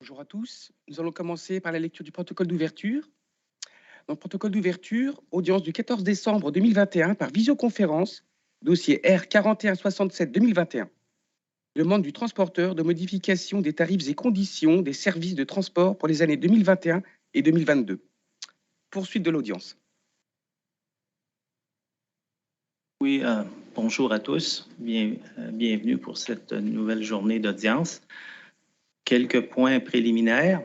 Bonjour à tous. Nous allons commencer par la lecture du protocole d'ouverture. Dans le protocole d'ouverture, audience du 14 décembre 2021 par visioconférence, dossier R-4167-2021. Demande du transporteur de modification des tarifs et conditions des services de transport pour les années 2021 et 2022. Poursuite de l'audience. Oui, bonjour à tous. Bienvenue pour cette nouvelle journée d'audience. Quelques points préliminaires.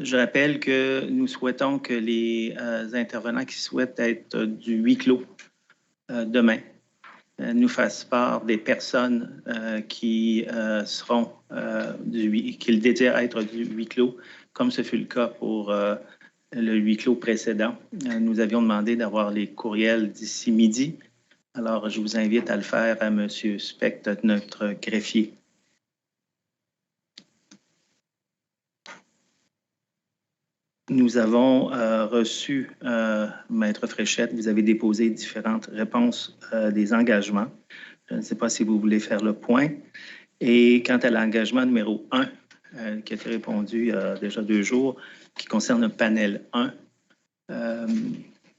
Je rappelle que nous souhaitons que les intervenants qui souhaitent être du huis clos demain nous fassent part des personnes qui seront qu'ils désirent être du huis clos, comme ce fut le cas pour le huis clos précédent. Nous avions demandé d'avoir les courriels d'ici midi. Alors, je vous invite à le faire à M. Specht, notre greffier. Nous avons reçu, Maître Fréchette, vous avez déposé différentes réponses des engagements. Je ne sais pas si vous voulez faire le point. Et quant à l'engagement numéro 1, qui a été répondu il y a déjà 2 jours, qui concerne le panel 1,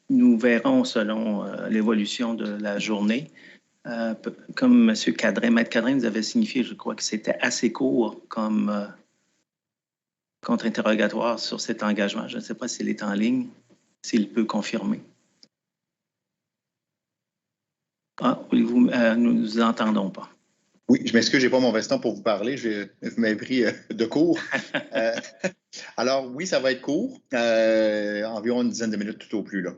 nous verrons selon l'évolution de la journée. Comme M. Cadrin, Maître Cadrin nous avait signifié, je crois que c'était assez court comme contre-interrogatoire sur cet engagement. Je ne sais pas s'il est en ligne, s'il peut confirmer. Ah, nous ne vous entendons pas. Oui, je m'excuse, je n'ai pas mon veston pour vous parler. Vous m'avez pris de court. Alors, oui, ça va être court. Environ une dizaine de minutes tout au plus, là.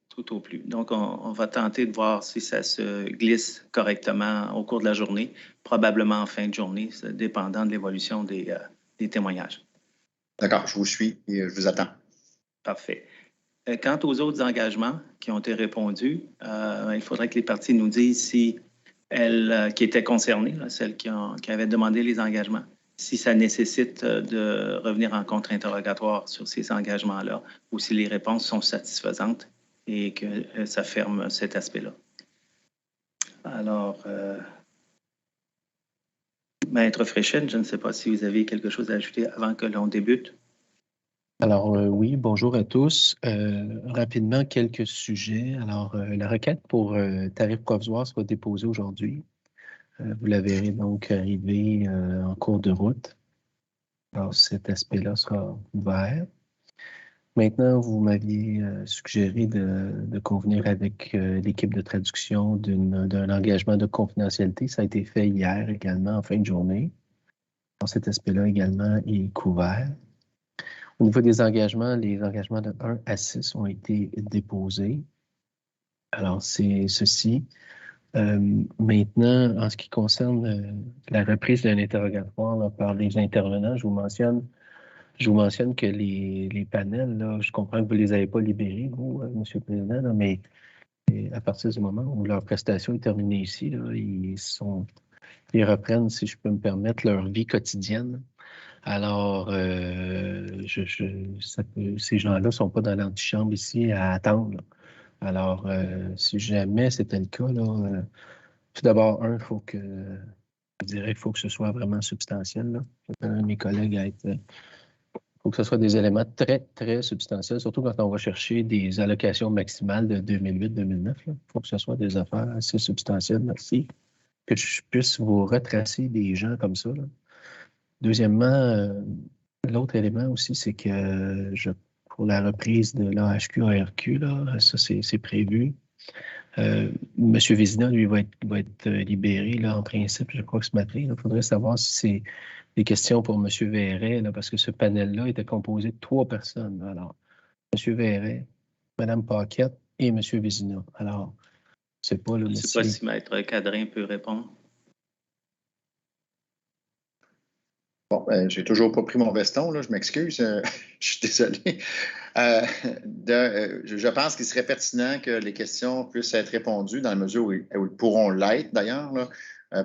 Tout au plus. Donc, on va tenter de voir si ça se glisse correctement au cours de la journée, probablement en fin de journée, dépendant de l'évolution des témoignages. D'accord, je vous suis et je vous attends. Parfait. Quant aux autres engagements qui ont été répondus, il faudrait que les parties nous disent si elles qui étaient concernées, là, celles qui avaient demandé les engagements, si ça nécessite de revenir en contre-interrogatoire sur ces engagements-là ou si les réponses sont satisfaisantes et que ça ferme cet aspect-là. Alors, Maître Fréchette, je ne sais pas si vous avez quelque chose à ajouter avant que l'on débute. Alors, oui, bonjour à tous. Rapidement, quelques sujets. Alors, la requête pour tarif provisoire sera déposée aujourd'hui. Vous la verrez donc arriver en cours de route. Alors, cet aspect-là sera ouvert. Maintenant, vous m'aviez suggéré de convenir avec l'équipe de traduction d'un engagement de confidentialité. Ça a été fait hier également, en fin de journée. Alors, cet aspect-là également est couvert. Au niveau des engagements, les engagements de 1 à 6 ont été déposés. Alors, c'est ceci. Maintenant, en ce qui concerne la reprise d'un interrogatoire là, par les intervenants, je vous mentionne que les panels, là, je comprends que vous ne les avez pas libérés, vous, M. le Président, là, mais à partir du moment où leur prestation est terminée ici, là, ils reprennent, si je peux me permettre, leur vie quotidienne. Alors, ces gens-là ne sont pas dans l'antichambre ici à attendre. Alors, si jamais c'était le cas, là, tout d'abord, il faut que ce soit vraiment substantiel. Là. Je vais mes collègues à être... Il faut que ce soit des éléments très, très substantiels, surtout quand on va chercher des allocations maximales de 2008-2009. Il faut que ce soit des affaires assez substantielles, merci, que je puisse vous retracer des gens comme ça. Là. Deuxièmement, l'autre élément aussi, c'est que pour la reprise de l'AHQ-ARQ, là, ça c'est prévu. M. Vézina, lui, va être libéré là, en principe, je crois que ce matin. Il faudrait savoir si c'est des questions pour M. Verret, là, parce que ce panel-là était composé de 3 personnes. Alors, M. Verret, Mme Paquette et M. Vézina. Alors, je ne sais pas si Maître Cadrin peut répondre. Bon, j'ai toujours pas pris mon veston, là, je m'excuse, je suis désolé. Je pense qu'il serait pertinent que les questions puissent être répondues dans la mesure où ils pourront l'être, d'ailleurs,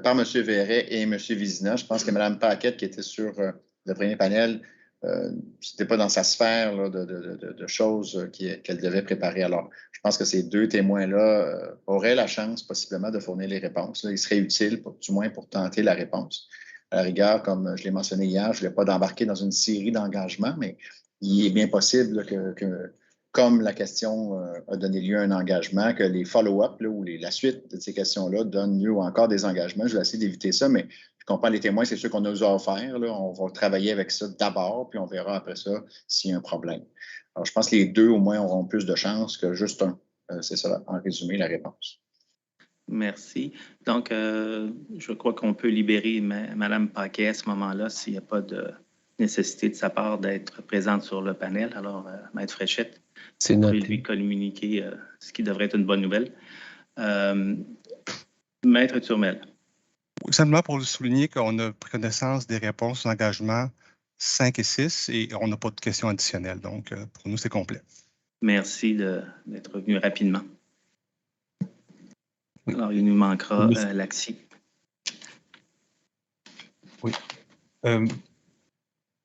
par M. Verret et M. Vézina. Je pense que Mme Paquette, qui était sur le premier panel, ce n'était pas dans sa sphère là, de choses qu'elle devait préparer. Alors, je pense que ces 2 témoins-là auraient la chance, possiblement, de fournir les réponses. Là, ils seraient utiles, du moins, pour tenter la réponse. À la rigueur, comme je l'ai mentionné hier, je ne voulais pas d'embarquer dans une série d'engagements, mais il est bien possible que comme la question a donné lieu à un engagement, que les follow-up ou la suite de ces questions-là donnent lieu à encore des engagements. Je vais essayer d'éviter ça, mais je comprends les témoins, c'est sûr qu'on nous a offert. Là. On va travailler avec ça d'abord, puis on verra après ça s'il y a un problème. Alors, je pense que les deux, au moins, auront plus de chances que juste un. C'est ça, en résumé, la réponse. Merci. Donc, je crois qu'on peut libérer Mme Paquet à ce moment-là s'il n'y a pas de nécessité de sa part d'être présente sur le panel. Alors, Maître Fréchette, vous pouvez lui communiquer ce qui devrait être une bonne nouvelle. Maître Turmel. Simplement pour souligner qu'on a pris connaissance des réponses aux engagements 5 et 6 et on n'a pas de questions additionnelles. Donc, pour nous, c'est complet. Merci d'être venu rapidement. Oui. Alors, il nous manquera l'AXI. Oui.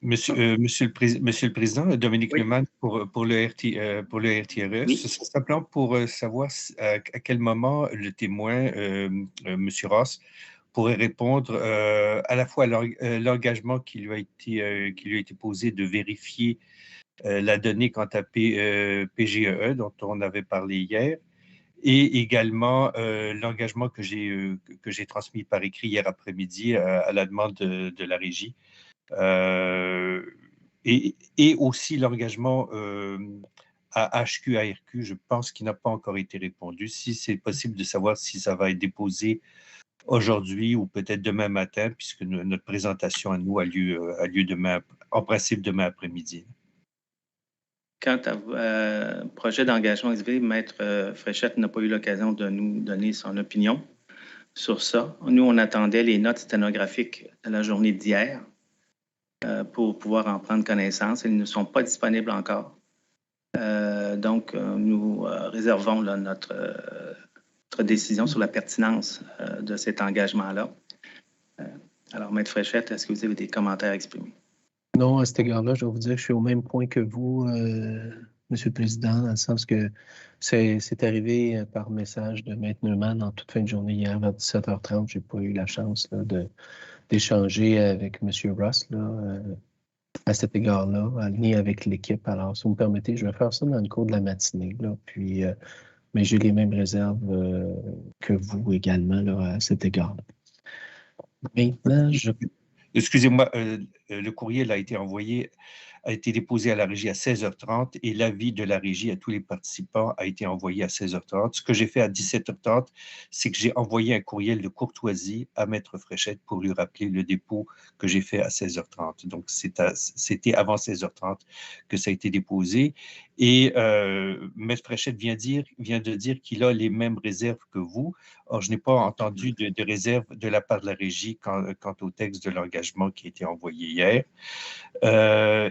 Monsieur le Président, Dominique Neumann pour le RTRE, oui. C'est simplement pour savoir à quel moment le témoin, M. Ross, pourrait répondre à la fois à l'engagement qui lui a été posé de vérifier la donnée quant à PGE dont on avait parlé hier, et également l'engagement que j'ai transmis par écrit hier après-midi à la demande de la régie. Et aussi l'engagement à HQ-ARQ, je pense qu'il n'a pas encore été répondu. Si c'est possible de savoir si ça va être déposé aujourd'hui ou peut-être demain matin, puisque notre présentation à nous a lieu demain, en principe demain après-midi. Quant à projet d'engagement XV, Maître Fréchette n'a pas eu l'occasion de nous donner son opinion sur ça. Nous, on attendait les notes sténographiques de la journée d'hier pour pouvoir en prendre connaissance. Elles ne sont pas disponibles encore. Donc, nous réservons là, notre décision sur la pertinence de cet engagement-là. Alors, Maître Fréchette, est-ce que vous avez des commentaires à exprimer? Non, à cet égard-là, je vais vous dire que je suis au même point que vous, Monsieur le Président, dans le sens que c'est arrivé par message de Maître Neumann en toute fin de journée hier vers 17h30. Je n'ai pas eu la chance d'échanger avec M. Ross là, à cet égard-là, ni avec l'équipe. Alors, si vous me permettez, je vais faire ça dans le cours de la matinée. Là, puis, mais j'ai les mêmes réserves que vous également là, à cet égard-là. Maintenant, Excusez-moi, le courriel a été déposé à la régie à 16h30 et l'avis de la régie à tous les participants a été envoyé à 16h30. Ce que j'ai fait à 17h30, c'est que j'ai envoyé un courriel de courtoisie à Maître Fréchette pour lui rappeler le dépôt que j'ai fait à 16h30. Donc, c'était avant 16h30 que ça a été déposé. Et Maître Fréchette vient de dire qu'il a les mêmes réserves que vous. Or, je n'ai pas entendu de réserve de la part de la régie quant au texte de l'engagement qui a été envoyé hier.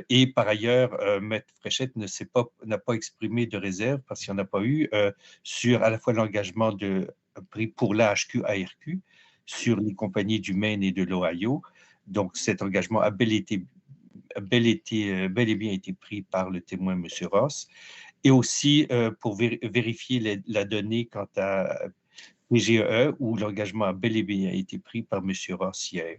Et par ailleurs, Maître Fréchette n'a pas exprimé de réserve, parce qu'il n'y en a pas eu, sur à la fois l'engagement pris pour l'AHQ-ARQ, sur les compagnies du Maine et de l'Ohio. Donc, cet engagement a bel et bien été pris par le témoin M. Ross. Et aussi pour vérifier la donnée quant à PGE, où l'engagement a bel et bien été pris par M. Ross hier.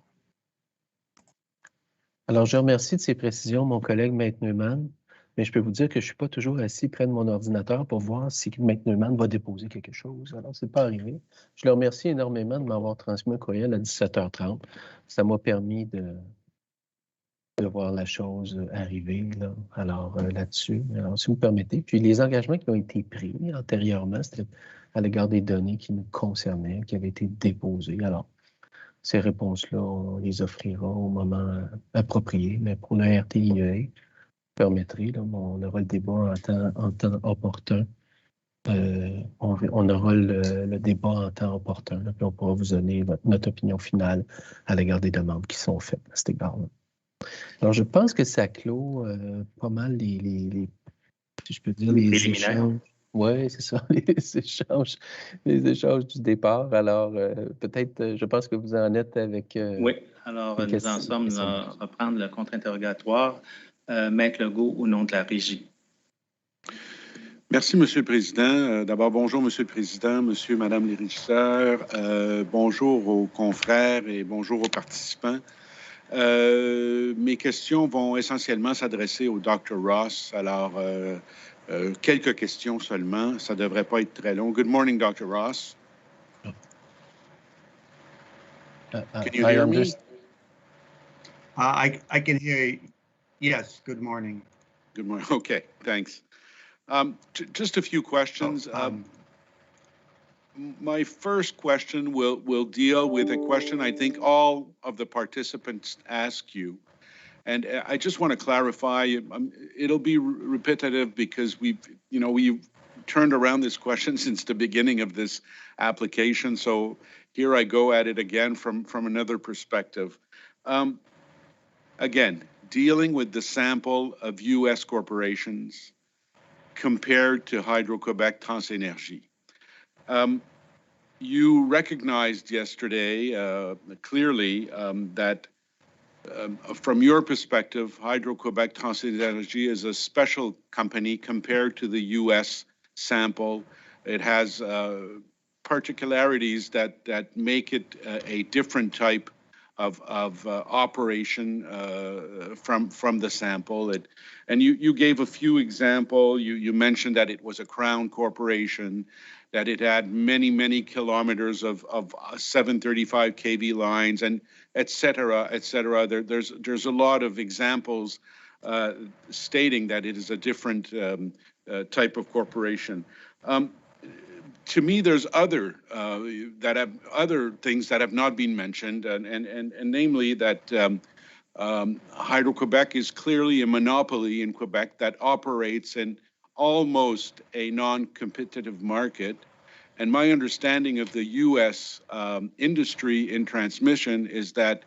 Alors, je remercie de ces précisions, mon collègue Maître Neumann, mais je peux vous dire que je ne suis pas toujours assis près de mon ordinateur pour voir si Maître Neumann va déposer quelque chose. Alors, ce n'est pas arrivé. Je le remercie énormément de m'avoir transmis un courriel à 17h30. Ça m'a permis de voir la chose arriver là. Alors, là-dessus. Alors, si vous me permettez. Puis, les engagements qui ont été pris antérieurement, c'était à l'égard des données qui nous concernaient, qui avaient été déposées. Alors, ces réponses-là, on les offrira au moment approprié, mais pour le RTIE, permettrait, là, on aura le débat en temps opportun. On aura le débat en temps opportun, là, puis on pourra vous donner notre opinion finale à l'égard des demandes qui sont faites à cet égard-là. Alors, je pense que ça clôt pas mal les si je peux dire, les échanges. Oui, c'est ça, les échanges du départ. Alors, peut-être, je pense que vous en êtes avec... oui, alors nous en sommes à reprendre le contre-interrogatoire. Maître Legault, au nom de la régie. Merci, Monsieur le Président. D'abord, bonjour, Monsieur le Président, Madame les régisseurs. Bonjour aux confrères et bonjour aux participants. Mes questions vont essentiellement s'adresser au Dr. Ross. Alors, quelques questions seulement. Ça ne devrait pas être très long. Good morning, Dr. Ross. Can you hear me? I can hear you. Yes, good morning. Good morning. Okay, thanks. Just a few questions. My first question will deal with a question I think all of the participants ask you. And I just want to clarify, it'll be repetitive because we've turned around this question since the beginning of this application. So here I go at it again from another perspective. Again, dealing with the sample of US corporations compared to Hydro-Québec Transénergie. You recognized yesterday clearly that from your perspective, Hydro-Québec Transénergie is a special company compared to the US sample. It has particularities that make it a different type of operation from the sample. And you gave a few examples. You mentioned that it was a crown corporation, that it had many kilometers of 735 kV lines, and et cetera, et cetera. There's a lot of examples stating that it is a different type of corporation. To me, there's other things that have not been mentioned, and namely that Hydro-Québec is clearly a monopoly in Quebec that operates in almost a non-competitive market. And my understanding of the U.S. Industry in transmission is that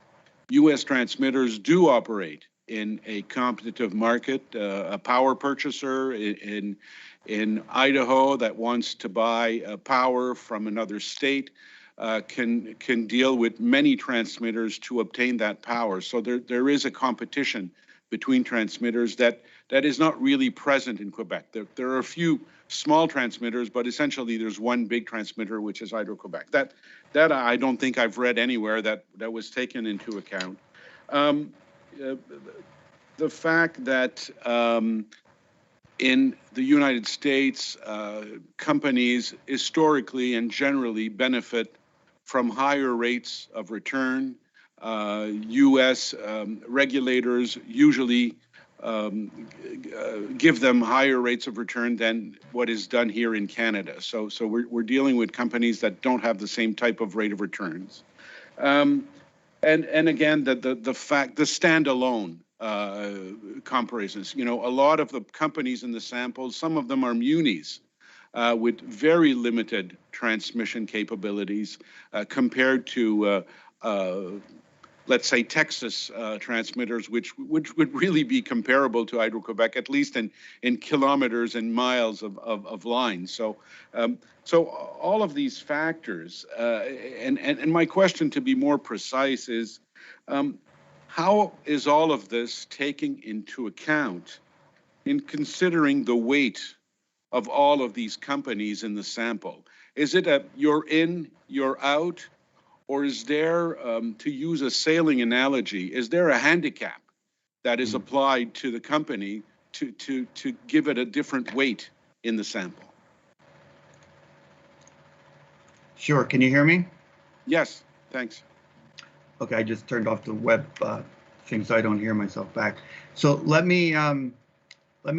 U.S. transmitters do operate in a competitive market. A power purchaser in Idaho that wants to buy power from another state can deal with many transmitters to obtain that power. So there is a competition between transmitters that is not really present in Quebec. There are a few small transmitters, but essentially there's one big transmitter, which is Hydro-Québec. That I don't think I've read anywhere that was taken into account. The fact that in the United States, companies historically and generally benefit from higher rates of return. U.S. regulators usually give them higher rates of return than what is done here in Canada. So we're dealing with companies that don't have the same type of rate of returns. And again, the standalone comparisons. A lot of the companies in the samples, some of them are munis with very limited transmission capabilities compared to, let's say, Texas transmitters, which would really be comparable to Hydro-Québec, at least in kilometers and miles of lines. So all of these factors, and my question, to be more precise, is how is all of this taking into account in considering the weight of all of these companies in the sample? Is it a you're in, you're out, or is there, to use a sailing analogy, is there a handicap that is applied to the company to give it a different weight in the sample? Sure. Can you hear me? Yes, thanks. Okay, I just turned off the web thing so I don't hear myself back. So let me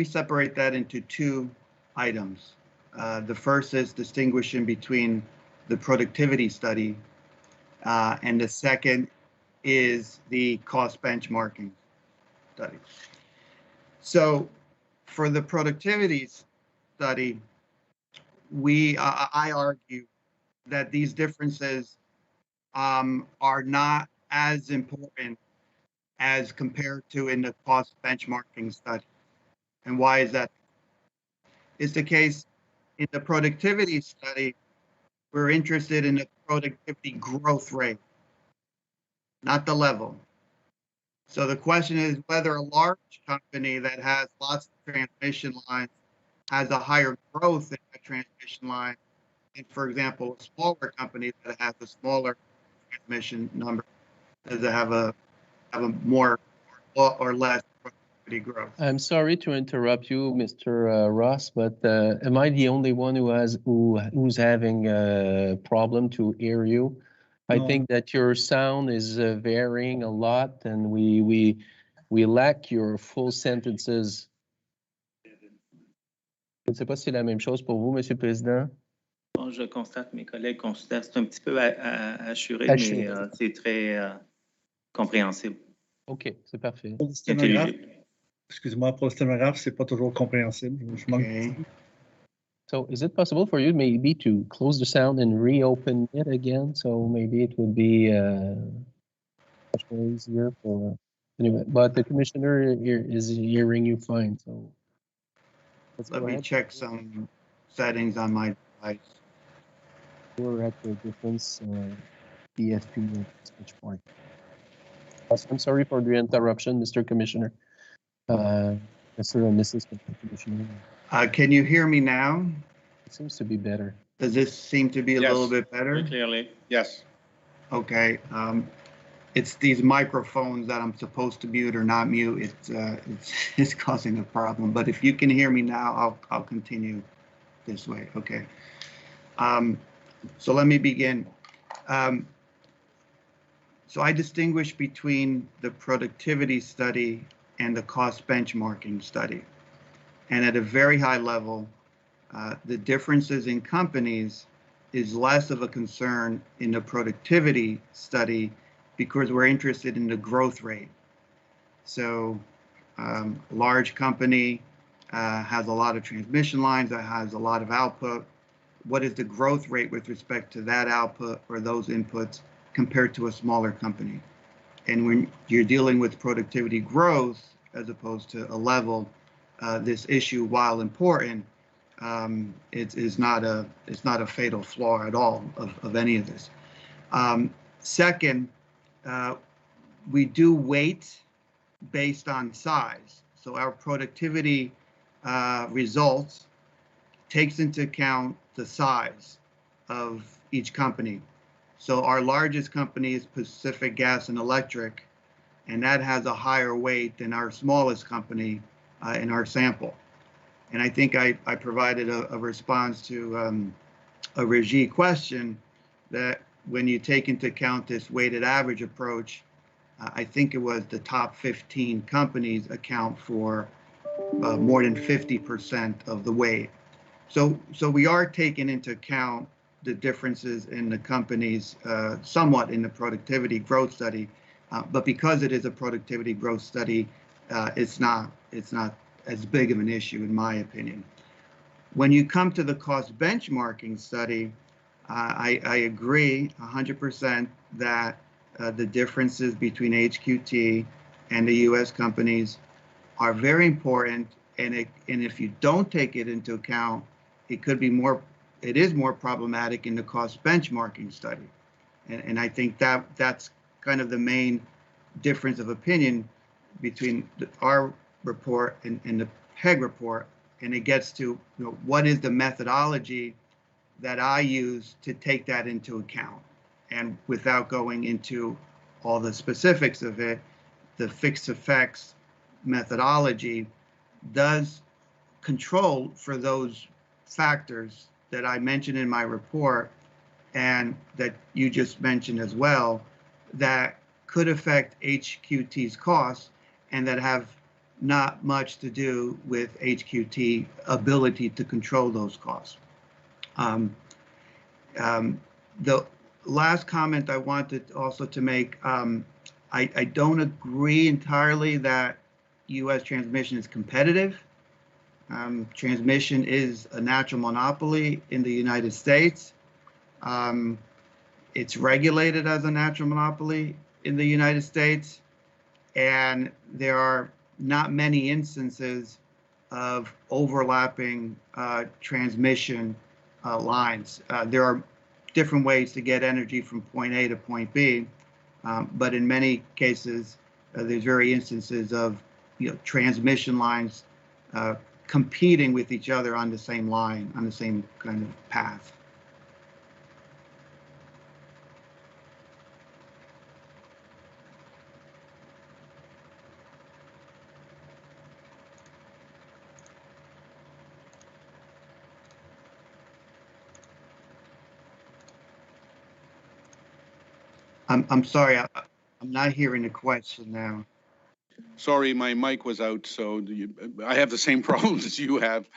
separate that into two items. The first is distinguishing between the productivity study, and the second is the cost benchmarking study. So for the productivity study, I argue that these differences are not as important as compared to in the cost benchmarking study. And why is that? It's the case in the productivity study, we're interested in the productivity growth rate, not the level. So the question is whether a large company that has lots of transmission lines has a higher growth in that transmission line, and for example, a smaller company that has a smaller transmission number, does it have a have a more or less productivity growth. I'm sorry to interrupt you, Mr. Ross, but am I the only one who's having a problem to hear you? I think that your sound is varying a lot, and we lack your full sentences. Je ne sais pas si c'est la même chose pour vous, Monsieur le Président. Bon, je constate, mes collègues considèrent, c'est un petit peu assuré, Assuré. mais c'est très compréhensible. OK, c'est parfait. Pour le sténographe, Intelligible. excuse-moi, pour le sténographe, c'est pas toujours compréhensible. Je manque Okay. So is it possible for you maybe to close the sound and reopen it again? So maybe it would be much more easier for anyway. But the commissioner is hearing you fine. So let's Let go me ahead. check some settings on my device. We're at the difference DSP and switch point. I'm sorry for the interruption, Mr. Commissioner. Mr. and Mrs. Commissioner. Can you hear me now? It seems to be better. Does this seem to be a Yes. little bit better? Very clearly. Yes. Okay. It's these microphones that I'm supposed to mute or not mute. It's causing a problem. But if you can hear me now, I'll continue this way. Okay. So let me begin. So I distinguish between the productivity study and the cost benchmarking study. And at a very high level, the differences in companies is less of a concern in the productivity study because we're interested in the growth rate. So a large company has a lot of transmission lines, that has a lot of output. What is the growth rate with respect to that output or those inputs compared to a smaller company? And when you're dealing with productivity growth as opposed to a level, this issue, while important, it's not a fatal flaw at all of any of this. Second, we do weight based on size. So our productivity results takes into account the size of each company. So our largest company is Pacific Gas and Electric, and that has a higher weight than our smallest company in our sample. And I think I provided a response to a Regie question that when you take into account this weighted average approach, I think it was the top 15 companies account for more than 50% of the weight. So we are taking into account the differences in the companies somewhat in the productivity growth study, but because it is a productivity growth study, it's not as big of an issue in my opinion. When you come to the cost benchmarking study, I agree 100% that the differences between HQT and the U.S. companies are very important, and if you don't take it into account, it is more problematic in the cost benchmarking study. And I think that's kind of the main difference of opinion between our report and the PEG report. And it gets to, what is the methodology that I use to take that into account? And without going into all the specifics of it, the fixed effects methodology does control for those factors that I mentioned in my report and that you just mentioned as well, that could affect HQT's costs and that have not much to do with HQT ability to control those costs. The last comment I wanted also to make, I don't agree entirely that U.S. transmission is competitive. Transmission is a natural monopoly in the United States. It's regulated as a natural monopoly in the United States, and there are not many instances of overlapping transmission lines. There are different ways to get energy from point A to point B, but in many cases, there's very instances of transmission lines competing with each other on the same line, on the same kind of path. I'm sorry, I'm not hearing the question now. Sorry, my mic was out, so I have the same problems as you have.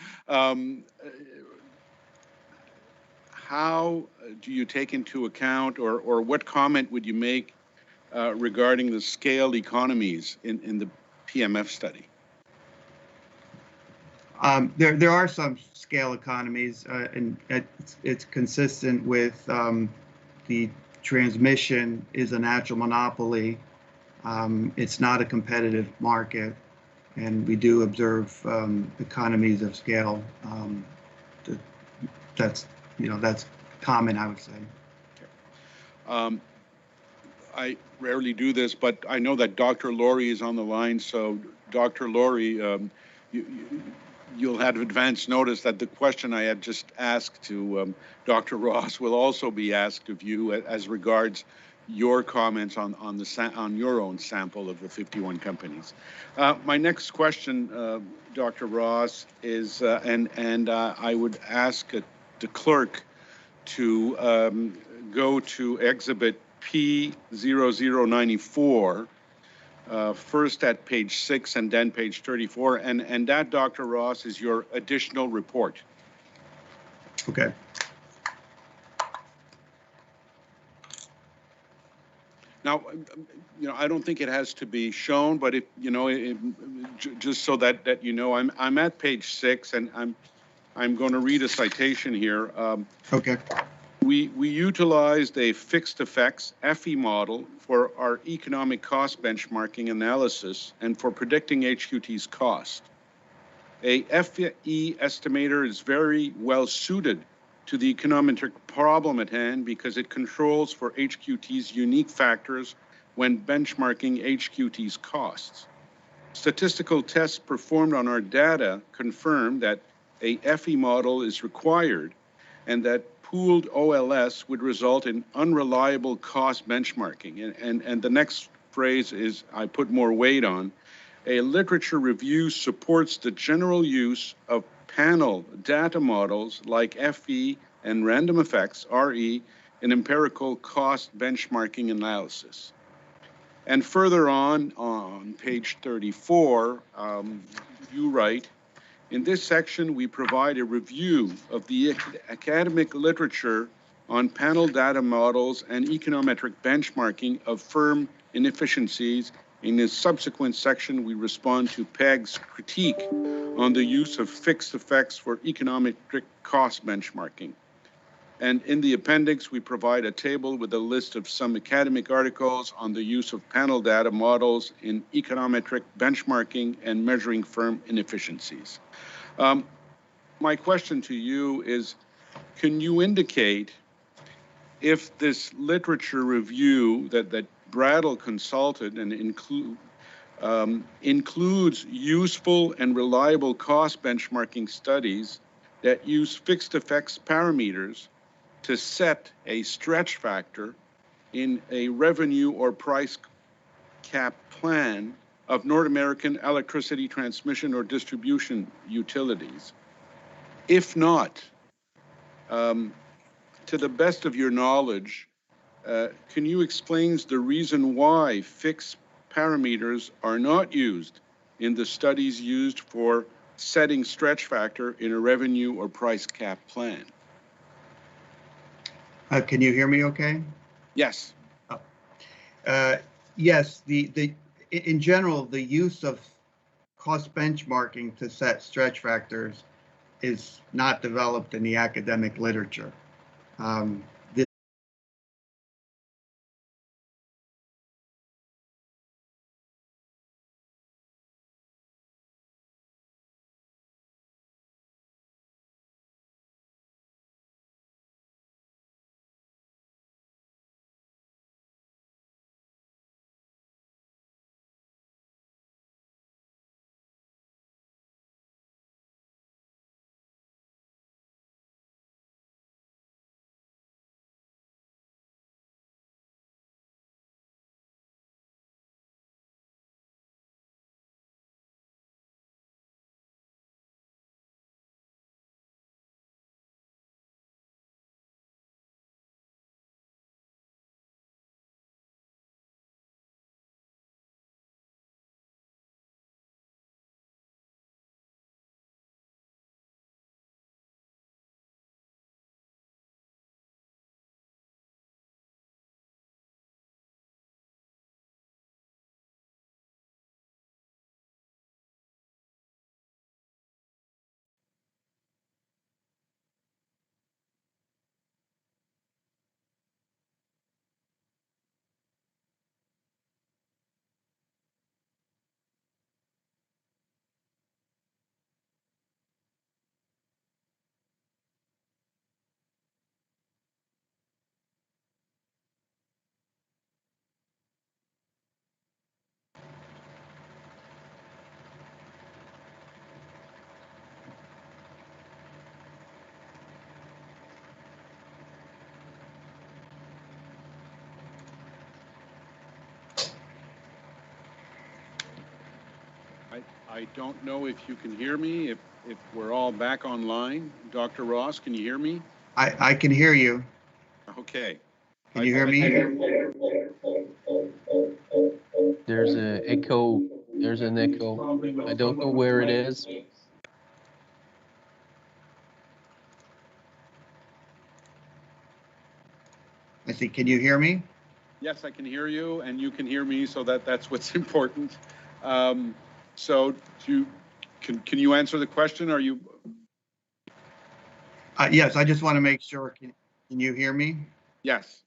How do you take into account, or what comment would you make regarding the scale economies in the PMF study? There are some scale economies, and it's consistent with the transmission is a natural monopoly. It's not a competitive market, and we do observe economies of scale. That's common, I would say. I rarely do this, but I know that Dr. Laurie is on the line. So, Dr. Laurie, you'll have advance notice that the question I had just asked to Dr. Ross will also be asked of you as regards your comments on your own sample of the 51 companies. My next question, Dr. Ross, is, I would ask the clerk to go to exhibit P0094, first at page 6 and then page 34, and that, Dr. Ross, is your additional report. Okay. Now, I don't think it has to be shown, but if just so that I'm at page 6, and I'm going to read a citation here. Okay. We utilized a fixed effects FE model for our economic cost benchmarking analysis and for predicting HQT's cost. A FE estimator is very well suited to the econometric problem at hand because it controls for HQT's unique factors when benchmarking HQT's costs. Statistical tests performed on our data confirm that a FE model is required and that pooled OLS would result in unreliable cost benchmarking. And the next phrase is, I put more weight on, a literature review supports the general use of panel data models like FE and random effects, RE, in empirical cost benchmarking analysis. And further on page 34, you write, in this section, we provide a review of the academic literature on panel data models and econometric benchmarking of firm inefficiencies. In this subsequent section, we respond to PEG's critique on the use of fixed effects for econometric cost benchmarking. And in the appendix, we provide a table with a list of some academic articles on the use of panel data models in econometric benchmarking and measuring firm inefficiencies. My question to you is, can you indicate if this literature review that Bradel consulted and includes useful and reliable cost benchmarking studies that use fixed effects parameters to set a stretch factor in a revenue or price cap plan of North American electricity transmission or distribution utilities? If not, to the best of your knowledge, can you explain the reason why fixed parameters are not used in the studies used for setting stretch factor in a revenue or price cap plan? Can you hear me okay? Yes. Yes, in general, the use of cost benchmarking to set stretch factors is not developed in the academic literature. I don't know if you can hear me, if we're all back online. Dr. Ross, can you hear me? I can hear you. Okay. Can you hear me? There's an echo. There's an echo. I don't know where it is. I see. Can you hear me? Yes, I can hear you, and you can hear me, so that's what's important. So can you answer the question? Are you? Yes, I just want to make sure. Can you hear me? Yes.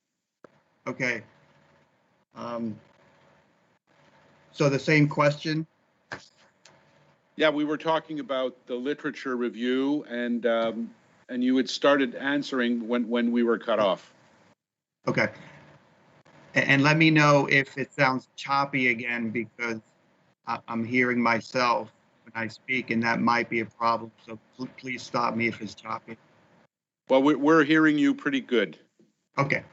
Okay. So the same question? Yeah, we were talking about the literature review, and you had started answering when we were cut off. Okay. And let me know if it sounds choppy again, because I'm hearing myself when I speak, and that might be a problem. So please stop me if it's choppy. Well, we're hearing you pretty good. Okay.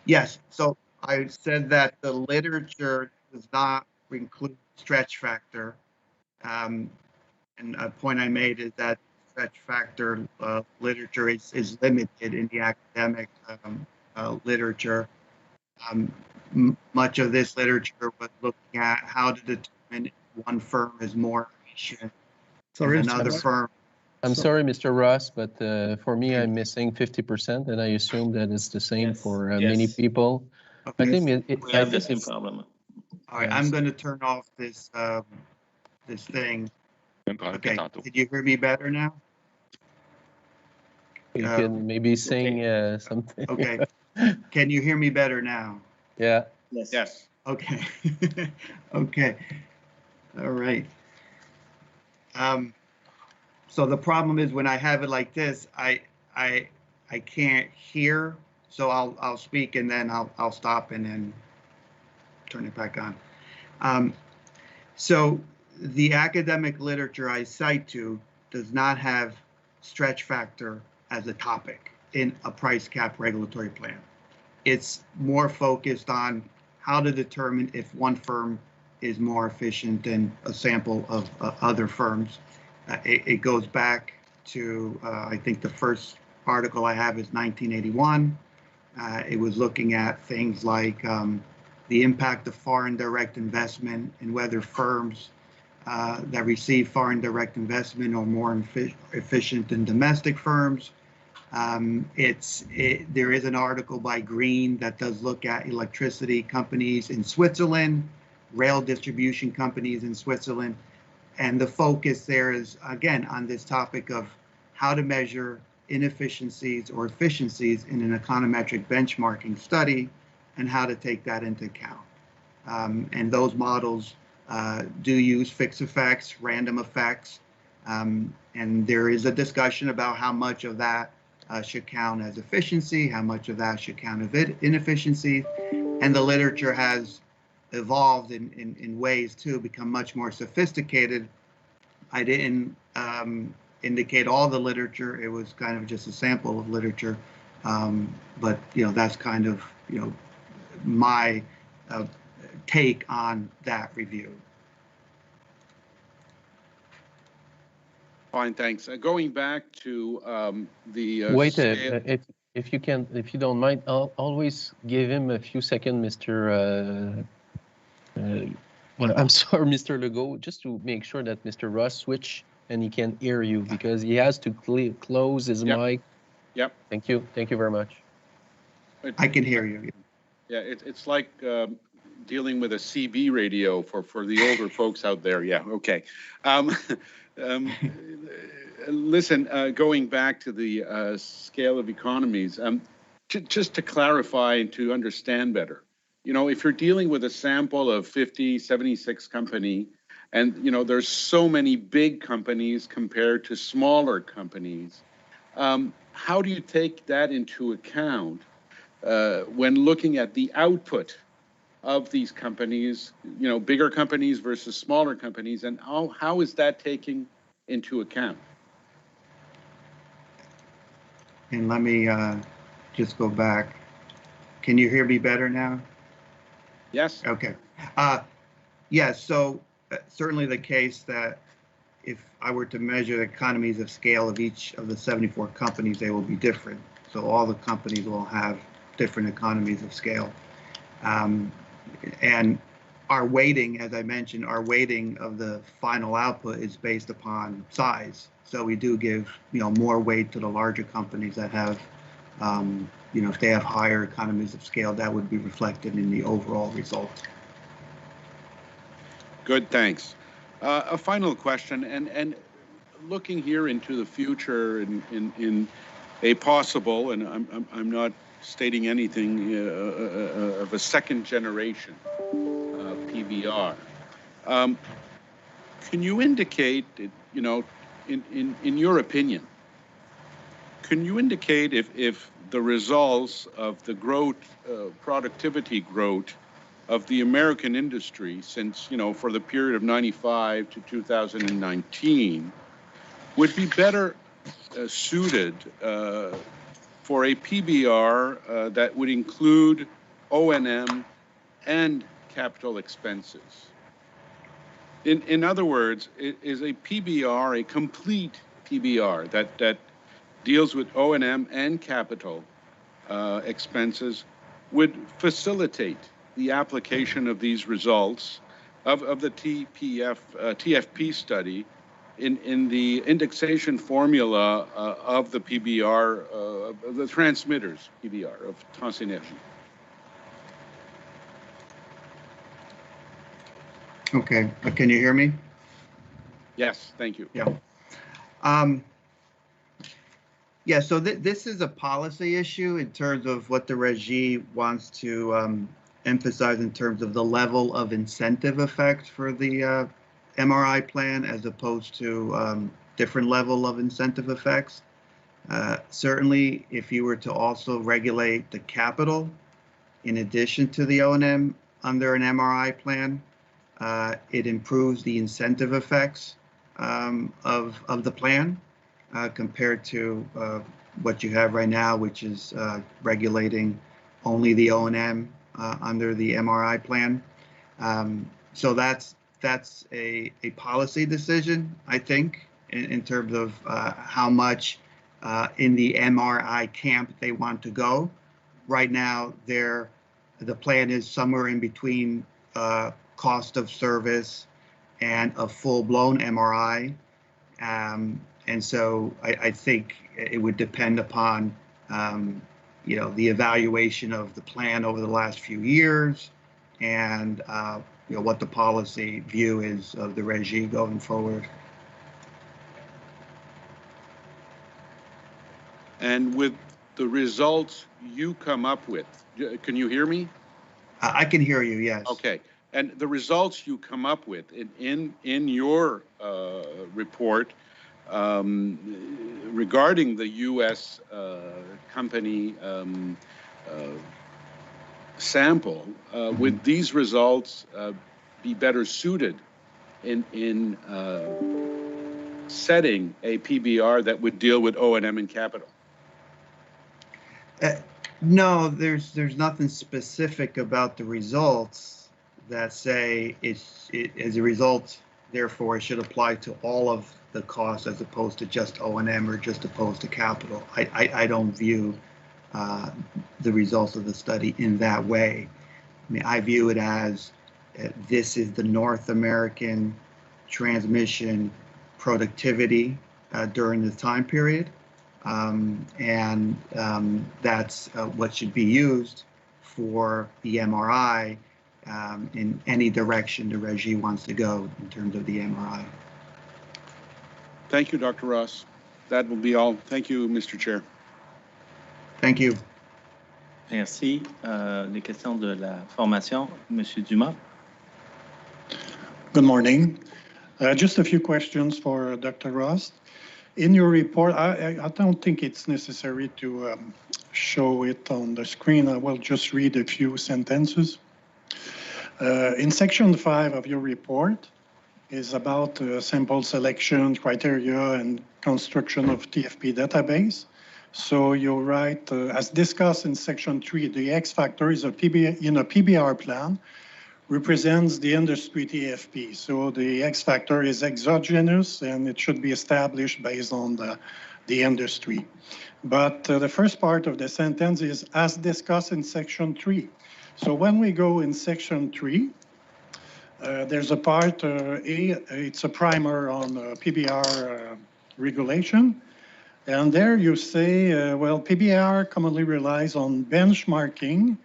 Yes. So I said that the literature does not include stretch factor. And a point I made is that stretch factor literature is limited in the academic literature. Much of this literature was looking at how to determine if one firm is more efficient than another firm. I'm sorry, Mr. Ross, but for me, I'm missing 50%, and I assume that it's the same for many people. Okay. I think We have the same problem. All right, I'm going to turn off this this thing. Okay, did you hear me better now? You can maybe sing something. Okay, can you hear me better now? Yeah. Yes. Yes. Okay. Okay. All right. So the problem is when I have it like this, I can't hear. So I'll speak and then I'll stop and then turn it back on. So the academic literature I cite to does not have stretch factor as a topic in a price cap regulatory plan. It's more focused on how to determine if one firm is more efficient than a sample of other firms. It goes back to, I think the first article I have is 1981. It was looking at things like the impact of foreign direct investment and whether firms that receive foreign direct investment are more efficient than domestic firms. There is an article by Green that does look at electricity companies in Switzerland, rail distribution companies in Switzerland. And the focus there is, again, on this topic of how to measure inefficiencies or efficiencies in an econometric benchmarking study and how to take that into account. And those models do use fixed effects, random effects, and there is a discussion about how much of that should count as efficiency, how much of that should count as inefficiency, and the literature has evolved in ways to become much more sophisticated. I didn't indicate all the literature. It was kind of just a sample of literature, but that's kind of my take on that review. Fine, thanks. Going back to the wait, if you don't mind, I'll always give him a few seconds, Mr. Well, I'm sorry, Mr. Legault, just to make sure that Mr. Ross switch and he can hear you because he has to close his mic. Yep. Thank you. Thank you very much. I can hear you. Yeah, it's like dealing with a CB radio for the older folks out there. Yeah, okay. Listen, going back to the scale of economies, just to clarify and to understand better, if you're dealing with a sample of 50, 76 company, and, there's so many big companies compared to smaller companies, how do you take that into account when looking at the output of these companies, bigger companies versus smaller companies, and how is that taken into account? And let me just go back. Can you hear me better now? Yes. Okay. Yeah, so certainly the case that if I were to measure the economies of scale of each of the 74 companies, they will be different. So all the companies will have different economies of scale. And our weighting, as I mentioned, our weighting of the final output is based upon size. So we do give, more weight to the larger companies that have, if they have higher economies of scale, that would be reflected in the overall result. Good, thanks. A final question, and looking here into the future in a possible, and I'm not stating anything of a second generation PBR. Can you indicate, in your opinion, can you indicate if the results of the growth, productivity growth of the American industry since, for the period of 95 to 2019 would be better suited for a PBR that would include O&M and capital expenses? In other words, is a PBR a complete PBR that deals with O&M and capital expenses would facilitate the application of these results of the TFP study in the indexation formula of the PBR, the transmitters PBR of TransÉnergie? Okay, can you hear me? Yes, thank you. Yeah. Yeah, so this is a policy issue in terms of what the Régie wants to emphasize in terms of the level of incentive effect for the MRI plan as opposed to different level of incentive effects. Certainly, if you were to also regulate the capital in addition to the O&M under an MRI plan, it improves the incentive effects of the plan compared to what you have right now, which is regulating only the O&M under the MRI plan. So that's a policy decision, I think, in terms of how much in the MRI camp they want to go. Right now, the plan is somewhere in between cost of service and a full-blown MRI. And so I think it would depend upon, the evaluation of the plan over the last few years and, what the policy view is of the Régie going forward. And with the results you come up with, can you hear me? I can hear you, yes. Okay. And the results you come up with in your report regarding the U.S. company sample, would these results be better suited in setting a PBR that would deal with O&M and capital? No, there's nothing specific about the results that say it as a result, therefore it should apply to all of the costs as opposed to just O&M or just opposed to capital. I don't view the results of the study in that way. I mean, I view it as this is the North American transmission productivity during the time period. And that's what should be used for the MRI in any direction the Régie wants to go in terms of the MRI. Thank you, Dr. Ross. That will be all. Thank you, Mr. Chair. Thank you. Merci. Les questions de la formation, Monsieur Dumas. Good morning. Just a few questions for Dr. Ross. In your report, I don't think it's necessary to show it on the screen. I will just read a few sentences. In section 5 of your report is about sample selection criteria and construction of TFP database. So you write, as discussed in section 3, the X factor is in a PBR plan represents the industry TFP. So the X factor is exogenous and it should be established based on the industry. But the first part of the sentence is as discussed in section 3. So when we go in section 3, there's a part A, it's a primer on PBR regulation. And there you say, well, PBR commonly relies on benchmarking.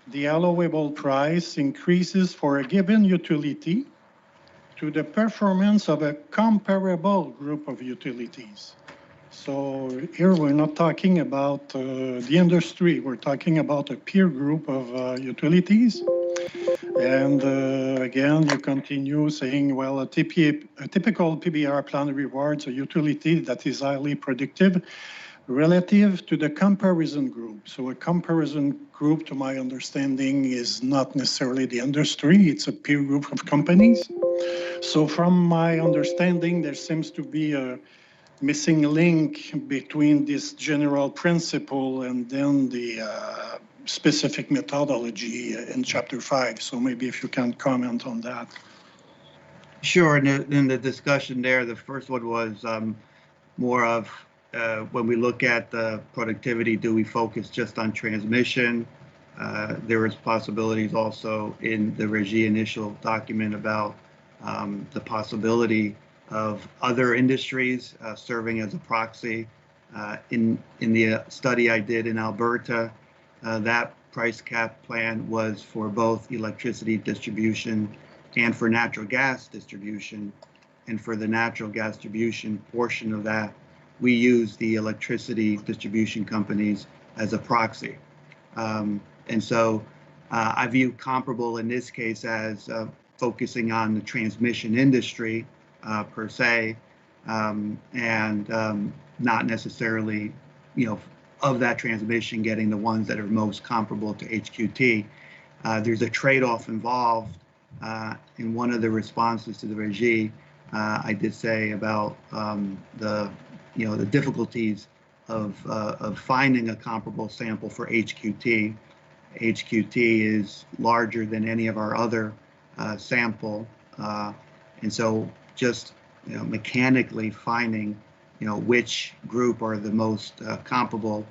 The allowable price increases for a given utility to the performance of a comparable group of utilities. So here we're not talking about the industry, we're talking about a peer group of utilities. And again, you continue saying, well, a typical PBR plan rewards a utility that is highly productive relative to the comparison group. So a comparison group, to my understanding, is not necessarily the industry, it's a peer group of companies. So from my understanding, there seems to be a missing link between this general principle and then the specific methodology in Chapter 5. So maybe if you can comment on that. Sure. In the discussion there, the first one was more of when we look at the productivity, do we focus just on transmission? There was possibilities also in the REGI initial document about the possibility of other industries serving as a proxy. In the study I did in Alberta, that price cap plan was for both electricity distribution and for natural gas distribution. And for the natural gas distribution portion of that, we use the electricity distribution companies as a proxy. And so I view comparable in this case as focusing on the transmission industry per se, and not necessarily, of that transmission getting the ones that are most comparable to HQT. There's a trade-off involved. In one of the responses to the REGI, I did say about the difficulties of finding a comparable sample for HQT. HQT is larger than any of our other sample, and so just mechanically finding which group are the most comparable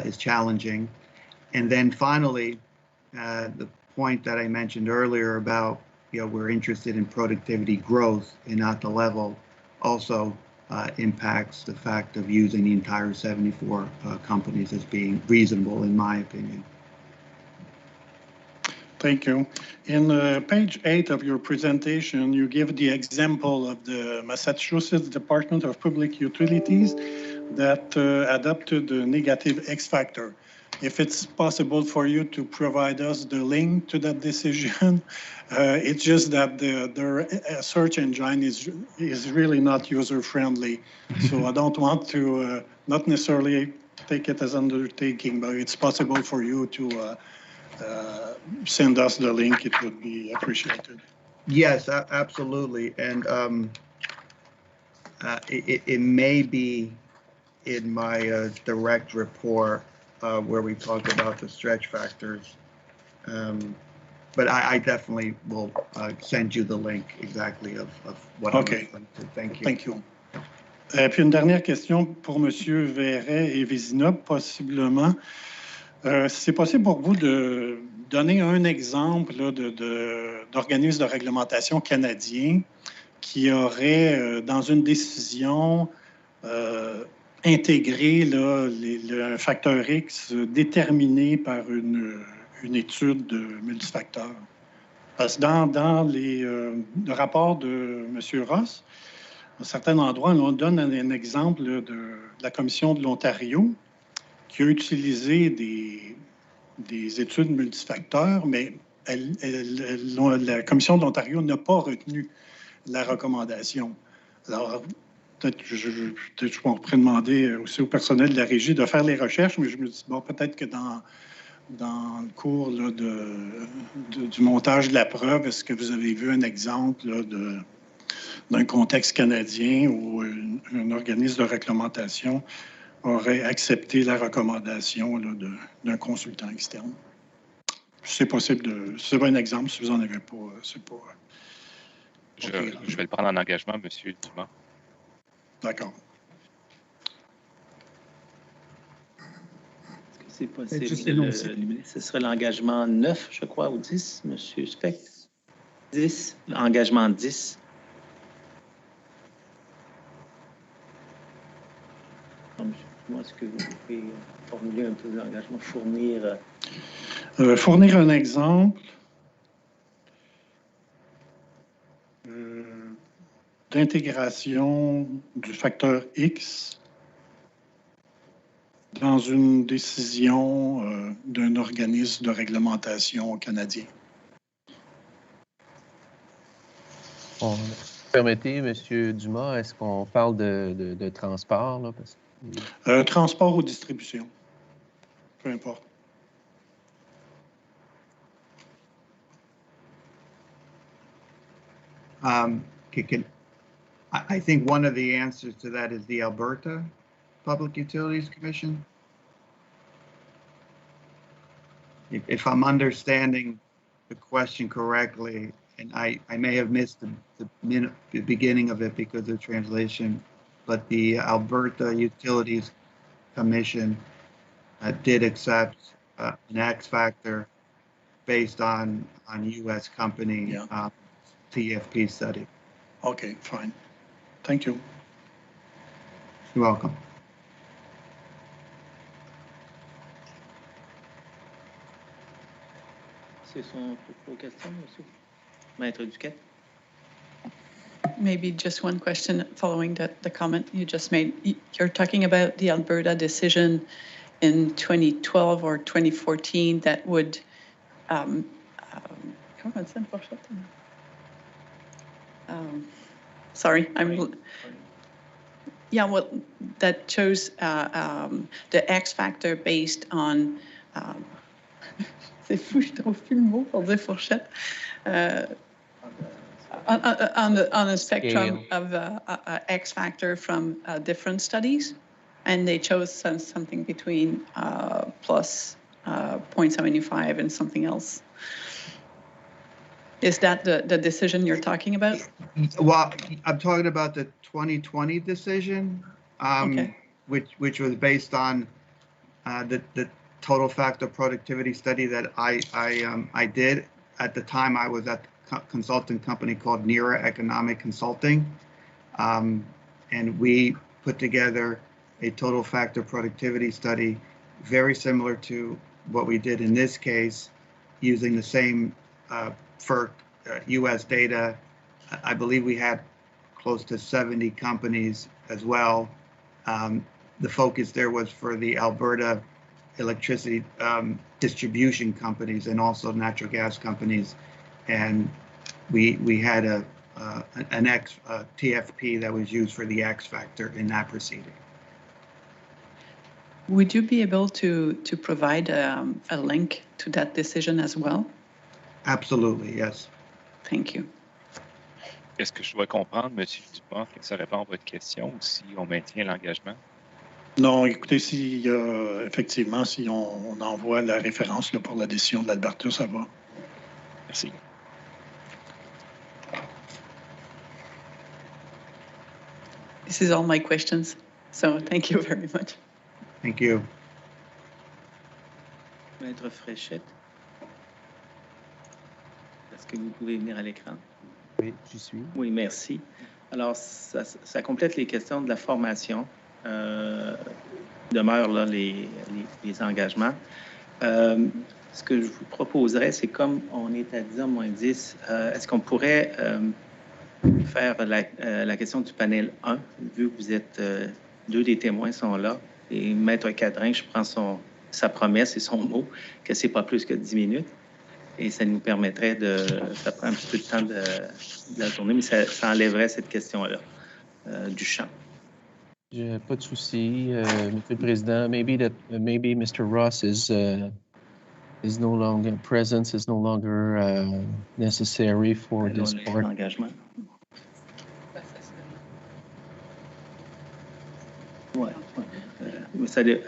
is challenging. And then finally, the point that I mentioned earlier about we're interested in productivity growth and not the level also impacts the fact of using the entire 74 companies as being reasonable, in my opinion. Thank you. In page 8 of your presentation, you give the example of the Massachusetts Department of Public Utilities that adopted the negative X factor. If it's possible for you to provide us the link to that decision, it's just that their search engine is really not user-friendly. So I don't want to not necessarily take it as undertaking, but it's possible for you to send us the link. It would be appreciated. Yes, absolutely. And it may be in my direct report where we talk about the stretch factors. But I definitely will send you the link exactly of what I'm referring to. Thank you. Thank you. Puis une dernière question pour M. Verret et Vézina, possiblement. C'est possible pour vous de donner un exemple d'organisme de réglementation canadien qui aurait, dans une décision, intégré le facteur X déterminé par une étude de multifacteurs. Parce que dans le rapport de M. Ross, à certains endroits, on donne un exemple de la Commission de l'Ontario qui a utilisé des études multifacteurs, mais la Commission de l'Ontario n'a pas retenu la recommandation. Alors, peut-être je pourrais demander aussi au personnel de la Régie de faire les recherches, mais je me dis, bon, peut-être que dans le cours du montage de la preuve, est-ce que vous avez vu un exemple d'un contexte canadien où un organisme de réglementation aurait accepté la recommandation d'un consultant externe? c'est possible de... C'est pas un exemple, si vous n'en avez pas, c'est pas... Je vais le prendre en engagement, M. Dumas. D'accord. Est-ce que c'est possible ce serait l'engagement 9, je crois, ou 10, M. Speck? 10, l'engagement 10. Moi, est-ce que vous pouvez formuler un peu l'engagement, fournir... Fournir un exemple d'intégration du facteur X dans une décision d'un organisme de réglementation canadien. Permettez, M. Dumas, est-ce qu'on parle de transport? Là, parce que... Transport ou distribution, peu importe. I think one of the answers to that is the Alberta Public Utilities Commission. If I'm understanding the question correctly, and I may have missed the beginning of it because of translation, but the Alberta Utilities Commission did accept an X factor based on U.S. company TFP study. Okay, fine. Thank you. You're welcome. C'est son question, monsieur? Maître Duquette? Maybe just one question following the comment you just made. You're talking about the Alberta decision in 2012 or 2014 that would sorry, yeah, well, that chose the X factor based on c'est fou, je trouve plus le mot pour dire fourchette. On a spectrum of X factor from different studies, and they chose something between plus 0.75 and something else. Is that the decision you're talking about? Well, I'm talking about the 2020 decision, okay. which was based on the total factor productivity study that I did. At the time, I was at a consulting company called NERA Economic Consulting, and we put together a total factor productivity study very similar to what we did in this case, using the same FERC U.S. data. I believe we had close to 70 companies as well. The focus there was for the Alberta electricity distribution companies and also natural gas companies, and we had an TFP that was used for the X factor in that proceeding. Would you be able to provide a link to that decision as well? Absolutely, yes. Thank you. Est-ce que je dois comprendre, M. Dupont, que ça répond à votre question ou si on maintient l'engagement? Non, écoutez, si effectivement, si on envoie la référence là, pour la décision de l'Alberta, ça va. Merci. This is all my questions, so thank you very much. Thank you. Maître Fréchette, est-ce que vous pouvez venir à l'écran? Oui, j'y suis. Oui, merci. Alors, ça complète les questions de la formation. Demeurent là les engagements. Ce que je vous proposerais, c'est comme on est à 10h-10, est-ce qu'on pourrait faire la question du panel 1, vu que vous êtes deux des témoins sont là, et Maître Cadrin, je prends sa promesse et son mot, que c'est pas plus que 10 minutes, et ça nous permettrait ça prend un petit peu de temps de la journée, mais ça enlèverait cette question-là du champ. Pas de souci, Monsieur le Président. Maybe Mr. Ross is no longer presence is no longer necessary for this part. Engagement. Ouais.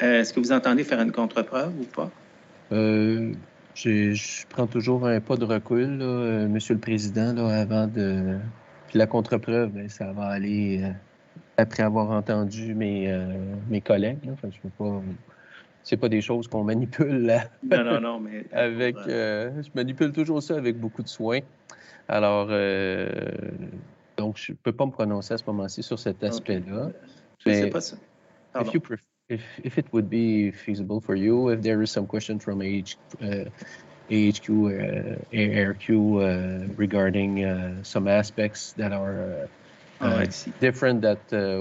Est-ce que vous entendez faire une contre-preuve ou pas? Je prends toujours un pas de recul, là, Monsieur le Président, là, avant de... Puis la contre-preuve, ben, ça va aller après avoir entendu mes collègues. Là. Enfin, je peux pas... C'est pas des choses qu'on manipule là, Non, mais... avec... je manipule toujours ça avec beaucoup de soin. Alors, donc, je ne peux pas me prononcer à ce moment-ci sur cet aspect-là. Je ne sais pas ça. Pardon. If it would be feasible for you, if there is some question from AHQ, ARQ regarding some aspects that are different than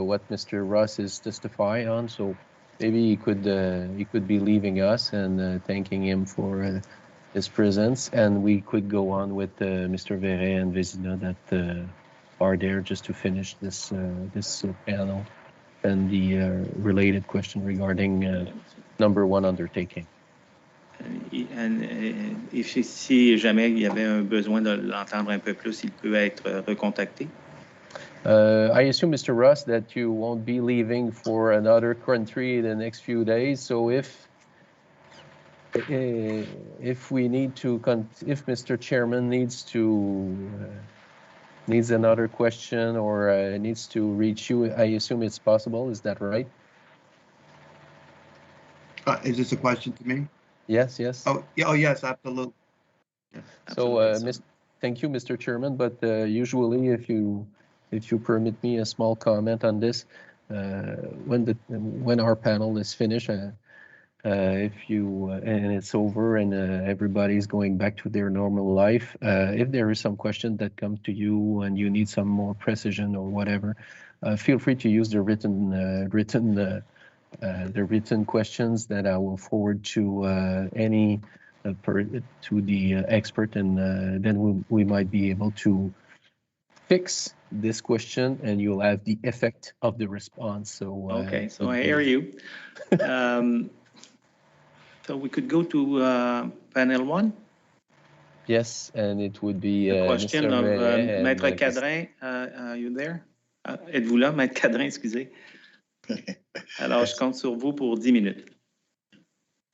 what Mr. Ross is testifying on, so maybe he could be leaving us and thanking him for his presence, and we could go on with Mr. Verret and Vezina that are there just to finish this panel and the related question regarding number one undertaking. Si jamais il y avait un besoin de l'entendre un peu plus, il peut être recontacté. I assume, Mr. Ross, that you won't be leaving for another country in the next few days. So if we need to, if Mr. Chairman needs another question or needs to reach you, I assume it's possible. Is that right? Is this a question to me? Yes. Oh, yes, absolutely. So, thank you, Mr. Chairman. But usually, if you permit me a small comment on this, when our panel is finished, and it's over and everybody's going back to their normal life, if there is some question that come to you and you need some more precision or whatever, feel free to use the written questions that I will forward to to the expert, and then we might be able to fix this question, and you'll have the effect of the response. So okay, so I hear you. So we could go to panel one. Yes, and it would be the question Mr. of Maître and, Cadrin. Are you there? Êtes-vous là, Maître Cadrin, excusez. Alors, je compte sur vous pour 10 minutes.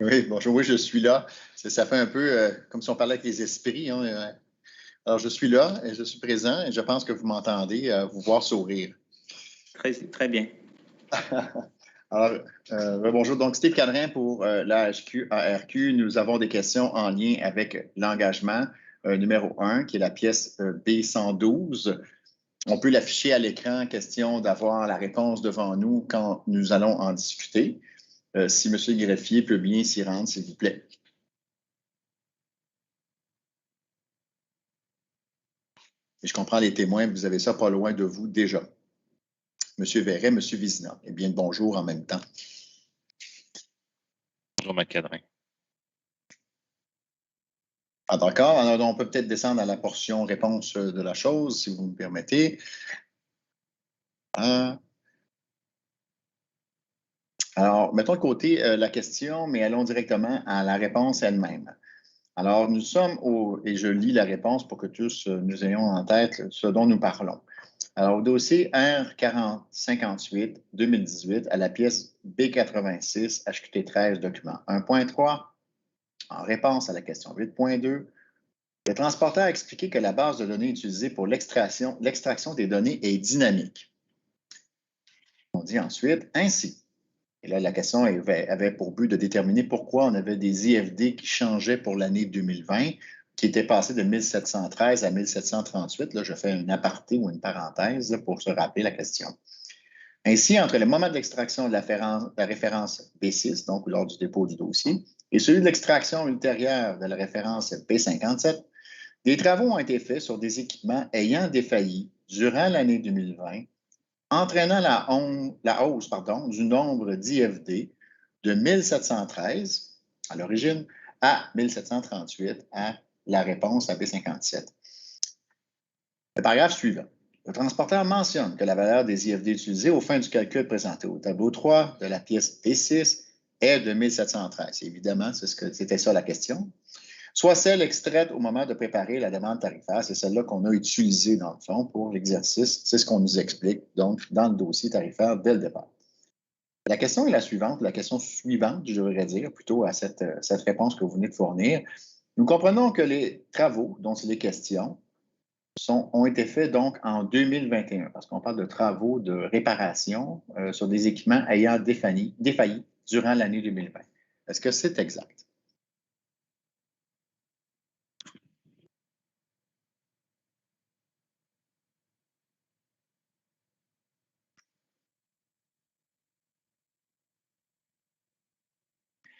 Oui, bonjour, oui, je suis là. Ça fait un peu comme si on parlait avec les esprits. Hein. Alors, je suis là et je suis présent et je pense que vous m'entendez vous voir sourire. Très bien. Alors, bonjour. Donc, Steve Cadrin pour l'AHQ, ARQ. Nous avons des questions en lien avec l'engagement numéro 1, qui est la pièce B112. On peut l'afficher à l'écran, question d'avoir la réponse devant nous quand nous allons en discuter. Si M. le greffier peut bien s'y rendre, s'il vous plaît. Et je comprends les témoins, vous avez ça pas loin de vous déjà. M. Verret, M. Vizina. Eh bien, bonjour en même temps. Bonjour, M. Cadrin. Ah, d'accord. Alors, on peut peut-être descendre à la portion réponse de la chose, si vous me permettez. Alors, mettons de côté la question, mais allons directement à la réponse elle-même. Alors, nous sommes et je lis la réponse pour que tous nous ayons en tête ce dont nous parlons. Alors, au dossier R-4058-2018 à la pièce B86, HQT 13, document 1.3, en réponse à la question 8.2, le transporteur a expliqué que la base de données utilisée pour l'extraction des données est dynamique. On dit ensuite, ainsi. Et là, la question avait pour but de déterminer pourquoi on avait des IFD qui changeaient pour l'année 2020, qui étaient passés de 1713 à 1738. Là, je fais un aparté ou une parenthèse là, pour se rappeler la question. Ainsi, entre le moment d'extraction de la référence B6, donc lors du dépôt du dossier, et celui de l'extraction ultérieure de la référence B57, des travaux ont été faits sur des équipements ayant défailli durant l'année 2020, entraînant la hausse du nombre d'IFD de 1713 à l'origine à 1738 à la réponse à B57. Le paragraphe suivant. Le transporteur mentionne que la valeur des IFD utilisés aux fins du calcul présenté au tableau 3 de la pièce B6 est de 1713. Évidemment, c'était ça la question. Soit celle extraite au moment de préparer la demande tarifaire, c'est celle-là qu'on a utilisée dans le fond pour l'exercice. C'est ce qu'on nous explique donc dans le dossier tarifaire dès le départ. La question est la question suivante, je devrais dire, plutôt à cette réponse que vous venez de fournir. Nous comprenons que les travaux dont il est question ont été faits donc en 2021, parce qu'on parle de travaux de réparation sur des équipements ayant défailli durant l'année 2020. Est-ce que c'est exact?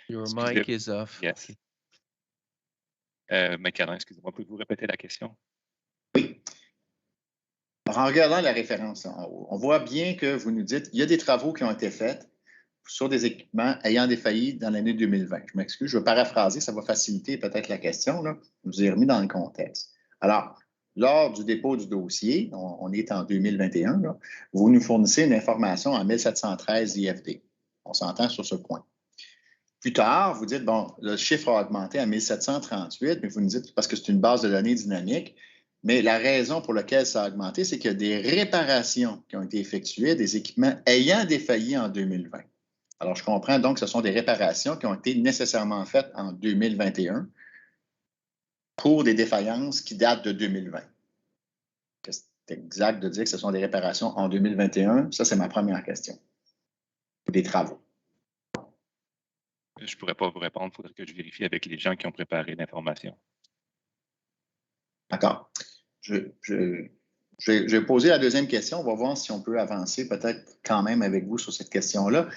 Your mic is off. Yes. Cadrin, excusez-moi, pouvez-vous répéter la question? Oui. Alors, en regardant la référence en haut, on voit bien que vous nous dites qu'il y a des travaux qui ont été faits sur des équipements ayant défailli dans l'année 2020. Je m'excuse, je vais paraphraser, ça va faciliter peut-être la question. Là. Je vous ai remis dans le contexte. Alors, lors du dépôt du dossier, on est en 2021, là, vous nous fournissez une information en 1713 IFD. On s'entend sur ce point. Plus tard, vous dites, bon, le chiffre a augmenté à 1738, mais vous nous dites parce que c'est une base de données dynamique. Mais la raison pour laquelle ça a augmenté, c'est qu'il y a des réparations qui ont été effectuées, des équipements ayant défailli en 2020. Alors, je comprends donc que ce sont des réparations qui ont été nécessairement faites en 2021 pour des défaillances qui datent de 2020. C'est exact de dire que ce sont des réparations en 2021? Ça, c'est ma première question. Des travaux. Je ne pourrais pas vous répondre. Il faudrait que je vérifie avec les gens qui ont préparé l'information. D'accord. Je vais poser la deuxième question. On va voir si on peut avancer peut-être quand même avec vous sur cette question-là.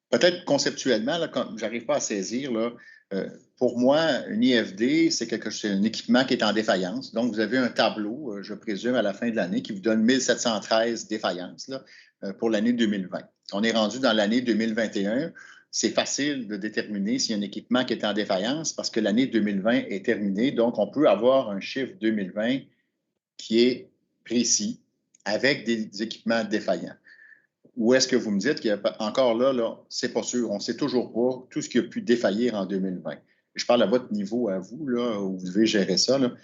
Peut-être conceptuellement, je n'arrive pas à saisir. Là, pour moi, une IFD, c'est un équipement qui est en défaillance. Donc, vous avez un tableau, je présume, à la fin de l'année qui vous donne 1713 défaillances là, pour l'année 2020. On est rendu dans l'année 2021. C'est facile de déterminer s'il y a un équipement qui est en défaillance parce que l'année 2020 est terminée. Donc, on peut avoir un chiffre 2020 qui est précis avec des équipements défaillants. Ou est-ce que vous me dites qu'il y a encore là, c'est pas sûr, on ne sait toujours pas tout ce qui a pu défaillir en 2020. Je parle à votre niveau, à vous, là, où vous devez gérer ça. Là.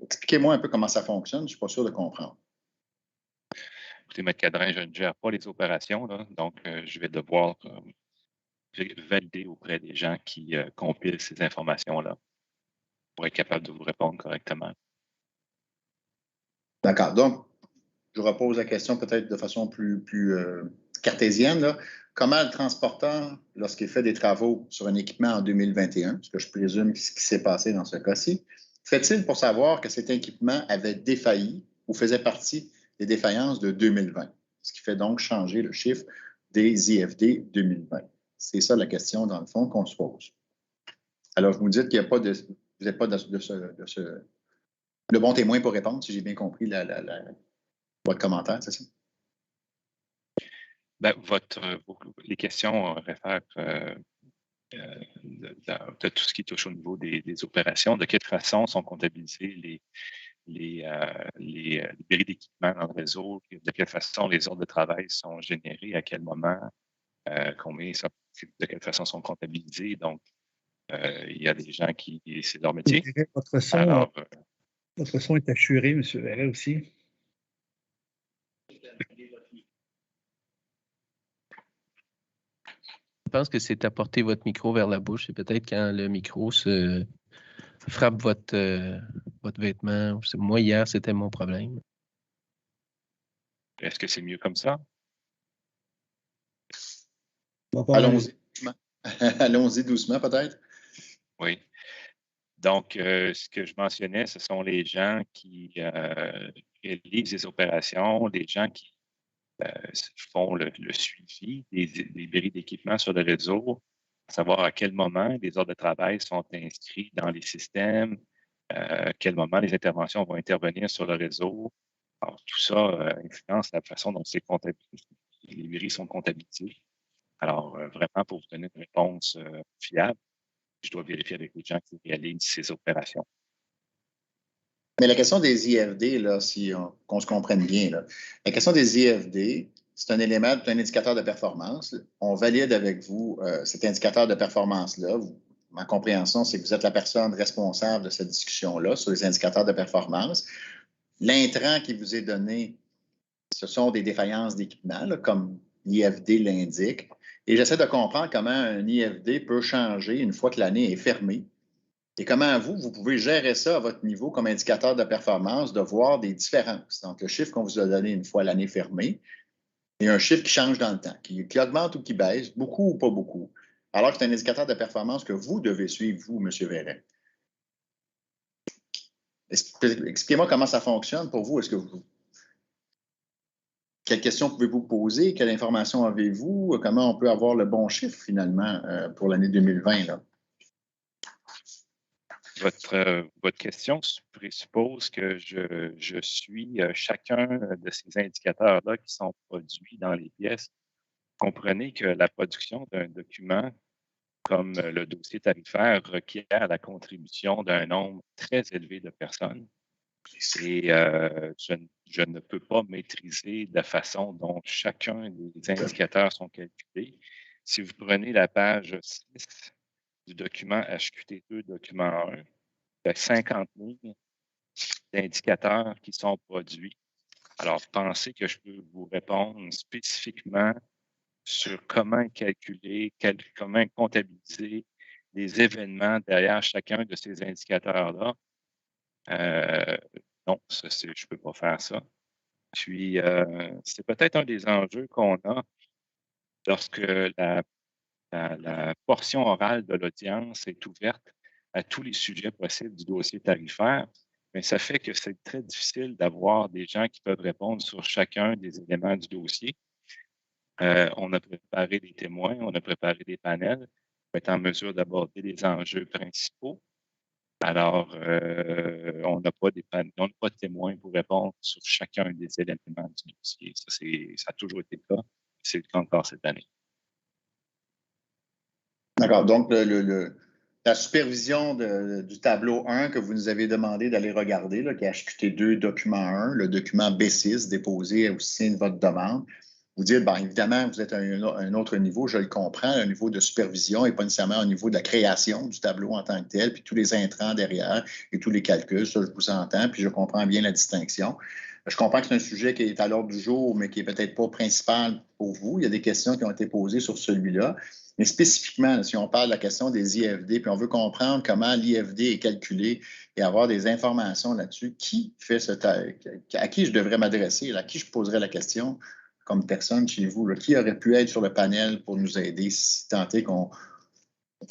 Expliquez-moi un peu comment ça fonctionne, je ne suis pas sûr de comprendre. Écoutez, M. Cadrin, je ne gère pas les opérations, là, donc je vais devoir valider auprès des gens qui compilent ces informations-là pour être capable de vous répondre correctement. D'accord. Donc, je repose la question peut-être de façon plus cartésienne. Là. Comment le transporteur, lorsqu'il fait des travaux sur un équipement en 2021, ce que je présume ce qui s'est passé dans ce cas-ci, fait-il pour savoir que cet équipement avait défailli ou faisait partie des défaillances de 2020? Ce qui fait donc changer le chiffre des IFD 2020. C'est ça la question, dans le fond, qu'on se pose. Alors, vous me dites qu'il n'y a pas de... Vous n'êtes pas le bon témoin pour répondre, si j'ai bien compris votre commentaire, c'est ça? Ben, les questions réfèrent de tout ce qui touche au niveau des opérations. De quelle façon sont comptabilisés les bris d'équipement dans le réseau? De quelle façon les ordres de travail sont générés? À quel moment? De quelle façon sont comptabilisés? Donc, il y a des gens qui... C'est leur métier. Votre son est assuré, M. Verret, aussi. Je pense que c'est apporter votre micro vers la bouche. C'est peut-être quand le micro se frappe votre vêtement. Moi, hier, c'était mon problème. Est-ce que c'est mieux comme ça? Allons-y. Allons-y doucement, peut-être. Oui. Donc, ce que je mentionnais, ce sont les gens qui réalisent les opérations, les gens qui font le suivi des bris d'équipement sur le réseau, savoir à quel moment les ordres de travail sont inscrits dans les systèmes, à quel moment les interventions vont intervenir sur le réseau. Alors, tout ça influence la façon dont les bris sont comptabilisés. Alors, vraiment, pour vous donner une réponse fiable, je dois vérifier avec les gens qui réalisent ces opérations. Mais la question des IFD, là, qu'on se comprenne bien, là, la question des IFD, c'est un élément, un indicateur de performance. On valide avec vous cet indicateur de performance-là. Ma compréhension, c'est que vous êtes la personne responsable de cette discussion-là sur les indicateurs de performance. L'intrant qui vous est donné, ce sont des défaillances d'équipement, comme l'IFD l'indique. Et j'essaie de comprendre comment un IFD peut changer une fois que l'année est fermée Et comment vous pouvez gérer ça à votre niveau comme indicateur de performance, de voir des différences. Donc, le chiffre qu'on vous a donné une fois l'année fermée et un chiffre qui change dans le temps, qui augmente ou qui baisse, beaucoup ou pas beaucoup, alors que c'est un indicateur de performance que vous devez suivre, vous, M. Verret. Expliquez-moi comment ça fonctionne pour vous. Quelles questions pouvez-vous poser? Quelle information avez-vous? Comment on peut avoir le bon chiffre, finalement, pour l'année 2020? Là? Votre question présuppose que je suis chacun de ces indicateurs-là qui sont produits dans les pièces. Comprenez que la production d'un document comme le dossier tarifaire requiert la contribution d'un nombre très élevé de personnes. Et je ne peux pas maîtriser la façon dont chacun des indicateurs sont calculés. Si vous prenez la page 6 du document HQT2, document 1, il y a 50 lignes d'indicateurs qui sont produits. Alors, pensez que je peux vous répondre spécifiquement sur comment calculer, comment comptabiliser les événements derrière chacun de ces indicateurs-là. Non, je ne peux pas faire ça. Puis, c'est peut-être un des enjeux qu'on a lorsque la portion orale de l'audience est ouverte à tous les sujets possibles du dossier tarifaire. Mais ça fait que c'est très difficile d'avoir des gens qui peuvent répondre sur chacun des éléments du dossier. On a préparé des témoins, on a préparé des panels pour être en mesure d'aborder les enjeux principaux. Alors, on n'a pas de témoins pour répondre sur chacun des éléments du dossier. Ça a toujours été le cas. C'est le cas encore cette année. D'accord. Donc, la supervision du tableau 1 que vous nous avez demandé d'aller regarder, là, qui est HQT2, document 1, le document B6 déposé au sein de votre demande, vous dites, bien évidemment, vous êtes à un autre niveau, je le comprends, un niveau de supervision et pas nécessairement au niveau de la création du tableau en tant que tel, puis tous les intrants derrière et tous les calculs, ça, je vous entends, puis je comprends bien la distinction. Je comprends que c'est un sujet qui est à l'ordre du jour, mais qui n'est peut-être pas principal pour vous. Il y a des questions qui ont été posées sur celui-là. Mais spécifiquement, si on parle de la question des IFD, puis on veut comprendre comment l'IFD est calculé et avoir des informations là-dessus, qui fait à qui je devrais m'adresser, à qui je poserais la question comme personne chez vous, là, qui aurait pu être sur le panel pour nous aider si tant est qu'on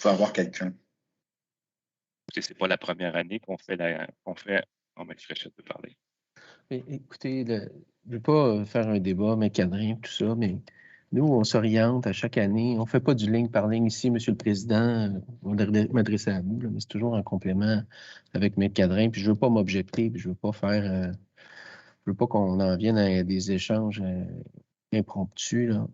peut avoir quelqu'un? Ce n'est pas la première année qu'on fait on met Fréchette de parler. Mais écoutez, je ne veux pas faire un débat, mais cadrin, tout ça, mais nous, on s'oriente à chaque année. On ne fait pas du ligne par ligne ici, Monsieur le Président. On devrait m'adresser à vous, là, mais c'est toujours en complément avec mes cadrins. Puis je ne veux pas m'objecter, puis je ne veux pas faire. Je veux pas qu'on en vienne à des échanges impromptus, là.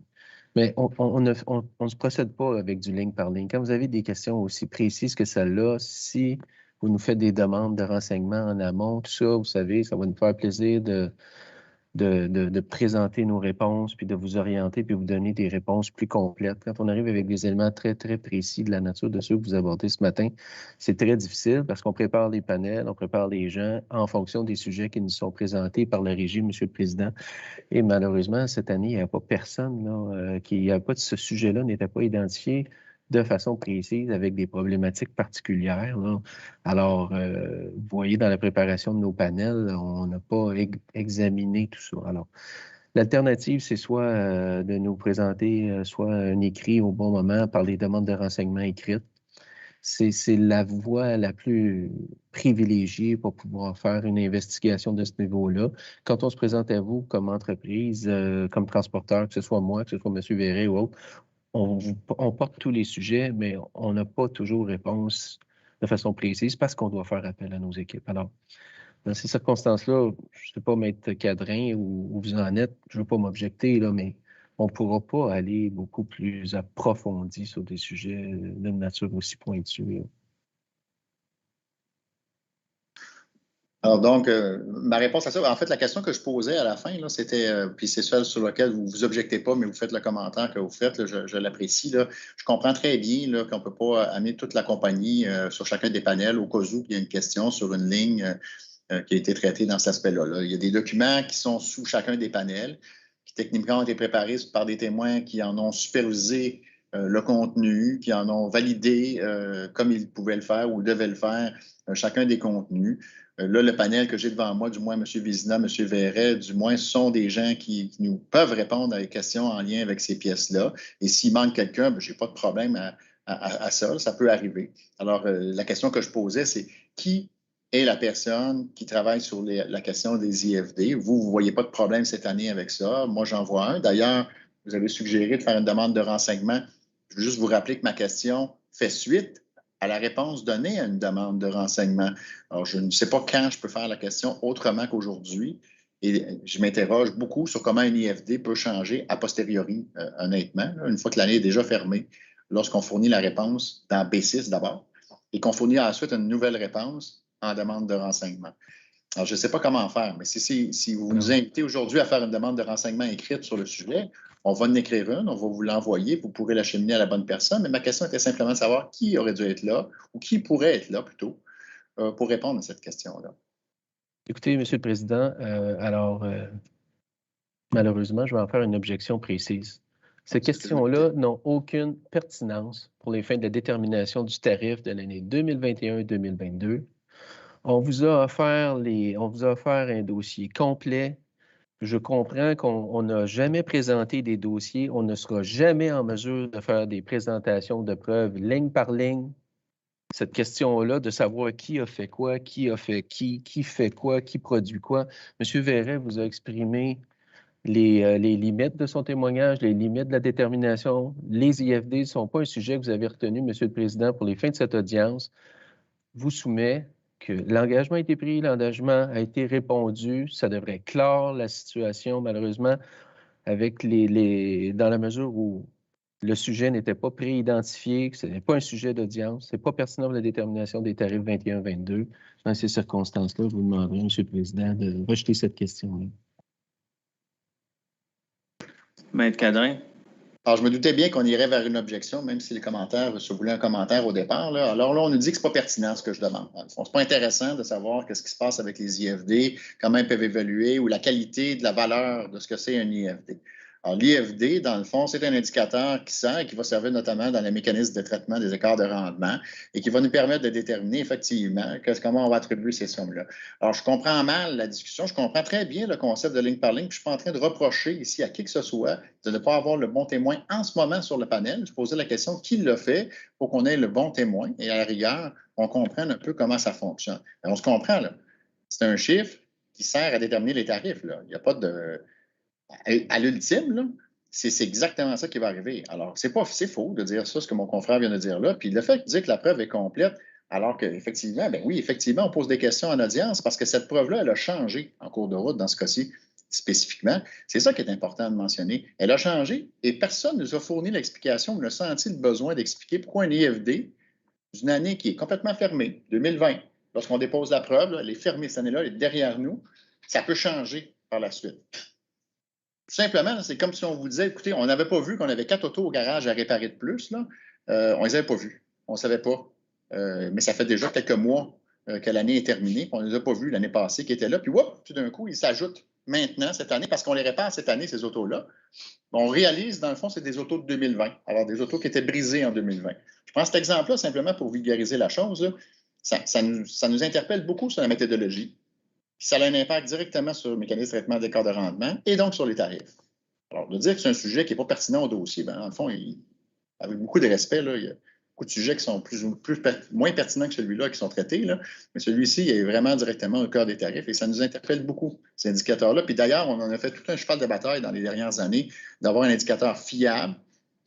Mais on ne se procède pas avec du ligne par ligne. Quand vous avez des questions aussi précises que celle-là, si vous nous faites des demandes de renseignements en amont, tout ça, vous savez, ça va nous faire plaisir de présenter nos réponses, puis de vous orienter, puis vous donner des réponses plus complètes. Quand on arrive avec des éléments très, très précis de la nature de ceux que vous abordez ce matin, c'est très difficile parce qu'on prépare les panels, on prépare les gens en fonction des sujets qui nous sont présentés par la régie, M. le Président. Et malheureusement, cette année, il n'y a pas personne, là, il n'y a pas de ce sujet-là, n'était pas identifié de façon précise avec des problématiques particulières, là. Alors, vous voyez, dans la préparation de nos panels, on n'a pas examiné tout ça. Alors, l'alternative, c'est soit de nous présenter soit un écrit au bon moment par les demandes de renseignements écrites. C'est la voie la plus privilégiée pour pouvoir faire une investigation de ce niveau-là. Quand on se présente à vous comme entreprise, comme transporteur, que ce soit moi, que ce soit M. Verret ou autre, on porte tous les sujets, mais on n'a pas toujours réponse de façon précise parce qu'on doit faire appel à nos équipes. Alors, dans ces circonstances-là, je ne sais pas mettre cadrin où vous en êtes, je ne veux pas m'objecter, là, mais on ne pourra pas aller beaucoup plus approfondi sur des sujets d'une nature aussi pointue, là. Alors donc, ma réponse à ça, en fait, la question que je posais à la fin, là, c'était, puis c'est celle sur laquelle vous ne vous objectez pas, mais vous faites le commentaire que vous faites, là, je l'apprécie. Là. Je comprends très bien là, qu'on ne peut pas amener toute la compagnie sur chacun des panels au cas où il y a une question sur une ligne qui a été traitée dans cet aspect-là. Là. Il y a des documents qui sont sous chacun des panels, qui techniquement ont été préparés par des témoins qui en ont supervisé le contenu, qui en ont validé comme ils pouvaient le faire ou devaient le faire, chacun des contenus. Là, le panel que j'ai devant moi, du moins M. Vizina, M. Verret, du moins, ce sont des gens qui nous peuvent répondre à des questions en lien avec ces pièces-là. Et s'il manque quelqu'un, je n'ai pas de problème à ça, ça peut arriver. Alors, la question que je posais, c'est qui est la personne qui travaille sur la question des IFD? Vous ne voyez pas de problème cette année avec ça. Moi, j'en vois un. D'ailleurs, vous avez suggéré de faire une demande de renseignement. Je veux juste vous rappeler que ma question fait suite à la réponse donnée à une demande de renseignement. Alors, je ne sais pas quand je peux faire la question autrement qu'aujourd'hui. Et je m'interroge beaucoup sur comment un IFD peut changer a posteriori, honnêtement, une fois que l'année est déjà fermée, lorsqu'on fournit la réponse dans B6 d'abord et qu'on fournit ensuite une nouvelle réponse en demande de renseignement. Alors, je ne sais pas comment faire, mais si vous nous invitez aujourd'hui à faire une demande de renseignement écrite sur le sujet, on va en écrire une, on va vous l'envoyer, vous pourrez l'acheminer à la bonne personne. Mais ma question était simplement de savoir qui aurait dû être là, ou qui pourrait être là plutôt, pour répondre à cette question-là. Écoutez, M. le Président, malheureusement, je vais en faire une objection précise. Ces questions-là n'ont aucune pertinence pour les fins de la détermination du tarif de l'année 2021-2022. On vous a offert un dossier complet. Je comprends qu'on n'a jamais présenté des dossiers. On ne sera jamais en mesure de faire des présentations de preuves ligne par ligne. Cette question-là de savoir qui a fait quoi, qui fait quoi, qui produit quoi. M. Verret vous a exprimé les limites de son témoignage, les limites de la détermination. Les IFD ne sont pas un sujet que vous avez retenu, M. le Président, pour les fins de cette audience. Vous soumet que l'engagement a été pris, l'engagement a été répondu. Ça devrait clore la situation, malheureusement, avec dans la mesure où le sujet n'était pas préidentifié, que ce n'est pas un sujet d'audience, ce n'est pas pertinent pour la détermination des tarifs 21-22. Dans ces circonstances-là, je vous demanderai, M. le Président, de rejeter cette question-là. Maître Cadrin. Alors, je me doutais bien qu'on irait vers une objection, même si les commentaires, je voulais un commentaire au départ. Là. Alors là, on nous dit que ce n'est pas pertinent ce que je demande. Ce n'est pas intéressant de savoir ce qui se passe avec les IFD, comment ils peuvent évaluer ou la qualité de la valeur de ce que c'est un IFD. Alors, l'IFD, dans le fond, c'est un indicateur qui sert et qui va servir notamment dans le mécanisme de traitement des écarts de rendement et qui va nous permettre de déterminer effectivement comment on va attribuer ces sommes-là. Alors, je comprends mal la discussion, je comprends très bien le concept de ligne par ligne, puis je ne suis pas en train de reprocher ici à qui que ce soit de ne pas avoir le bon témoin en ce moment sur le panel. Je posais la question qui l'a fait pour qu'on ait le bon témoin et à la rigueur, on comprenne un peu comment ça fonctionne. Mais on se comprend, là. C'est un chiffre qui sert à déterminer les tarifs, là. Il n'y a pas de... À l'ultime, c'est exactement ça qui va arriver. Alors, c'est faux de dire ça, ce que mon confrère vient de dire là. Puis le fait de dire que la preuve est complète, alors qu'effectivement, ben oui, effectivement, on pose des questions en audience parce que cette preuve-là, elle a changé en cours de route dans ce cas-ci spécifiquement. C'est ça qui est important de mentionner. Elle a changé et personne ne nous a fourni l'explication ou n'a senti le besoin d'expliquer pourquoi un IFD d'une année qui est complètement fermée, 2020, lorsqu'on dépose la preuve, là, elle est fermée cette année-là, elle est derrière nous, ça peut changer par la suite. Tout simplement, c'est comme si on vous disait, écoutez, on n'avait pas vu qu'on avait 4 autos au garage à réparer de plus. Là. On ne les avait pas vus. On ne savait pas. Mais ça fait déjà quelques mois que l'année est terminée. On ne les a pas vus l'année passée qui étaient là. Puis, tout d'un coup, ils s'ajoutent maintenant cette année parce qu'on les répare cette année, ces autos-là. On réalise, dans le fond, c'est des autos de 2020. Alors, des autos qui étaient brisées en 2020. Je prends cet exemple-là simplement pour vulgariser la chose. Ça nous interpelle beaucoup sur la méthodologie. Ça a un impact directement sur le mécanisme de traitement d'écart de rendement et donc sur les tarifs. Alors, de dire que c'est un sujet qui n'est pas pertinent au dossier, bien, dans le fond, avec beaucoup de respect, là, il y a beaucoup de sujets qui sont moins pertinents que celui-là qui sont traités, là, mais celui-ci il est vraiment directement au cœur des tarifs et ça nous interpelle beaucoup, ces indicateurs-là. Puis d'ailleurs, on en a fait tout un cheval de bataille dans les dernières années d'avoir un indicateur fiable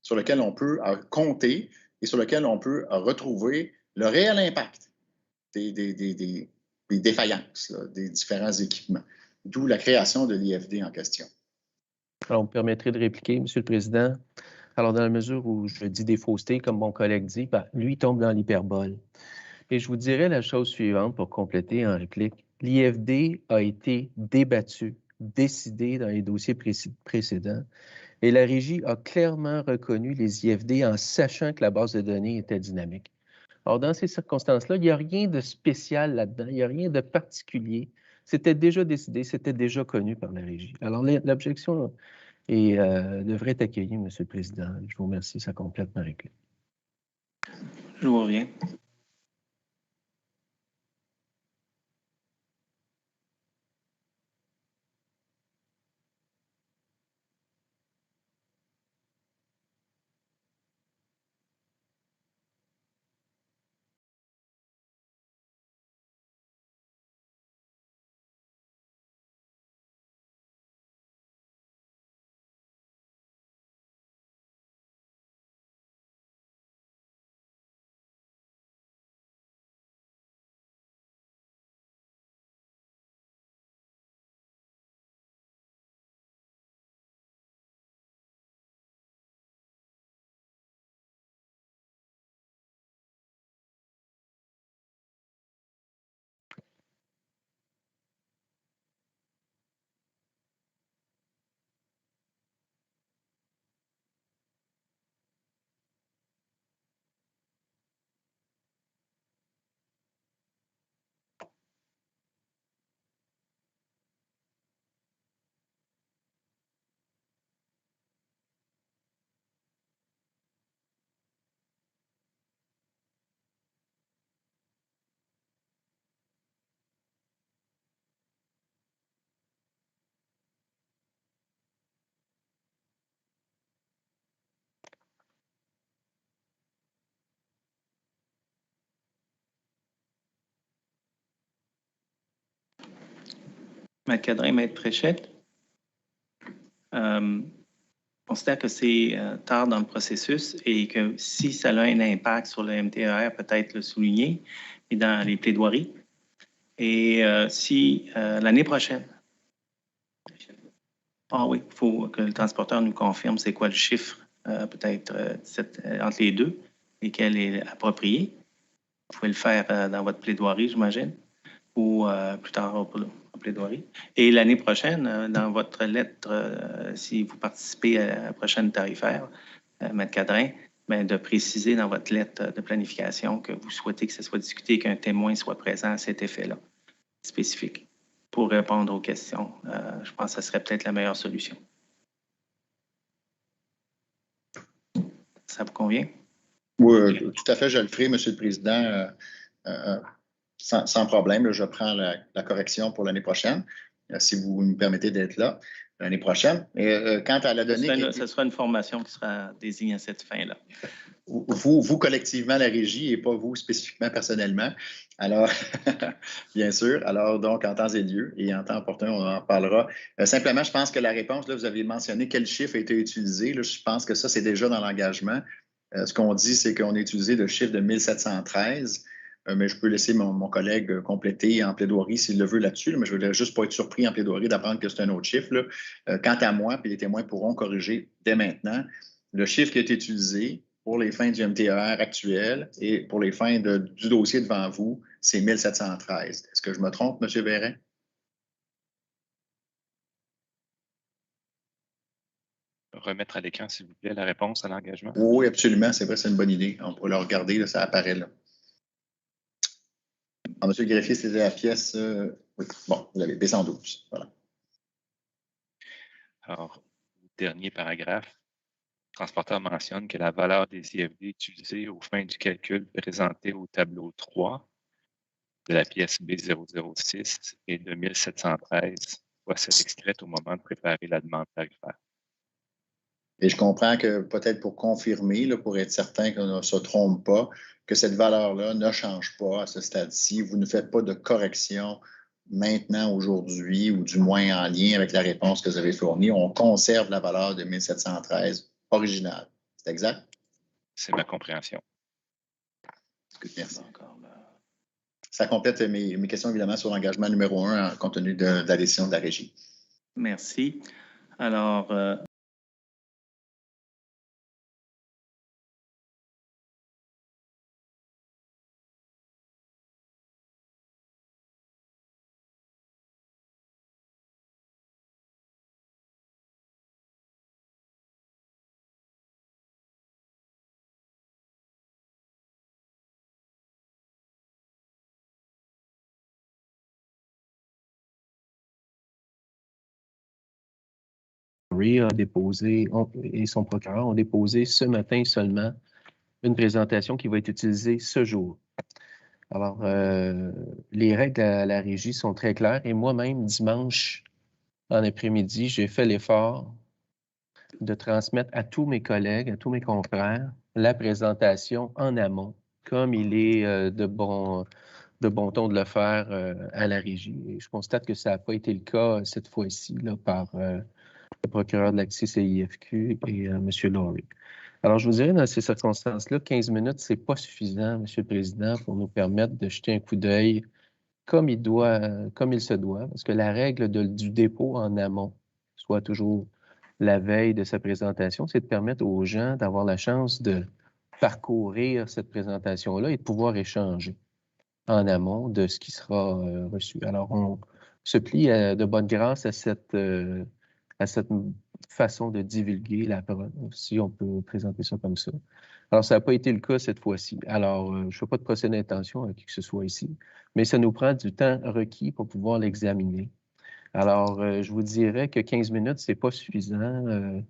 sur lequel on peut compter et sur lequel on peut retrouver le réel impact des défaillances des différents équipements, d'où la création de l'IFD en question. Alors, vous me permettrez de répliquer, M. le Président. Alors, dans la mesure où je dis des faussetés, comme mon collègue dit, lui, il tombe dans l'hyperbole. Et je vous dirais la chose suivante pour compléter en réplique. L'IFD a été débattu, décidé dans les dossiers précédents, et la Régie a clairement reconnu les IFD en sachant que la base de données était dynamique. Alors, dans ces circonstances-là, il n'y a rien de spécial là-dedans, il n'y a rien de particulier. C'était déjà décidé, c'était déjà connu par la Régie. Alors, l'objection et devrait être accueilli, M. le Président. Je vous remercie, ça complète ma réplique. Je vous reviens. Maître Cadrin, Maître Fréchette, considère que c'est tard dans le processus et que si ça a un impact sur le MTER, peut-être le souligner, et dans les plaidoiries. Et si l'année prochaine, oui, il faut que le transporteur nous confirme c'est quoi le chiffre, peut-être entre les deux, et quel est approprié. Vous pouvez le faire dans votre plaidoirie, j'imagine, ou plus tard en plaidoirie. Et l'année prochaine, dans votre lettre, si vous participez à la prochaine tarifaire, Maître Cadrin, de préciser dans votre lettre de planification que vous souhaitez que ce soit discuté et qu'un témoin soit présent à cet effet-là, spécifique, pour répondre aux questions. Je pense que ce serait peut-être la meilleure solution. Ça vous convient? Oui, tout à fait, je le ferai, M. le Président, sans problème. Là, je prends la correction pour l'année prochaine, si vous nous permettez d'être là l'année prochaine. Et quant à la donnée... Ce sera une formation qui sera désignée à cette fin-là. Vous collectivement, la régie, et pas vous spécifiquement, personnellement. Alors, bien sûr. Alors, donc, en temps et lieu, et en temps opportun, on en parlera. Simplement, je pense que la réponse, là, vous avez mentionné quel chiffre a été utilisé. Là, je pense que ça, c'est déjà dans l'engagement. Ce qu'on dit, c'est qu'on a utilisé le chiffre de 1713, mais je peux laisser mon collègue compléter en plaidoirie s'il le veut là-dessus, mais je ne voudrais juste pas être surpris en plaidoirie d'apprendre que c'est un autre chiffre. Là. Quant à moi, puis les témoins pourront corriger dès maintenant, le chiffre qui a été utilisé pour les fins du MTER actuel et pour les fins du dossier devant vous, c'est 1713. Est-ce que je me trompe, M. Verret? Remettre à l'écran, s'il vous plaît, la réponse à l'engagement. Oui, absolument. C'est vrai, c'est une bonne idée. On pourrait le regarder, là, ça apparaît là. Alors, M. le greffier, c'était la pièce. Oui, bon, vous l'avez, B112. Voilà. Alors, dernier paragraphe. Le transporteur mentionne que la valeur des IFD utilisée aux fins du calcul présenté au tableau 3 de la pièce B006 est de 1713, soit celle extraite au moment de préparer la demande tarifaire. Et je comprends que peut-être pour confirmer, là, pour être certain qu'on ne se trompe pas, que cette valeur-là ne change pas à ce stade-ci. Vous ne faites pas de correction maintenant, aujourd'hui, ou du moins en lien avec la réponse que vous avez fournie. On conserve la valeur de 1713 originale. C'est exact? C'est ma compréhension. Merci. Ça complète mes questions, évidemment, sur l'engagement numéro 1, compte tenu de la décision de la Régie. Merci. Alors, Laurie et son procureur ont déposé ce matin seulement une présentation qui va être utilisée ce jour. Alors, les règles à la régie sont très claires et moi-même, dimanche en après-midi, j'ai fait l'effort de transmettre à tous mes collègues, à tous mes confrères, la présentation en amont, comme il est de bon ton de le faire à la régie. Et je constate que ça n'a pas été le cas cette fois-ci par le procureur de la CIFQ et M. Laurie. Alors, je vous dirais, dans ces circonstances-là, 15 minutes, ce n'est pas suffisant, M. le Président, pour nous permettre de jeter un coup d'œil comme il se doit, parce que la règle du dépôt en amont, soit toujours la veille de sa présentation, c'est de permettre aux gens d'avoir la chance de parcourir cette présentation-là et de pouvoir échanger en amont de ce qui sera reçu. Alors, on se plie de bonne grâce à cette façon de divulguer la parole, si on peut présenter ça comme ça. Alors, ça n'a pas été le cas cette fois-ci. Alors, je ne fais pas de procès d'intention à qui que ce soit ici, mais ça nous prend du temps requis pour pouvoir l'examiner. Alors, je vous dirais que 15 minutes, ce n'est pas suffisant.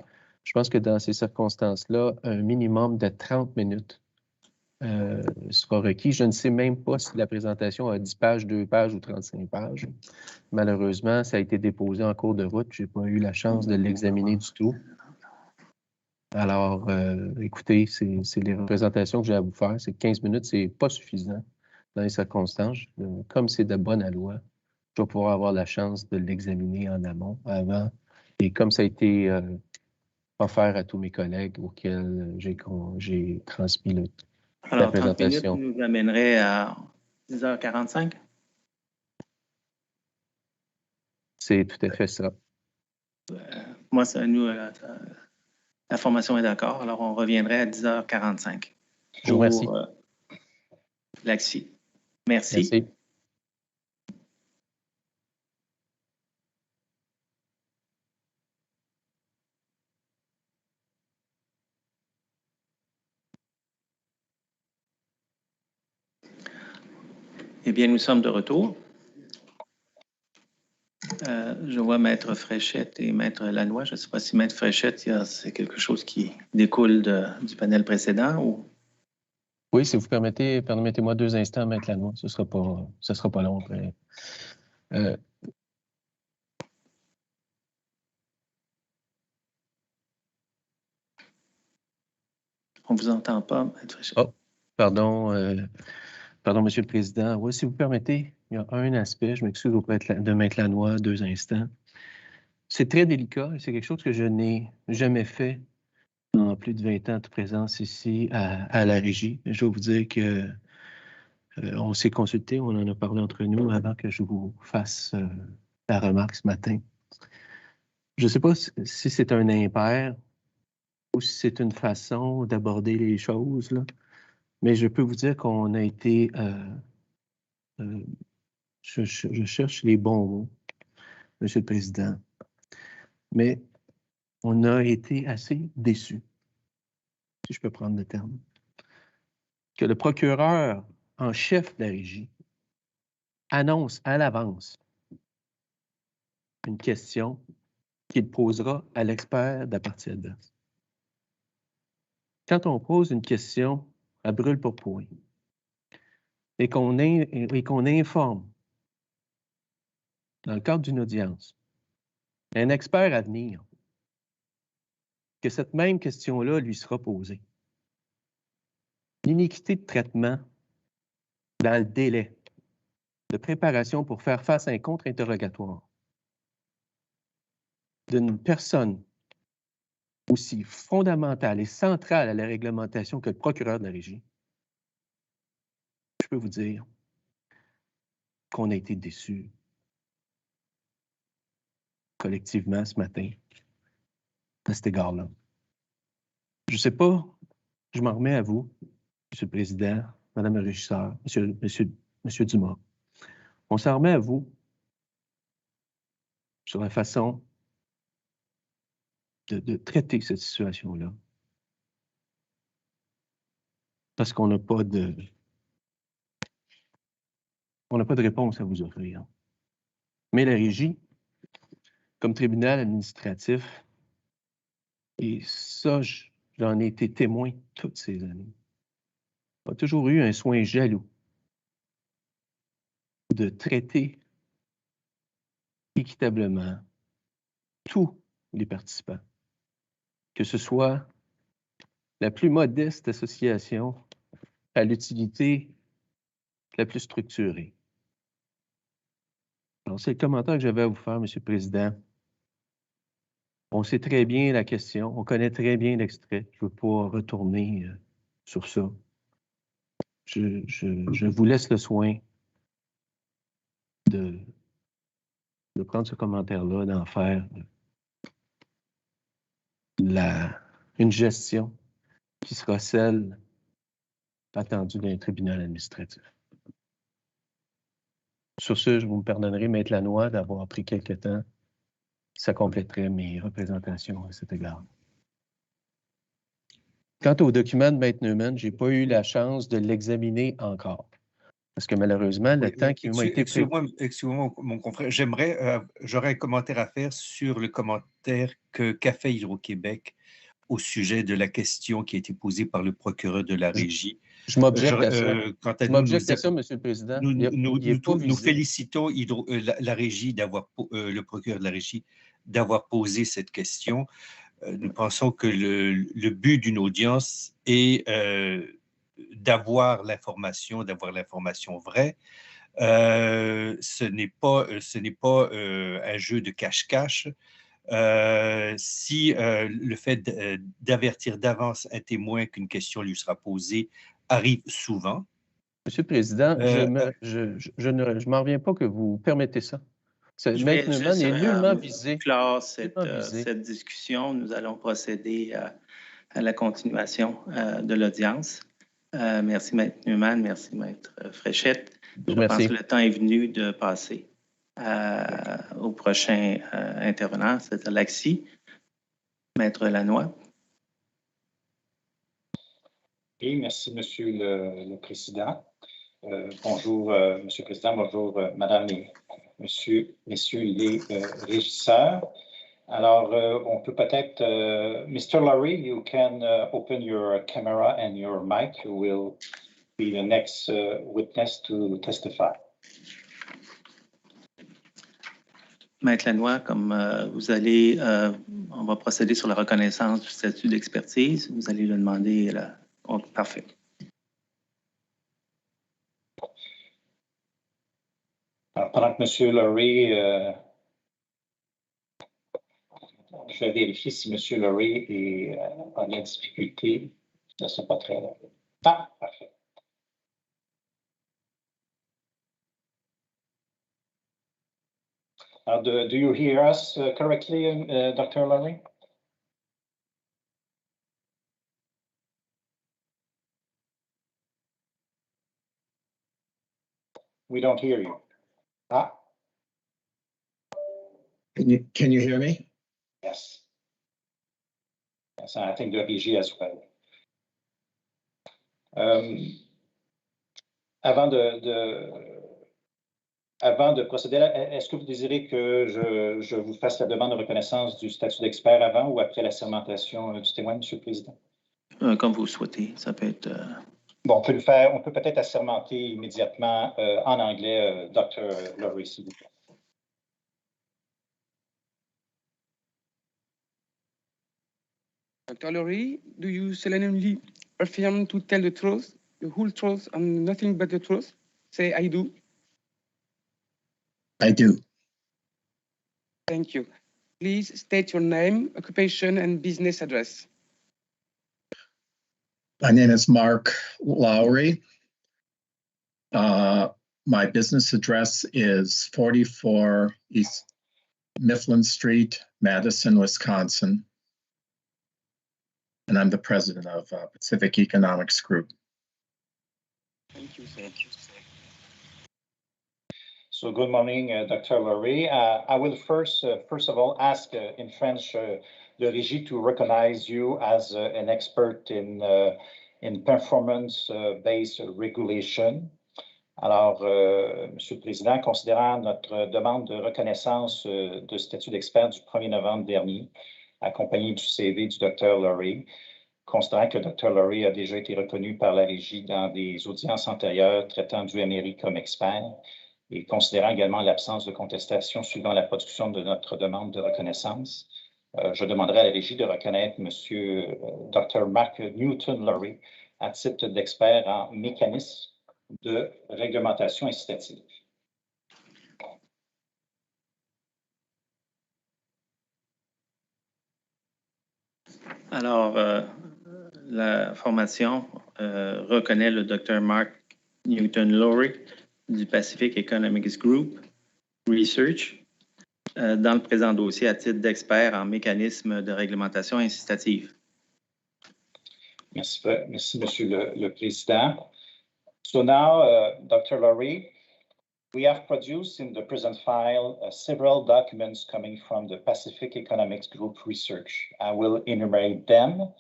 Je pense que dans ces circonstances-là, un minimum de 30 minutes sera requis. Je ne sais même pas si la présentation a 10 pages, 2 pages ou 35 pages. Malheureusement, ça a été déposé en cours de route. Je n'ai pas eu la chance de l'examiner du tout. Alors, écoutez, c'est les représentations que j'ai à vous faire. C'est 15 minutes, ce n'est pas suffisant dans les circonstances. Comme c'est de bonne loi, je vais pouvoir avoir la chance de l'examiner en amont, avant. Et comme ça a été offert à tous mes collègues auxquels j'ai transmis la Alors, 30 minutes présentation. nous amènerait à 10h45? C'est tout à fait ça. Moi, la formation est d'accord. Alors, on reviendrait à 10h45. Je vous remercie. Laxi. Merci. Merci. Eh bien, nous sommes de retour. Je vois Maître Fréchette et Maître Lannoy. Je ne sais pas si Maître Fréchette, c'est quelque chose qui découle du panel précédent ou... Oui, si vous permettez, permettez-moi 2 instants, Maître Lannoy. Ce ne sera pas long après. On ne vous entend pas, Maître Fréchette. Oh, pardon, Monsieur le Président. Oui, si vous permettez, il y a un aspect, je m'excuse auprès de Maître Lannoy, 2 instants. C'est très délicat et c'est quelque chose que je n'ai jamais fait dans plus de 20 ans de présence ici à la régie. Je dois vous dire que on s'est consulté, on en a parlé entre nous avant que je vous fasse la remarque ce matin. Je ne sais pas si c'est un impair ou si c'est une façon d'aborder les choses, là, mais je peux vous dire qu'on a été... je cherche les bons mots, Monsieur le Président, mais on a été assez déçus, si je peux prendre le terme, que le procureur en chef de la régie annonce à l'avance une question qu'il posera à l'expert de la partie adverse. Quand on pose une question à brûle pour point et qu'on informe, dans le cadre d'une audience, un expert à venir, que cette même question-là lui sera posée. L'iniquité de traitement dans le délai de préparation pour faire face à un contre-interrogatoire d'une personne aussi fondamentale et centrale à la réglementation que le procureur de la régie, je peux vous dire qu'on a été déçus collectivement ce matin à cet égard-là. Je ne sais pas, je m'en remets à vous, Monsieur le Président, Madame le régisseur, Monsieur Dumas. On s'en remet à vous sur la façon de traiter cette situation-là. Parce qu'on n'a pas de réponse à vous offrir. Mais la régie, comme tribunal administratif, Et ça, j'en ai été témoin toutes ces années. On a toujours eu un soin jaloux de traiter équitablement tous les participants, que ce soit la plus modeste association à l'utilité la plus structurée. Alors, c'est le commentaire que j'avais à vous faire, M. le Président. On sait très bien la question, on connaît très bien l'extrait. Je ne veux pas retourner sur ça. Je vous laisse le soin de prendre ce commentaire-là, d'en faire une gestion qui sera celle attendue d'un tribunal administratif. Sur ce, vous me pardonnerez, Maître Lannoy, d'avoir pris quelque temps. Ça compléterait mes représentations à cet égard. Quant au document de Maître Neumann, je n'ai pas eu la chance de l'examiner encore. Parce que malheureusement, le temps qui m'a été pris... Excusez-moi, mon confrère, j'aurais un commentaire à faire sur le commentaire qu'a fait Hydro-Québec au sujet de la question qui a été posée par le procureur de la Régie. Je m'objecte à ça. Je m'objecte à ça, M. le Président. Nous félicitons la Régie le procureur de la Régie d'avoir posé cette question. Nous pensons que le but d'une audience est d'avoir l'information vraie. Ce n'est pas un jeu de cache-cache. Si le fait d'avertir d'avance un témoin qu'une question lui sera posée arrive souvent. Monsieur le Président, je ne m'en reviens pas que vous permettez ça. Maître Neumann n'est nullement visé. Clore cette discussion. Nous allons procéder à la continuation de l'audience. Merci, Maître Neumann. Merci, Maître Fréchette. Je pense que le temps est venu de passer au prochain intervenant, c'est-à-dire l'AXI. Maître Lannoy. Oui, merci, Monsieur le Président. Bonjour, Monsieur le Président. Bonjour, Madame et Messieurs les régisseurs. Alors, on peut peut-être... Mr. Laurie, you can open your camera and your mic. You will be the next witness to testify. Maître Lannoy, comme vous allez, on va procéder sur la reconnaissance du statut d'expertise. Vous allez le demander. Parfait. Alors, pendant que M. Laurie, je vais vérifier si M. Laurie a de la difficulté. Ça ne sera pas très long. Ah, parfait. Do you hear us correctly, Dr. Laurie? We don't hear you. Ah. Can you hear me? Yes. Yes, I think the RG as well. Avant de procéder, est-ce que vous désirez que je vous fasse la demande de reconnaissance du statut d'expert avant ou après l'assermentation du témoin, M. le Président? Comme vous le souhaitez, ça peut être... Bon, on peut le faire, on peut peut-être assermenter immédiatement en anglais, Dr. Laurie, s'il vous plaît. Dr. Laurie, do you solemnly affirm to tell the truth, the whole truth, and nothing but the truth? Say, I do. I do. Thank you. Please state your name, occupation, and business address. My name is Mark Lowry. My business address is 44 East Mifflin Street, Madison, Wisconsin. And I'm the president of Pacific Economics Group. Thank you, sir. So good morning, Dr. Laurie. I will first of all ask in French the Régie to recognize you as an expert in performance-based regulation. Alors, Monsieur le Président, considérant notre demande de reconnaissance de statut d'expert du 1er novembre dernier, accompagné du CV du Dr. Laurie, considérant que le Dr. Laurie a déjà été reconnu par la Régie dans des audiences antérieures traitant du MRI comme expert, et considérant également l'absence de contestation suivant la production de notre demande de reconnaissance, je demanderai à la Régie de reconnaître M. Dr. Mark Newton-Laurie à titre d'expert en mécanisme de réglementation incitative. Alors, la formation reconnaît le Dr. Mark Newton-Laurie du Pacific Economics Group Research dans le présent dossier à titre d'expert en mécanisme de réglementation incitative. Merci, Monsieur le Président. So now, Dr. Laurie, we have produced in the present file several documents coming from the Pacific Economics Group Research. I will enumerate them.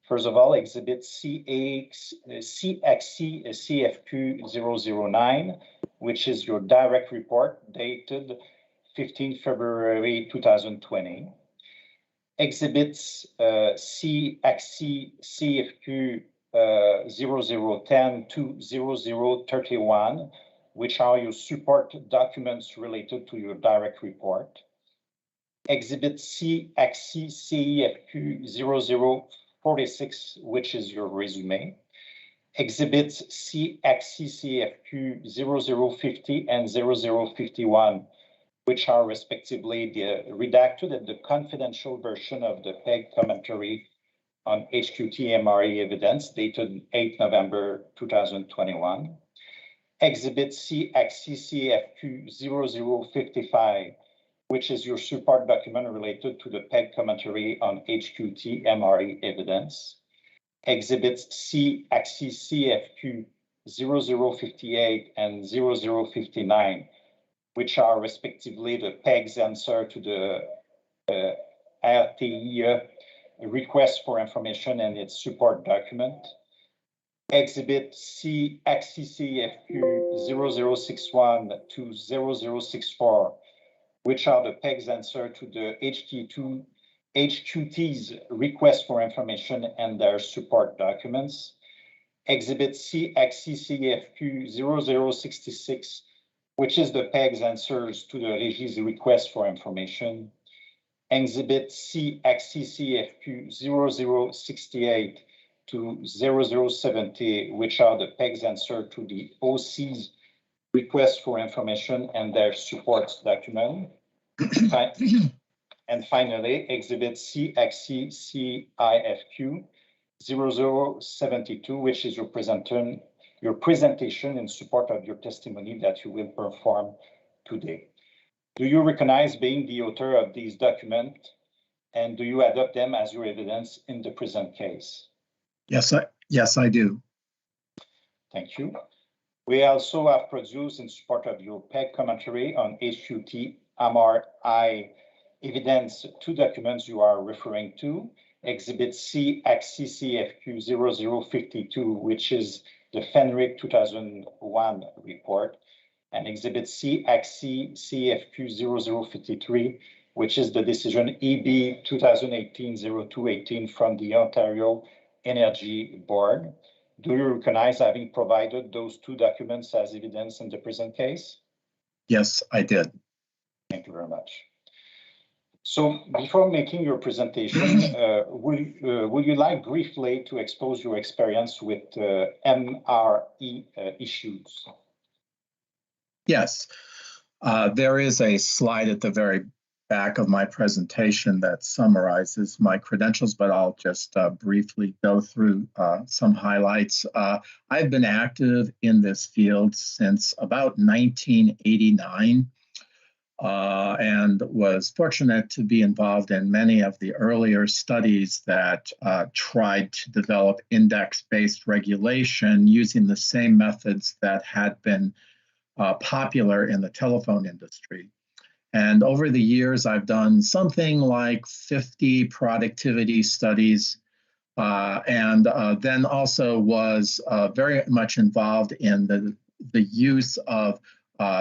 First of all, Exhibit CXC-CFQ-009, which is your direct report dated 15 February 2020. Exhibits CXC-CFQ-0010 to 0031, which are your support documents related to your direct report. Exhibit CXC-CFQ-0046, which is your resume. Exhibits CXC-CFQ-0050 and 0051, which are respectively the redacted and the confidential version of the PEG commentary on HQT MRE evidence dated 8 November 2021. Exhibit CXC-CFQ-0055, which is your support document related to the PEG commentary on HQT MRE evidence. Exhibits CXC-CFQ-0058 and 0059, which are respectively the PEG's answer to the RTE request for information and its support document. Exhibit CXC-CFQ-0061 to 0064, which are the PEG's answer to the HQT's request for information and their support documents. Exhibit CXC-CFQ-0066, which is the PEG's answers to the Régie's request for information. Exhibit CXC-CFQ-0068 to 0070, which are the PEG's answer to the OC's request for information and their support document. And finally, Exhibit CXC-CIFQ-0072, which is your presentation in support of your testimony that you will perform today. Do you recognize being the author of these documents, and do you adopt them as your evidence in the present case? Yes, I do. Thank you. We also have produced in support of your PEG commentary on HQT MRI evidence two documents you are referring to. Exhibit CXC-CFQ-0052, which is the Fenric 2001 report, and Exhibit CXC-CFQ-0053, which is the decision EB 2018-0218 from the Ontario Energy Board. Do you recognize having provided those two documents as evidence in the present case? Yes, I did. Thank you very much. So before making your presentation, would you like briefly to expose your experience with MRE issues? Yes. There is a slide at the very back of my presentation that summarizes my credentials, but I'll just briefly go through some highlights. I've been active in this field since about 1989. And was fortunate to be involved in many of the earlier studies that tried to develop index-based regulation using the same methods that had been popular in the telephone industry. And over the years, I've done something like 50 productivity studies, and then also was very much involved in the use of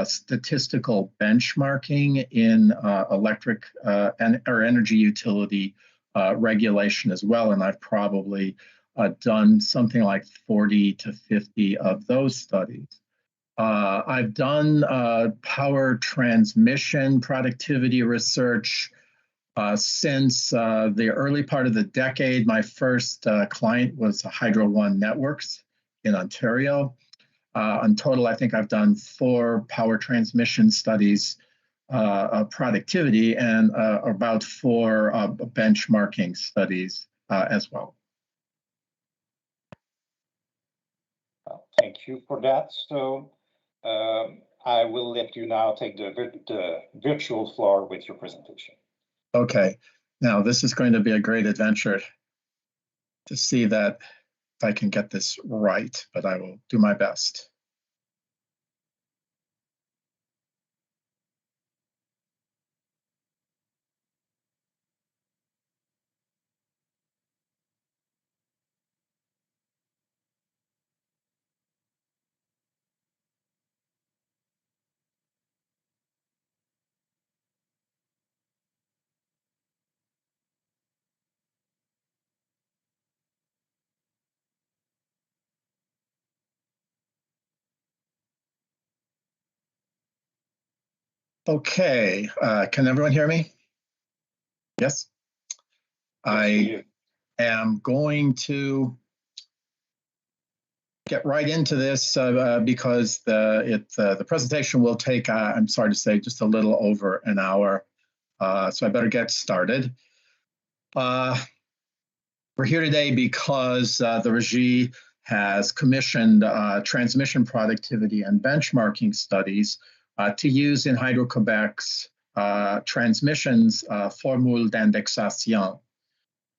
statistical benchmarking in electric or energy utility regulation as well, and I've probably done something like 40 to 50 of those studies. I've done power transmission productivity research since the early part of the decade. My first client was Hydro One Networks in Ontario. In total, I think I've done 4 power transmission studies of productivity and about 4 benchmarking studies as well. Thank you for that. So I will let you now take the virtual floor with your presentation. Okay, now this is going to be a great adventure to see that if I can get this right, but I will do my best. Okay, can everyone hear me? Yes? I am going to get right into this because the presentation will take, I'm sorry to say, just a little over an hour. So I better get started. We're here today because the REGI has commissioned transmission productivity and benchmarking studies to use in Hydro-Quebec's transmissions formule d'indexation.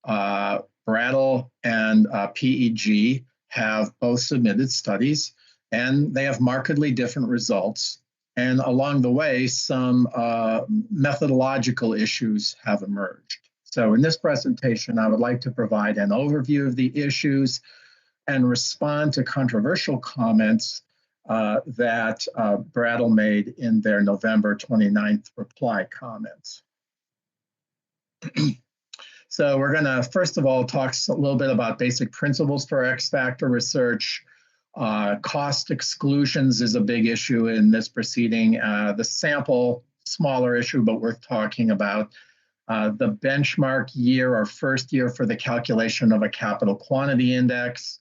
Brattle and PEG have both submitted studies, and they have markedly different results. And along the way, some methodological issues have emerged. So in this presentation, I would like to provide an overview of the issues and respond to controversial comments that Brattle made in their November 29th reply comments. So we're going to, first of all, talk a little bit about basic principles for X-factor research. Cost exclusions is a big issue in this proceeding. The sample, smaller issue, but worth talking about. The benchmark year or first year for the calculation of a capital quantity index.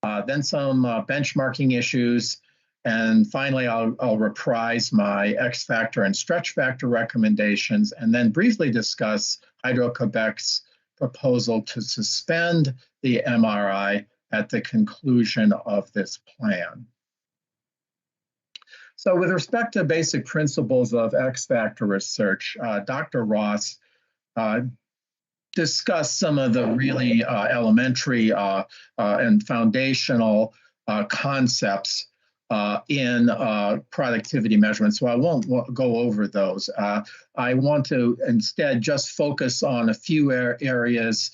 Then some benchmarking issues. And finally, I'll reprise my X-factor and stretch factor recommendations, and then briefly discuss Hydro-Quebec's proposal to suspend the MRI at the conclusion of this plan. So with respect to basic principles of X-factor research, Dr. Ross discussed some of the really elementary and foundational concepts in productivity measurements, so I won't go over those. I want to instead just focus on a few areas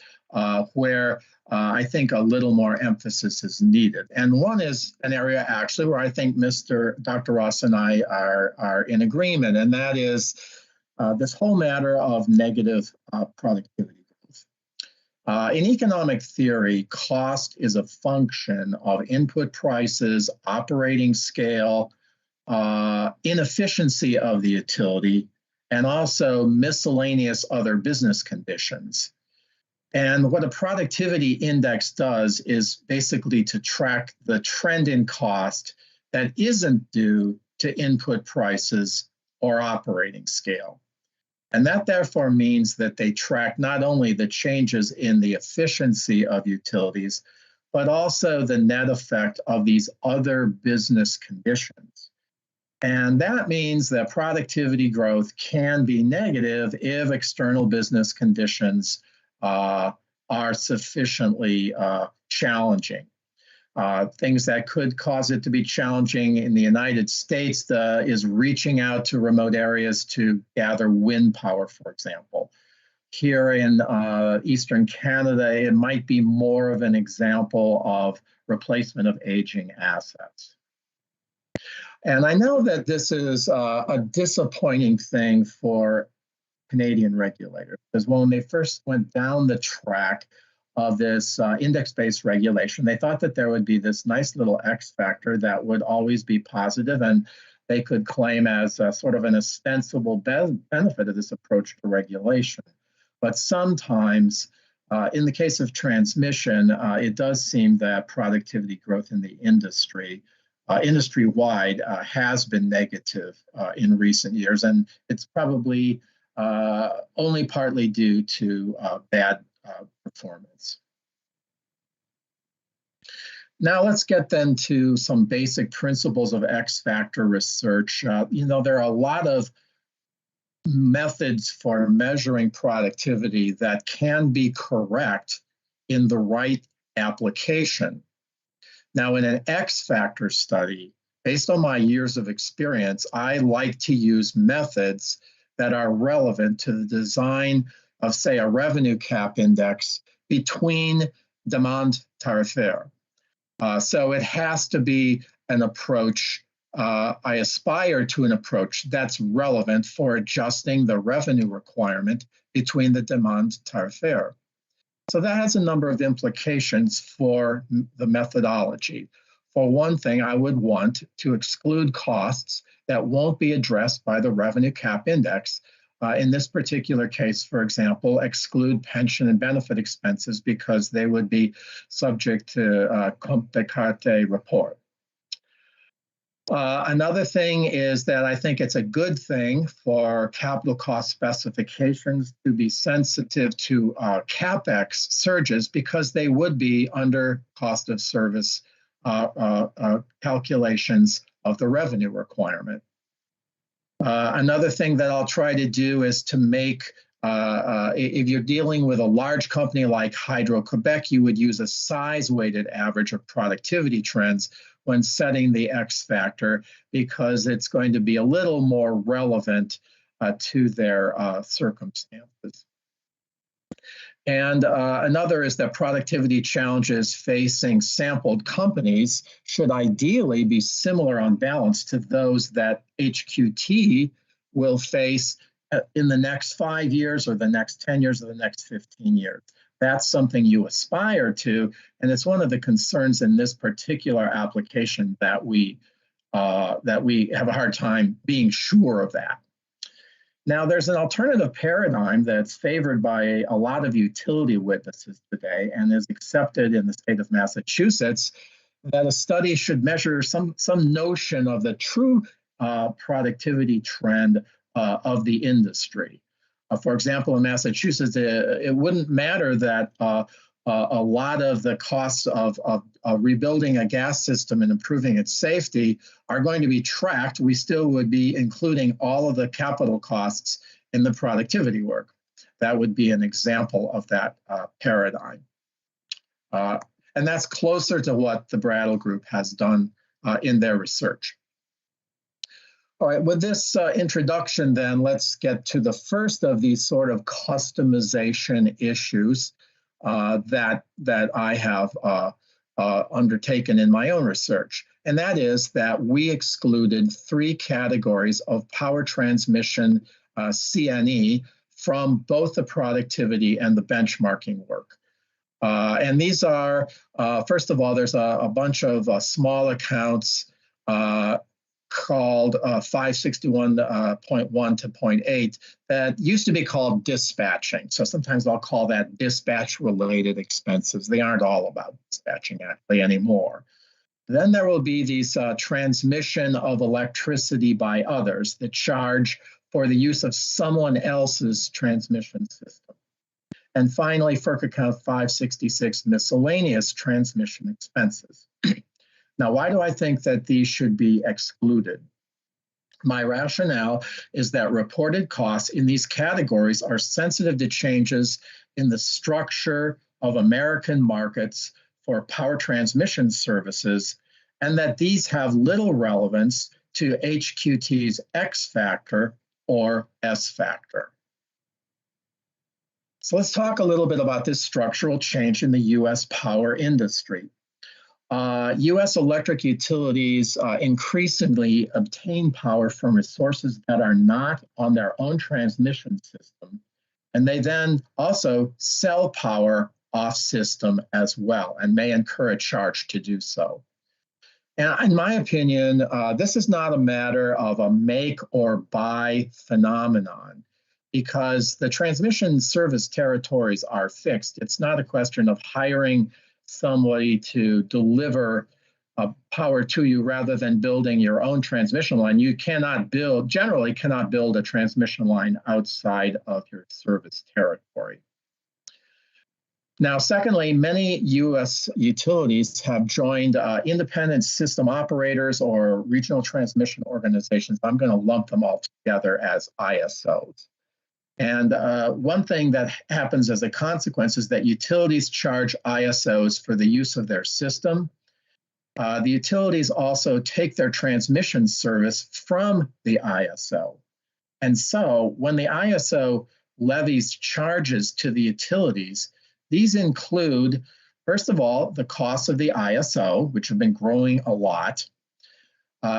where I think a little more emphasis is needed. And one is an area actually where I think Dr. Ross and I are in agreement, and that is this whole matter of negative productivity. In economic theory, cost is a function of input prices, operating scale, inefficiency of the utility, and also miscellaneous other business conditions. And what a productivity index does is basically to track the trend in cost that isn't due to input prices or operating scale. And that therefore means that they track not only the changes in the efficiency of utilities, but also the net effect of these other business conditions. And that means that productivity growth can be negative if external business conditions are sufficiently challenging. Things that could cause it to be challenging in the United States is reaching out to remote areas to gather wind power, for example. Here in Eastern Canada, it might be more of an example of replacement of aging assets. And I know that this is a disappointing thing for Canadian regulators. Because when they first went down the track of this index-based regulation, they thought that there would be this nice little X factor that would always be positive, and they could claim as sort of an ostensible benefit of this approach to regulation. But sometimes, in the case of transmission, it does seem that productivity growth in the industry-wide has been negative in recent years, and it's probably only partly due to bad performance. Now let's get then to some basic principles of X factor research. There are a lot of methods for measuring productivity that can be correct in the right application. Now, in an X factor study, based on my years of experience, I like to use methods that are relevant to the design of, say, a revenue cap index between demande tarifaire. So it has to be an approach, I aspire to an approach that's relevant for adjusting the revenue requirement between the demande tarifaire. So that has a number of implications for the methodology. For one thing, I would want to exclude costs that won't be addressed by the revenue cap index. In this particular case, for example, exclude pension and benefit expenses because they would be subject to compte des cartes report. Another thing is that I think it's a good thing for capital cost specifications to be sensitive to CapEx surges because they would be under cost of service calculations of the revenue requirement. Another thing that I'll try to do is to make, if you're dealing with a large company like Hydro-Quebec, you would use a size-weighted average of productivity trends when setting the X factor because it's going to be a little more relevant to their circumstances. And another is that productivity challenges facing sampled companies should ideally be similar on balance to those that HQT will face in the next 5 years or the next 10 years or the next 15 years. That's something you aspire to, and it's one of the concerns in this particular application that we have a hard time being sure of that. Now, there's an alternative paradigm that's favored by a lot of utility witnesses today and is accepted in the state of Massachusetts, that a study should measure some notion of the true productivity trend of the industry. For example, in Massachusetts, it wouldn't matter that a lot of the costs of rebuilding a gas system and improving its safety are going to be tracked. We still would be including all of the capital costs in the productivity work. That would be an example of that paradigm. And that's closer to what the Brattle Group has done in their research. All right, with this introduction, then, let's get to the first of these sort of customization issues that I have undertaken in my own research. And that is that we excluded 3 categories of power transmission CNE from both the productivity and the benchmarking work. And these are, first of all, there's a bunch of small accounts called 561.1 to 0.8 that used to be called dispatching. So sometimes I'll call that dispatch-related expenses. They aren't all about dispatching actually anymore. Then there will be these transmission of electricity by others that charge for the use of someone else's transmission system. And finally, FERC account 566, miscellaneous transmission expenses. Now, why do I think that these should be excluded? My rationale is that reported costs in these categories are sensitive to changes in the structure of American markets for power transmission services, and that these have little relevance to HQT's X factor or S factor. So let's talk a little bit about this structural change in the U.S. power industry. U.S. electric utilities increasingly obtain power from resources that are not on their own transmission system, and they then also sell power off system as well, and may incur a charge to do so. And in my opinion, this is not a matter of a make or buy phenomenon, because the transmission service territories are fixed. It's not a question of hiring somebody to deliver power to you rather than building your own transmission line. You generally cannot build a transmission line outside of your service territory. Now, secondly, many U.S. utilities have joined independent system operators or regional transmission organizations. I'm going to lump them all together as ISOs. And one thing that happens as a consequence is that utilities charge ISOs for the use of their system. The utilities also take their transmission service from the ISO. And so when the ISO levies charges to the utilities, these include, first of all, the costs of the ISO, which have been growing a lot.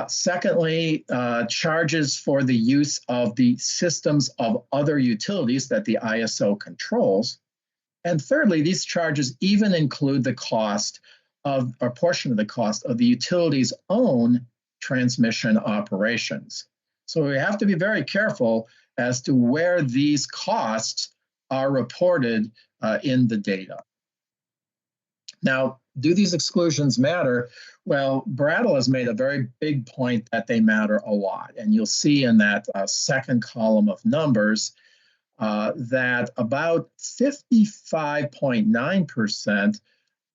Secondly, charges for the use of the systems of other utilities that the ISO controls. And thirdly, these charges even include the cost of, or portion of the cost of the utility's own transmission operations. So we have to be very careful as to where these costs are reported in the data. Now, do these exclusions matter? Well, Brattle has made a very big point that they matter a lot. And you'll see in that second column of numbers that about 55.9%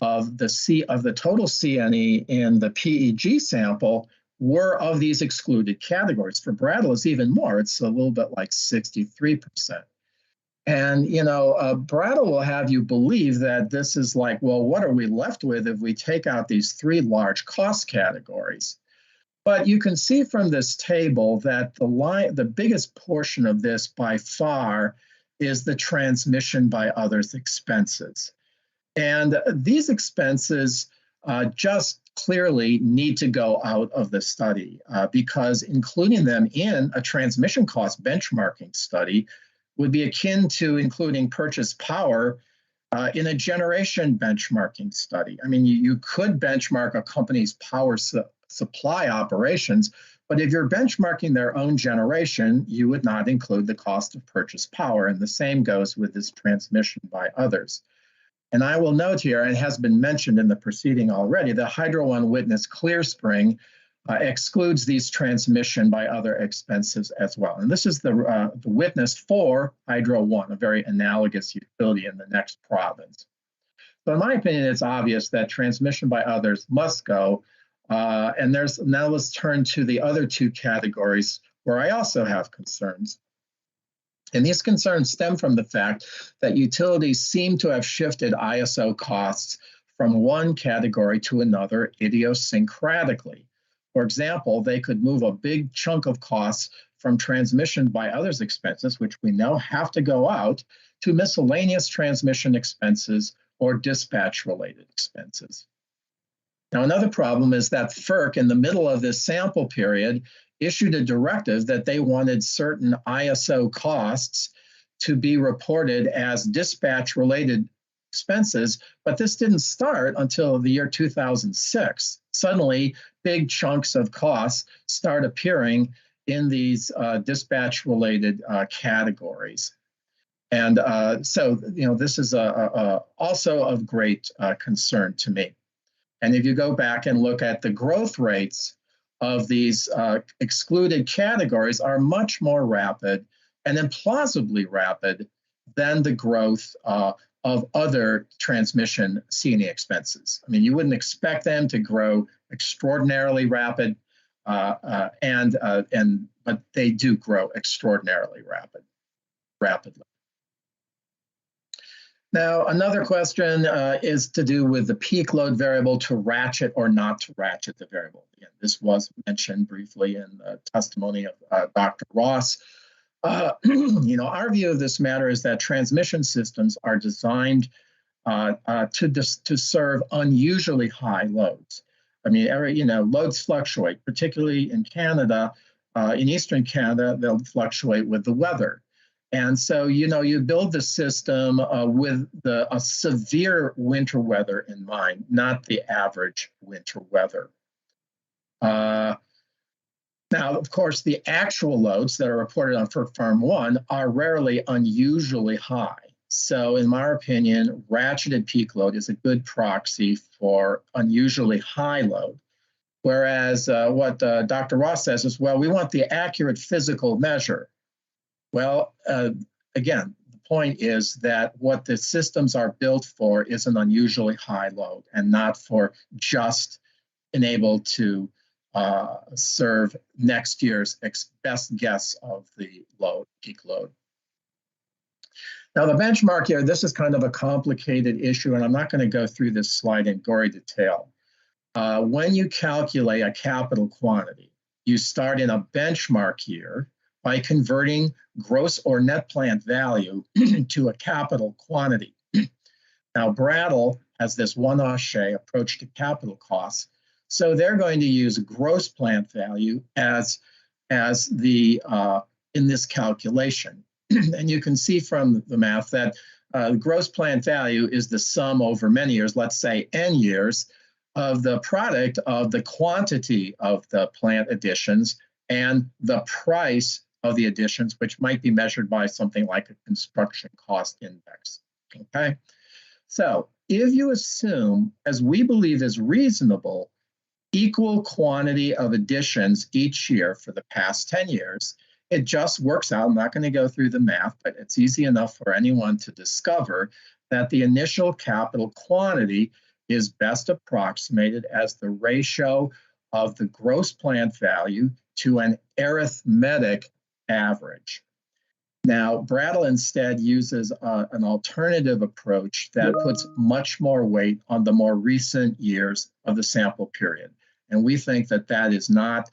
of the total CNE in the PEG sample were of these excluded categories. For Brattle, it's even more. It's a little bit like 63%. And, you know, Brattle will have you believe that this is like, well, what are we left with if we take out these three large cost categories? But you can see from this table that the biggest portion of this by far is the transmission by others expenses. And these expenses just clearly need to go out of the study because including them in a transmission cost benchmarking study would be akin to including purchase power in a generation benchmarking study. I mean, you could benchmark a company's power supply operations, but if you're benchmarking their own generation, you would not include the cost of purchase power. And the same goes with this transmission by others. And I will note here, and it has been mentioned in the proceeding already, the Hydro One witness Clearspring excludes these transmission by other expenses as well. And this is the witness for Hydro One, a very analogous utility in the next province. So in my opinion, it's obvious that transmission by others must go. And now let's turn to the other two categories where I also have concerns. And these concerns stem from the fact that utilities seem to have shifted ISO costs from one category to another idiosyncratically. For example, they could move a big chunk of costs from transmission by others expenses, which we know have to go out, to miscellaneous transmission expenses or dispatch-related expenses. Now, another problem is that FERC, in the middle of this sample period, issued a directive that they wanted certain ISO costs to be reported as dispatch-related expenses, but this didn't start until the year 2006. Suddenly, big chunks of costs start appearing in these dispatch-related categories. And so, you know, this is also of great concern to me. And if you go back and look at the growth rates of these excluded categories are much more rapid and implausibly rapid than the growth of other transmission C&E expenses. I mean, you wouldn't expect them to grow extraordinarily rapid, but they do grow extraordinarily rapidly. Now, another question is to do with the peak load variable, to ratchet or not to ratchet the variable. Again, this was mentioned briefly in the testimony of Dr. Ross. You know, our view of this matter is that transmission systems are designed to serve unusually high loads. I mean, loads fluctuate, particularly in Canada. In Eastern Canada, they'll fluctuate with the weather. And so, you build the system with a severe winter weather in mind, not the average winter weather. Now, of course, the actual loads that are reported on for Farm 1 are rarely unusually high. So in my opinion, ratcheted peak load is a good proxy for unusually high load. Whereas what Dr. Ross says is, well, we want the accurate physical measure. Well, again, the point is that what the systems are built for is an unusually high load and not for just enabled to serve next year's best guess of the load, peak load. Now the benchmark here, this is kind of a complicated issue, and I'm not going to go through this slide in gory detail. When you calculate a capital quantity, you start in a benchmark year by converting gross or net plant value to a capital quantity. Now Brattle has this one-offshay approach to capital costs, so they're going to use gross plant value as the in this calculation. And you can see from the math that the gross plant value is the sum over many years, let's say n years, of the product of the quantity of the plant additions and the price of the additions, which might be measured by something like a construction cost index. Okay, so if you assume, as we believe is reasonable, equal quantity of additions each year for the past 10 years, it just works out. I'm not going to go through the math, but it's easy enough for anyone to discover that the initial capital quantity is best approximated as the ratio of the gross plant value to an arithmetic average. Now, Brattle instead uses an alternative approach that puts much more weight on the more recent years of the sample period. And we think that that is not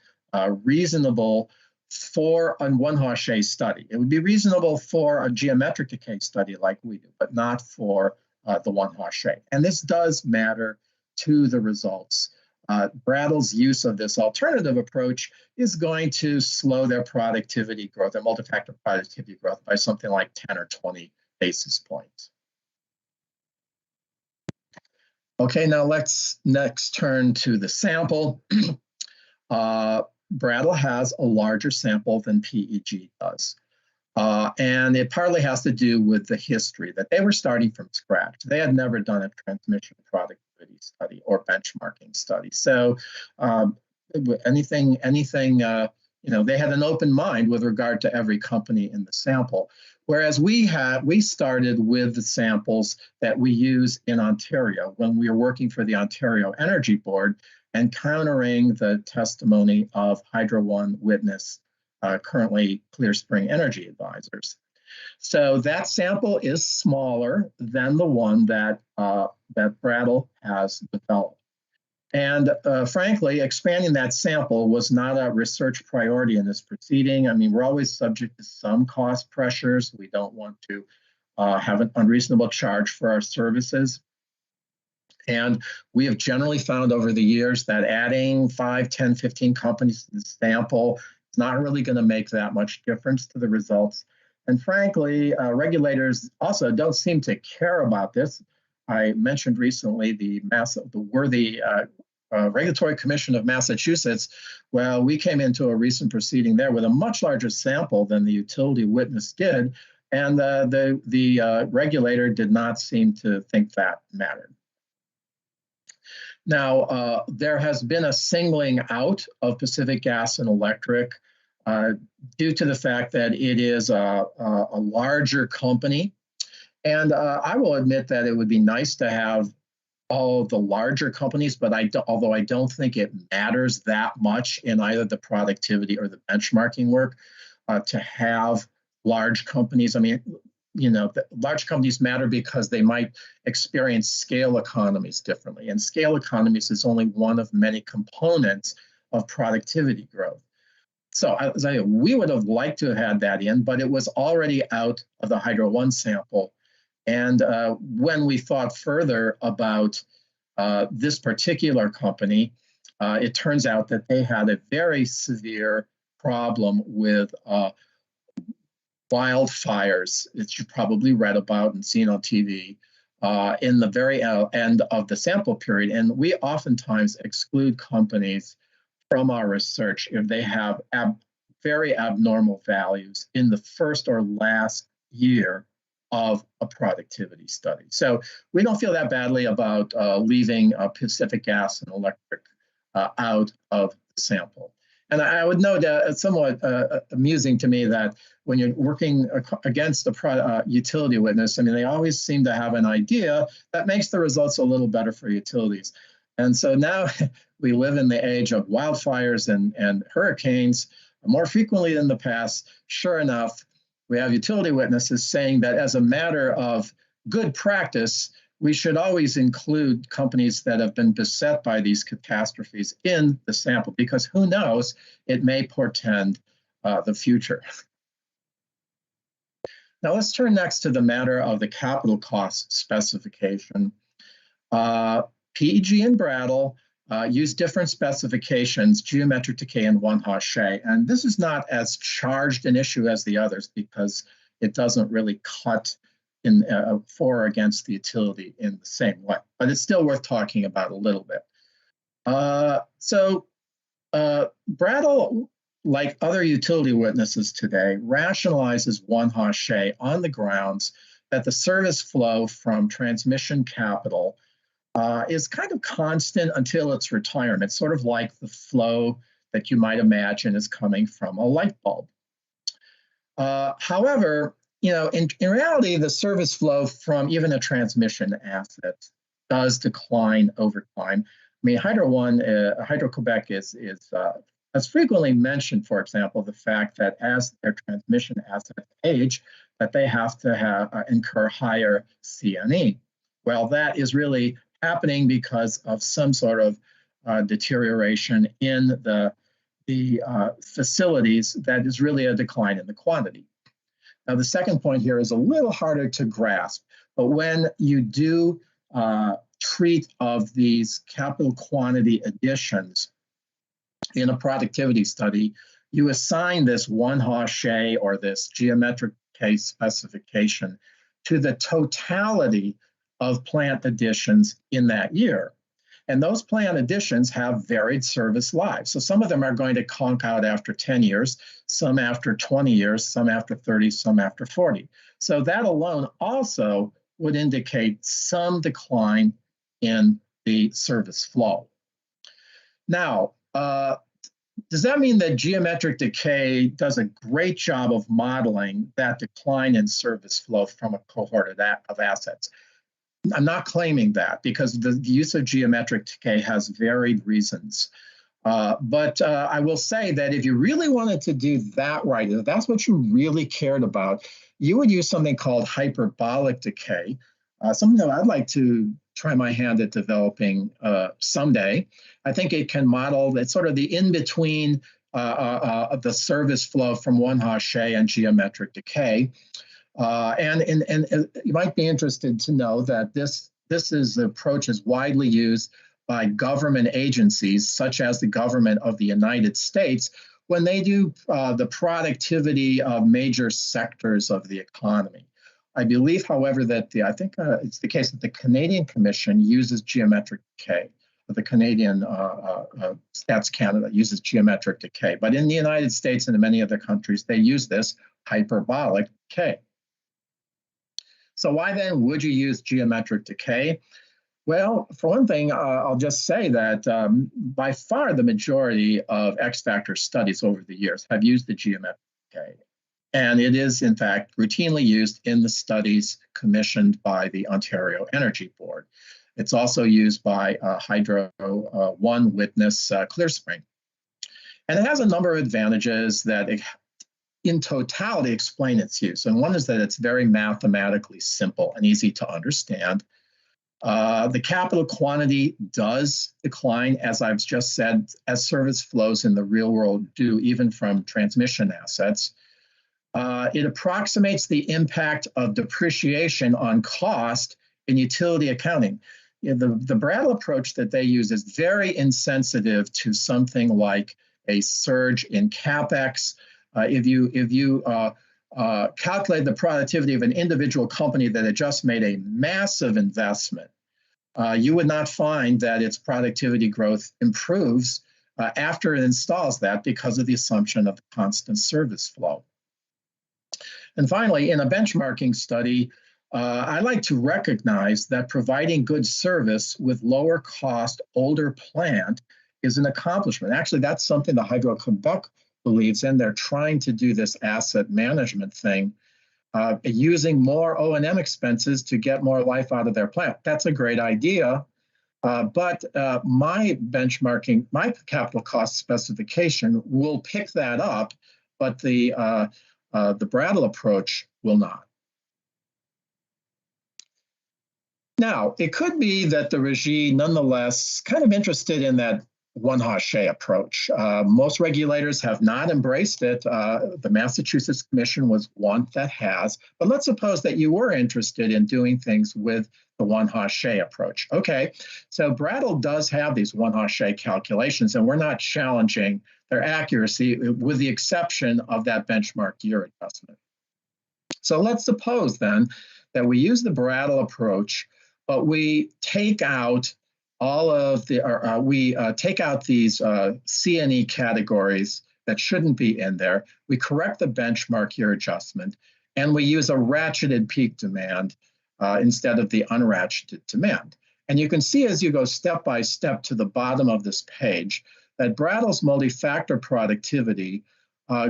reasonable for a one-Hochet study. It would be reasonable for a geometric decay study like we do, but not for the one-Hochet. And this does matter to the results. Brattle's use of this alternative approach is going to slow their productivity growth, their multi-factor productivity growth, by something like 10 or 20 basis points. Okay, now let's next turn to the sample. Brattle has a larger sample than PEG does. And it partly has to do with the history that they were starting from scratch. They had never done a transmission productivity study or benchmarking study. So they had an open mind with regard to every company in the sample. Whereas we started with the samples that we use in Ontario when we were working for the Ontario Energy Board, encountering the testimony of Hydro One witness, currently Clear Spring Energy Advisors. So that sample is smaller than the one that Brattle has developed. And frankly, expanding that sample was not a research priority in this proceeding. I mean, we're always subject to some cost pressures. We don't want to have an unreasonable charge for our services. And we have generally found over the years that adding 5, 10, 15 companies to the sample is not really going to make that much difference to the results. And frankly, regulators also don't seem to care about this. I mentioned recently the worthy Regulatory Commission of Massachusetts. Well, we came into a recent proceeding there with a much larger sample than the utility witness did, and the regulator did not seem to think that mattered. Now, there has been a singling out of Pacific Gas and Electric due to the fact that it is a larger company. And I will admit that it would be nice to have all of the larger companies, but although I don't think it matters that much in either the productivity or the benchmarking work to have large companies. I mean, large companies matter because they might experience scale economies differently. And scale economies is only one of many components of productivity growth. So as I we would have liked to have had that in, but it was already out of the Hydro One sample. And when we thought further about this particular company, it turns out that they had a very severe problem with wildfires that you've probably read about and seen on TV in the very end of the sample period. And we oftentimes exclude companies from our research if they have very abnormal values in the first or last year of a productivity study. So we don't feel that badly about leaving Pacific Gas and Electric out of the sample. And I would note it's somewhat amusing to me that when you're working against a utility witness, I mean, they always seem to have an idea that makes the results a little better for utilities. And so now we live in the age of wildfires and hurricanes more frequently than the past. Sure enough, we have utility witnesses saying that as a matter of good practice, we should always include companies that have been beset by these catastrophes in the sample, because who knows, it may portend the future. Now let's turn next to the matter of the capital cost specification. PEG and Brattle use different specifications, geometric decay and one-Hachet. And this is not as charged an issue as the others because it doesn't really cut in for or against the utility in the same way. But it's still worth talking about a little bit. Brattle, like other utility witnesses today, rationalizes one-Hachet on the grounds that the service flow from transmission capital is kind of constant until its retirement, sort of like the flow that you might imagine is coming from a light bulb. However, you know, in reality, the service flow from even a transmission asset does decline over time. I mean, Hydro-Quebec has frequently mentioned, for example, the fact that as their transmission assets age, that they have to incur higher CNE. Well, that is really happening because of some sort of deterioration in the facilities that is really a decline in the quantity. Now, the second point here is a little harder to grasp, but when you do treat of these capital quantity additions in a productivity study, you assign this one-Hachet or this geometric case specification to the totality of plant additions in that year. And those plant additions have varied service lives. So some of them are going to conk out after 10 years, some after 20 years, some after 30, some after 40. So that alone also would indicate some decline in the service flow. Now, does that mean that geometric decay does a great job of modeling that decline in service flow from a cohort of assets? I'm not claiming that because the use of geometric decay has varied reasons. But I will say that if you really wanted to do that right, if that's what you really cared about, you would use something called hyperbolic decay, something that I'd like to try my hand at developing someday. I think it can model, it's sort of the in-between of the service flow from one-Hachet and geometric decay. And you might be interested to know that this approach is widely used by government agencies, such as the government of the United States, when they do the productivity of major sectors of the economy. I believe, however, that I think it's the case that the Canadian Commission uses geometric decay. The Canadian Stats Canada uses geometric decay. But in the United States and in many other countries, they use this hyperbolic decay. So why then would you use geometric decay? Well, for one thing, I'll just say that by far the majority of X-factor studies over the years have used the geometric decay. And it is, in fact, routinely used in the studies commissioned by the Ontario Energy Board. It's also used by Hydro One witness Clearspring. And it has a number of advantages that in totality explain its use. And one is that it's very mathematically simple and easy to understand. The capital quantity does decline, as I've just said, as service flows in the real world do, even from transmission assets. It approximates the impact of depreciation on cost in utility accounting. The Brattle approach that they use is very insensitive to something like a surge in CapEx. If you calculate the productivity of an individual company that had just made a massive investment, you would not find that its productivity growth improves after it installs that because of the assumption of the constant service flow. And finally, in a benchmarking study, I like to recognize that providing good service with lower cost, older plant is an accomplishment. Actually, that's something the Hydro-Quebec believes in. They're trying to do this asset management thing, using more O&M expenses to get more life out of their plant. That's a great idea, but my benchmarking, my capital cost specification will pick that up, but the Brattle approach will not. Now, it could be that the Régie, nonetheless, kind of interested in that one-hachet approach. Most regulators have not embraced it. The Massachusetts Commission was one that has. But let's suppose that you were interested in doing things with the one-hachet approach. Okay, so Brattle does have these one-hachet calculations, and we're not challenging their accuracy with the exception of that benchmark year adjustment. So let's suppose then that we use the Brattle approach, but we take out all of the, take out these C&E categories that shouldn't be in there. We correct the benchmark year adjustment, and we use a ratcheted peak demand instead of the unratcheted demand. And you can see as you go step by step to the bottom of this page that Brattle's multi-factor productivity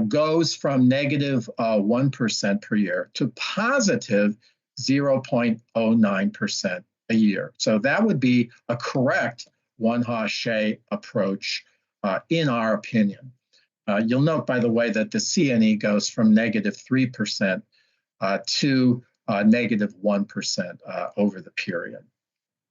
goes from negative 1% per year to positive 0.09% a year. So that would be a correct one-hachet approach in our opinion. You'll note, by the way, that the C&E goes from negative 3% to negative 1% over the period.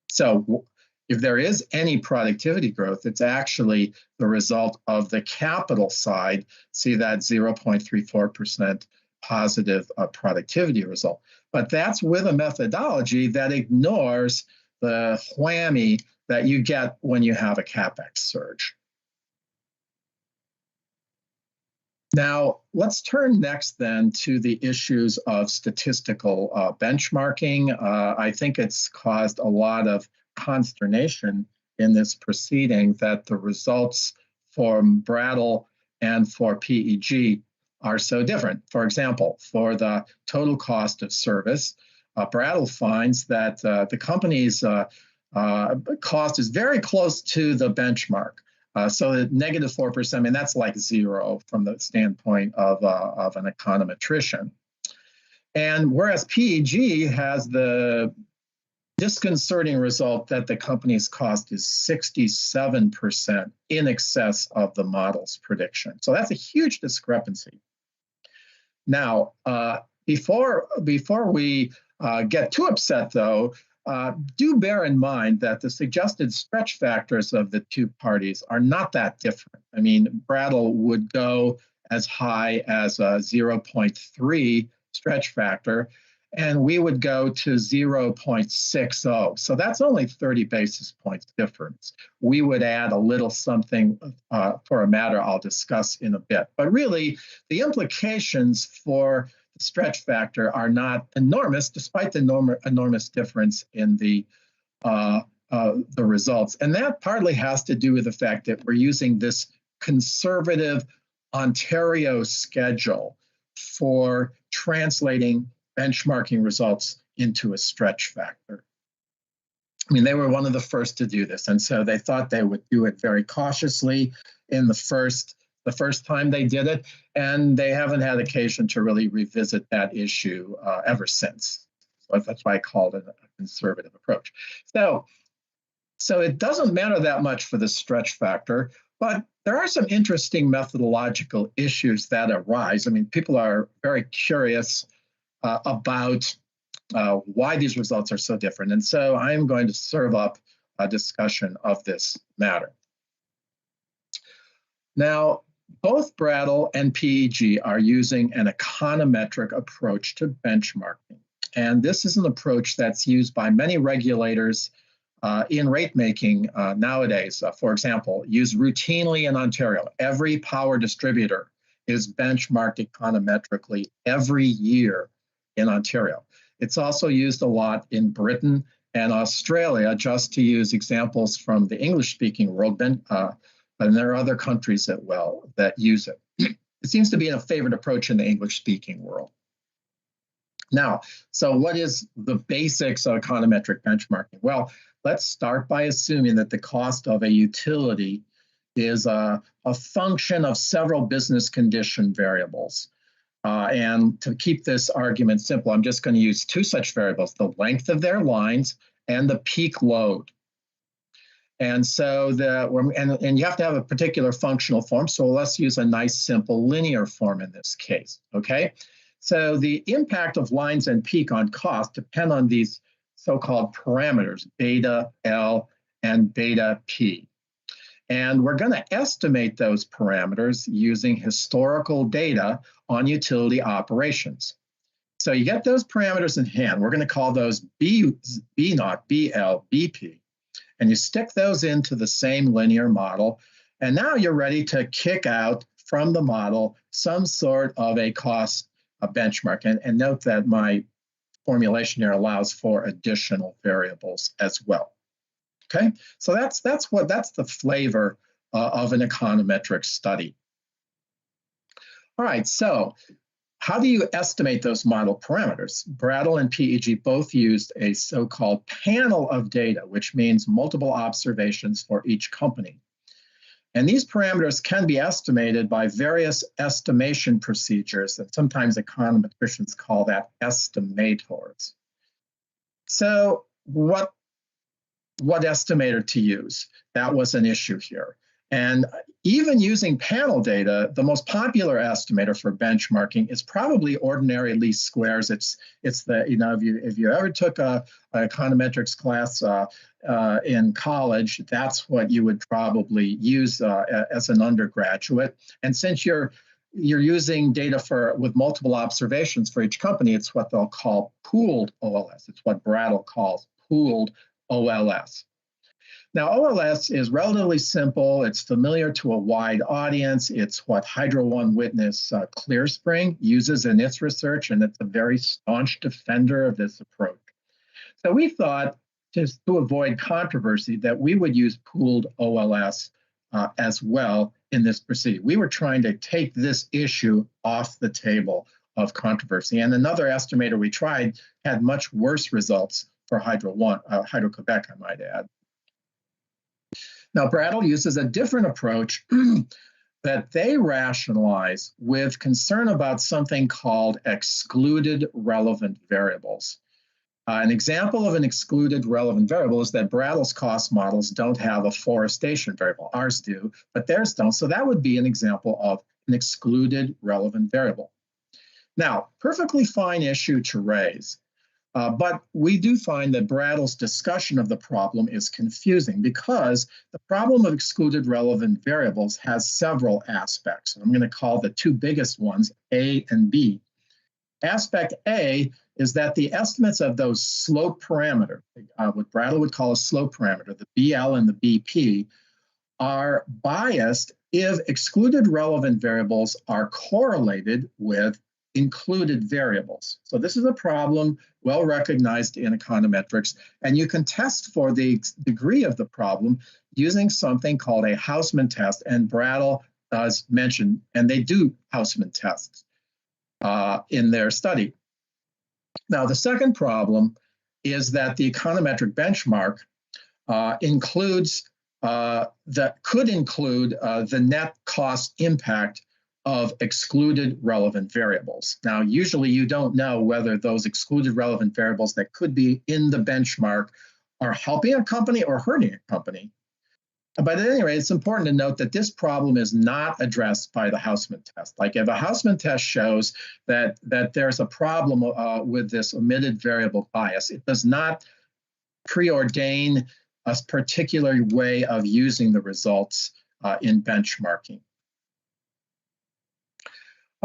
So if there is any productivity growth, it's actually the result of the capital side. See that 0.34% positive productivity result. But that's with a methodology that ignores the whammy that you get when you have a CapEx surge. Now, let's turn next then to the issues of statistical benchmarking. I think it's caused a lot of consternation in this proceeding that the results for Brattle and for PEG are so different. For example, for the total cost of service, Brattle finds that the company's cost is very close to the benchmark. So at negative 4%, I mean, that's like zero from the standpoint of an econometrician. And whereas PEG has the disconcerting result that the company's cost is 67% in excess of the model's prediction. So that's a huge discrepancy. Now, before we get too upset, though, do bear in mind that the suggested stretch factors of the two parties are not that different. I mean, Brattle would go as high as a 0.3 stretch factor, and we would go to 0.60. So that's only 30 basis points difference. We would add a little something for a matter I'll discuss in a bit. But really, the implications for the stretch factor are not enormous, despite the enormous difference in the results. And that partly has to do with the fact that we're using this conservative Ontario schedule for translating benchmarking results into a stretch factor. I mean, they were one of the first to do this, and so they thought they would do it very cautiously in the first time they did it, and they haven't had occasion to really revisit that issue ever since. So that's why I called it a conservative approach. So it doesn't matter that much for the stretch factor, but there are some interesting methodological issues that arise. I mean, people are very curious about why these results are so different. And so I'm going to serve up a discussion of this matter. Now, both Brattle and PEG are using an econometric approach to benchmarking. And this is an approach that's used by many regulators in rate making nowadays. For example, used routinely in Ontario. Every power distributor is benchmarked econometrically every year in Ontario. It's also used a lot in Britain and Australia, just to use examples from the English-speaking world, and there are other countries that use it. It seems to be a favorite approach in the English-speaking world. Now, so what is the basics of econometric benchmarking? Well, let's start by assuming that the cost of a utility is a function of several business condition variables. And to keep this argument simple, I'm just going to use two such variables, the length of their lines and the peak load. And so and you have to have a particular functional form. So let's use a nice simple linear form in this case, okay? So the impact of lines and peak on cost depend on these so-called parameters, beta L and beta P. And we're going to estimate those parameters using historical data on utility operations. So you get those parameters in hand. We're going to call those B0, BL, BP. And you stick those into the same linear model. And now you're ready to kick out from the model some sort of a cost benchmark. And note that my formulation here allows for additional variables as well. Okay, so that's the flavor of an econometric study. All right, so how do you estimate those model parameters? Brattle and PEG both used a so-called panel of data, which means multiple observations for each company. And these parameters can be estimated by various estimation procedures, and sometimes econometricians call that estimators. So what estimator to use? That was an issue here. And even using panel data, the most popular estimator for benchmarking is probably ordinary least squares. It's the, you know, if you ever took a econometrics class in college, that's what you would probably use as an undergraduate. And since you're using data with multiple observations for each company, it's what they'll call pooled OLS. It's what Brattle calls pooled OLS. Now, OLS is relatively simple. It's familiar to a wide audience. It's what Hydro One witness ClearSpring uses in its research, and it's a very staunch defender of this approach. So we thought, just to avoid controversy, that we would use pooled OLS as well in this proceeding. We were trying to take this issue off the table of controversy. And another estimator we tried had much worse results for Hydro-Quebec, I might add. Now, Brattle uses a different approach that they rationalize with concern about something called excluded relevant variables. An example of an excluded relevant variable is that Brattle's cost models don't have a forestation variable. Ours do, but theirs don't. So that would be an example of an excluded relevant variable. Now, perfectly fine issue to raise. But we do find that Brattle's discussion of the problem is confusing because the problem of excluded relevant variables has several aspects. I'm going to call the two biggest ones A and B. Aspect A is that the estimates of those slope parameters, what Brattle would call a slope parameter, the BL and the BP, are biased if excluded relevant variables are correlated with included variables. So this is a problem well recognized in econometrics, and you can test for the degree of the problem using something called a Houseman test, and Brattle does mention, and they do Houseman tests in their study. Now, the second problem is that the econometric benchmark could include the net cost impact of excluded relevant variables. Now, usually you don't know whether those excluded relevant variables that could be in the benchmark are helping a company or hurting a company. But at any rate, it's important to note that this problem is not addressed by the Houseman test. Like if a Houseman test shows that there's a problem with this omitted variable bias, it does not preordain a particular way of using the results in benchmarking.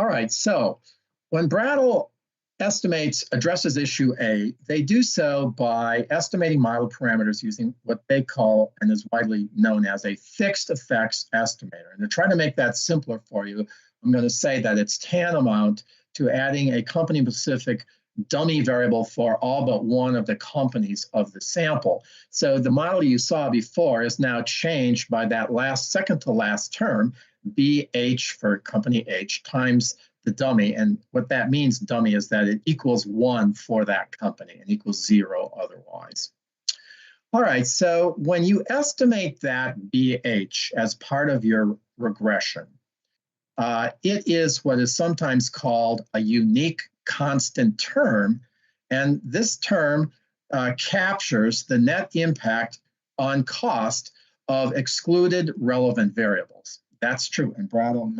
All right, so when Brattle addresses issue A, they do so by estimating model parameters using what they call and is widely known as a fixed effects estimator. And to try to make that simpler for you, I'm going to say that it's tantamount to adding a company-specific dummy variable for all but one of the companies of the sample. So the model you saw before is now changed by that second to last term, BH for company H times the dummy. And what that means, dummy, is that it equals 1 for that company and equals 0 otherwise. All right, so when you estimate that BH as part of your regression, it is what is sometimes called a unique constant term. And this term captures the net impact on cost of excluded relevant variables. That's true, and Brattle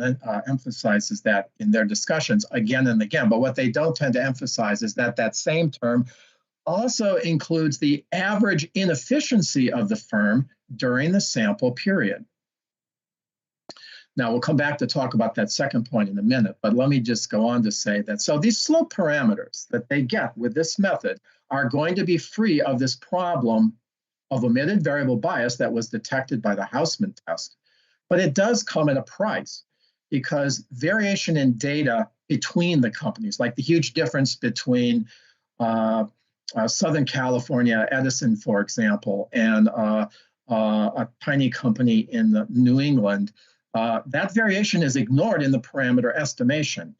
emphasizes that in their discussions again and again. But what they don't tend to emphasize is that that same term also includes the average inefficiency of the firm during the sample period. Now, we'll come back to talk about that second point in a minute, but let me just go on to say that, so these slope parameters that they get with this method are going to be free of this problem of omitted variable bias that was detected by the Houseman test. But it does come at a price, because variation in data between the companies, like the huge difference between Southern California, Edison, for example, and a tiny company in New England, that variation is ignored in the parameter estimation.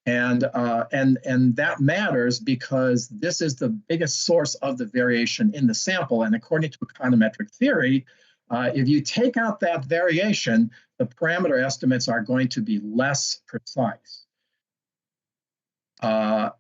And that matters because this is the biggest source of the variation in the sample. And according to econometric theory, if you take out that variation, the parameter estimates are going to be less precise. And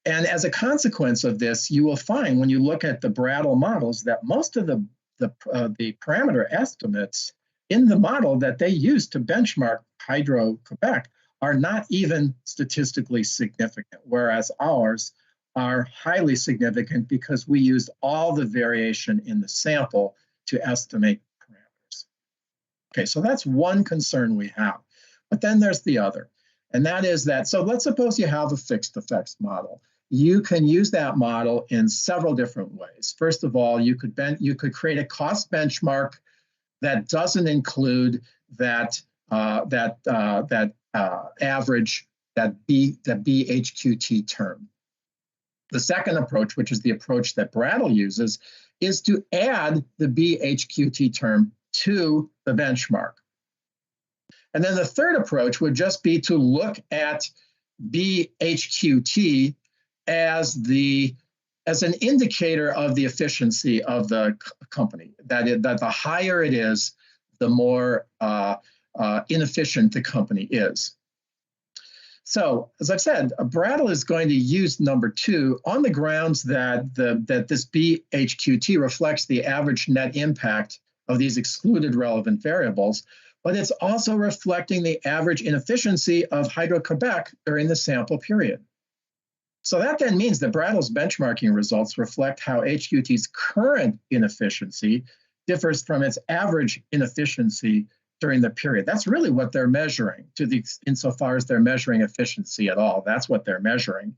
as a consequence of this, you will find when you look at the Brattle models that most of the parameter estimates in the model that they use to benchmark Hydro-Quebec are not even statistically significant, whereas ours are highly significant because we used all the variation in the sample to estimate parameters. Okay, so that's one concern we have. But then there's the other, and that is that, so let's suppose you have a fixed effects model. You can use that model in several different ways. First of all, you could create a cost benchmark that doesn't include that average, that BHQT term. The second approach, which is the approach that Brattle uses, is to add the BHQT term to the benchmark. And then the third approach would just be to look at BHQT as an indicator of the efficiency of the company, that the higher it is, the more inefficient the company is. So, as I've said, Brattle is going to use number 2 on the grounds that this BHQT reflects the average net impact of these excluded relevant variables, but it's also reflecting the average inefficiency of Hydro-Quebec during the sample period. So that then means that Brattle's benchmarking results reflect how HQT's current inefficiency differs from its average inefficiency during the period. That's really what they're measuring, insofar as they're measuring efficiency at all. That's what they're measuring.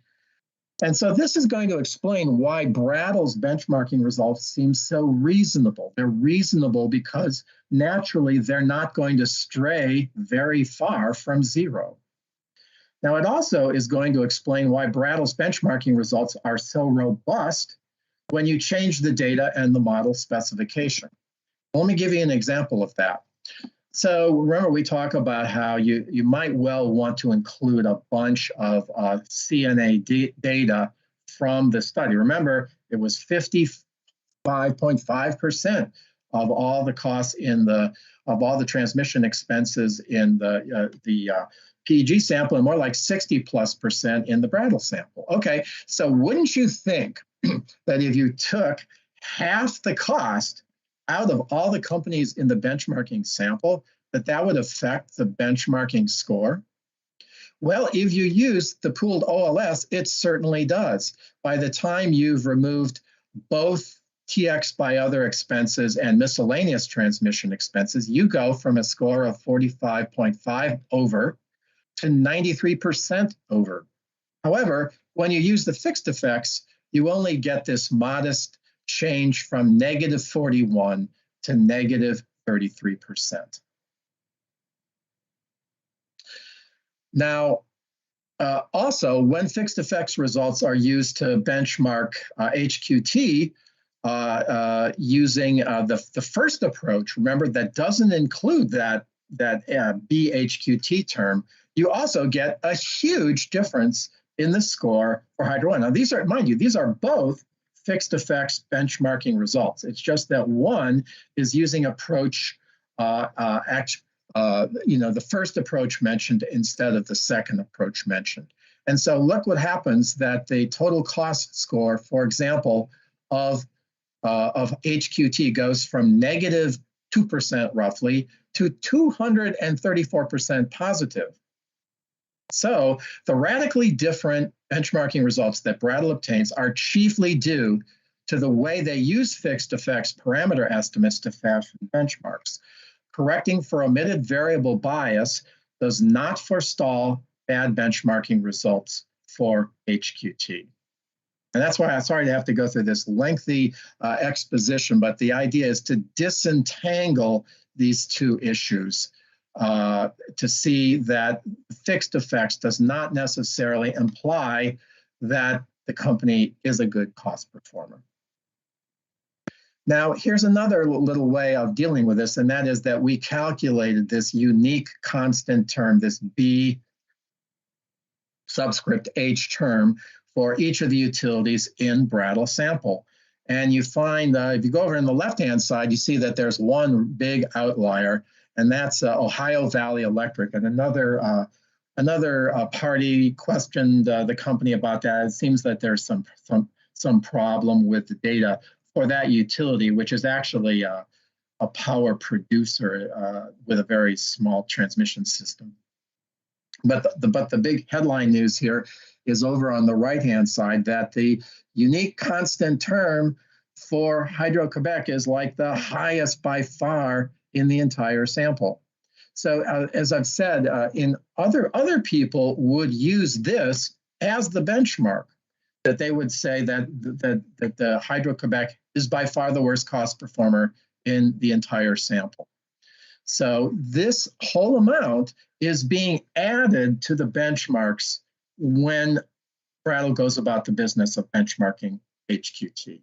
And so this is going to explain why Brattle's benchmarking results seem so reasonable. They're reasonable because naturally they're not going to stray very far from 0. Now, it also is going to explain why Brattle's benchmarking results are so robust when you change the data and the model specification. Let me give you an example of that. So remember, we talk about how you might well want to include a bunch of CNA data from the study. Remember, it was 55.5% of all the costs of all the transmission expenses in the PEG sample, and more like 60+% in the Brattle sample. Okay, so wouldn't you think that if you took half the cost out of all the companies in the benchmarking sample, that would affect the benchmarking score? Well, if you use the pooled OLS, it certainly does. By the time you've removed both TX by other expenses and miscellaneous transmission expenses, you go from a score of 45.5 over to 93% over. However, when you use the fixed effects, you only get this modest change from negative 41 to negative 33%. Now, also, when fixed effects results are used to benchmark HQT using the first approach, remember that doesn't include that BHQT term, you also get a huge difference in the score for Hydro One. Now, these are, mind you, these are both fixed effects benchmarking results. It's just that one is using approach, the first approach mentioned instead of the second approach mentioned. And so look what happens that the total cost score, for example, of HQT goes from negative 2% roughly to 234% positive. So the radically different benchmarking results that Brattle obtains are chiefly due to the way they use fixed effects parameter estimates to fashion benchmarks. Correcting for omitted variable bias does not forestall bad benchmarking results for HQT. And that's why I'm sorry to have to go through this lengthy exposition, but the idea is to disentangle these two issues to see that fixed effects does not necessarily imply that the company is a good cost performer. Now, here's another little way of dealing with this, and that is that we calculated this unique constant term, this B subscript H term, for each of the utilities in Brattle sample. And you find, if you go over on the left-hand side, you see that there's one big outlier, and that's Ohio Valley Electric. And another party questioned the company about that. It seems that there's some problem with the data for that utility, which is actually a power producer with a very small transmission system. But the big headline news here is over on the right-hand side that the unique constant term for Hydro-Quebec is like the highest by far in the entire sample. So as I've said, in other people would use this as the benchmark, that they would say that the Hydro-Quebec is by far the worst cost performer in the entire sample. So this whole amount is being added to the benchmarks when Brattle goes about the business of benchmarking HQT.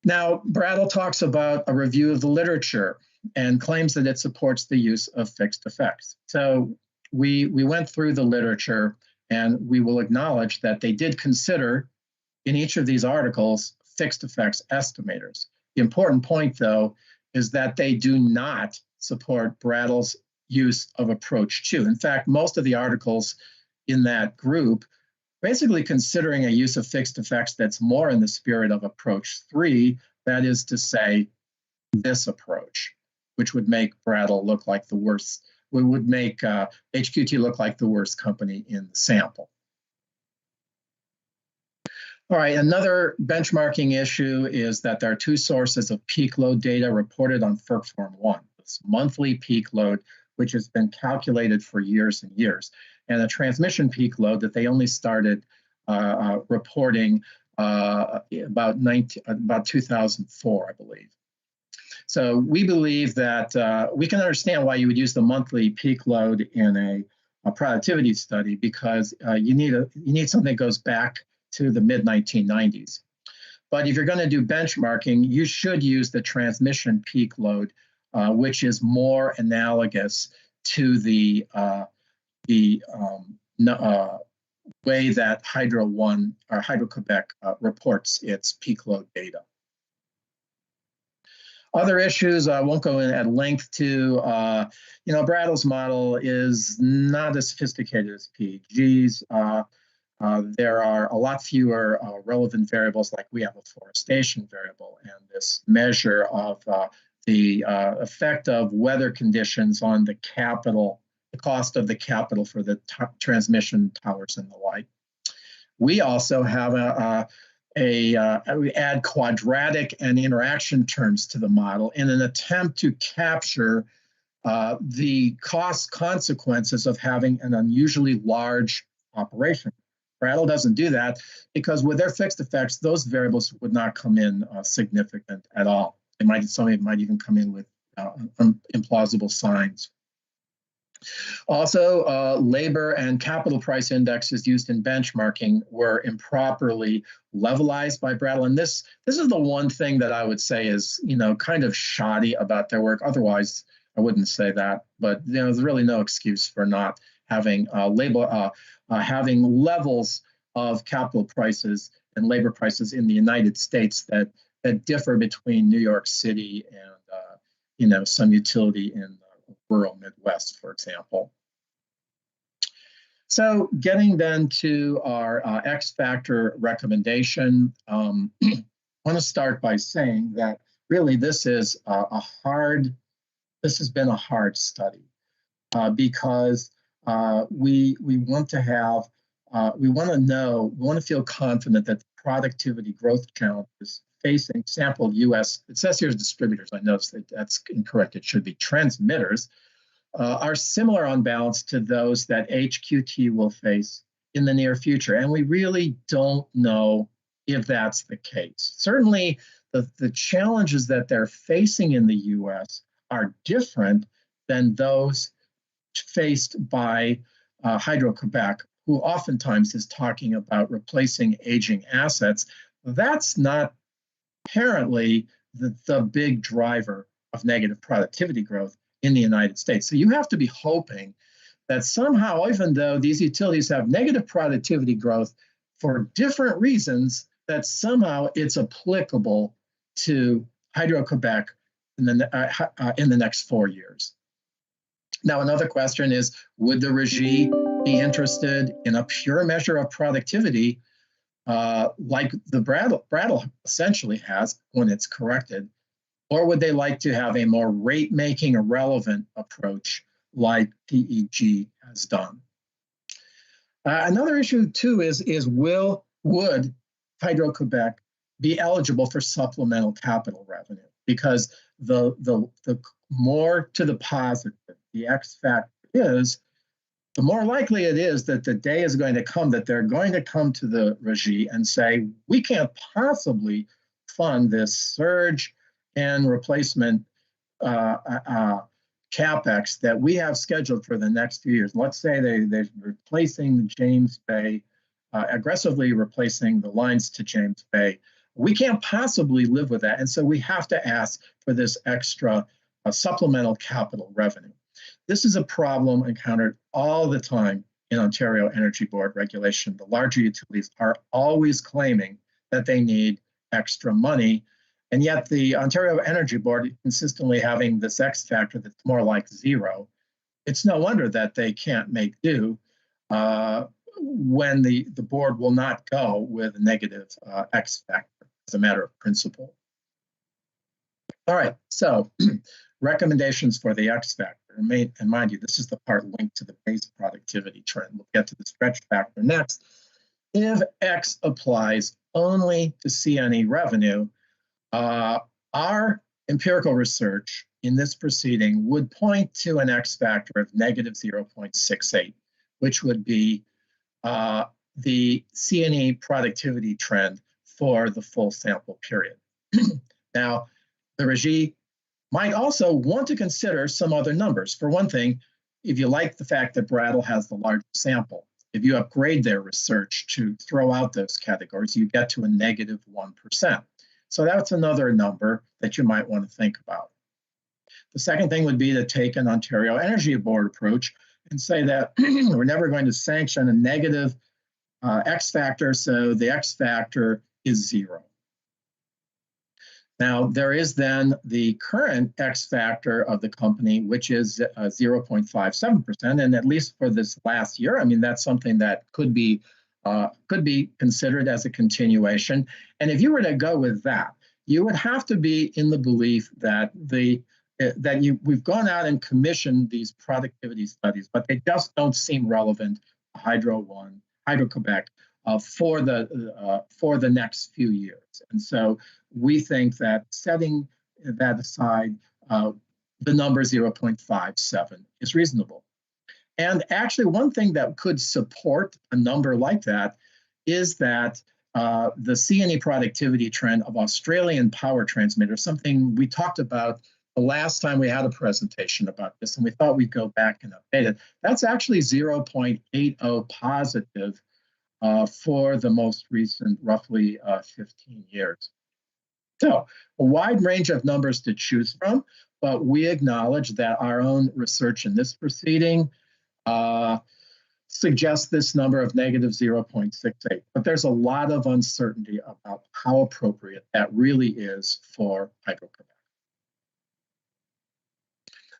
Now, Brattle talks about a review of the literature and claims that it supports the use of fixed effects. So we went through the literature, and we will acknowledge that they did consider in each of these articles fixed effects estimators. The important point, though, is that they do not support Brattle's use of approach 2. In fact, most of the articles in that group basically considering a use of fixed effects that's more in the spirit of approach 3, that is to say, this approach, which would make Brattle look like the worst, would make HQT look like the worst company in the sample. All right, another benchmarking issue is that there are two sources of peak load data reported on FERC Form 1. This monthly peak load, which has been calculated for years and years, and a transmission peak load that they only started reporting about 2004, I believe. So we believe that we can understand why you would use the monthly peak load in a productivity study, because you need something that goes back to the mid-1990s. But if you're going to do benchmarking, you should use the transmission peak load, which is more analogous to the way that Hydro One or Hydro-Quebec reports its peak load data. Other issues I won't go in at length to. Brattle's model is not as sophisticated as PEG's. There are a lot fewer relevant variables, like we have a forestation variable, and this measure of the effect of weather conditions on the capital, the cost of the capital for the transmission towers and the like. We also have we add quadratic and interaction terms to the model in an attempt to capture the cost consequences of having an unusually large operation. Brattle doesn't do that because with their fixed effects, those variables would not come in significant at all. Some might even come in with implausible signs. Also, labor and capital price indexes used in benchmarking were improperly levelized by Brattle. And this is the one thing that I would say is, kind of shoddy about their work. Otherwise, I wouldn't say that. But there's really no excuse for not having having levels of capital prices and labor prices in the United States that differ between New York City and some utility in rural Midwest, for example. So getting then to our X factor recommendation, I want to start by saying that really this is this has been a hard study because we want to feel confident that the productivity growth challenges facing sampled U.S. It says here's distributors. I noticed that that's incorrect. It should be transmitters. Are similar on balance to those that HQT will face in the near future. And we really don't know if that's the case. Certainly, the challenges that they're facing in the U.S. are different than those faced by Hydro-Quebec, who oftentimes is talking about replacing aging assets. That's not apparently the big driver of negative productivity growth in the United States. So you have to be hoping that somehow, even though these utilities have negative productivity growth for different reasons, that somehow it's applicable to Hydro-Quebec in the next 4 years. Now, another question is, would the REGI be interested in a pure measure of productivity like the Brattle essentially has when it's corrected? Or would they like to have a more rate-making irrelevant approach like DEG has done? Another issue, too, is would Hydro-Quebec be eligible for supplemental capital revenue? Because the more to the positive the X factor is, the more likely it is that the day is going to come that they're going to come to the REGI and say, we can't possibly fund this surge and replacement CapEx that we have scheduled for the next few years. Let's say they're replacing the James Bay, aggressively replacing the lines to James Bay. We can't possibly live with that. And so we have to ask for this extra supplemental capital revenue. This is a problem encountered all the time in Ontario Energy Board regulation. The larger utilities are always claiming that they need extra money. And yet the Ontario Energy Board is consistently having this X factor that's more like zero. It's no wonder that they can't make do when the board will not go with a negative X factor as a matter of principle. All right, so recommendations for the X factor. And mind you, this is the part linked to the base productivity trend. We'll get to the stretch factor next. If X applies only to CNE revenue, our empirical research in this proceeding would point to an X factor of negative 0.68, which would be the CNE productivity trend for the full sample period. Now, the REGI might also want to consider some other numbers. For one thing, if you like the fact that Brattle has the larger sample, if you upgrade their research to throw out those categories, you get to a negative 1%. So that's another number that you might want to think about. The second thing would be to take an Ontario Energy Board approach and say that we're never going to sanction a negative X factor, so the X factor is zero. Now, there is then the current X factor of the company, which is 0.57%, and at least for this last year, I mean, that's something that could be considered as a continuation. And if you were to go with that, you would have to be in the belief that we've gone out and commissioned these productivity studies, but they just don't seem relevant to Hydro-Quebec for the next few years. And so we think that setting that aside, the number 0.57 is reasonable. And actually, one thing that could support a number like that is that the C&E productivity trend of Australian power transmitters, something we talked about the last time we had a presentation about this, and we thought we'd go back and update it. That's actually 0.80 positive for the most recent roughly 15 years. So a wide range of numbers to choose from, but we acknowledge that our own research in this proceeding suggests this number of negative 0.68. But there's a lot of uncertainty about how appropriate that really is for Hydro-Quebec.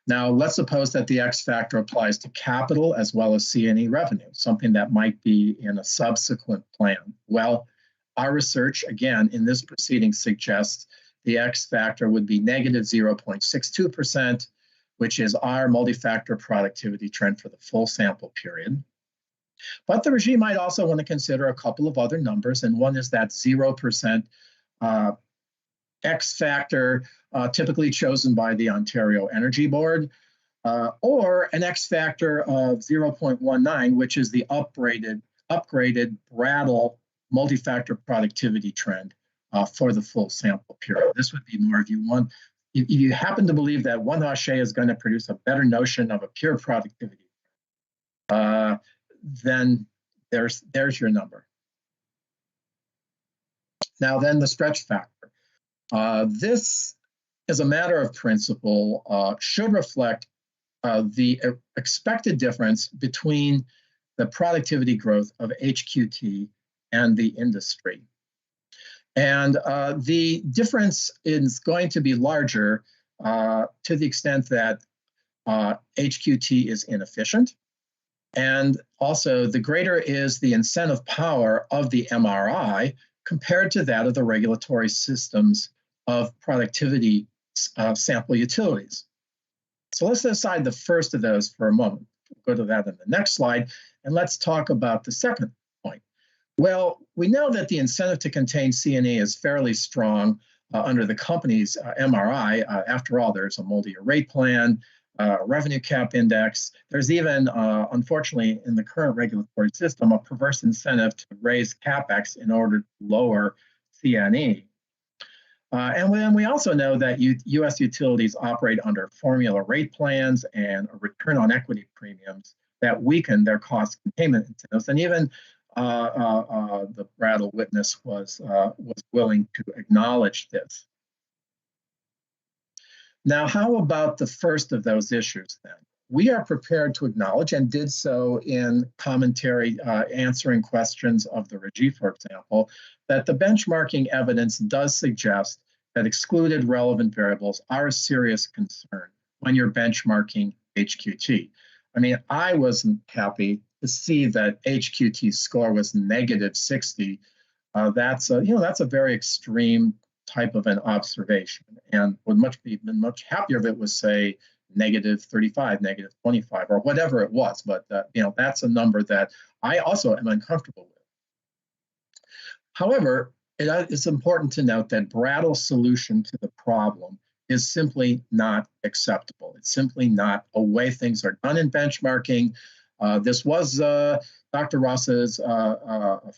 Now, let's suppose that the X factor applies to capital as well as C&E revenue, something that might be in a subsequent plan. Well, our research, again, in this proceeding suggests the X factor would be negative 0.62%, which is our multi-factor productivity trend for the full sample period. But the regime might also want to consider a couple of other numbers, and one is that 0% X factor typically chosen by the Ontario Energy Board, or an X factor of 0.19, which is the upgraded Brattle multi-factor productivity trend for the full sample period. This would be more if you happen to believe that one Haché is going to produce a better notion of a pure productivity, then there's your number. Now then, the stretch factor. This, as a matter of principle, should reflect the expected difference between the productivity growth of HQT and the industry. And the difference is going to be larger to the extent that HQT is inefficient. And also, the greater is the incentive power of the MRI compared to that of the regulatory systems of productivity sample utilities. So let's set aside the first of those for a moment. We'll go to that in the next slide, and let's talk about the second point. Well, we know that the incentive to contain C&E is fairly strong under the company's MRI. After all, there's a multi-year rate plan, revenue cap index. There's even, unfortunately, in the current regulatory system, a perverse incentive to raise CapEx in order to lower C&E. And then we also know that U.S. utilities operate under formula rate plans and a return on equity premiums that weaken their cost containment incentives. And even the Brattle witness was willing to acknowledge this. Now, how about the first of those issues then? We are prepared to acknowledge, and did so in commentary answering questions of the RGGI, for example, that the benchmarking evidence does suggest that excluded relevant variables are a serious concern when you're benchmarking HQT. I mean, I wasn't happy to see that HQT's score was negative 60. That's a very extreme type of an observation, and would been much happier if it was, say, negative 35, negative 25, or whatever it was. But that's a number that I also am uncomfortable with. However, it's important to note that Brattle's solution to the problem is simply not acceptable. It's simply not a way things are done in benchmarking. This was Dr. Ross's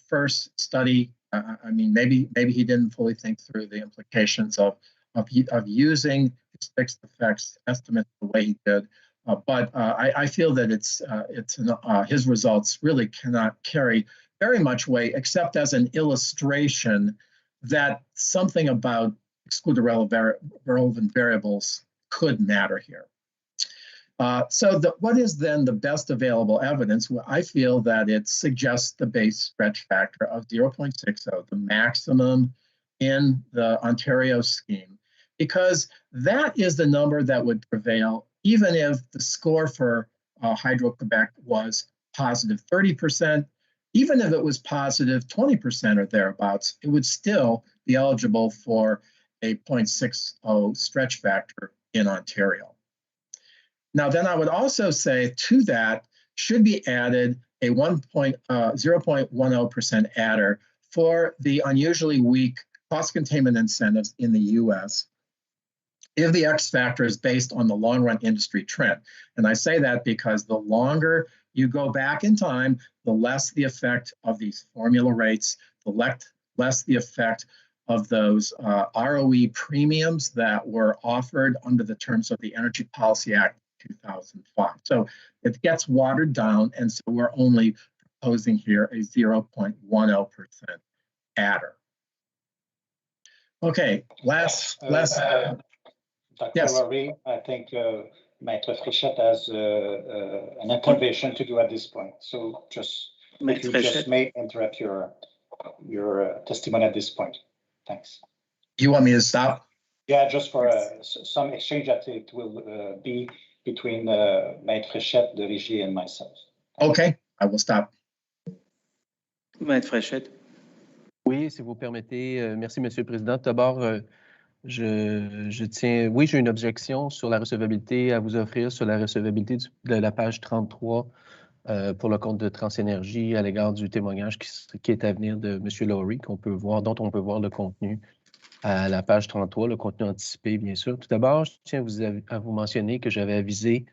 first study. I mean, maybe he didn't fully think through the implications of using fixed effects estimates the way he did. But I feel that his results really cannot carry very much weight, except as an illustration that something about excluded relevant variables could matter here. So what is then the best available evidence? Well, I feel that it suggests the base stretch factor of 0.60, the maximum in the Ontario scheme, because that is the number that would prevail even if the score for Hydro-Quebec was positive 30%. Even if it was positive 20% or thereabouts, it would still be eligible for a 0.60 stretch factor in Ontario. Now, then I would also say to that should be added a 0.10% adder for the unusually weak cost containment incentives in the US. if the X factor is based on the long run industry trend. And I say that because the longer you go back in time, the less the effect of these formula rates, the less the effect of those ROE premiums that were offered under the terms of the Energy Policy Act 2005. So it gets watered down, and so we're only proposing here a 0.10% adder. Okay, last. Dr. Yes. Lowry, I think Maître Fréchette has an intervention to do at this point. So just, if you just may interrupt your testimony at this point. Thanks. You want me to stop? Yeah, just for some exchange that it will be between Maître Fréchette, de Régie, and myself. Okay, I will stop. Maître Fréchette. Oui, si vous permettez. Merci, Monsieur le Président. D'abord, je tiens... Oui, j'ai une objection sur la recevabilité à vous offrir sur la recevabilité de la page 33 pour le compte de Transénergie à l'égard du témoignage qui est à venir de M. Lowry, dont on peut voir le contenu à la page 33, le contenu anticipé, bien sûr. Tout d'abord, je tiens à vous mentionner que j'avais avisé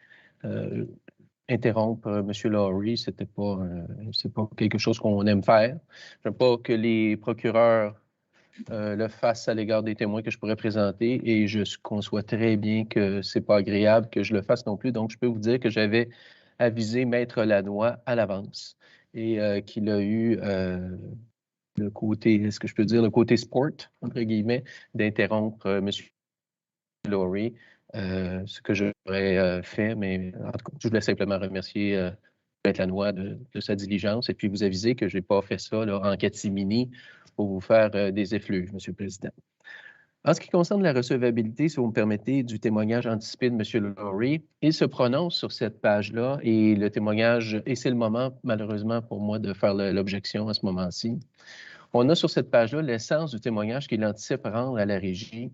interrompre M. Lowry, c'est pas quelque chose qu'on aime faire. Je ne veux pas que les procureurs le fassent à l'égard des témoins que je pourrais présenter et je conçois très bien que ce n'est pas agréable que je le fasse non plus. Donc, je peux vous dire que j'avais avisé Maître Lannoy à l'avance et qu'il a eu le côté, est-ce que je peux dire, le côté sport, entre guillemets, d'interrompre M. Lowry. Ce que j'aurais fait, mais en tout cas, je voulais simplement remercier Maître Lannoy de sa diligence et puis vous aviser que je n'ai pas fait ça là, en catimini pour vous faire des effluves, M. le Président. En ce qui concerne la recevabilité, si vous me permettez, du témoignage anticipé de M. Lowry, il se prononce sur cette page-là et le témoignage, et c'est le moment, malheureusement, pour moi de faire l'objection à ce moment-ci. On a sur cette page-là l'essence du témoignage qu'il anticipe rendre à la Régie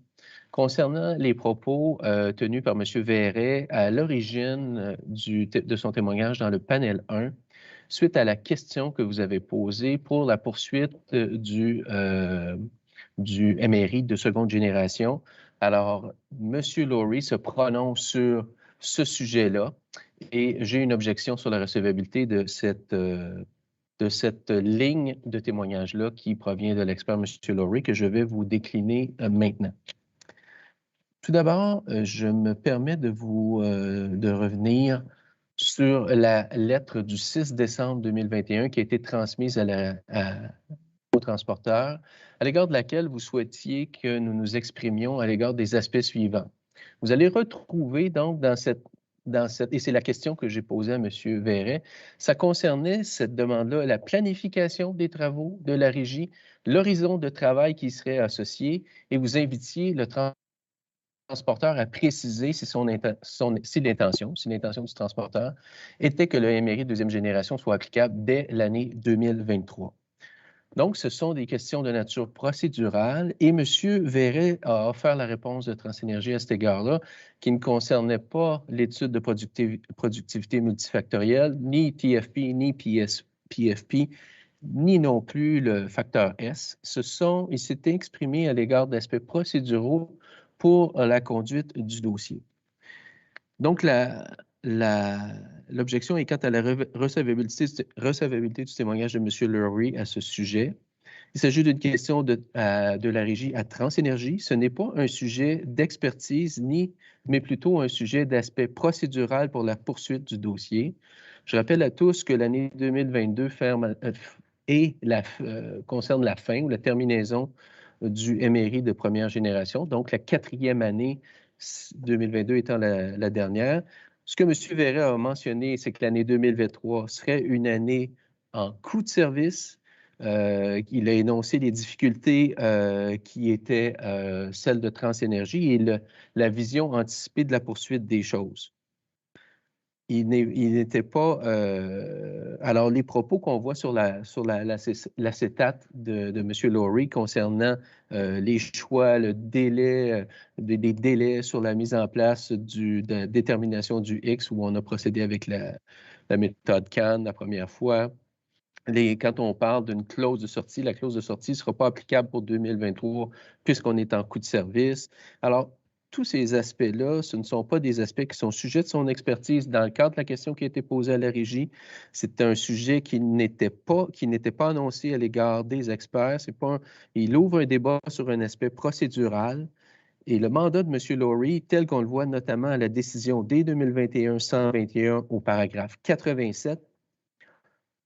concernant les propos tenus par M. Verret à l'origine de son témoignage dans le panel 1, suite à la question que vous avez posée pour la poursuite du MRI de seconde génération. Alors, M. Lowry se prononce sur ce sujet-là et j'ai une objection sur la recevabilité de cette ligne de témoignage-là qui provient de l'expert M. Lowry que je vais vous décliner maintenant. Tout d'abord, je me permets de revenir sur la lettre du 6 décembre 2021 qui a été transmise au transporteur, à l'égard de laquelle vous souhaitiez que nous nous exprimions à l'égard des aspects suivants. Vous allez retrouver donc dans cette et c'est la question que j'ai posée à M. Verret, ça concernait cette demande-là, la planification des travaux de la Régie, l'horizon de travail qui serait associé, et vous invitiez le transporteur à préciser si l'intention du transporteur était que le MRI deuxième génération soit applicable dès l'année 2023. Donc, ce sont des questions de nature procédurale et M. Verret a offert la réponse de Transénergie à cet égard-là qui ne concernait pas l'étude de productivité multifactorielle, ni TFP, ni PFP, ni non plus le facteur S. Il s'est exprimé à l'égard d'aspects procéduraux pour la conduite du dossier. Donc, l'objection est quant à la recevabilité du témoignage de M. Lowry à ce sujet. Il s'agit d'une question de la Régie à Transénergie. Ce n'est pas un sujet d'expertise, mais plutôt un sujet d'aspect procédural pour la poursuite du dossier. Je rappelle à tous que l'année 2022 concerne la fin ou la terminaison du MRI de première génération, donc la 4e année, 2022 étant la dernière. Ce que M. Verret a mentionné, c'est que l'année 2023 serait une année en coût de service. Il a énoncé les difficultés qui étaient celles de Transénergie et la vision anticipée de la poursuite des choses. Il n'était pas... alors, les propos qu'on voit sur l'acétate de M. Lowry concernant les choix, le délai, des délais sur la mise en place de la détermination du X, où on a procédé avec la méthode Cannes la première fois. Quand on parle d'une clause de sortie, la clause de sortie ne sera pas applicable pour 2023 puisqu'on est en coût de service. Alors, tous ces aspects-là, ce ne sont pas des aspects qui sont sujets de son expertise. Dans le cadre de la question qui a été posée à la régie, c'est un sujet qui n'était pas annoncé à l'égard des experts. Il ouvre un débat sur un aspect procédural. Et le mandat de M. Lowry, tel qu'on le voit notamment à la décision D-2021-121 au paragraphe 87,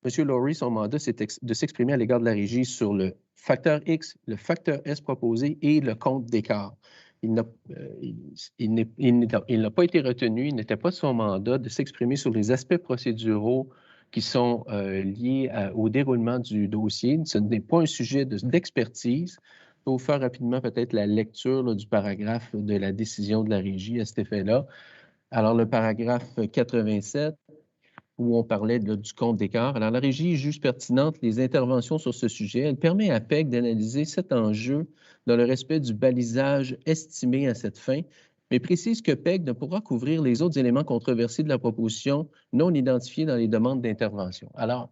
M. Lowry, son mandat, c'est de s'exprimer à l'égard de la régie sur le facteur X, le facteur S proposé et le compte d'écart. Il n'a pas été retenu, il n'était pas de son mandat de s'exprimer sur les aspects procéduraux qui sont liés au déroulement du dossier. Ce n'est pas un sujet d'expertise. Je vais vous faire rapidement peut-être la lecture du paragraphe de la décision de la régie à cet effet-là. Alors, le paragraphe 87, où on parlait du compte d'écart. Alors, la régie juge pertinente les interventions sur ce sujet. Elle permet à PEC d'analyser cet enjeu dans le respect du balisage estimé à cette fin, mais précise que PEC ne pourra couvrir les autres éléments controversés de la proposition non identifiés dans les demandes d'intervention. Alors,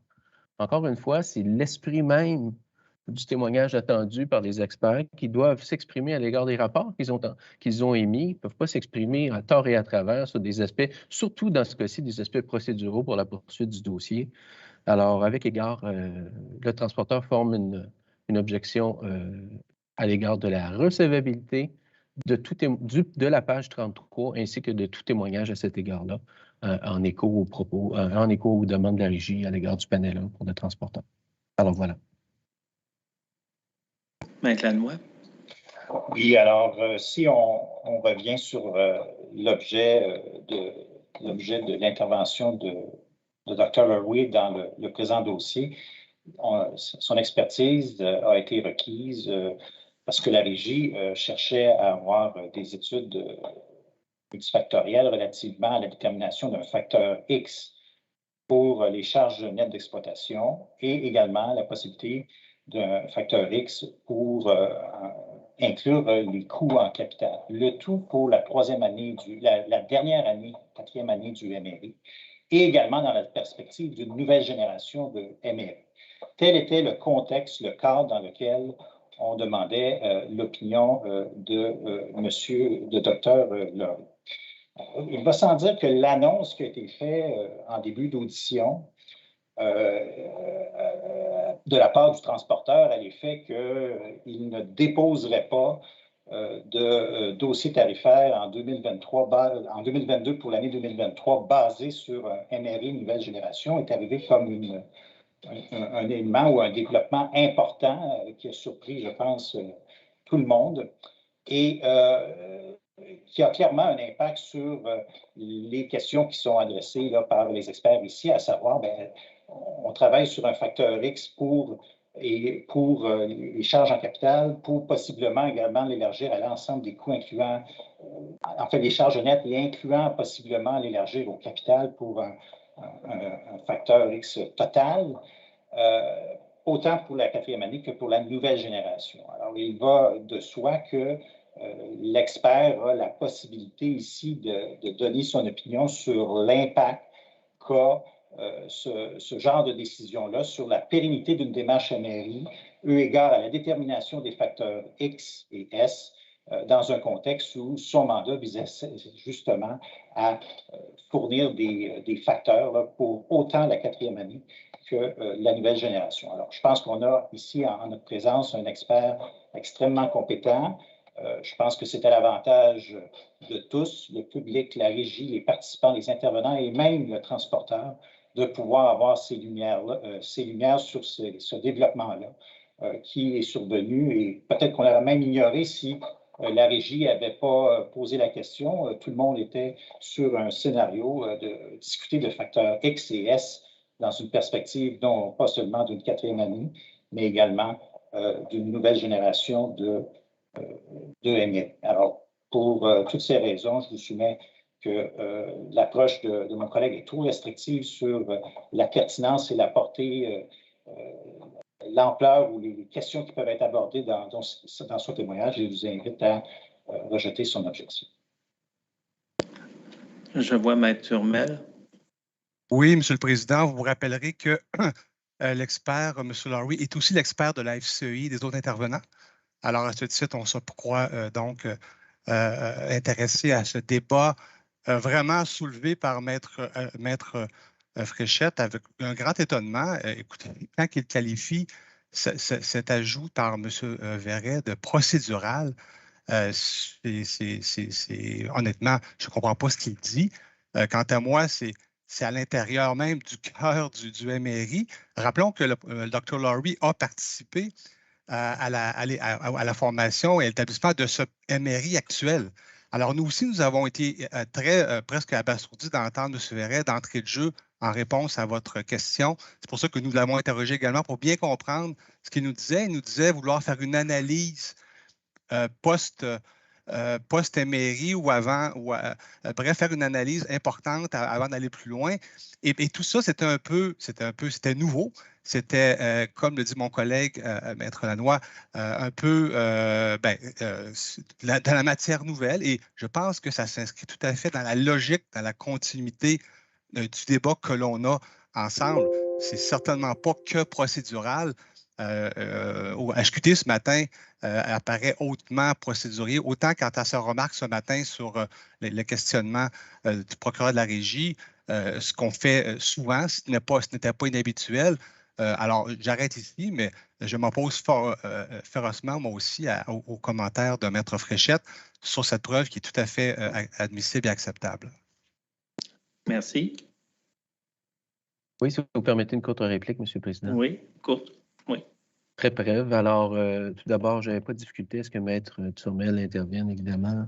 encore une fois, c'est l'esprit même du témoignage attendu par les experts qui doivent s'exprimer à l'égard des rapports qu'ils ont émis. Ils ne peuvent pas s'exprimer à tort et à travers sur des aspects, surtout dans ce cas-ci, des aspects procéduraux pour la poursuite du dossier. Alors, avec égard, le transporteur forme une objection à l'égard de la recevabilité de la page 33 ainsi que de tout témoignage à cet égard-là, en écho aux demandes de la régie à l'égard du panel 1 pour le transporteur. Alors, voilà. Maître Lannoy. Oui, alors si on revient sur l'objet de l'intervention de Dr. Lowry dans le présent dossier, son expertise a été requise parce que la régie cherchait à avoir des études multifactorielles relativement à la détermination d'un facteur X pour les charges nettes d'exploitation et également la possibilité d'un facteur X pour inclure les coûts en capital. Le tout pour la troisième année, la dernière année, quatrième année du MRI, et également dans la perspective d'une nouvelle génération de MRI. Tel était le contexte, le cadre dans lequel on demandait l'opinion de Dr. Lowry. Il va sans dire que l'annonce qui a été faite en début d'audition de la part du transporteur à l'effet qu'il ne déposerait pas de dossier tarifaire en 2022 pour l'année 2023 basé sur un MRI nouvelle génération est arrivé comme un élément ou un développement important qui a surpris, je pense, tout le monde et qui a clairement un impact sur les questions qui sont adressées là, par les experts ici, à savoir, on travaille sur un facteur X pour les charges en capital, pour possiblement également l'élargir à l'ensemble des coûts incluant, en fait, les charges nettes et incluant possiblement l'élargir au capital pour un facteur X total, autant pour la quatrième année que pour la nouvelle génération. Alors, il va de soi que l'expert a la possibilité ici de donner son opinion sur l'impact qu'a ce genre de décision-là sur la pérennité d'une démarche MRI, eu égard à la détermination des facteurs X et S dans un contexte où son mandat visait justement à fournir des facteurs là, pour autant la quatrième année que la nouvelle génération. Alors, je pense qu'on a ici en notre présence un expert extrêmement compétent. Je pense que c'est à l'avantage de tous, le public, la régie, les participants, les intervenants et même le transporteur, de pouvoir avoir ces lumières sur ce développement-là qui est survenu. Et peut-être qu'on l'aurait même ignoré si la régie n'avait pas posé la question. Tout le monde était sur un scénario de discuter de facteurs X et S dans une perspective non pas seulement d'une quatrième année, mais également d'une nouvelle génération de MRI. Alors, pour toutes ces raisons, je vous soumets que l'approche de mon collègue est trop restrictive sur la pertinence et la portée, l'ampleur ou les questions qui peuvent être abordées dans son témoignage. Je vous invite à rejeter son objection. Je vois Maître Turmel. Oui, Monsieur le Président, vous vous rappellerez que l'expert, M. Lowry, est aussi l'expert de la FCEI et des autres intervenants. Alors, à ce titre, on se croit donc intéressé à ce débat vraiment soulevé par Maître Fréchette avec un grand étonnement. Écoutez, quand il qualifie cet ajout par M. Verret de procédural, honnêtement, je ne comprends pas ce qu'il dit. Quant à moi, c'est à l'intérieur même du cœur du MRI. Rappelons que le Dr. Laurie a participé à la formation et à l'établissement de ce MRI actuel. Alors, nous aussi, nous avons été presque abasourdis d'entendre M. Verret d'entrée de jeu en réponse à votre question. C'est pour ça que nous l'avons interrogé également pour bien comprendre ce qu'il nous disait. Il nous disait vouloir faire une analyse post-MRI ou avant, bref, faire une analyse importante avant d'aller plus loin. Et tout ça, c'était nouveau. C'était, comme le dit mon collègue, Maître Lannoy, un peu de la matière nouvelle. Et je pense que ça s'inscrit tout à fait dans la logique, dans la continuité du débat que l'on a ensemble. C'est certainement pas que procédural. Au HQT ce matin apparaît hautement procédurier, autant quant à sa remarque ce matin sur le questionnement du procureur de la Régie, ce qu'on fait souvent, ce n'était pas inhabituel. Alors, j'arrête ici, mais je m'oppose férocement, moi aussi, aux commentaires de Maître Fréchette sur cette preuve qui est tout à fait admissible et acceptable. Merci. Oui, si vous permettez une courte réplique, M. le Président. Oui, courte. Oui. Très brève. Alors, tout d'abord, je n'avais pas de difficulté à ce que Maître Turmel intervienne, évidemment,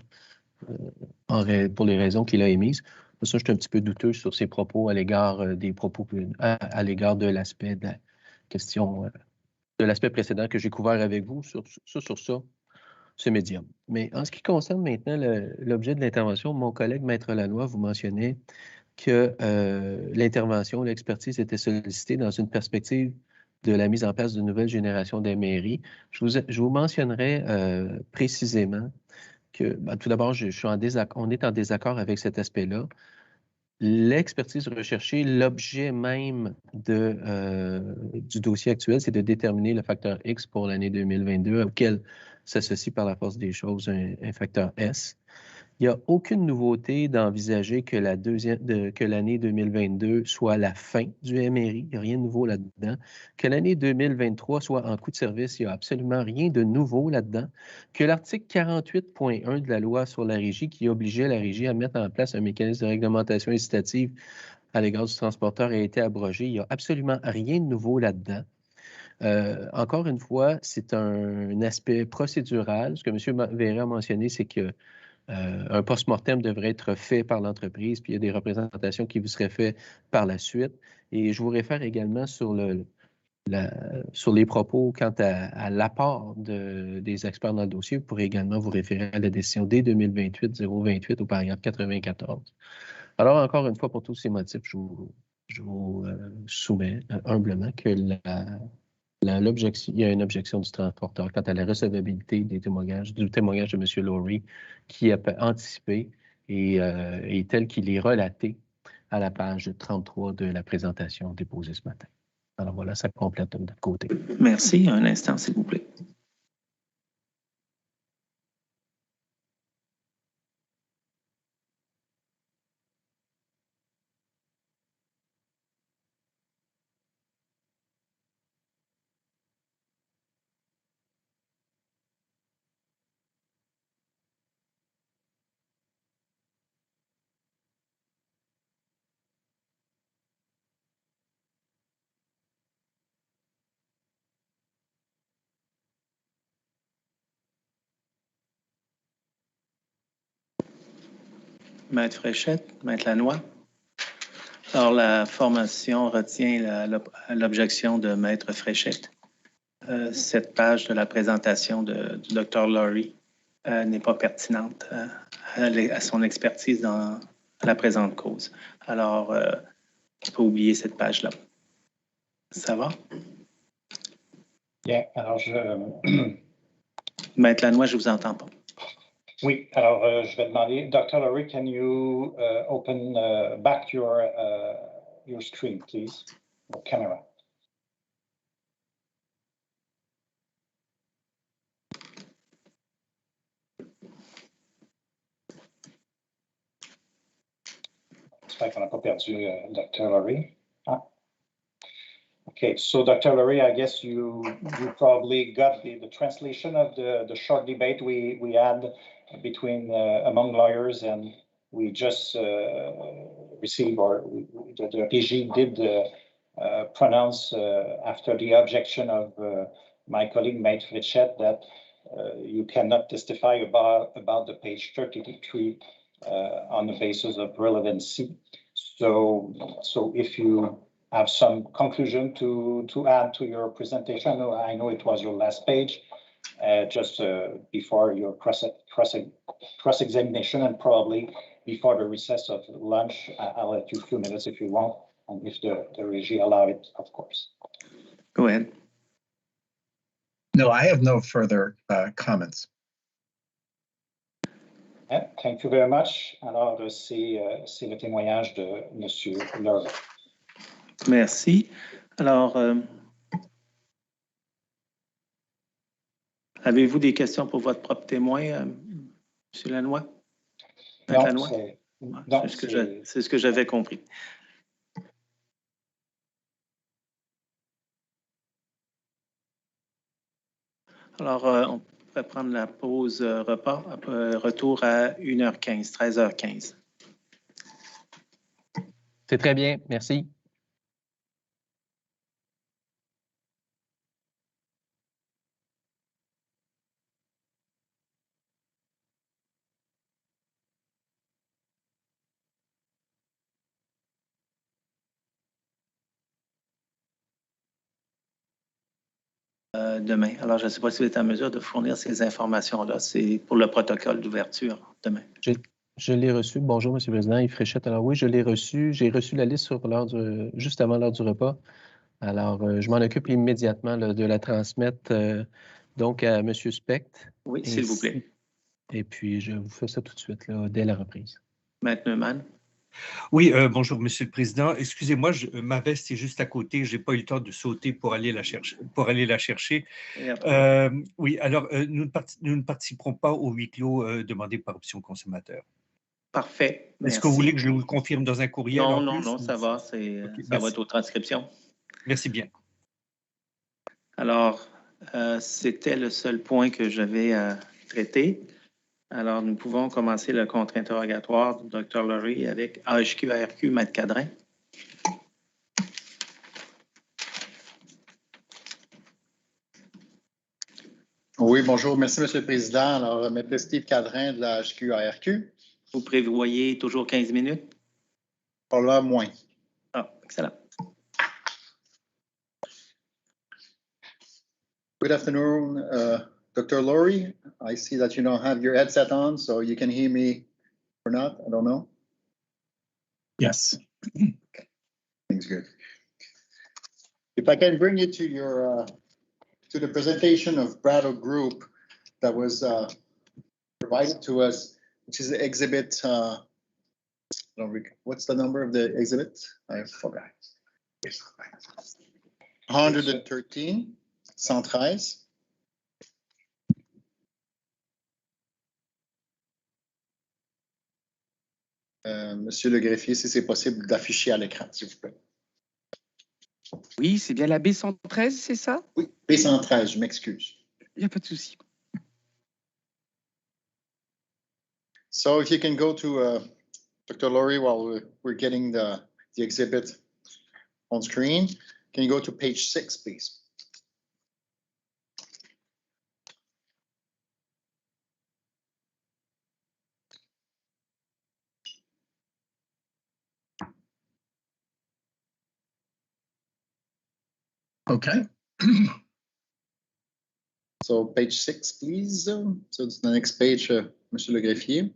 pour les raisons qu'il a émises. Pour ça, je suis un petit peu douteux sur ses propos à l'égard à l'égard de l'aspect de la question, de l'aspect précédent que j'ai couvert avec vous sur ça, c'est médium. Mais en ce qui concerne maintenant l'objet de l'intervention, mon collègue Maître Lannoy, vous mentionnez que l'intervention, l'expertise était sollicitée dans une perspective de la mise en place d'une nouvelle génération d'MRI. Je vous mentionnerai précisément que, tout d'abord, on est en désaccord avec cet aspect-là. L'expertise recherchée, l'objet même du dossier actuel, c'est de déterminer le facteur X pour l'année 2022, auquel s'associe par la force des choses un facteur S. Il n'y a aucune nouveauté d'envisager que l'année 2022 soit la fin du MRI. Il n'y a rien de nouveau là-dedans. Que l'année 2023 soit en coût de service, il n'y a absolument rien de nouveau là-dedans. Que l'article 48.1 de la loi sur la Régie, qui obligeait la Régie à mettre en place un mécanisme de réglementation incitative à l'égard du transporteur, a été abrogé. Il n'y a absolument rien de nouveau là-dedans. Encore une fois, c'est un aspect procédural. Ce que M. Verret a mentionné, c'est que un post-mortem devrait être fait par l'entreprise, puis il y a des représentations qui vous seraient faites par la suite. Et je vous réfère également sur les propos quant à l'apport des experts dans le dossier. Vous pourrez également vous référer à la décision D2028-028 au paragraphe 94. Alors, encore une fois, pour tous ces motifs, je vous soumets humblement que il y a une objection du transporteur quant à la recevabilité du témoignage de M. Laurie qui a anticipé et tel qu'il est relaté à la page 33 de la présentation déposée ce matin. Alors voilà, ça complète de notre côté. Merci. Un instant, s'il vous plaît. Maître Fréchette, Maître Lannoy. Alors, la formation retient l'objection de Maître Fréchette. Cette page de la présentation du Dr. Laurie n'est pas pertinente à son expertise dans la présente cause. Alors, on peut oublier cette page-là. Ça va? Bien, alors Maître Lannoy, je ne vous entends pas. Oui, alors je vais demander, Dr. Laurie, can you open back your screen, please, your camera? j'espère qu'on n'a pas perdu Dr. Laurie. Okay, so Dr. Laurie, I guess you probably got the translation of the short debate we had between among lawyers, and we just received, or the PG did pronounce after the objection of my colleague Maître Fritchette that you cannot testify about the page 33 on the basis of relevancy. So if you have some conclusion to add to your presentation, I know it was your last page, just before your cross-examination and probably before the recess of lunch. I'll let you a few minutes if you want, and if the regie allow it, of course. Go ahead. No, I have no further comments. Yeah, thank you very much. Alors, c'est le témoignage de M. Laurie. Merci. Alors, avez-vous des questions pour votre propre témoin, M. Lannoy? Non, c'est ce que j'avais compris. Alors, on pourrait prendre la pause repas, retour à 1h15, 13h15. C'est très bien, merci. Demain. Alors, je ne sais pas si vous êtes en mesure de fournir ces informations-là. C'est pour le protocole d'ouverture demain. Je l'ai reçu. Bonjour, M. le Président, Yves Fréchette. Alors oui, je l'ai reçu. J'ai reçu la liste juste avant l'heure du repas. Alors, je m'en occupe immédiatement de la transmettre donc à M. Specht. Oui, s'il vous plaît. Et puis, je vous fais ça tout de suite, là, dès la reprise. Maître Neumann. Oui, bonjour, Monsieur le Président. Excusez-moi, ma veste est juste à côté. Je n'ai pas eu le temps de sauter pour aller la chercher. Oui, alors, nous ne participerons pas au huis clos demandé par option consommateur. Parfait. Est-ce que vous voulez que je vous le confirme dans un courriel? Non, ça va. Ça va être aux transcriptions. Merci bien. Alors, c'était le seul point que j'avais à traiter. Alors, nous pouvons commencer le contre-interrogatoire du Dr. Laurie avec AHQ-ARQ, Maître Cadrin. Oui, bonjour. Merci, M. le Président. Alors, Maître Steve Cadrin de la AHQ-ARQ. Vous prévoyez toujours 15 minutes? Pour là, moins. Ah, excellent. Good afternoon, Dr. Laurie. I see that you don't have your headset on, so you can hear me or not. I don't know. Yes. Things good. If I can bring you to your to the presentation of Brattle Group that was provided to us, which is the exhibit. What's the number of the exhibit? I forgot. 113. 113. Monsieur le greffier, si c'est possible d'afficher à l'écran, s'il vous plaît. Oui, c'est bien la B113, c'est ça? Oui, B113, je m'excuse. Il n'y a pas de souci. So if you can go to Dr. Laurie while we're getting the exhibit on screen, can you go to page 6, please? Okay. So page 6, please. So it's the next page, Monsieur le greffier.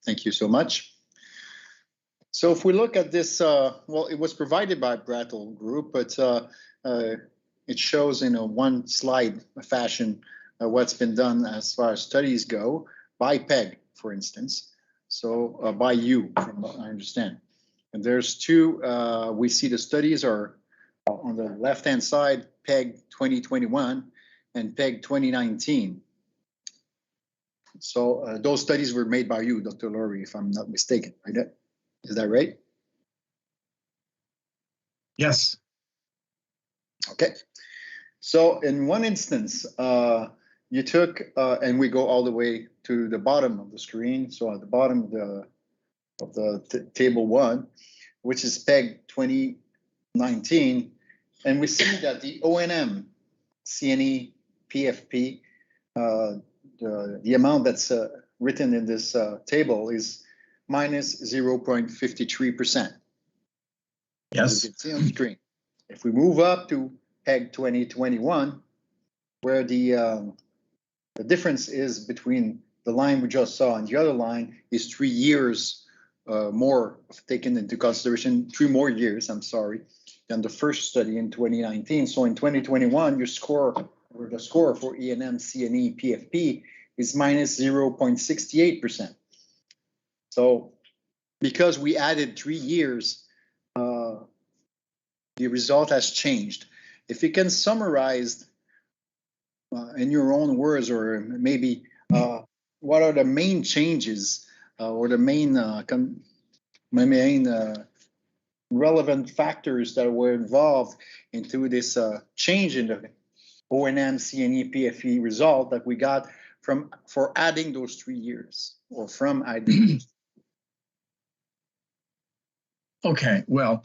Thank you so much. So if we look at this, well, it was provided by Brattle Group, but it shows in a one slide fashion what's been done as far as studies go by PEG, for instance. So by you, from what I understand. And there's two, we see the studies are on the left-hand side, PEG 2021 and PEG 2019. So those studies were made by you, Dr. Laurie, if I'm not mistaken. Right? Is that right? Yes. Okay. So in one instance, you took, and we go all the way to the bottom of the screen. So at the bottom of the table 1, which is PEG 2019, and we see that the O&M, CNE, PFP, the amount that's written in this table is minus 0.53%. Yes. As you can see on the screen. If we move up to PEG 2021, where the difference is between the line we just saw and the other line is 3 years more taken into consideration, 3 more years, I'm sorry, than the first study in 2019. So in 2021, your score, or the score for E&M, CNE, PFP is minus 0.68%. So because we added 3 years, the result has changed. If you can summarize in your own words, or maybe what are the main changes or the main relevant factors that were involved into this change in the O&M, CNE, PFE result that we got for adding those 3 years, or from adding those. Okay, well,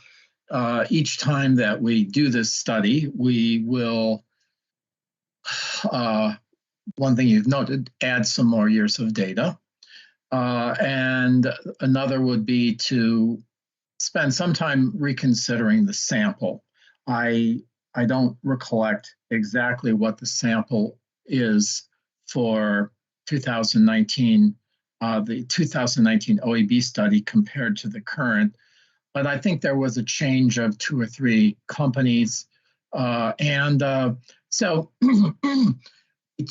each time that we do this study, we will, one thing you've noted, add some more years of data. And another would be to spend some time reconsidering the sample. I don't recollect exactly what the sample is for 2019, the 2019 OEB study compared to the current. But I think there was a change of 2 or 3 companies. So,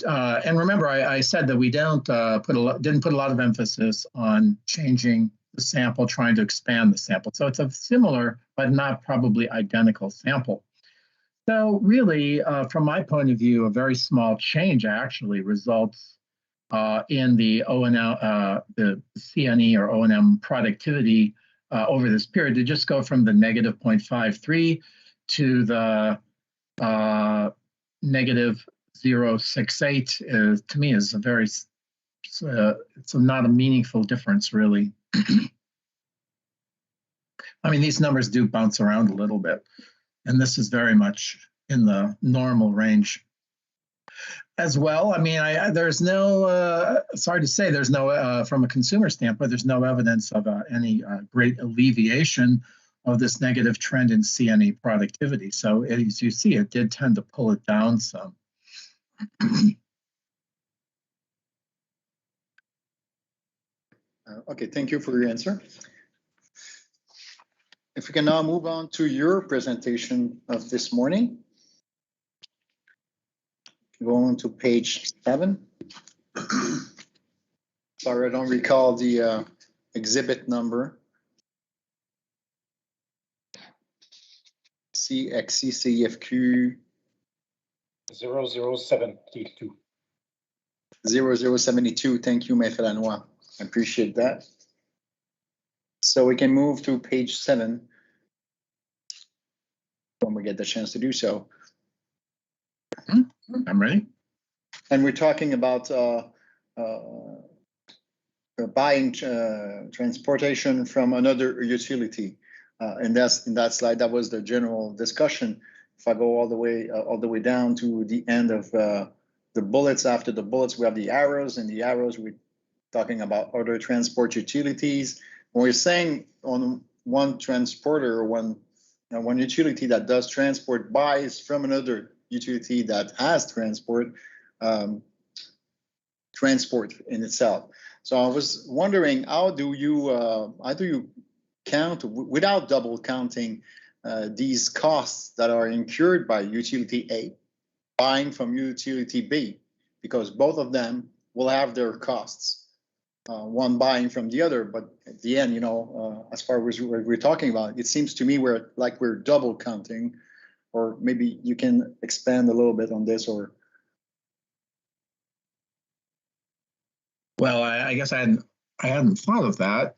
and remember, I said that we didn't put a lot of emphasis on changing the sample, trying to expand the sample. So it's a similar, but not probably identical sample. So really, from my point of view, a very small change actually results in the the CNE or O&M productivity over this period, to just go from the negative 0.53 to the negative 0.68 to me is a very, it's not a meaningful difference really. I mean, these numbers do bounce around a little bit, and this is very much in the normal range. As well, I mean, there's no, sorry to say, there's no, from a consumer standpoint, there's no evidence of any great alleviation of this negative trend in CNE productivity. So as you see, it did tend to pull it down some. Okay, thank you for your answer. If we can now move on to your presentation of this morning. Going to page 7. Sorry, I don't recall the exhibit number. CXCCFQ 0072. 0072. Thank you, Maître Lanois. I appreciate that. So we can move to page 7 when we get the chance to do so. I'm ready. And we're talking about buying transportation from another utility. And that's in that slide. That was the general discussion. If I go all the way down to the end of the bullets, after the bullets, we have the arrows, and the arrows we're talking about other transport utilities. When we're saying on one transporter or one utility that does transport buys from another utility that has transport in itself. So I was wondering, how do you count without double counting these costs that are incurred by utility A buying from utility B, because both of them will have their costs, one buying from the other. But at the end, as far as what we're talking about, it seems to me we're double counting. Or maybe you can expand a little bit on this, or. Well, I guess I hadn't thought of that.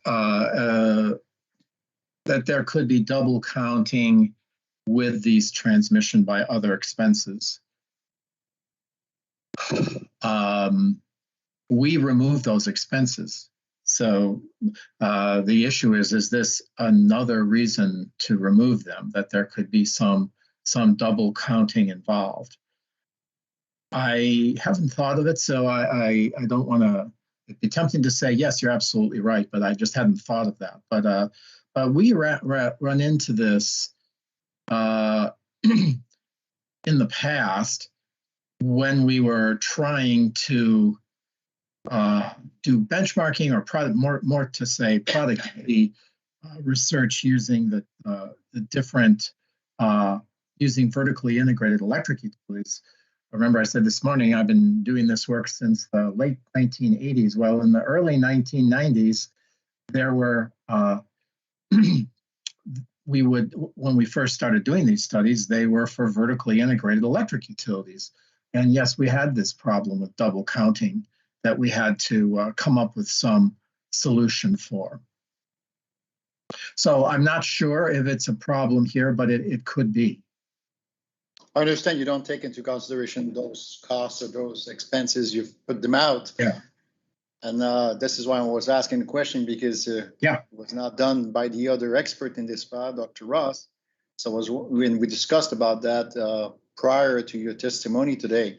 That there could be double counting with these transmission by other expenses. We remove those expenses. So the issue is this another reason to remove them, that there could be some double counting involved? I haven't thought of it, so I don't want to. It'd be tempting to say, yes, you're absolutely right, but I just hadn't thought of that. But we run into this in the past when we were trying to do benchmarking or product, more to say productivity research using the different using vertically integrated electric utilities. Remember, I said this morning, I've been doing this work since the late 1980s. Well, in the early 1990s, there were, when we first started doing these studies, they were for vertically integrated electric utilities. And yes, we had this problem with double counting that we had to come up with some solution for. So I'm not sure if it's a problem here, but it could be. I understand you don't take into consideration those costs or those expenses. You've put them out. Yeah. And this is why I was asking the question, because it was not done by the other expert in this file, Dr. Ross. So when we discussed about that prior to your testimony today,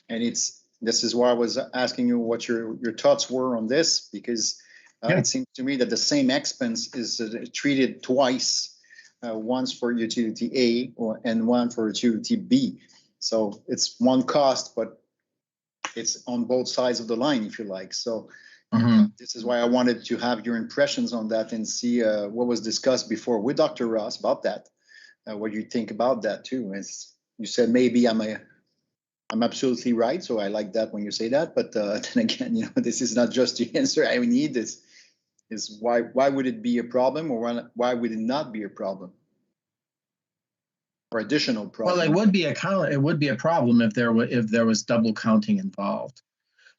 and this is why I was asking you what your thoughts were on this, because it seems to me that the same expense is treated twice. Once for utility A and one for utility B. So it's one cost, but it's on both sides of the line, if you like. So this is why I wanted to have your impressions on that and see what was discussed before with Dr. Ross about that. What you think about that too. As you said, maybe I'm absolutely right. So I like that when you say that. But then again, this is not just the answer I need. This is why would it be a problem, or why would it not be a problem, or additional problem? Well, it would be a problem if there was double counting involved.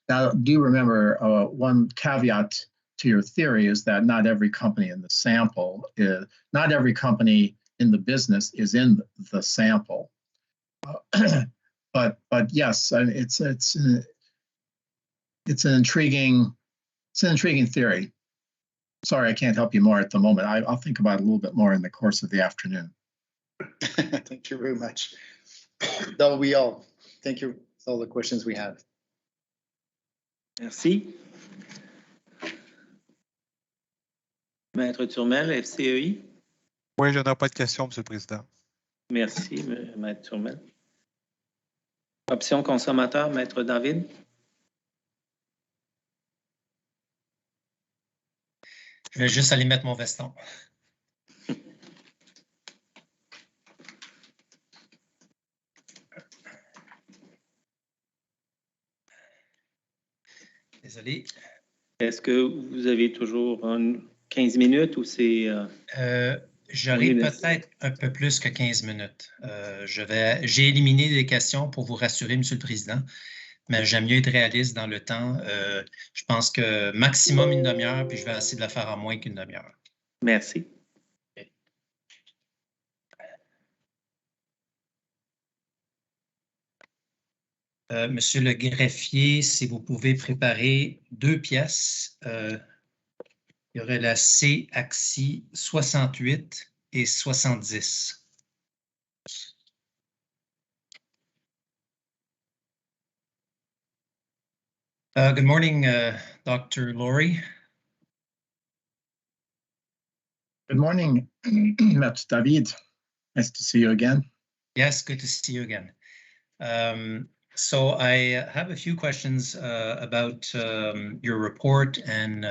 Now, do you remember one caveat to your theory is that not every company in the sample not every company in the business is in the sample. But yes, it's an intriguing theory. Sorry, I can't help you more at the moment. I'll think about it a little bit more in the course of the afternoon. Thank you very much. That will be all. Thank you. That's all the questions we have. Merci. Maître Turmel, FCEI. Oui, je n'ai pas de questions, M. le Président. Merci, Maître Turmel. Option consommateur, Maître David. Je vais juste aller mettre mon veston. Désolé. Est-ce que vous avez toujours 15 minutes ou c'est... J'aurai peut-être un peu plus que 15 minutes. J'ai éliminé des questions pour vous rassurer, M. le Président, mais j'aime mieux être réaliste dans le temps. Je pense que maximum une demi-heure, puis je vais essayer de la faire en moins qu'une demi-heure. Merci. Okay. Monsieur le greffier, si vous pouvez préparer 2 pièces. Il y aurait la C-Axi 68 et 70. Good morning, Dr. Laurie. Good morning, Matt David. Nice to see you again. Yes, good to see you again. So I have a few questions about your report and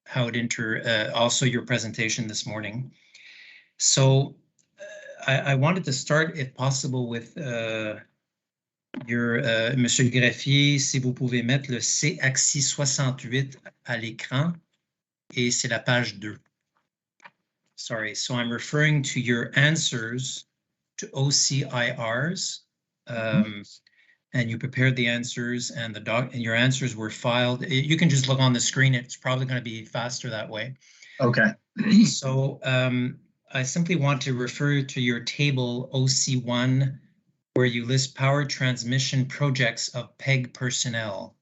how it also your presentation this morning. So I wanted to start, if possible, with Monsieur le greffier, si vous pouvez mettre le C-Axi 68 à l'écran, et c'est la page 2. Sorry, so I'm referring to your answers to OCIRs. And and you prepared the answers, and your answers were filed. You can just look on the screen. It's probably going to be faster that way. Okay. So I simply want to refer to your table OC1, where you list power transmission projects of PEG personnel.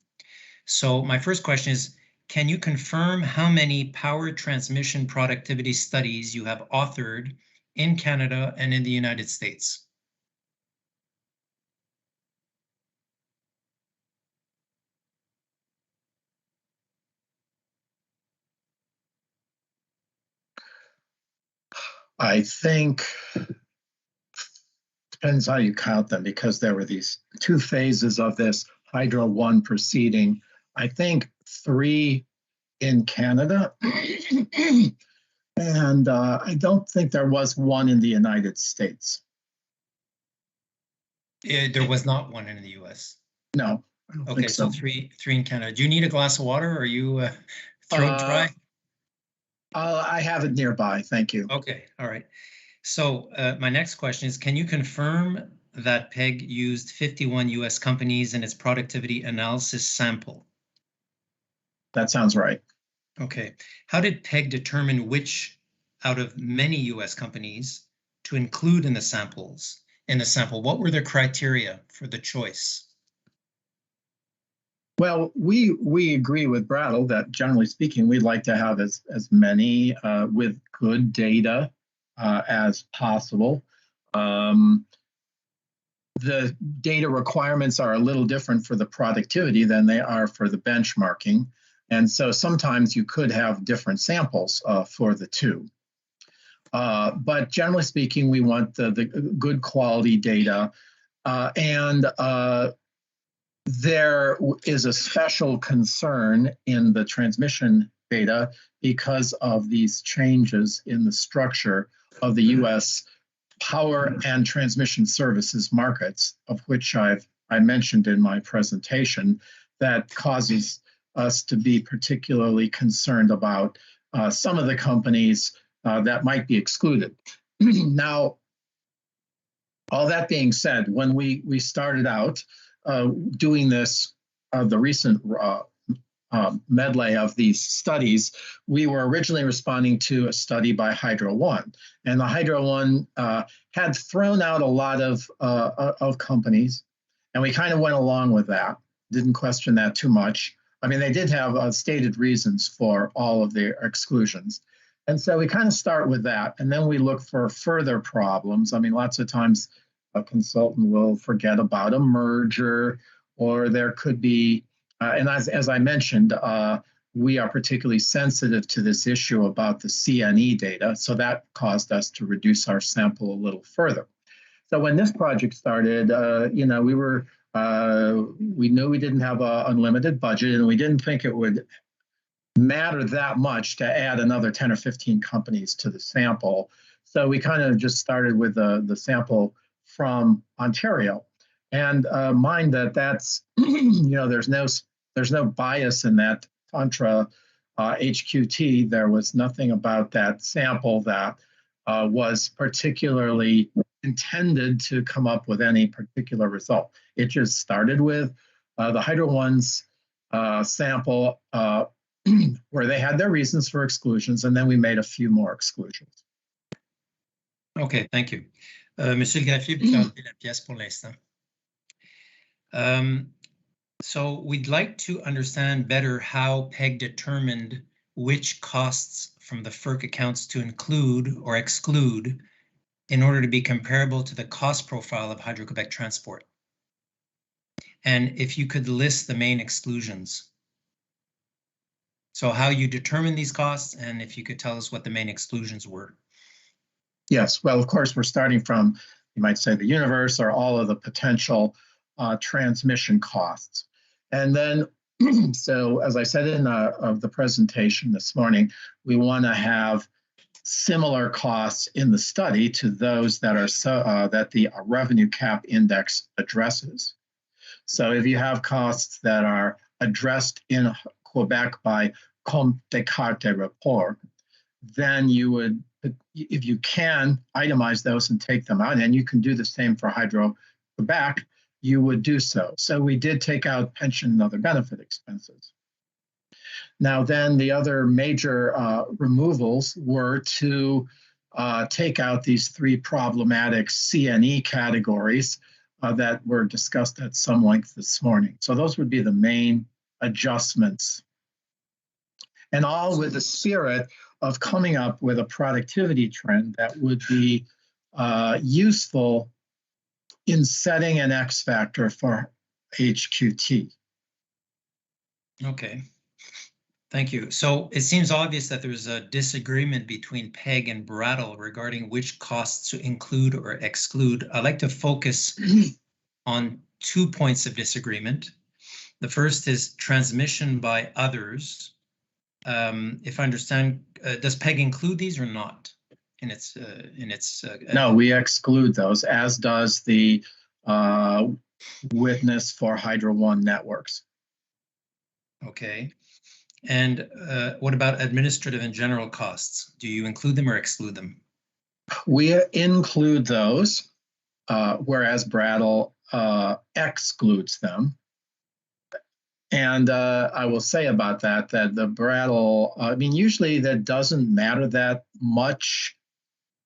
So my first question is, can you confirm how many power transmission productivity studies you have authored in Canada and in the United States? I think, depends how you count them, because there were these two phases of this Hydro 1 proceeding. I think 3 in Canada, and I don't think there was one in the United States. There was not one in the US. No, I don't okay, think so. So three in Canada. Do you need a glass of water, or are you throat dry? I have it nearby, thank you. Okay, all right. So my next question is, can you confirm that PEG used 51 US companies in its productivity analysis sample? That sounds right. Okay. How did PEG determine which out of many US companies to include in the sample? What were their criteria for the choice? Well, we agree with Brattle that generally speaking, we'd like to have as many with good data as possible. The data requirements are a little different for the productivity than they are for the benchmarking. And so sometimes you could have different samples for the two. But generally speaking, we want the good quality data. And there is a special concern in the transmission data because of these changes in the structure of the U.S. power and transmission services markets, of which I mentioned in my presentation, that causes us to be particularly concerned about some of the companies that might be excluded. Now, all that being said, when we started out doing this, the recent medley of these studies, we were originally responding to a study by Hydro 1. And the Hydro 1 had thrown out a lot of companies, and we kind of went along with that, didn't question that too much. I mean, they did have stated reasons for all of their exclusions. And so we kind of start with that, and then we look for further problems. I mean, lots of times a consultant will forget about a merger, or there could be, and as I mentioned, we are particularly sensitive to this issue about the CNE data, so that caused us to reduce our sample a little further. So when this project started, you know, we knew we didn't have an unlimited budget, and we didn't think it would matter that much to add another 10 or 15 companies to the sample. So we kind of just started with the sample from Ontario, and mind that's you know, there's no bias in that contra HQT. There was nothing about that sample that was particularly intended to come up with any particular result. It just started with the Hydro 1's sample where they had their reasons for exclusions, and then we made a few more exclusions. Okay, thank you. Monsieur le greffier, vous gardez la pièce pour l'instant. So we'd like to understand better how PEG determined which costs from the FERC accounts to include or exclude in order to be comparable to the cost profile of Hydro-Québec Transport. And if you could list the main exclusions. So how you determine these costs, and if you could tell us what the main exclusions were. Yes, well, of course, we're starting from, you might say, the universe or all of the potential transmission costs. And then, so as I said in the presentation this morning, we want to have similar costs in the study to those that are that the revenue cap index addresses. So if you have costs that are addressed in Quebec by Compte des Cartes et Report, then you would, if you can, itemize those and take them out, and you can do the same for Hydro-Quebec. you would do so. So we did take out pension and other benefit expenses. Now then, the other major removals were to take out these three problematic C&E categories that were discussed at some length this morning. So those would be the main adjustments. And all with the spirit of coming up with a productivity trend that would be useful in setting an X factor for HQT. Okay. Thank you. So it seems obvious that there's a disagreement between PEG and Brattle regarding which costs to include or exclude. I'd like to focus on 2 points of disagreement. The first is transmission by others. If I understand, does PEG include these or not in its No, we exclude those, as does the witness for Hydro One networks. Okay. And what about administrative and general costs? Do you include them or exclude them? We include those, whereas Brattle excludes them. And I will say about that the Brattle, I mean, usually that doesn't matter that much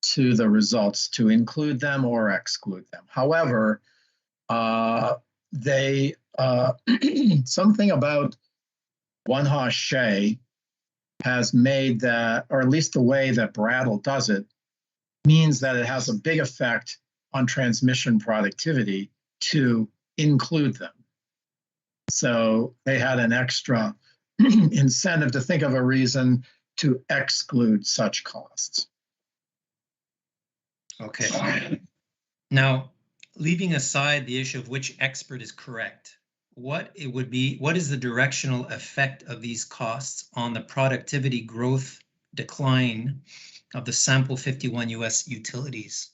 to the results to include them or exclude them. However, they something about one-hoss has made that, or at least the way that Brattle does it, means that it has a big effect on transmission productivity to include them. So they had an extra incentive to think of a reason to exclude such costs. Okay. Now, leaving aside the issue of which expert is correct, what is the directional effect of these costs on the productivity growth decline of the sample 51 US utilities?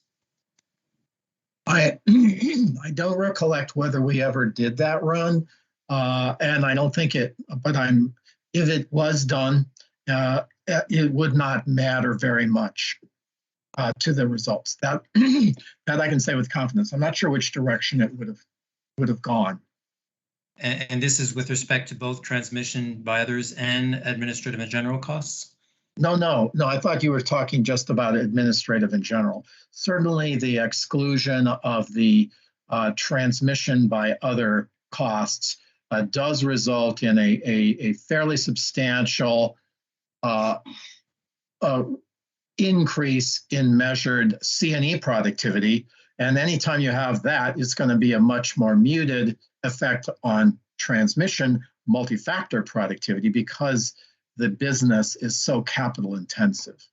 I don't recollect whether we ever did that run, and I don't think it, but if it was done, it would not matter very much to the results. That I can say with confidence. I'm not sure which direction it would have gone. And this is with respect to both transmission by others and administrative and general costs? No. I thought you were talking just about administrative in general. Certainly the exclusion of the transmission by other costs does result in a fairly substantial increase in measured C&E productivity. And anytime you have that, it's going to be a much more muted effect on transmission multi-factor productivity because the business is so capital intensive.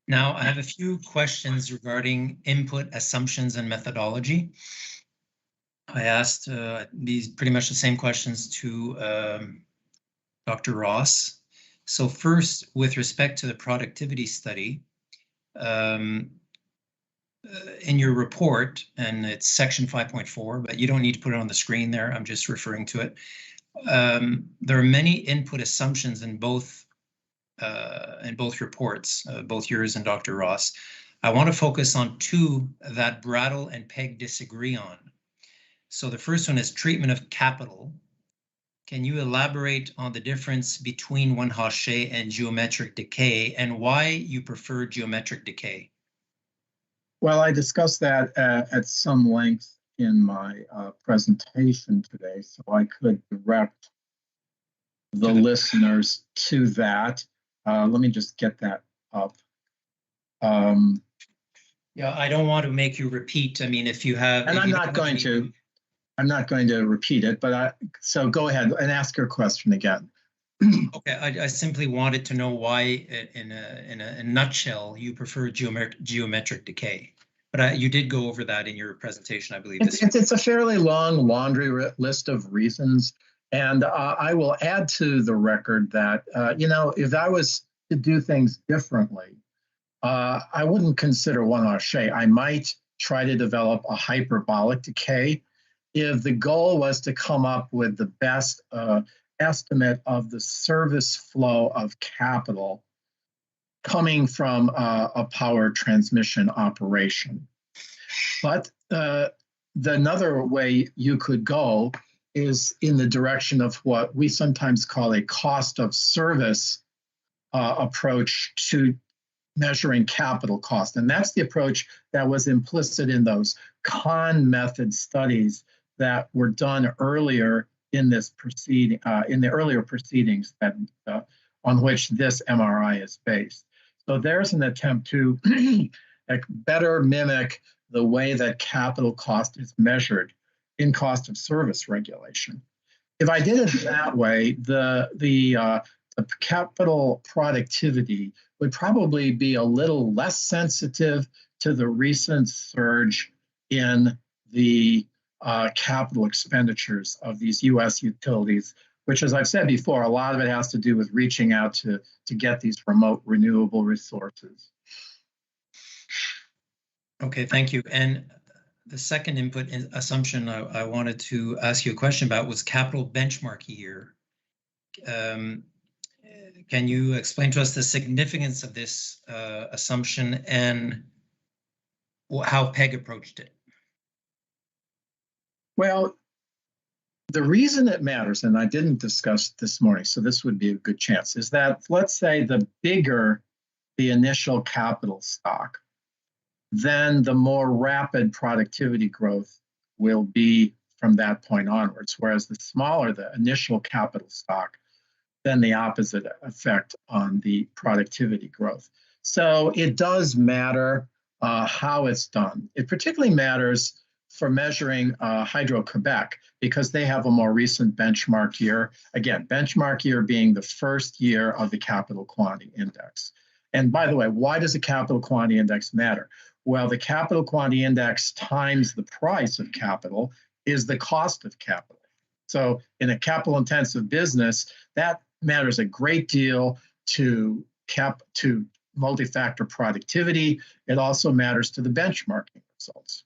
Now, I have a few questions regarding input assumptions and methodology. I asked these pretty much the same questions to Dr. Ross. So first, with respect to the productivity study, in your report, and it's section 5.4, but you don't need to put it on the screen there. I'm just referring to it. There are many input assumptions in both reports, both yours and Dr. Ross. I want to focus on two that Brattle and PEG disagree on. So the first one is treatment of capital. Can you elaborate on the difference between one-hoss and geometric decay and why you prefer geometric decay? Well, I discussed that at some length in my presentation today, so I could direct the listeners to that. Let me just get that up. Yeah, I don't want to make you repeat. I mean, if you have, and I'm not going to repeat it, but so go ahead and ask your question again. Okay, I simply wanted to know why, in a nutshell, you prefer geometric decay. But you did go over that in your presentation, I believe. It's a fairly long laundry list of reasons, and I will add to the record that if I was to do things differently, I wouldn't consider one-hoss. I might try to develop a hyperbolic decay if the goal was to come up with the best estimate of the service flow of capital coming from a power transmission operation. But another way you could go is in the direction of what we sometimes call a cost of service approach to measuring capital cost. And that's the approach that was implicit in those Kahn method studies that were done earlier in this proceeding, in the earlier proceedings that, on which this MRI is based. So there's an attempt to better mimic the way that capital cost is measured in cost of service regulation. If I did it that way, the capital productivity would probably be a little less sensitive to the recent surge in the capital expenditures of these U.S. utilities, which, as I've said before, a lot of it has to do with reaching out to get these remote renewable resources. Okay, thank you. And the second input assumption I wanted to ask you a question about was capital benchmark year. Can you explain to us the significance of this assumption and how PEG approached it? Well, the reason it matters, and I didn't discuss this morning, so this would be a good chance, is that let's say the bigger the initial capital stock, then the more rapid productivity growth will be from that point onwards. Whereas the smaller the initial capital stock, then the opposite effect on the productivity growth. So it does matter how it's done. It particularly matters for measuring Hydro-Quebec because they have a more recent benchmark year. Again, benchmark year being the first year of the capital quantity index. And by the way, why does the capital quantity index matter? Well, the capital quantity index times the price of capital is the cost of capital. So in a capital intensive business, that matters a great deal to multi-factor productivity. It also matters to the benchmarking results.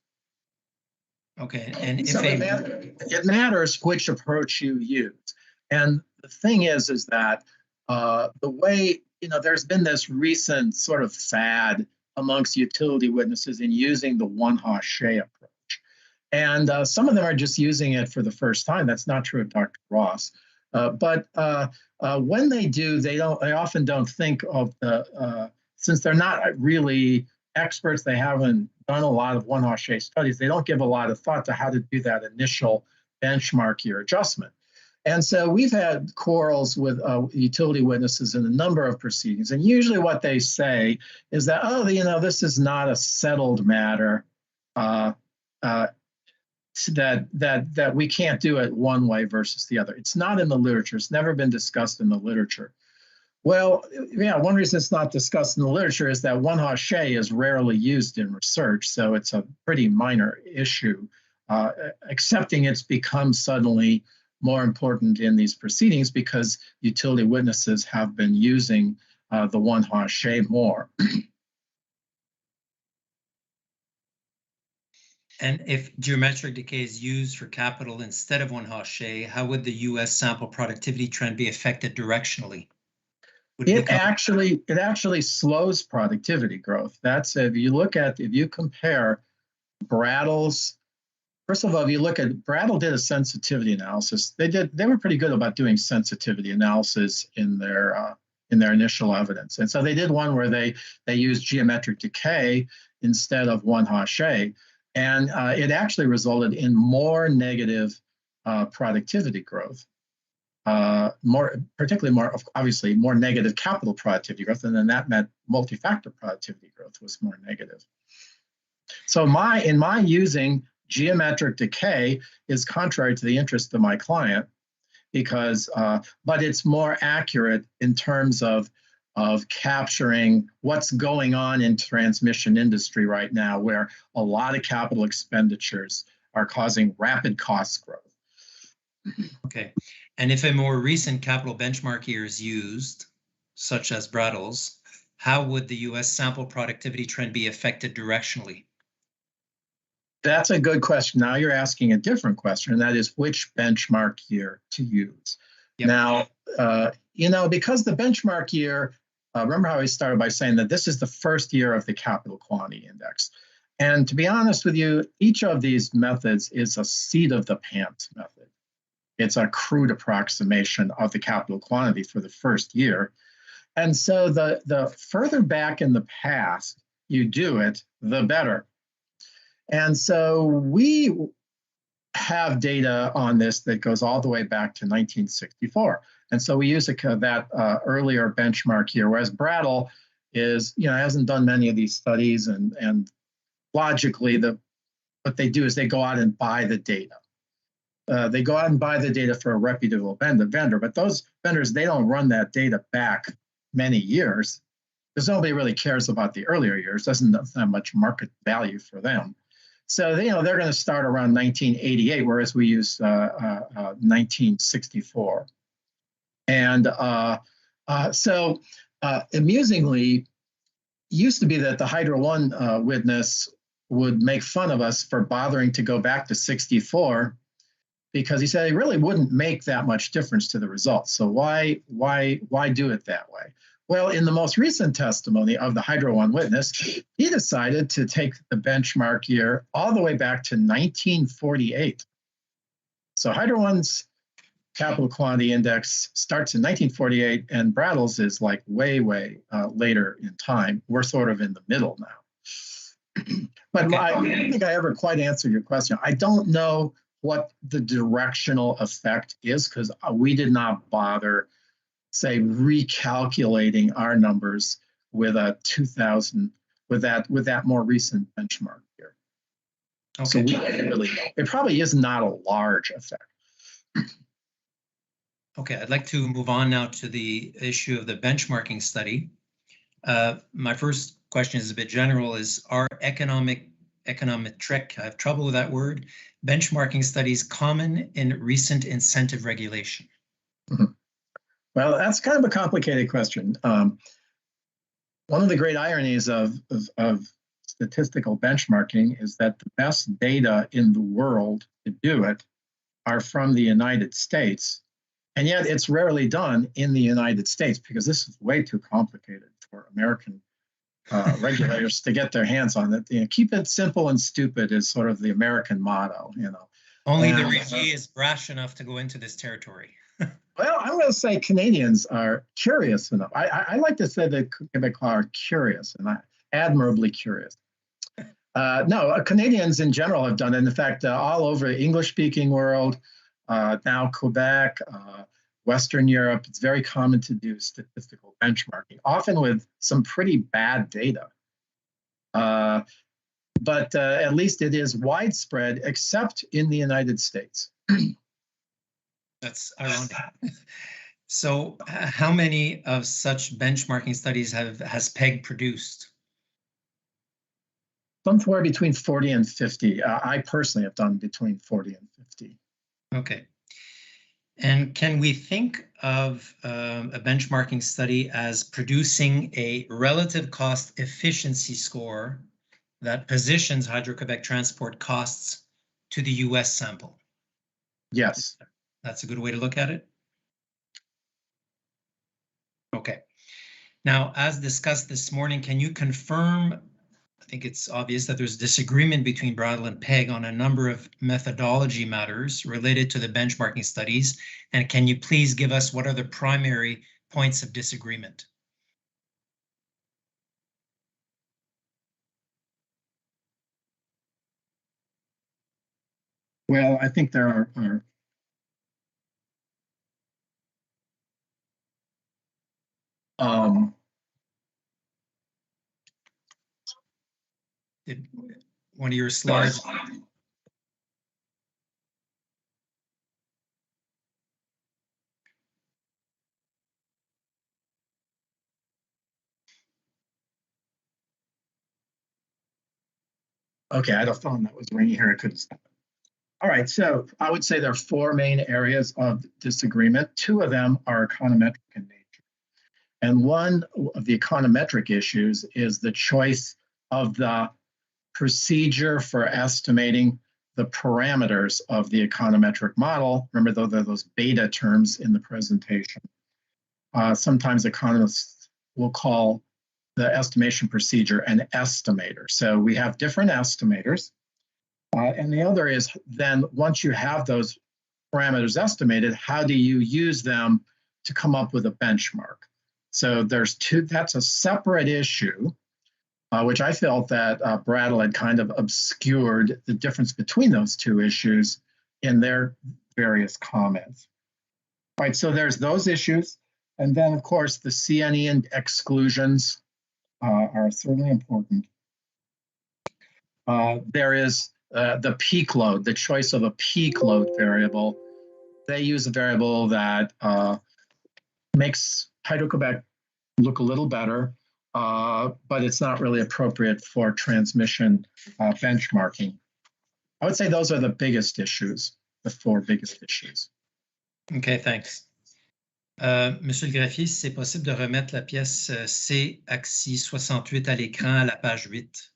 Okay, and so it matters which approach you use. And the thing is that the way, there's been this recent sort of fad amongst utility witnesses in using the one-Hachet approach. And some of them are just using it for the first time. That's not true of Dr. Ross. But when they do, they often don't think of since they're not really experts, they haven't done a lot of one-Hachet studies, they don't give a lot of thought to how to do that initial benchmark year adjustment. And so we've had quarrels with utility witnesses in a number of proceedings. And usually what they say is that, this is not a settled matter, that we can't do it one way versus the other. It's not in the literature. It's never been discussed in the literature. Well, yeah, one reason it's not discussed in the literature is that one-Hachet is rarely used in research, so it's a pretty minor issue. Accepting it's become suddenly more important in these proceedings because utility witnesses have been using the one-Hachet more. And if geometric decay is used for capital instead of one-Hachet, how would the U.S. sample productivity trend be affected directionally? It actually slows productivity growth. That's if you compare Brattle's. First of all, if you look at Brattle did a sensitivity analysis. They were pretty good about doing sensitivity analysis in their initial evidence. And so they did one where they used geometric decay instead of one-Hachet. And it actually resulted in more negative productivity growth, obviously more negative capital productivity growth, and then that meant multi-factor productivity growth was more negative. So in my using geometric decay is contrary to the interest of my client because, but it's more accurate in terms of capturing what's going on in transmission industry right now, where a lot of capital expenditures are causing rapid cost growth. Okay, and if a more recent capital benchmark year is used, such as Brattle's, how would the U.S. sample productivity trend be affected directionally? That's a good question. Now you're asking a different question, and that is which benchmark year to use. Yep. Now, because the benchmark year, remember how I started by saying that this is the first year of the capital quantity index. And to be honest with you, each of these methods is a seat of the pants method. It's a crude approximation of the capital quantity for the first year. And so the further back in the past you do it, the better. And so we have data on this that goes all the way back to 1964. And so we use that earlier benchmark year, whereas Brattle is, hasn't done many of these studies, and logically what they do is they go out and buy the data. They go out and buy the data for a reputable vendor, but those vendors, they don't run that data back many years because nobody really cares about the earlier years. Doesn't have much market value for them. So they're going to start around 1988, whereas we use 1964. And so amusingly, used to be that the Hydro One witness would make fun of us for bothering to go back to 64, because he said it really wouldn't make that much difference to the results. So why do it that way? Well, in the most recent testimony of the Hydro One witness, he decided to take the benchmark year all the way back to 1948. So Hydro One's capital quantity index starts in 1948, and Brattle's is like way later in time. We're sort of in the middle now. But okay. I don't think I ever quite answered your question. I don't know what the directional effect is, because we did not bother, say, recalculating our numbers with a 2000 with that more recent benchmark year. Okay. So we don't really know. It probably is not a large effect. Okay, I'd like to move on now to the issue of the benchmarking study. My first question is a bit general: is our econometric, I have trouble with that word, benchmarking studies common in recent incentive regulation? Mm-hmm. Well, that's kind of a complicated question. One of the great ironies of statistical benchmarking is that the best data in the world to do it are from the United States, and yet it's rarely done in the United States because this is way too complicated for American regulators to get their hands on it. Keep it simple and stupid is sort of the American motto. Only the RIGI is brash enough to go into this territory. Well, I'm going to say Canadians are curious enough. I like to say that Quebec are curious, and admirably curious. No, Canadians in general have done it. In fact, all over the English-speaking world, now Quebec, Western Europe, it's very common to do statistical benchmarking, often with some pretty bad data. But at least it is widespread, except in the United States. That's ironic. So how many of such benchmarking studies has PEG produced? Somewhere between 40 and 50. I personally have done between 40 and 50. Okay. And can we think of a benchmarking study as producing a relative cost efficiency score that positions Hydro-Quebec transport costs to the US sample? Yes. That's a good way to look at it? Okay. Now, as discussed this morning, can you confirm, I think it's obvious that there's disagreement between Brattle and PEG on a number of methodology matters related to the benchmarking studies, and can you please give us what are the primary points of disagreement? Well, I think there are did one of your slides? Okay, I had a phone that was ringing here. I couldn't stop it. All right, so I would say there are four main areas of disagreement. Two of them are econometric in nature. And one of the econometric issues is the choice of the procedure for estimating the parameters of the econometric model. Remember, though, there are those beta terms in the presentation. Sometimes economists will call the estimation procedure an estimator. So we have different estimators. And the other is then once you have those parameters estimated, how do you use them to come up with a benchmark? So there's two, that's a separate issue, which I felt that Brattle had kind of obscured the difference between those two issues in their various comments. All right, so there's those issues. And then, of course, the CNE and exclusions are certainly important. There is the peak load, the choice of a peak load variable. They use a variable that makes Hydro-Quebec look a little better, but it's not really appropriate for transmission benchmarking. I would say those are the biggest issues, the four biggest issues. OK, thanks. Monsieur le graphier, si c'est possible de remettre la pièce C, axis 68 à l'écran à la page 8.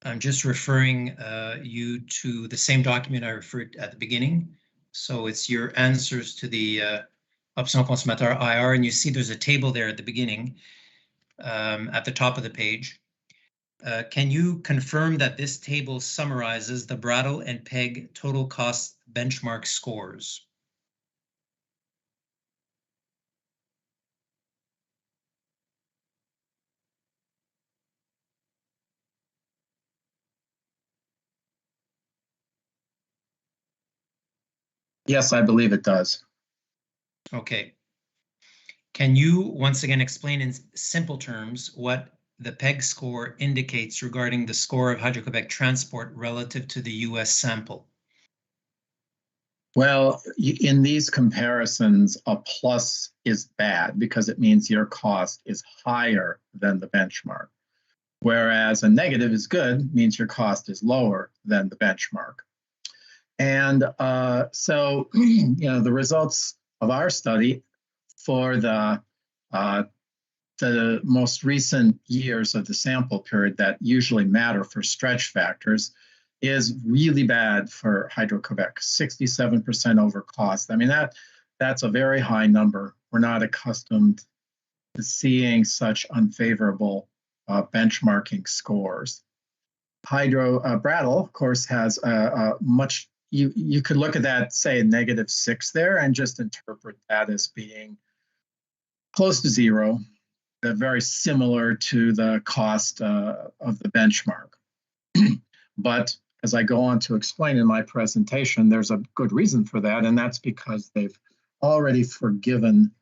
I'm just referring you to the same document I referred at the beginning. So it's your answers to the option consommateur IR, and you see there's a table there at the beginning, at the top of the page. Can you confirm that this table summarizes the Brattle and PEG total cost benchmark scores? Yes, I believe it does. Okay. Can you once again explain in simple terms what the PEG score indicates regarding the score of Hydro-Quebec Transport relative to the US sample? Well, in these comparisons, a plus is bad because it means your cost is higher than the benchmark. Whereas a negative is good, means your cost is lower than the benchmark. And so, you know, the results of our study for the most recent years of the sample period that usually matter for stretch factors is really bad for Hydro-Quebec, 67% over cost. I mean, that's a very high number. We're not accustomed to seeing such unfavorable benchmarking scores. Brattle, of course, has a much, you could look at that, say, -6 there, and just interpret that as being close to zero, very similar to the cost of the benchmark. But as I go on to explain in my presentation, there's a good reason for that, and that's because they've already forgiven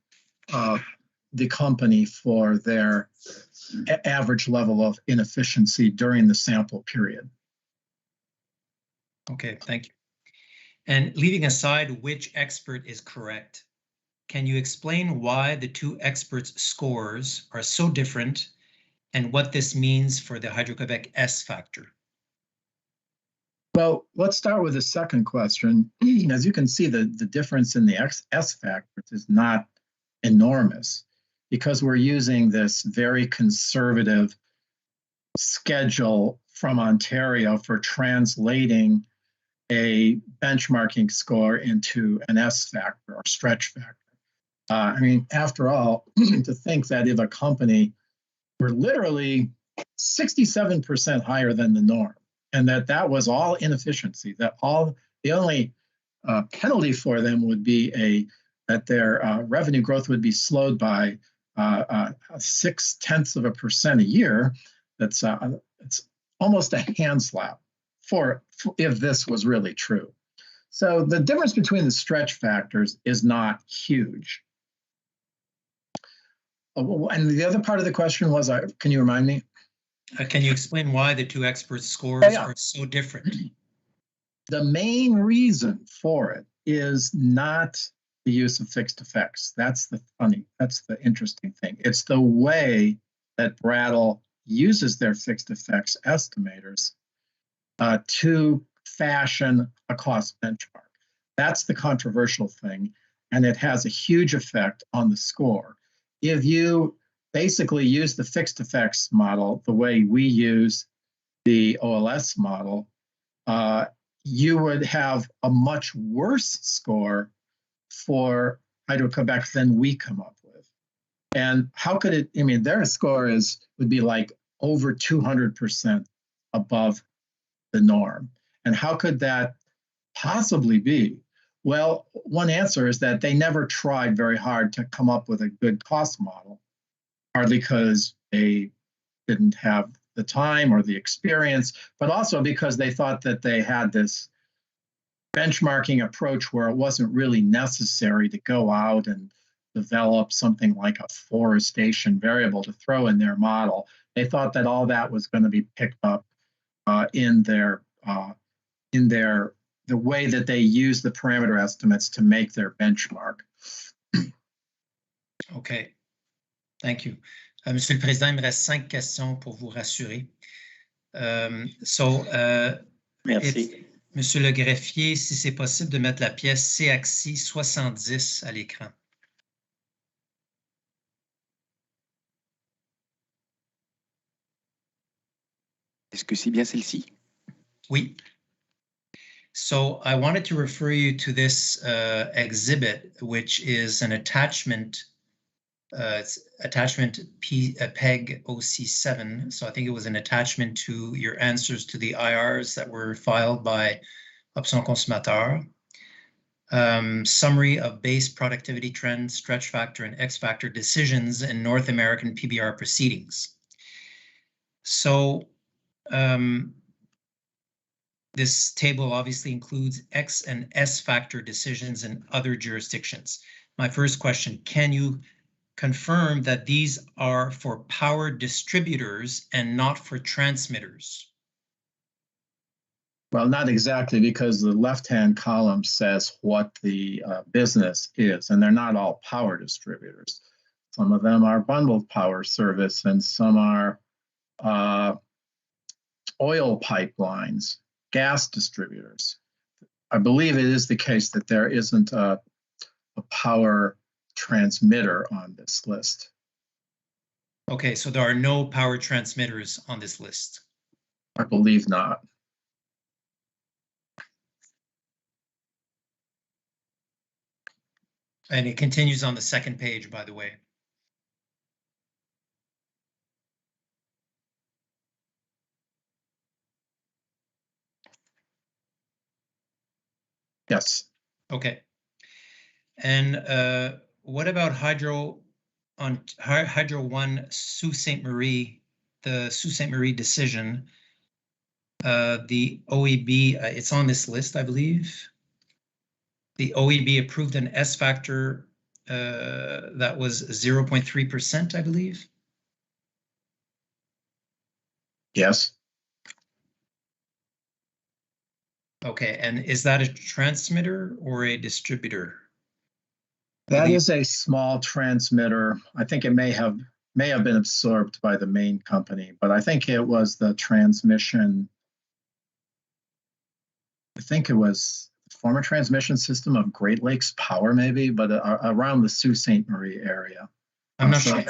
the company for their average level of inefficiency during the sample period. Okay, thank you. And leaving aside which expert is correct, can you explain why the two experts' scores are so different and what this means for the Hydro-Quebec S factor? Well, let's start with the second question. As you can see, the difference in the S factors is not enormous because we're using this very conservative schedule from Ontario for translating a benchmarking score into an S factor or stretch factor. I mean, after all, to think that if a company were literally 67% higher than the norm, and that was all inefficiency, that the only penalty for them would be that their revenue growth would be slowed by 0.6% a year. It's almost a hand slap for if this was really true. So the difference between the stretch factors is not huge. And the other part of the question was, can you remind me? Can you explain why the two experts' scores are so different? The main reason for it is not the use of fixed effects. That's the interesting thing. It's the way that Brattle uses their fixed effects estimators to fashion a cost benchmark. That's the controversial thing, and it has a huge effect on the score. If you basically use the fixed effects model the way we use the OLS model, you would have a much worse score for Hydro-Quebec than we come up with. And how could it, I mean, their score would be like over 200% above the norm. And how could that possibly be? Well, one answer is that they never tried very hard to come up with a good cost model, partly because they didn't have the time or the experience, but also because they thought that they had this benchmarking approach where it wasn't really necessary to go out and develop something like a forestation variable to throw in their model. They thought that all that was going to be picked up in the way that they use the parameter estimates to make their benchmark. OK. Thank you. Monsieur le Président, il me reste 5 questions pour vous rassurer. Merci. Monsieur le greffier, si c'est possible de mettre la pièce C-axis 70 à l'écran. Est-ce que c'est bien celle-ci? Oui. So I wanted to refer you to this exhibit, which is an attachment, PEG OC7. So I think it was an attachment to your answers to the IRs that were filed by Option Consommateur. Summary of base productivity trends, stretch factor, and X factor decisions in North American PBR proceedings. So this table obviously includes X and S factor decisions in other jurisdictions. My first question, can you confirm that these are for power distributors and not for transmitters? Well, not exactly, because the left-hand column says what the business is, and they're not all power distributors. Some of them are bundled power service, and some are oil pipelines, gas distributors. I believe it is the case that there isn't a power transmitter on this list. Okay, so there are no power transmitters on this list. I believe not. And it continues on the second page, by the way. Yes. Okay. And what about Hydro 1 Sault Ste. Marie, the Sault Ste. Marie decision? The OEB, it's on this list, I believe. The OEB approved an S factor that was 0.3%, I believe. Yes. Okay, and is that a transmitter or a distributor? That is a small transmitter. I think it may have been absorbed by the main company, but I think it was the transmission. I think it was the former transmission system of Great Lakes Power, maybe, but around the Sault Ste. Marie area. I'm not sure.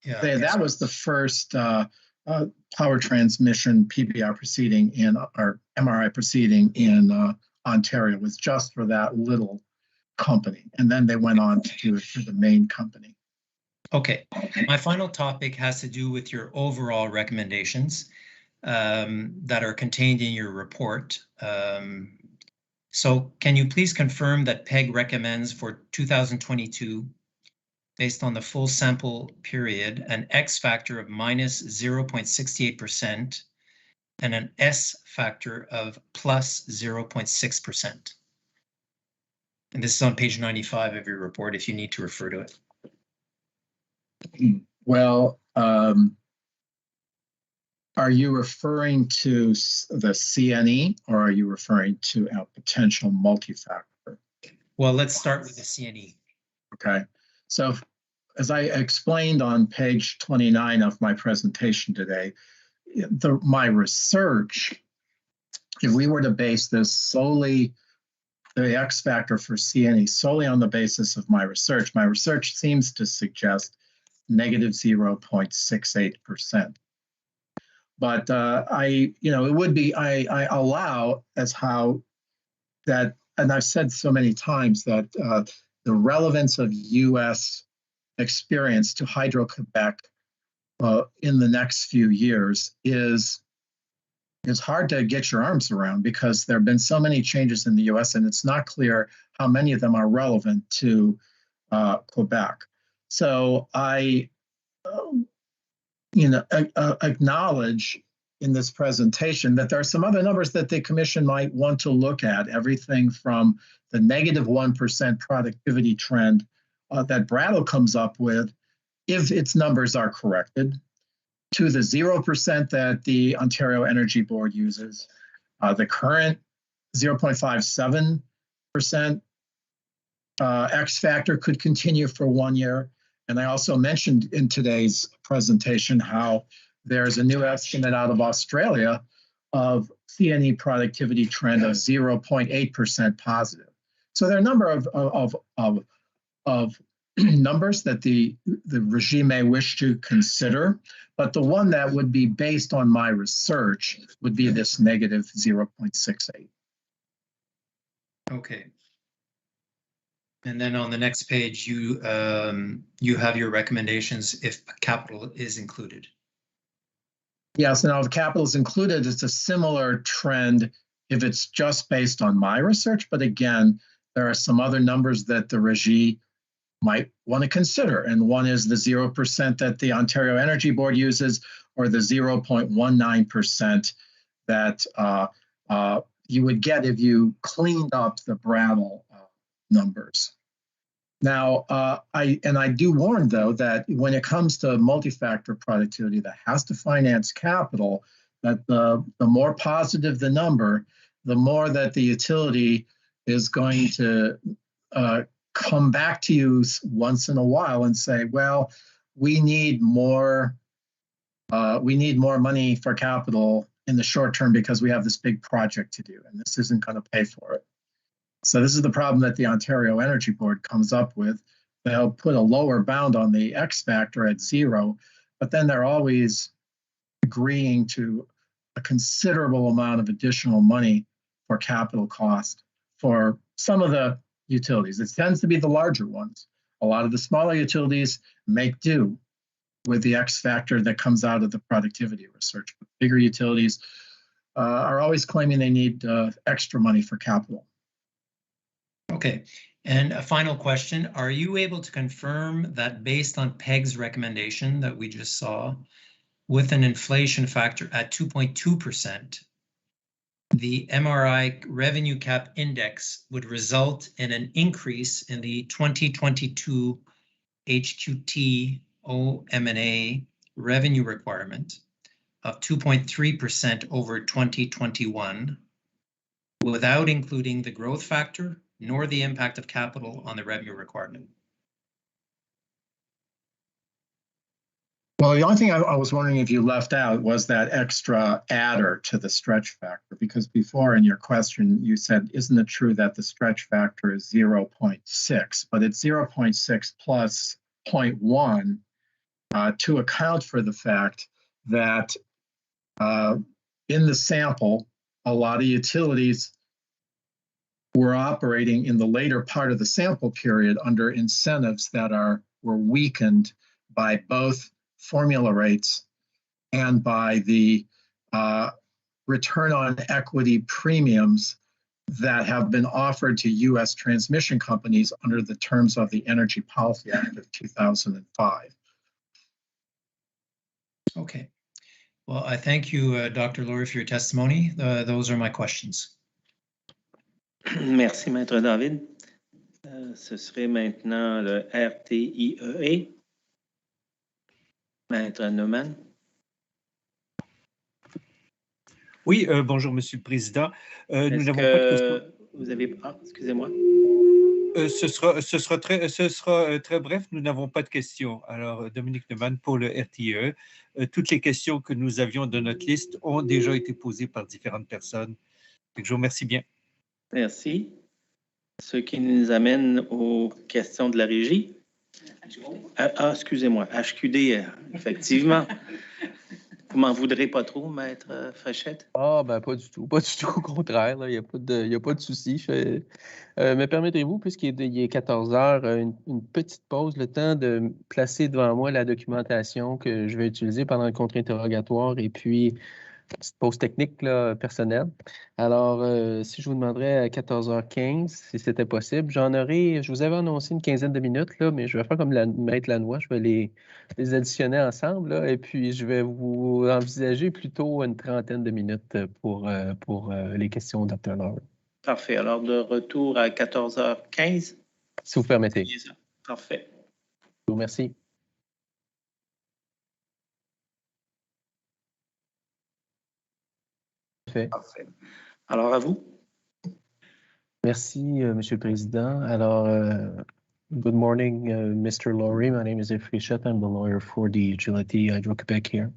Yeah, that was the first power transmission PBR proceeding or MRI proceeding in Ontario. It was just for that little company, and then they went on to do it for the main company. Okay, my final topic has to do with your overall recommendations that are contained in your report. So can you please confirm that PEG recommends for 2022, based on the full sample period, an X factor of minus 0.68% and an S factor of plus 0.6%? And this is on page 95 of your report if you need to refer to it. Well, are you referring to the CNE or are you referring to a potential multi-factor? Well, let's start with the CNE. Okay. So as I explained on page 29 of my presentation today, my research, if we were to base this solely, the X factor for CNE solely on the basis of my research seems to suggest negative 0.68%. But it would be, I allow as how that, and I've said so many times that the relevance of U.S. experience to Hydro-Quebec in the next few years is hard to get your arms around, because there have been so many changes in the U.S. and it's not clear how many of them are relevant to Quebec. So I, acknowledge in this presentation that there are some other numbers that the Commission might want to look at, everything from the negative 1% productivity trend that Brattle comes up with, if its numbers are corrected, to the 0% that the Ontario Energy Board uses, the current 0.57% X factor could continue for 1 year. And I also mentioned in today's presentation how there's a new estimate out of Australia of CNE productivity trend of 0.8% positive. So there are a number of numbers that the regime may wish to consider, but the one that would be based on my research would be this negative 0.68. Okay. And then on the next page, you have your recommendations if capital is included. Yes, now if capital is included, it's a similar trend if it's just based on my research. But again, there are some other numbers that the regime might want to consider. And one is the 0% that the Ontario Energy Board uses, or the 0.19% that you would get if you cleaned up the Brattle numbers. Now, I do warn, though, that when it comes to multi-factor productivity that has to finance capital, that the more positive the number, the more that the utility is going to come back to you once in a while and say, well, we need more money for capital in the short term because we have this big project to do, and this isn't going to pay for it. So this is the problem that the Ontario Energy Board comes up with. They'll put a lower bound on the X factor at 0, but then they're always agreeing to a considerable amount of additional money for capital cost for some of the utilities. It tends to be the larger ones. A lot of the smaller utilities make do with the X factor that comes out of the productivity research. But bigger utilities are always claiming they need extra money for capital. Okay, and a final question. Are you able to confirm that based on PEG's recommendation that we just saw, with an inflation factor at 2.2%, the MRI revenue cap index would result in an increase in the 2022 HQT OM&A revenue requirement of 2.3% over 2021, without including the growth factor nor the impact of capital on the revenue requirement? Well, the only thing I was wondering if you left out was that extra adder to the stretch factor, because before in your question you said, isn't it true that the stretch factor is 0.6, but it's 0.6 plus 0.1 to account for the fact that in the sample, a lot of utilities were operating in the later part of the sample period under incentives that were weakened by both formula rates and by the return on equity premiums that have been offered to U.S. transmission companies under the terms of the Energy Policy Act of 2005. Okay. Well, I thank you, Dr. Laurie, for your testimony. Those are my questions. Merci, Maître David. Ce serait maintenant le RTIEE. Maître Neumann. Oui, bonjour, Monsieur le Président. Nous n'avons pas de questions. Vous avez... Ah, excusez-moi. Ce sera très bref. Nous n'avons pas de questions. Alors, Dominique Neumann pour le RTIE. Toutes les questions que nous avions de notre liste ont déjà été posées par différentes personnes. Je vous remercie bien. Merci. Ce qui nous amène aux questions de la régie. Excusez-moi, HQD, effectivement. Vous m'en voudrez pas trop, Maître Fréchette? Ah, ben pas du tout. Pas du tout, au contraire. Il n'y a pas de souci. Me permettrez-vous, puisqu'il est 14 heures, une petite pause, le temps de placer devant moi la documentation que je vais utiliser pendant le contre-interrogatoire et puis petite pause technique là, personnelle. Alors, si je vous demanderais à 14h15, si c'était possible, je vous avais annoncé une quinzaine de minutes, là, mais je vais faire comme Maître Lannoy, je vais les additionner ensemble, là, et puis je vais vous envisager plutôt une trentaine de minutes pour les questions au Dr. Laurie. Parfait. Alors, de retour à 14h15. Si vous permettez. Parfait. Je vous remercie. Parfait. Alors, à vous. Merci, Monsieur le Président. Alors, good morning, Mr. Laurie. My name is Efrichet. I'm the lawyer for the Agility Hydro-Québec here.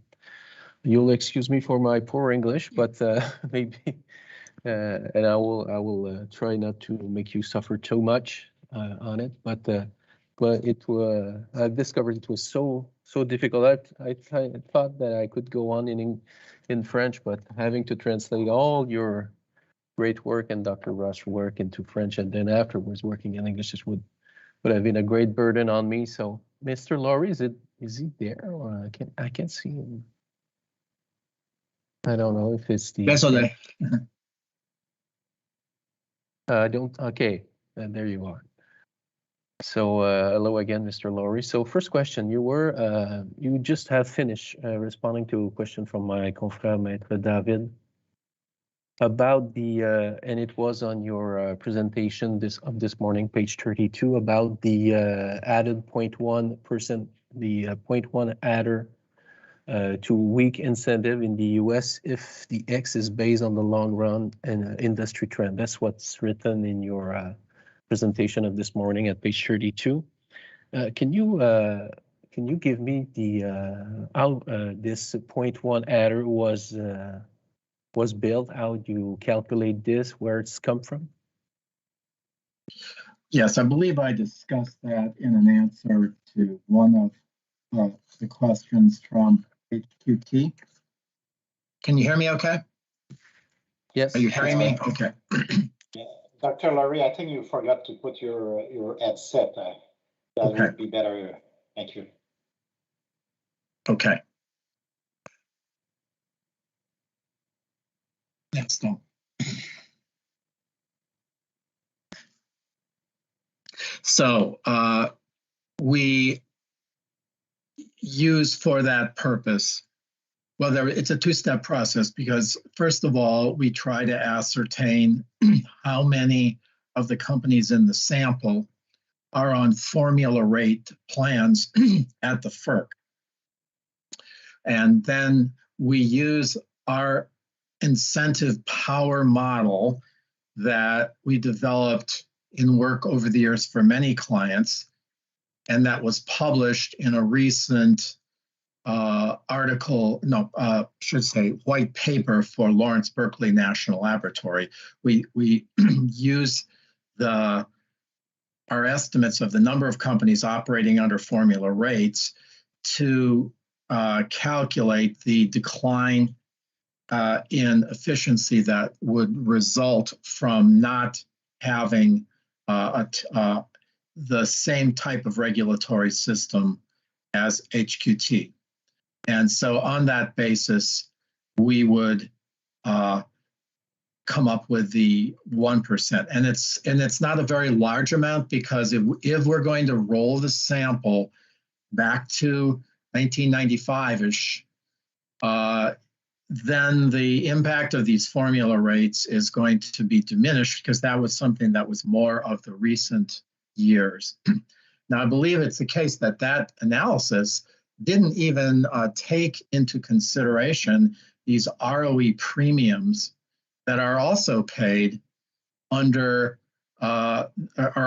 You'll excuse me for my poor English, but maybe, and I will try not to make you suffer too much on it. But I've discovered it was so difficult. I thought that I could go on in French, but having to translate all your great work and Dr. Rush's work into French, and then afterwards working in English would have been a great burden on me. So, Mr. Laurie, is he there? Or I can't see him. I don't know if it's the. Désolé. Okay, there you are. So, hello again, Mr. Laurie. So, first question, you just have finished responding to a question from my confrère, Maître David, about and it was on your presentation this morning, page 32, about the added 0.1%, the 0.1 adder to weak incentive in the U.S. if the X is based on the long run and industry trend. That's what's written in your presentation of this morning at page 32. Can you give me how this 0.1 adder was built? How do you calculate this? Where it's come from? Yes, I believe I discussed that in an answer to one of the questions from HQT. Can you hear me okay? Yes. Are you hearing me? Okay. Yeah. Dr. Laurie, I think you forgot to put your headset. That Okay. would be better. Thank you. Okay. Next one. So we use for that purpose, well, it's a two-step process because first of all, we try to ascertain how many of the companies in the sample are on formula rate plans at the FERC. And then we use our incentive power model that we developed in work over the years for many clients, and that was published in a recent white paper for Lawrence Berkeley National Laboratory. We use our estimates of the number of companies operating under formula rates to calculate the decline in efficiency that would result from not having the same type of regulatory system as HQT. And so on that basis, we would come up with the 1%. And it's not a very large amount because if we're going to roll the sample back to 1995-ish, then the impact of these formula rates is going to be diminished because that was something that was more of the recent years. Now, I believe it's the case that that analysis didn't even take into consideration these ROE premiums that are also paid under, are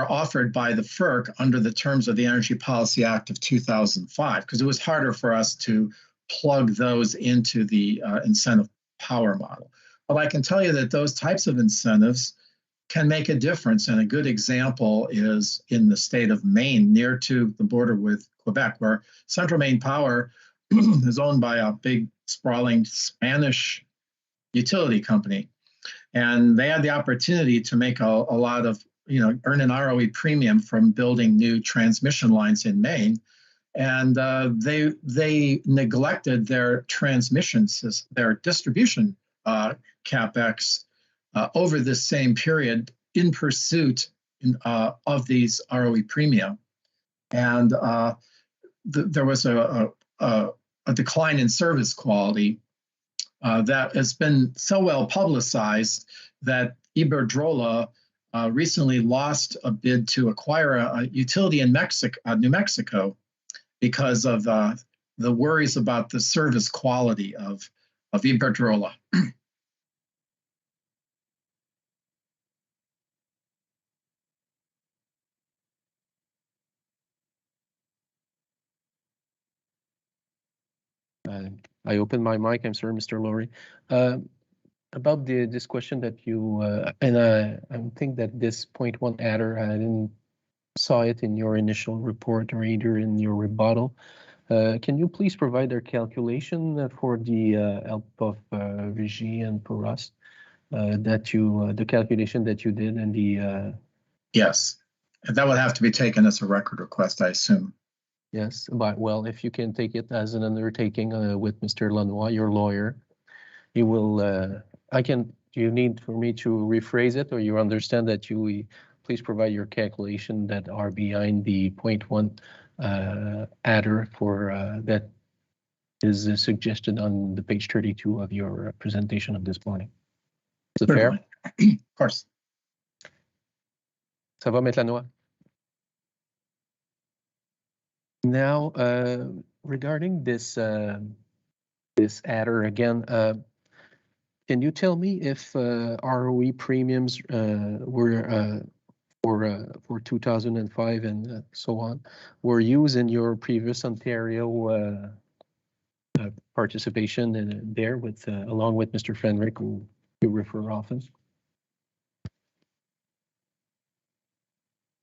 offered by the FERC under the terms of the Energy Policy Act of 2005, because it was harder for us to plug those into the incentive power model. But I can tell you that those types of incentives can make a difference. And a good example is in the state of Maine, near to the border with Quebec, where Central Maine Power is owned by a big, sprawling Spanish utility company. And they had the opportunity to make a lot of, earn an ROE premium from building new transmission lines in Maine. And they neglected their their distribution CapEx over this same period in pursuit of these ROE premium. And there was a decline in service quality that has been so well publicized that Iberdrola recently lost a bid to acquire a utility in New Mexico, because of the worries about the service quality of Iberdrola. I opened my mic. I'm sorry, Mr. Laurie. About this question that you, I think that this 0.1 adder, I didn't saw it in your initial report or either in your rebuttal. Can you please provide their calculation for the help of Vigie and for us, the calculation that you did and the... Yes, that would have to be taken as a record request, I assume. Yes, but well, if you can take it as an undertaking with Mr. Lanois, your lawyer, he will, do you need for me to rephrase it, or you understand that you please provide your calculation that are behind the 0.1 adder for that is suggested on the page 32 of your presentation of this morning. Is it fair? Of course. Ça va, Maître Lanois? Now, regarding this this adder again, can you tell me if ROE premiums were for 2005 and so on were used in your previous Ontario participation in there with along with Mr. Fenrick, who you refer often?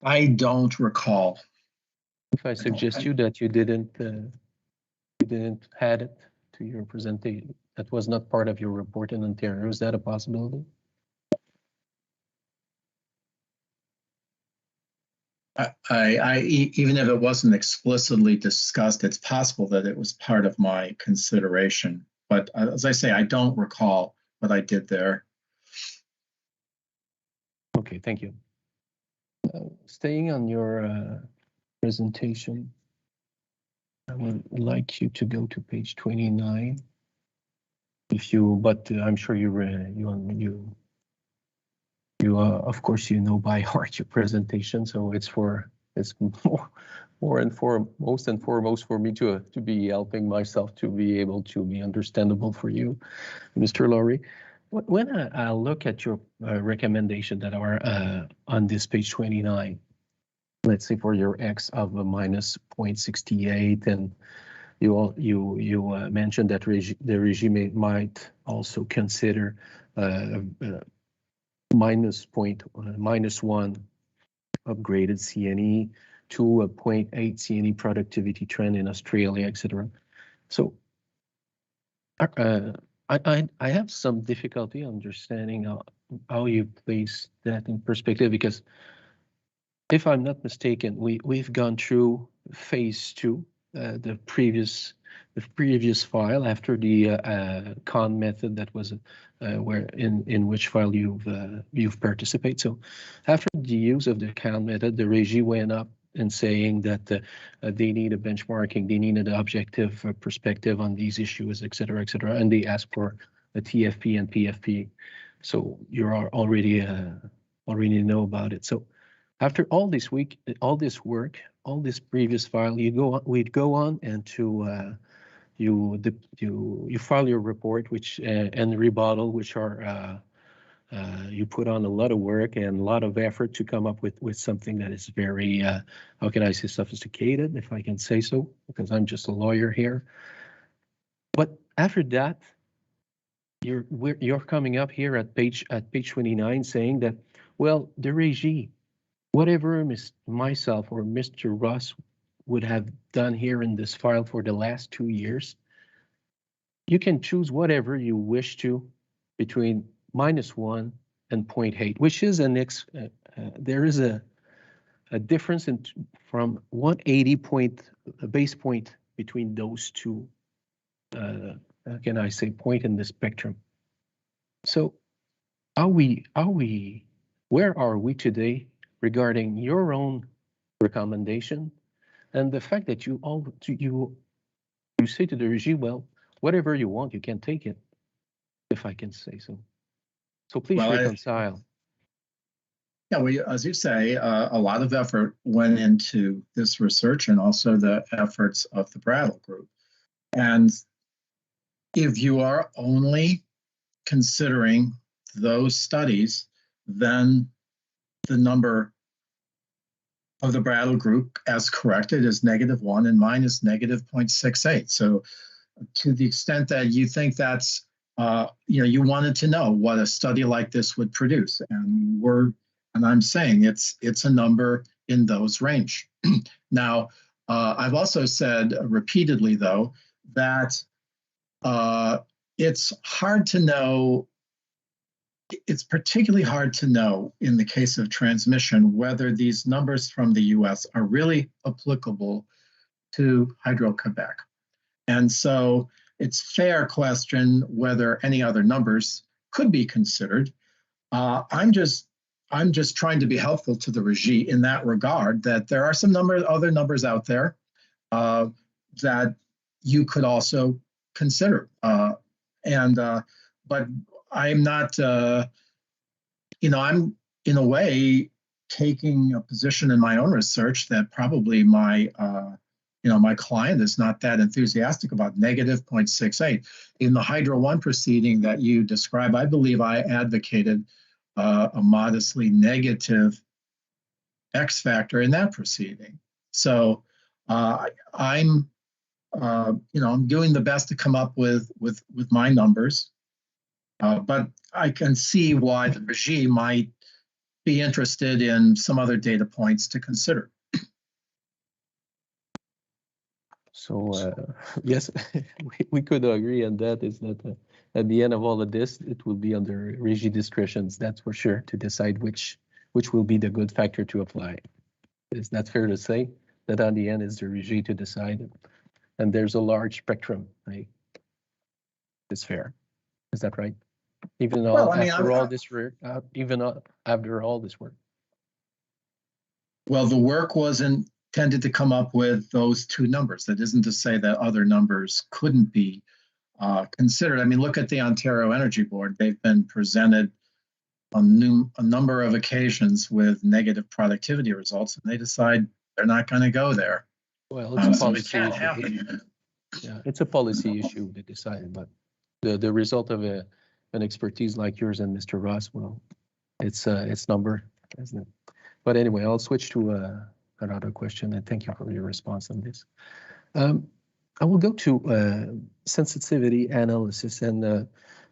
I don't recall. If I suggest you that you didn't add it to your presentation, that was not part of your report in Ontario, is that a possibility? Even if it wasn't explicitly discussed, it's possible that it was part of my consideration. But as I say, I don't recall what I did there. Okay, thank you. Staying on your presentation, I would like you to go to page 29. If you, but I'm sure you of course you know by heart your presentation, so it's more and foremost for me to be helping myself to be able to be understandable for you, Mr. Laurie. When I look at your recommendation that are on this page 29, let's say for your X of a minus 0.68, and you mentioned that the regime might also consider minus 1 upgraded CNE to a 0.8 CNE productivity trend in Australia, etc. So I have some difficulty understanding how you place that in perspective, because if I'm not mistaken, we've gone through phase 2, the previous file after the con method that was where in which file you've participated. So after the use of the con method, the REGI went up and saying that they need a benchmarking, they need an objective perspective on these issues, et cetera, and they asked for a TFP and PFP. So you already know about it. So after all this work, all this previous file, we'd go on and to you file your report, which and rebuttal, which are you put on a lot of work and a lot of effort to come up with something that is very how can I say, sophisticated, if I can say so, because I'm just a lawyer here. But after that, you're coming up here at page 29 saying that, well, the REGI, whatever myself or Mr. Ross would have done here in this file for the last 2 years, you can choose whatever you wish to between -1 and 0.8, which is there is a difference from 180 base point between those two, how can I say, point in the spectrum. So where are we today regarding your own recommendation and the fact that you say to the regime, well, whatever you want, you can take it, if I can say so. So please reconcile. As you say, a lot of effort went into this research and also the efforts of the Brattle Group. And if you are only considering those studies, then the number of the Brattle Group, as corrected, is -1 and mine is -0.68. So to the extent that you think that's, you wanted to know what a study like this would produce, and I'm saying it's a number in those range. Now, I've also said repeatedly, though, that it's hard to know. It's particularly hard to know in the case of transmission whether these numbers from the US are really applicable to Hydro-Quebec. And so it's a fair question whether any other numbers could be considered. I'm just trying to be helpful to the regie in that regard, that there are some other numbers out there that you could also consider. But I'm not, I'm in a way taking a position in my own research that probably my client is not that enthusiastic about -0.68. In the Hydro 1 proceeding that you describe, I believe I advocated a modestly negative X factor in that proceeding. So I'm doing the best to come up with my numbers. But I can see why the regime might be interested in some other data points to consider. So yes, we could agree on that. Is that at the end of all of this, it will be under regie discretions, that's for sure, to decide which will be the good factor to apply. Is that fair to say that on the end is the regie to decide? And there's a large spectrum, right? It's fair. Is that right? Even after all this work. Well, the work wasn't intended to come up with those two numbers. That isn't to say that other numbers couldn't be considered. I mean, look at the Ontario Energy Board. They've been presented on a number of occasions with negative productivity results, and they decide they're not going to go there. Well, it's a policy issue. Yeah, it's a policy issue they decided, but the result of an expertise like yours and Mr. Ross, well, it's number, isn't it? But anyway, I'll switch to another question, and thank you for your response on this. I will go to sensitivity analysis, and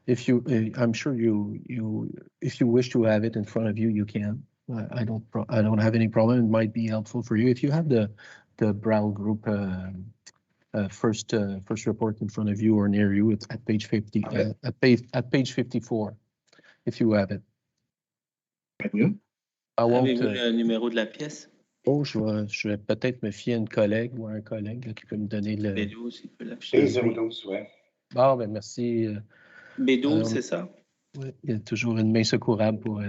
if you, I'm sure if you wish to have it in front of you, you can. I don't have any problem. It might be helpful for you if you have the Brattle Group first report in front of you or near you. It's at page 50, at page 54, if you have it. Avez-vous le numéro de la pièce? Oh, je vais peut-être me fier à une collègue ou à un collègue là, qui peut me donner le... B12, il peut l'afficher. B012, oui. Bon, ben merci. B12, c'est ça? Oui, il y a toujours une main secourable pour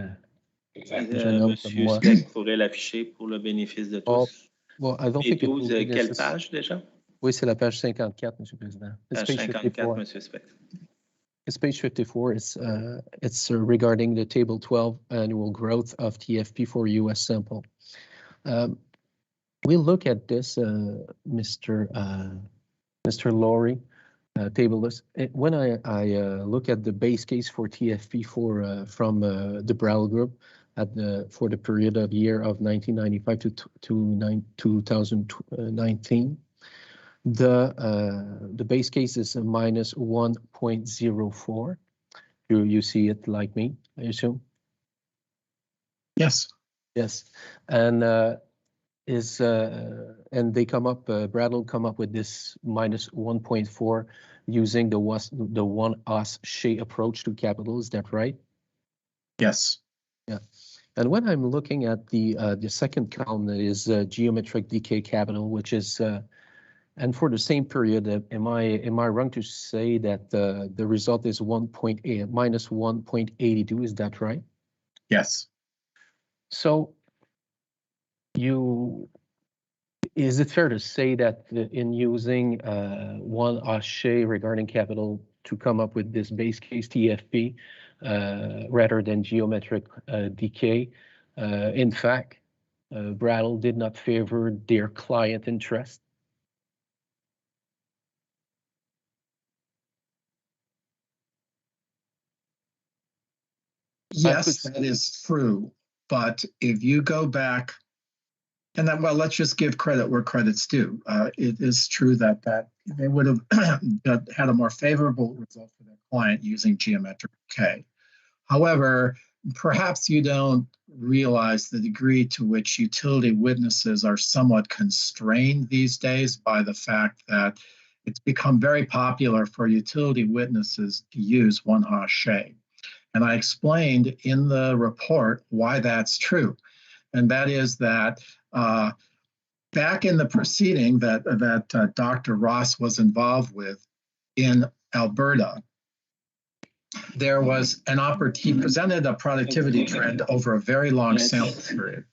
Monsieur Steck pourrait l'afficher pour le bénéfice de tous. Well, I don't B12, think quelle page déjà? Oui, c'est la page 54, Monsieur le Président. Page 54, Monsieur Speck. It's page 54. It's regarding the table 12 annual growth of TFP for U.S. sample. We'll look at this, Mr. Laurie, table list. When I look at the base case for TFP from the Brattle Group for the period of year of 1995 to 2019. The base case is a minus 1.04. You see it like me, I assume? Yes. Yes. And and they come up, Brattle come up with this minus 1.4 using the one us Shea approach to capital. Is that right? Yes. Yeah. And when I'm looking at the second column, that is geometric decay capital, which is and for the same period, am I wrong to say that the result is minus 1.82? Is that right? Yes. So is it fair to say that in using one Shea regarding capital to come up with this base case TFP rather than geometric decay, in fact, Brattle did not favor their client interest? Yes, that is true. But if you go back, and that, well, let's just give credit where credit's due. It is true that they would have had a more favorable result for their client using geometric decay. However, perhaps you don't realize the degree to which utility witnesses are somewhat constrained these days by the fact that it's become very popular for utility witnesses to use one-Haas Shea. And I explained in the report why that's true. And that is that back in the proceeding that Dr. Ross was involved with in Alberta, there was an opportunity, he presented a productivity trend over a very long sample period.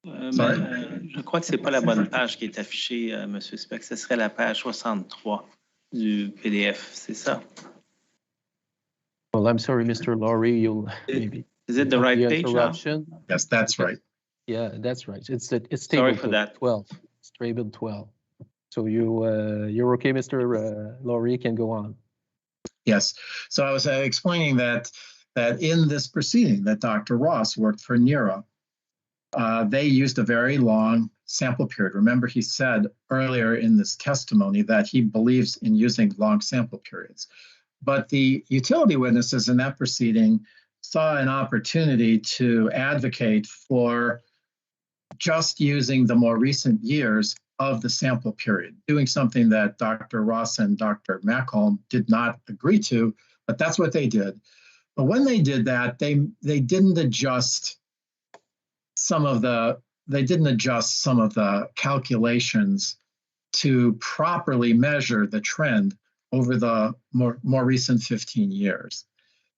Je crois que ce n'est pas la bonne page qui est affichée, M. Speck. Ce serait la page 63 du PDF, c'est ça? Well, I'm sorry, Mr. Laurie, you'll maybe. Is it the right page now? Yes, that's right. Yeah, that's right. It's table Sorry for that. 12. It's table 12. So you're okay, Mr. Laurie, can go on. Yes. So I was explaining that in this proceeding that Dr. Ross worked for NERA, they used a very long sample period. Remember, he said earlier in this testimony that he believes in using long sample periods. But the utility witnesses in that proceeding saw an opportunity to advocate for just using the more recent years of the sample period, doing something that Dr. Ross and Dr. Macholm did not agree to, but that's what they did. But when they did that, they didn't adjust some of the calculations to properly measure the trend over the more recent 15 years.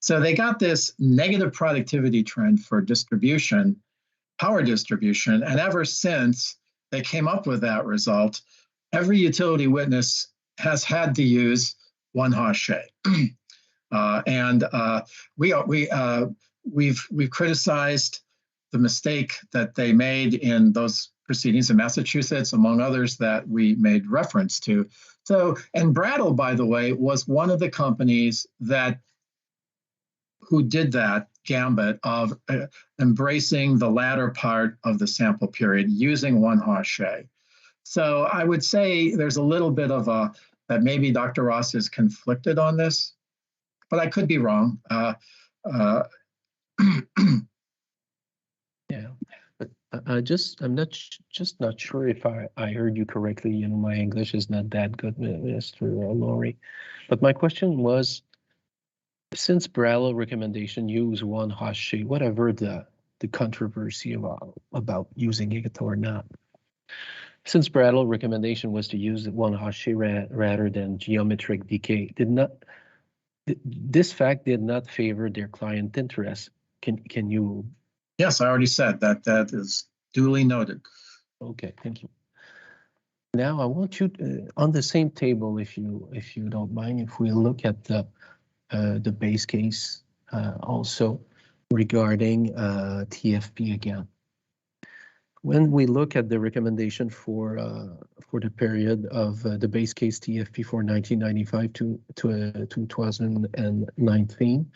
So they got this negative productivity trend for distribution, power distribution, and ever since they came up with that result, every utility witness has had to use one-Haas Shea. We've criticized the mistake that they made in those proceedings in Massachusetts, among others that we made reference to. So, and Brattle, by the way, was one of the companies who did that gambit of embracing the latter part of the sample period using one-Haas Shea. So I would say there's a little bit of that maybe Dr. Ross is conflicted on this, but I could be wrong. Yeah, but I'm not sure if I heard you correctly. You know, my English is not that good, Mr. Laurie. But my question was, since Brattle recommendation use one-Haas Shea, whatever the controversy about using it or not, since Brattle recommendation was to use one-Haas Shea rather than geometric decay, this fact did not favor their client interest. Can you? Yes, I already said that. That is duly noted. Okay, thank you. Now I want you to, on the same table, if you don't mind, if we look at the base case also regarding TFP again. When we look at the recommendation for the period of the base case TFP for 1995 to 2019,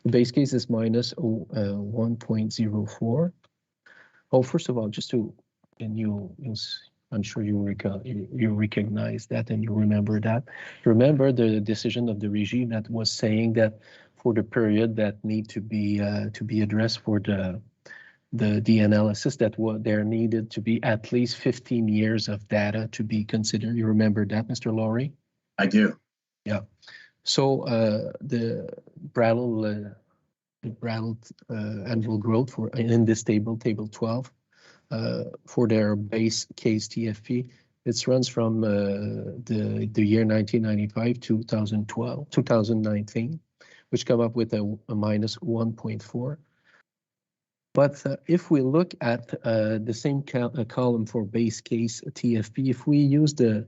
the base case is minus 1.04. Oh, first of all, just to, and I'm sure you recognize that and you remember that. Remember the decision of the regime that was saying that for the period that need to be addressed for the the analysis that there needed to be at least 15 years of data to be considered. You remember that, Mr. Laurie? I do. Yeah. So the Brattle annual growth in this table 12, for their base case TFP, it runs from the year 1995 to 2019, which come up with a minus 1.4. But if we look at the same column for base case TFP, if we use the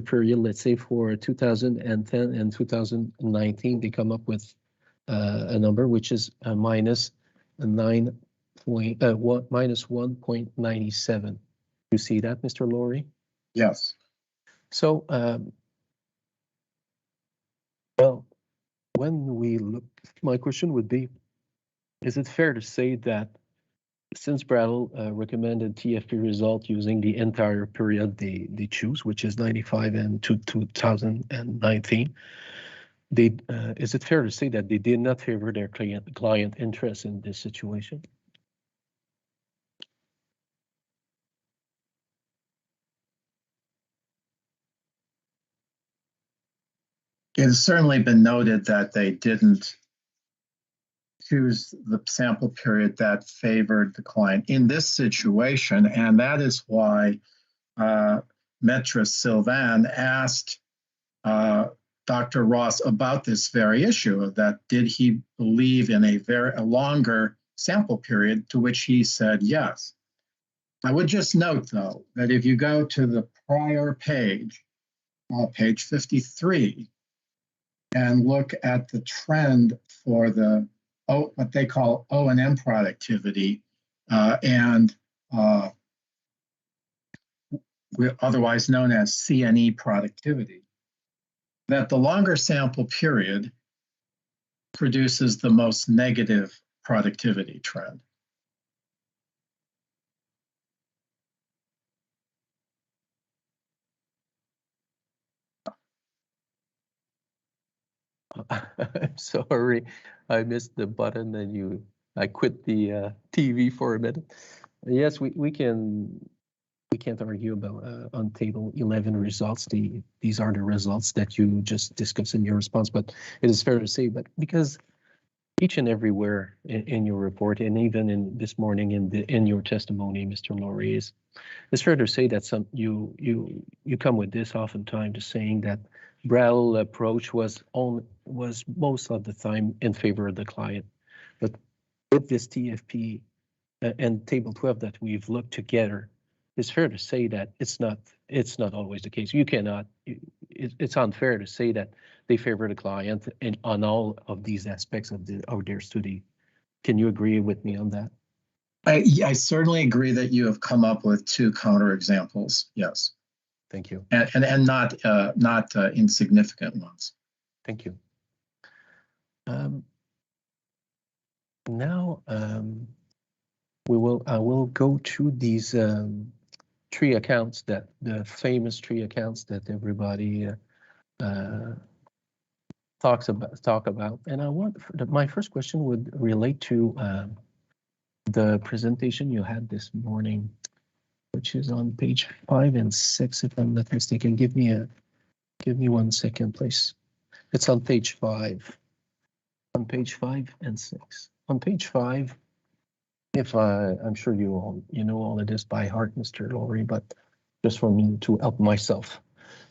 period, let's say for 2010 and 2019, they come up with a number which is a minus 1.97. You see that, Mr. Laurie? Yes. So, well, when we look, my question would be, is it fair to say that since Brattle recommended TFP result using the entire period they choose, which is 95 and 2019, is it fair to say that they did not favor their client interest in this situation? It has certainly been noted that they didn't choose the sample period that favored the client in this situation, and that is why Maître Sylvain asked Dr. Ross about this very issue, of that did he believe in a longer sample period, to which he said yes. I would just note, though, that if you go to the prior page, page 53, and look at the trend for the what they call O&M productivity, otherwise known as CNE productivity, that the longer sample period produces the most negative productivity trend. I'm sorry, I missed the button and I quit the TV for a minute. Yes, we can't argue about on table 11 results. These are the results that you just discussed in your response, but it is fair to say, but because each and everywhere in your report, and even in this morning in your testimony, Mr. Laurie, it's fair to say that you come with this oftentimes to saying that Brattle approach was most of the time in favor of the client, but with this TFP and table 12 that we've looked together, it's fair to say that it's not always the case. You cannot. It's unfair to say that they favor the client on all of these aspects of their study. Can you agree with me on that? I certainly agree that you have come up with two counterexamples. Yes. Thank you. And not insignificant ones. Thank you. Now I will go to these tree accounts, the famous tree accounts that everybody talk about, and my first question would relate to the presentation you had this morning, which is on page 5 and 6, if I'm not mistaken. Give me 1 second, please. It's on page 5. On page 5 and 6. On page 5, I'm sure you know all of this by heart, Mr. Laurie, but just for me to help myself.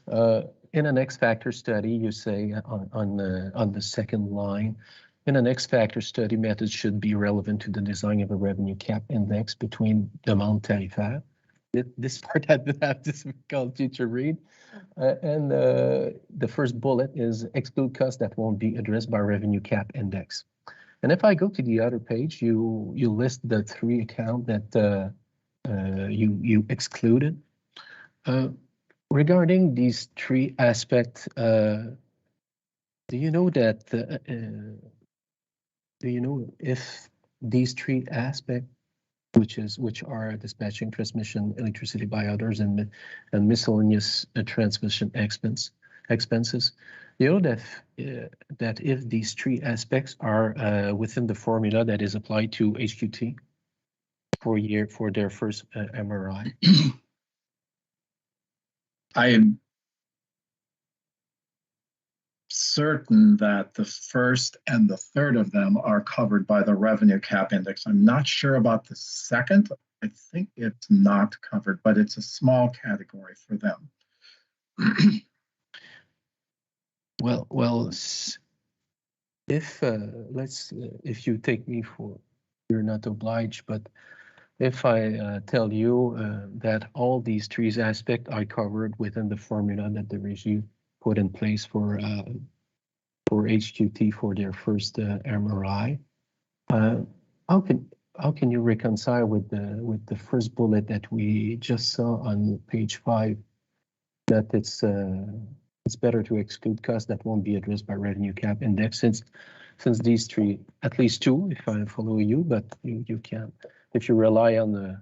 In an X factor study, you say on the second line, in an X factor study, methods should be relevant to the design of a revenue cap index between demande tarifaire. This part I have difficulty to read. And the first bullet is exclude costs that won't be addressed by revenue cap index. And if I go to the other page, you list the 3 accounts that you excluded. Regarding these 3 aspects, do you know that? Do you know if these 3 aspects, which are dispatching, transmission, electricity by others, and miscellaneous transmission expenses, you know that if these 3 aspects are within the formula that is applied to HQT? for their first MRI? I am certain that the first and the third of them are covered by the revenue cap index. I'm not sure about the second. I think it's not covered, but it's a small category for them. Well, if if you take me for, you're not obliged, but if I tell you that all these three aspects are covered within the formula that the regime put in place for HQT for their first MRI, how can you reconcile with the first bullet that we just saw on page 5, that it's better to exclude costs that won't be addressed by revenue cap index, since these three, at least two, if I follow you, but you can, if you rely on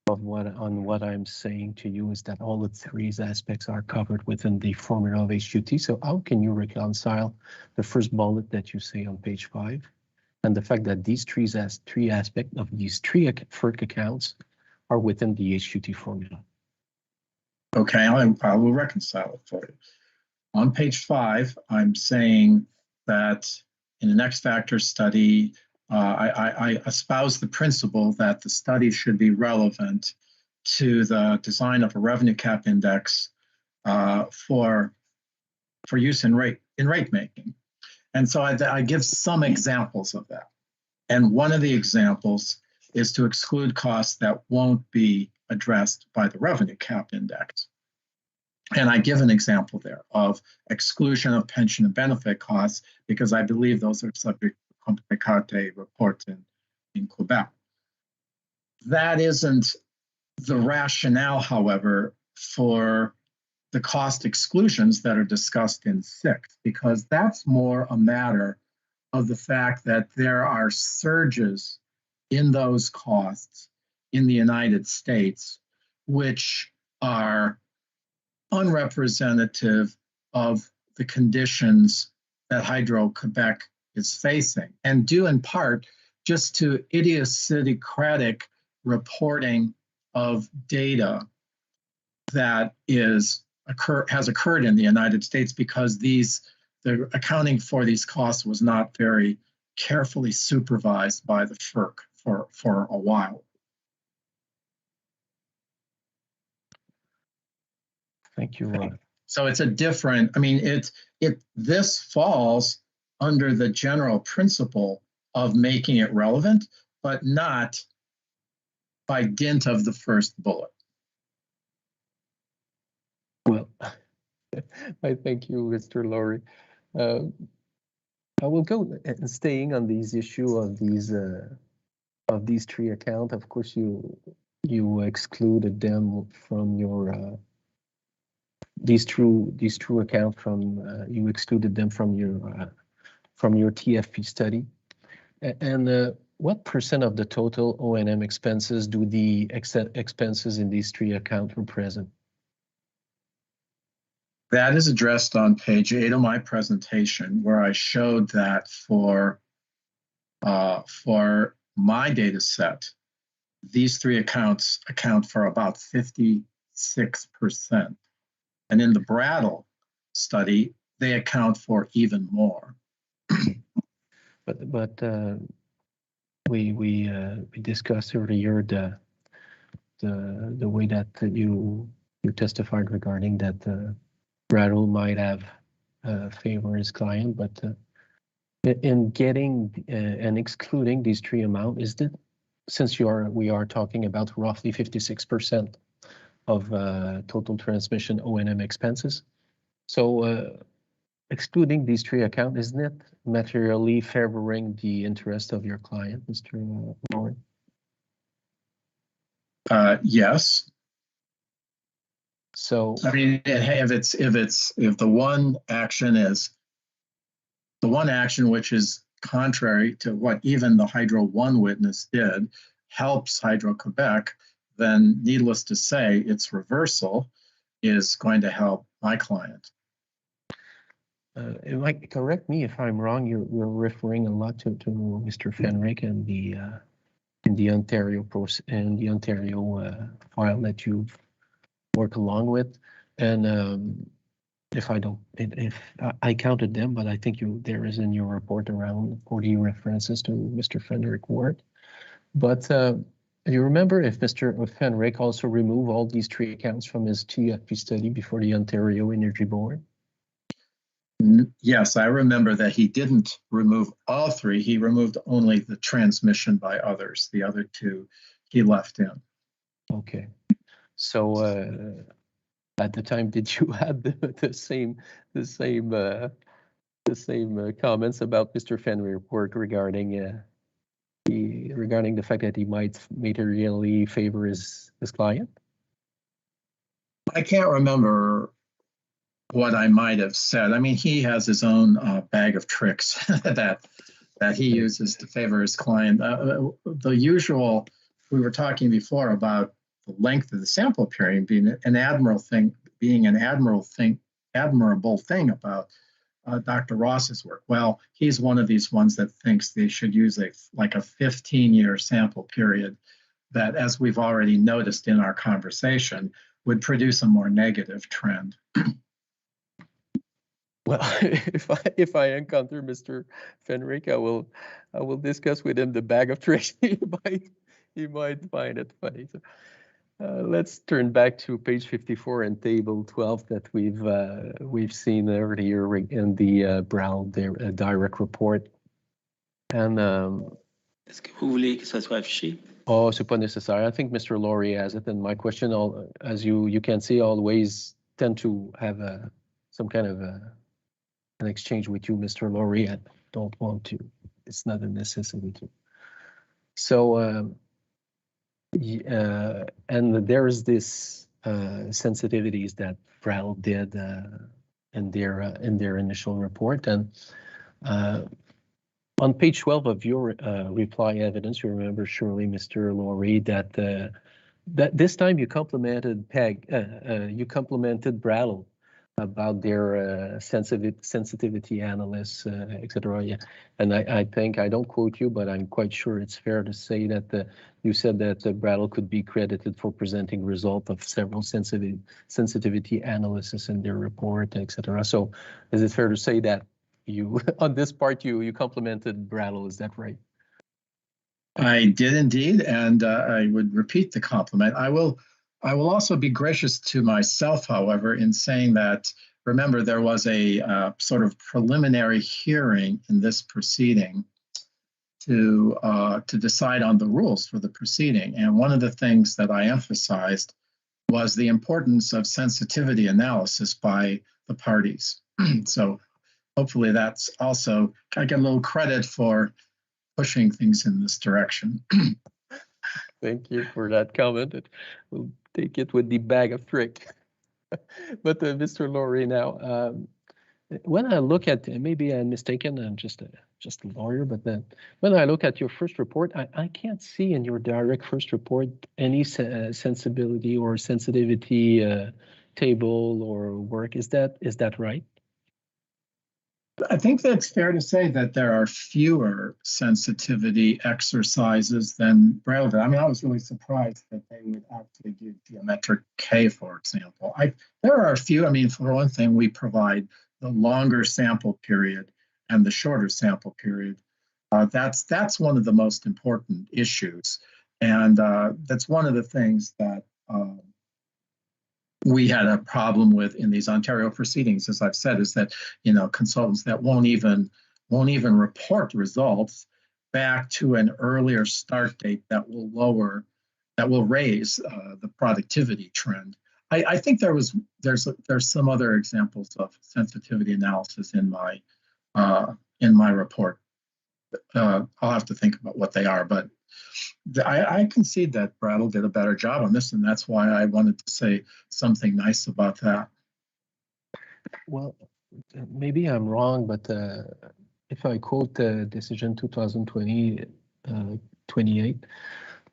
what I'm saying to you, is that all the three aspects are covered within the formula of HQT. So how can you reconcile the first bullet that you say on page 5 and the fact that these three aspects of these three FERC accounts are within the HQT formula? Okay, I will reconcile it for you. On page 5, I'm saying that in an X factor study, I espouse the principle that the study should be relevant to the design of a revenue cap index for use in rate making. And so I give some examples of that. And one of the examples is to exclude costs that won't be addressed by the revenue cap index. And I give an example there of exclusion of pension and benefit costs, because I believe those are subject to Complicate reports in Quebec. That isn't the rationale, however, for the cost exclusions that are discussed in 6, because that's more a matter of the fact that there are surges in those costs in the United States, which are unrepresentative of the conditions that Hydro-Quebec is facing, and due in part just to idiosyncratic reporting of data that has occurred in the United States, because the accounting for these costs was not very carefully supervised by the FERC for a while. Thank you. So it's a different, I mean, this falls under the general principle of making it relevant, but not by dint of the first bullet. Well, I thank you, Mr. Laurie. I will go staying on these issue of these three accounts. Of course, you excluded them from your these two accounts from you excluded them from your TFP study. And what % of the total O&M expenses do the expenses in these three accounts represent? That is addressed on page 8 of my presentation, where I showed that for my data set, these three accounts account for about 56%. And in the Brattle study, they account for even more. But we discussed earlier the way that you testified regarding that Brattle might have favored his client, but in getting and excluding these three amounts, is that, since we are talking about roughly 56% of total transmission O&M expenses, so excluding these three accounts, isn't it materially favoring the interest of your client, Mr. Warren? Yes. So I mean, if the one action which is contrary to what even the Hydro 1 witness did helps Hydro-Quebec, then needless to say, its reversal is going to help my client. Correct me if I'm wrong. You're referring a lot to Mr. Fenrick and the in the Ontario file that you've worked along with. And if I counted them, but I think there is in your report around 40 references to Mr. Fenrick Ward. But you remember if Mr. Fenrick also removed all these 3 accounts from his TFP study before the Ontario Energy Board? Yes, I remember that he didn't remove all 3. He removed only the transmission by others. The other 2 he left in. Okay. So at the time, did you have the same comments about Mr. Fenrick's work regarding the fact that he might materially favor his client? I can't remember what I might have said. I mean, he has his own bag of tricks that he uses to favor his client. The usual, we were talking before about the length of the sample period being an admirable thing about Dr. Ross's work. Well, he's one of these ones that thinks they should use a 15-year sample period that, as we've already noticed in our conversation, would produce a more negative trend. Well, if I encounter Mr. Fenrick, I will discuss with him the bag of tricks. He might find it funny. So, let's turn back to page 54 and table 12 that we've seen earlier in the Brown direct report. And est-ce que vous voulez que ça soit affiché? Oh, c'est pas nécessaire. I think Mr. Laurie has it. And my question, as you can see, always tend to have some kind of an exchange with you, Mr. Laurie. I don't want to. It's not a necessity to. So, and there's this sensitivities that Brattle did in their initial report. And on page 12 of your reply evidence, you remember surely, Mr. Laurie, that this time you complimented Brattle about their sensitivity analysts, etc. Yeah. And I think, I don't quote you, but I'm quite sure it's fair to say that you said that Brattle could be credited for presenting result of several sensitivity analysis in their report, etc. So is it fair to say that you, on this part, you complimented Brattle? Is that right? I did indeed, and I would repeat the compliment. I will also be gracious to myself, however, in saying that, remember, there was a sort of preliminary hearing in this proceeding to decide on the rules for the proceeding. And one of the things that I emphasized was the importance of sensitivity analysis by the parties. So hopefully that's also, I get a little credit for pushing things in this direction. Thank you for that comment. We'll take it with the bag of trick. But Mr. Laurie, now, when I look at, maybe I'm mistaken, I'm just a lawyer, but then when I look at your first report, I can't see in your direct first report any sensibility or sensitivity table or work. Is that right? I think that's fair to say that there are fewer sensitivity exercises than Braille did. I mean, I was really surprised that they would actually do geometric K, for example. There are a few. I mean, for one thing, we provide the longer sample period and the shorter sample period. That's one of the most important issues. And that's one of the things that we had a problem with in these Ontario proceedings, as I've said, is that, consultants that won't even report results back to an earlier start date that will raise the productivity trend. I think there's some other examples of sensitivity analysis in my report. I'll have to think about what they are, but I concede that Brattle did a better job on this, and that's why I wanted to say something nice about that. Well, maybe I'm wrong, but if I quote the decision 2020-28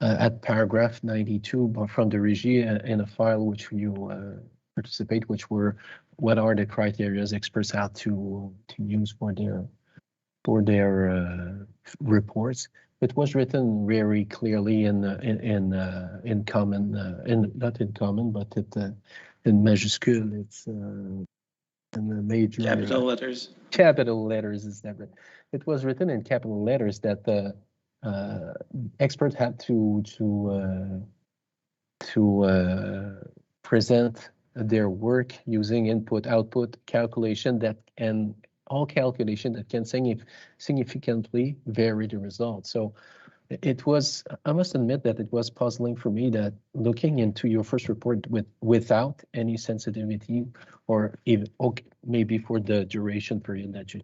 at paragraph 92 from the Régie in a file which you participate, which were what are the criteria experts have to use for their reports. It was written very clearly in common, not in common, but in majuscule. It's in the major Capital letters. Capital letters is never. It was written in capital letters that the expert had to present their work using input-output calculation and all calculation that can significantly vary the result. So it was, I must admit that it was puzzling for me that looking into your first report without any sensitivity or even maybe for the duration period that you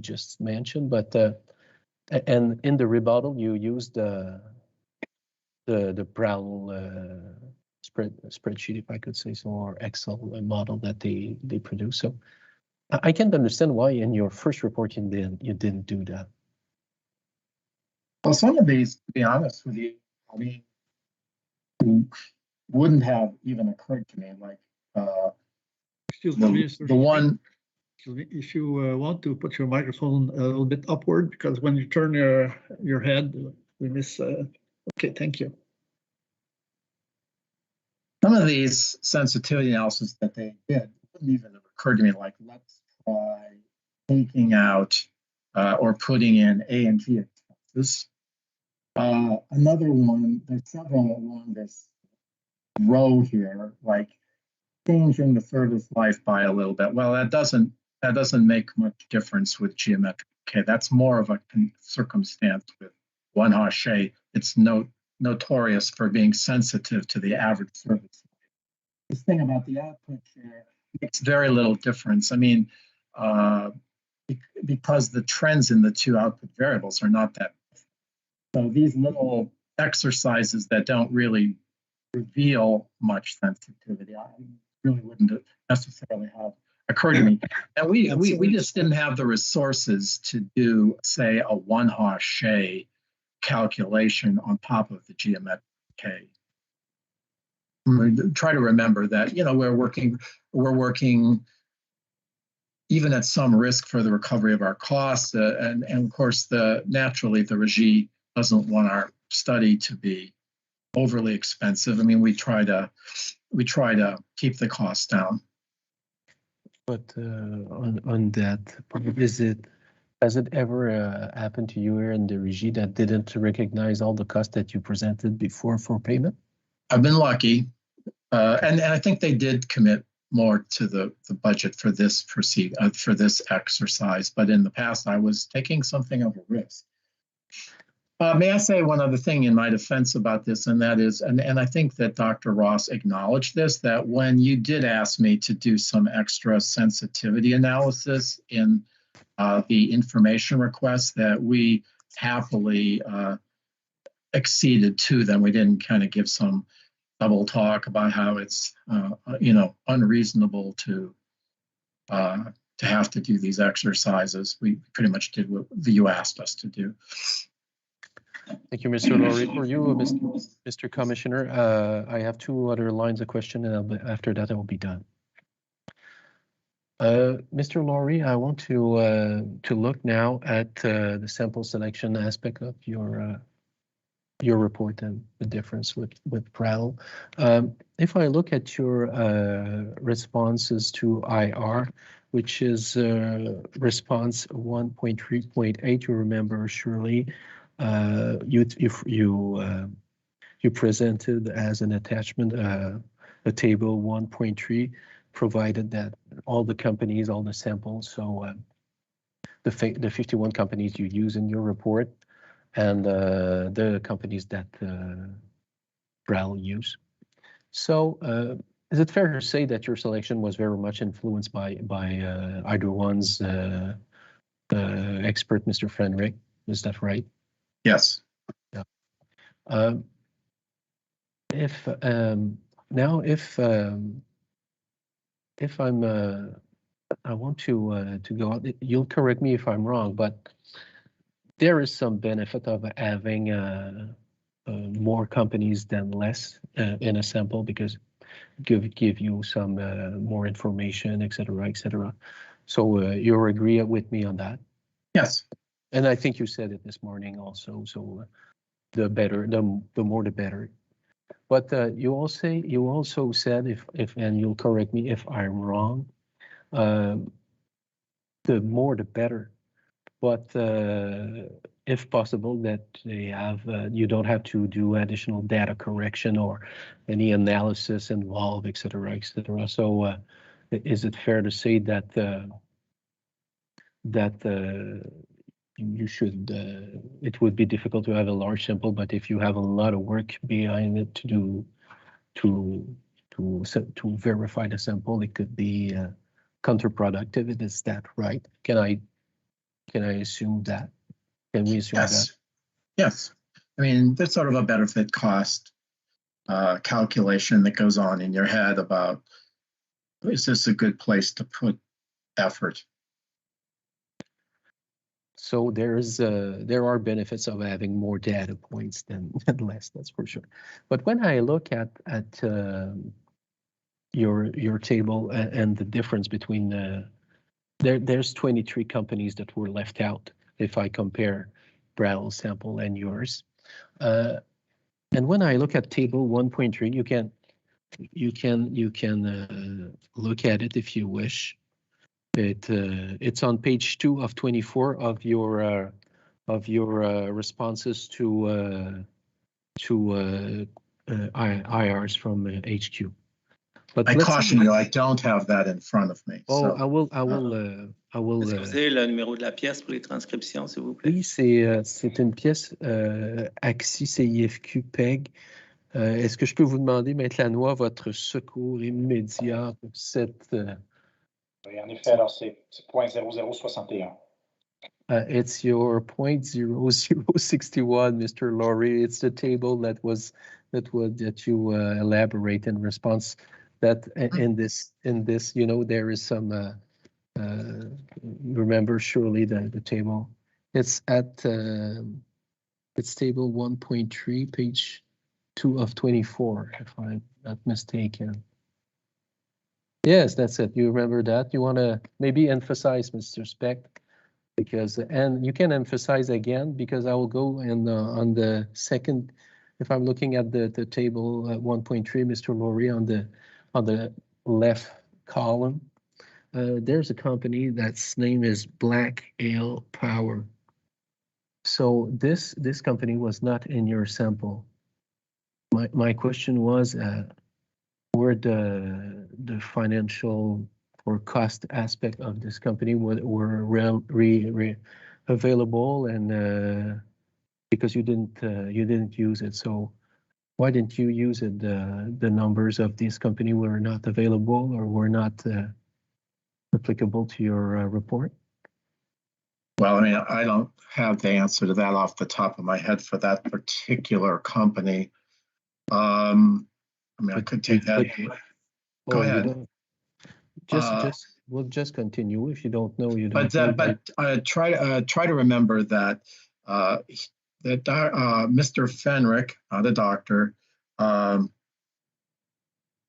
just mentioned, but and in the rebuttal you used the Prowl spreadsheet, if I could say so, or Excel model that they produce. So I can't understand why in your first report you didn't do that. Well, some of these, to be honest with you, I mean, wouldn't have even occurred to me. Like the one. If you want to put your microphone a little bit upward, because when you turn your head, we miss. Okay, thank you. Some of these sensitivity analysis that they did wouldn't even have occurred to me. Like, let's try taking out or putting in A and G expenses. Another one, there's several along this row here, like changing the service life by a little bit. Well, that doesn't make much difference with geometric decay. That's more of a circumstance with one Haché. It's notorious for being sensitive to the average service. This thing about the output share makes very little difference. I mean, because the trends in the two output variables are not that different. So these little exercises that don't really reveal much sensitivity, I really wouldn't necessarily have occurred to me. And we just didn't have the resources to do, say, a one Haché calculation on top of the geometric decay. Try to remember that, you know, we're working even at some risk for the recovery of our costs, and of course naturally the Régie doesn't want our study to be overly expensive. I mean, we try to keep the costs down. But on that, has it ever happened to you here in the Régie that didn't recognize all the costs that you presented before for payment? I've been lucky, and I think they did commit more to the budget for this for this exercise. But in the past, I was taking something of a risk. May I say one other thing in my defense about this, and that is, and I think that Dr. Ross acknowledged this, that when you did ask me to do some extra sensitivity analysis in the information requests, that we happily acceded to them. We didn't kind of give some double talk about how it's unreasonable to have to do these exercises. We pretty much did what you asked us to do. Thank you, Mr. Laurie. For you, Mr. Commissioner, I have two other lines of question, and after that, I will be done. Mr. Laurie, I want to look now at the sample selection aspect of your report and the difference with Prowl. If I look at your responses to IR, which is response 1.3.8, you remember surely, you presented as an attachment a table 1.3, provided that all the companies, all the samples, so the 51 companies you use in your report, and the companies that Prowl use. So is it fair to say that your selection was very much influenced by either one's expert, Mr. Frederick? Is that right? Yes. Yeah. If I'm I want to go out, you'll correct me if I'm wrong, but there is some benefit of having more companies than less in a sample, because give you some more information, etc., etc. So you agree with me on that? Yes. And I think you said it this morning also. So the better, the more, the better. But you also said, if and you'll correct me if I'm wrong, the more the better. But if possible, that they have you don't have to do additional data correction or any analysis involved, et cetera, et cetera. So is it fair to say that you should it would be difficult to have a large sample, but if you have a lot of work behind it to do to verify the sample, it could be counterproductive? Is that right? Can I assume that? Can we assume that? Yes. I mean, there's sort of a benefit cost calculation that goes on in your head about, is this a good place to put effort? So there are benefits of having more data points than less, that's for sure. But when I look at your table and the difference between there's 23 companies that were left out if I compare Brattl's sample and yours. And when I look at table 1.3, you can look at it if you wish. It's on page 2 of 24 of your responses to IRs from HQ. But I caution you, I don't have that in front of me. Oh, so, I will. Est-ce que vous avez le numéro de la pièce pour les transcriptions, s'il vous plaît? Oui, c'est une pièce AXI CIFQ PEG. Est-ce que je peux vous demander, Maître Lannoy, votre secours immédiat pour cette... Oui, en effet, alors c'est .0061. It's your .0061, Mr. Laurie. It's the table that you elaborate in response. That in this, you know, there is some. Remember surely the table. It's at it's table 1.3, page 2 of 24, if I'm not mistaken. Yes, that's it. You remember that? You want to maybe emphasize, Mr. Speck, because and you can emphasize again because I will go and on the second. If I'm looking at the table 1.3, Mr. Laurie, on the left column, there's a company that's name is Black Ale Power. So this company was not in your sample. My question was, were the financial or cost aspect of this company were available, and because you didn't use it, so why didn't you use it? The numbers of this company were not available or were not applicable to your report? Well, I mean, I don't have the answer to that off the top of my head for that particular company. I mean, I could take that. Go ahead. We'll just continue. If you don't know, you don't. But try to remember that Mr. Fenrick, the doctor,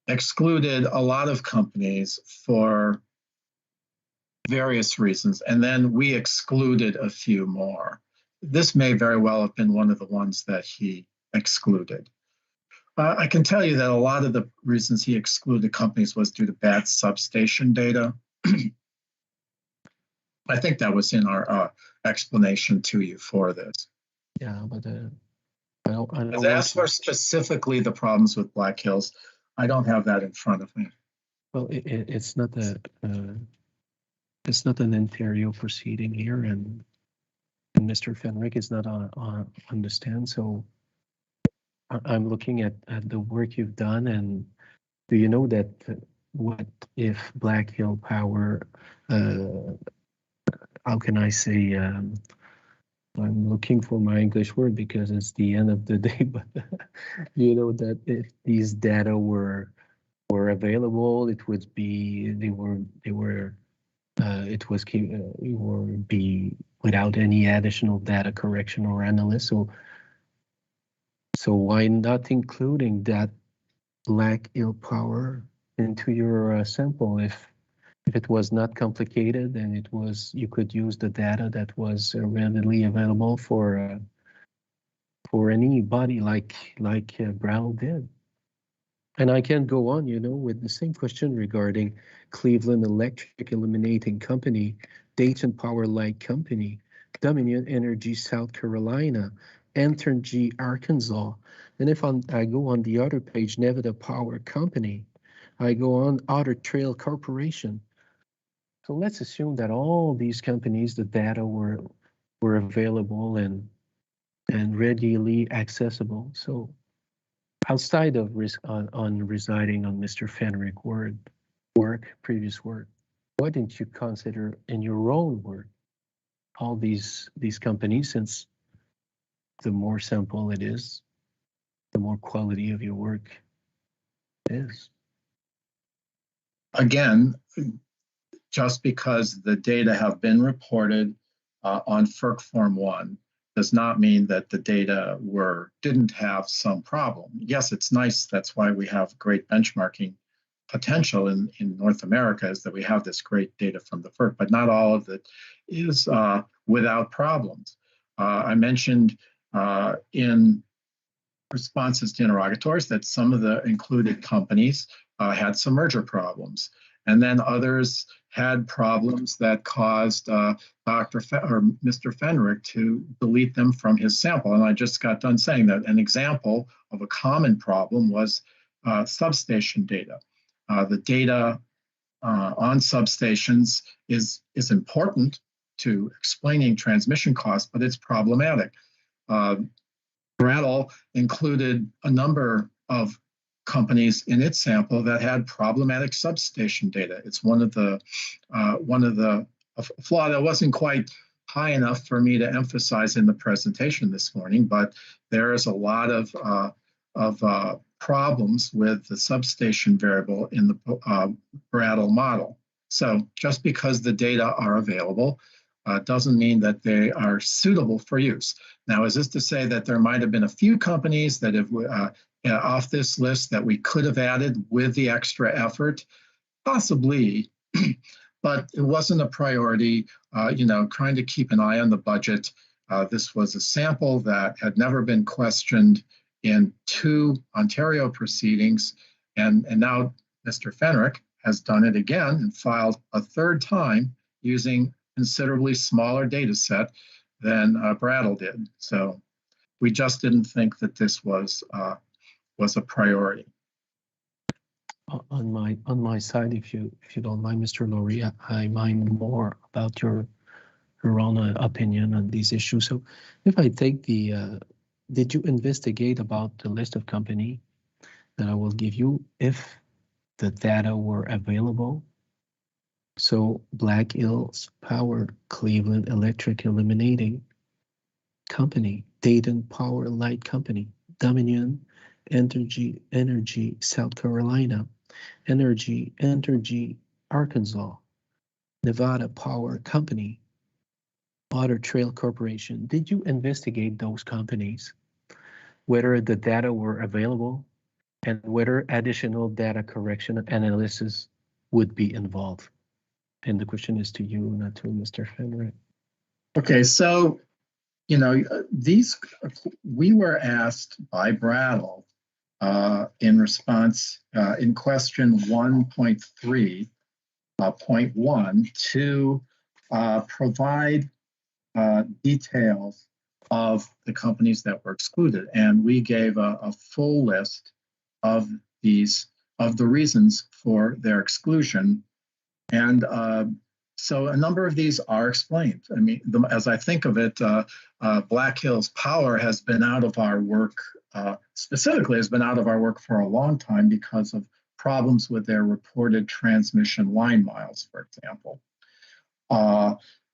excluded a lot of companies for various reasons, and then we excluded a few more. This may very well have been one of the ones that he excluded. I can tell you that a lot of the reasons he excluded companies was due to bad substation data. I think that was in our explanation to you for this. Yeah, but I don't as for specifically the problems with Black Hills, I don't have that in front of me. Well, it's not an Ontario proceeding here, and Mr. Fenrick is not on the stand, so I'm looking at the work you've done, and do you know that what if Black Hill Power, how can I say, I'm looking for my English word because it's the end of the day, but you know that if these data were available, it would be, it would be without any additional data correction or analysis. So why not including that Black Hill Power into your sample if it was not complicated and it was, you could use the data that was readily available for anybody like Brown did. And I can go on, you know, with the same question regarding Cleveland Electric Eliminating Company, Dayton Power Light Company, Dominion Energy South Carolina, Entergy Arkansas. And if I go on the other page, Nevada Power Company, I go on Otter Trail Corporation. So let's assume that all these companies, the data were available and readily accessible. So outside of on residing on Mr. Fenrick's previous work, why didn't you consider in your own work all these companies, since the more simple it is, the more quality of your work is? Again, just because the data have been reported on FERC Form 1 does not mean that the data didn't have some problem. Yes, it's nice. That's why we have great benchmarking potential in North America, is that we have this great data from the FERC, but not all of it is without problems. I mentioned in responses to interrogatories that some of the included companies had some merger problems, and then others had problems that caused Mr. Fenrick to delete them from his sample. And I just got done saying that an example of a common problem was substation data. The data on substations is important to explaining transmission costs, but it's problematic. Brattle included a number of companies in its sample that had problematic substation data. It's one of the flaw that wasn't quite high enough for me to emphasize in the presentation this morning, but there is a lot of problems with the substation variable in the Brattle model. So just because the data are available doesn't mean that they are suitable for use. Now, is this to say that there might have been a few companies that have off this list that we could have added with the extra effort? Possibly, but it wasn't a priority. Trying to keep an eye on the budget. This was a sample that had never been questioned in 2 Ontario proceedings, and now Mr. Fenrick has done it again and filed a 3rd time using considerably smaller data set than Brattle did. So we just didn't think that this was a priority. On my side, if you don't mind, Mr. Laurie, I mind more about your own opinion on these issues. So if I take did you investigate about the list of company that I will give you if the data were available? So Black Hills Power, Cleveland Electric Eliminating Company, Dayton Power Light Company, Dominion Energy South Carolina, Entergy Arkansas, Nevada Power Company, Otter Trail Corporation. Did you investigate those companies, whether the data were available and whether additional data correction analysis would be involved? And the question is to you, not to Mr. Fenrick. Okay, so, we were asked by Brattle in response in question 1.3.1 to provide details of the companies that were excluded. And we gave a full list of the reasons for their exclusion. And so a number of these are explained. I mean, as I think of it, Black Hills Power has been out of our work, specifically has been out of our work for a long time because of problems with their reported transmission line miles, for example.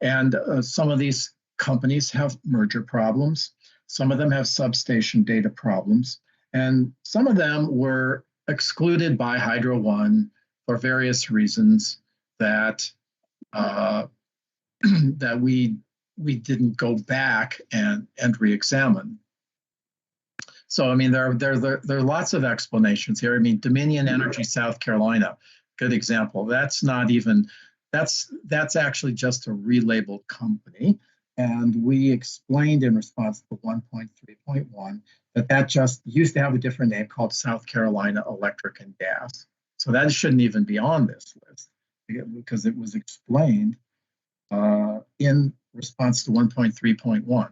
And some of these companies have merger problems. Some of them have substation data problems. And some of them were excluded by Hydro One for various reasons that that we didn't go back and re-examine. So I mean, there are lots of explanations here. I mean, Dominion Energy South Carolina, good example. That's not even, that's actually just a relabeled company. And we explained in response to 1.3.1 that just used to have a different name called South Carolina Electric and Gas. So that shouldn't even be on this list because it was explained in response to 1.3.1.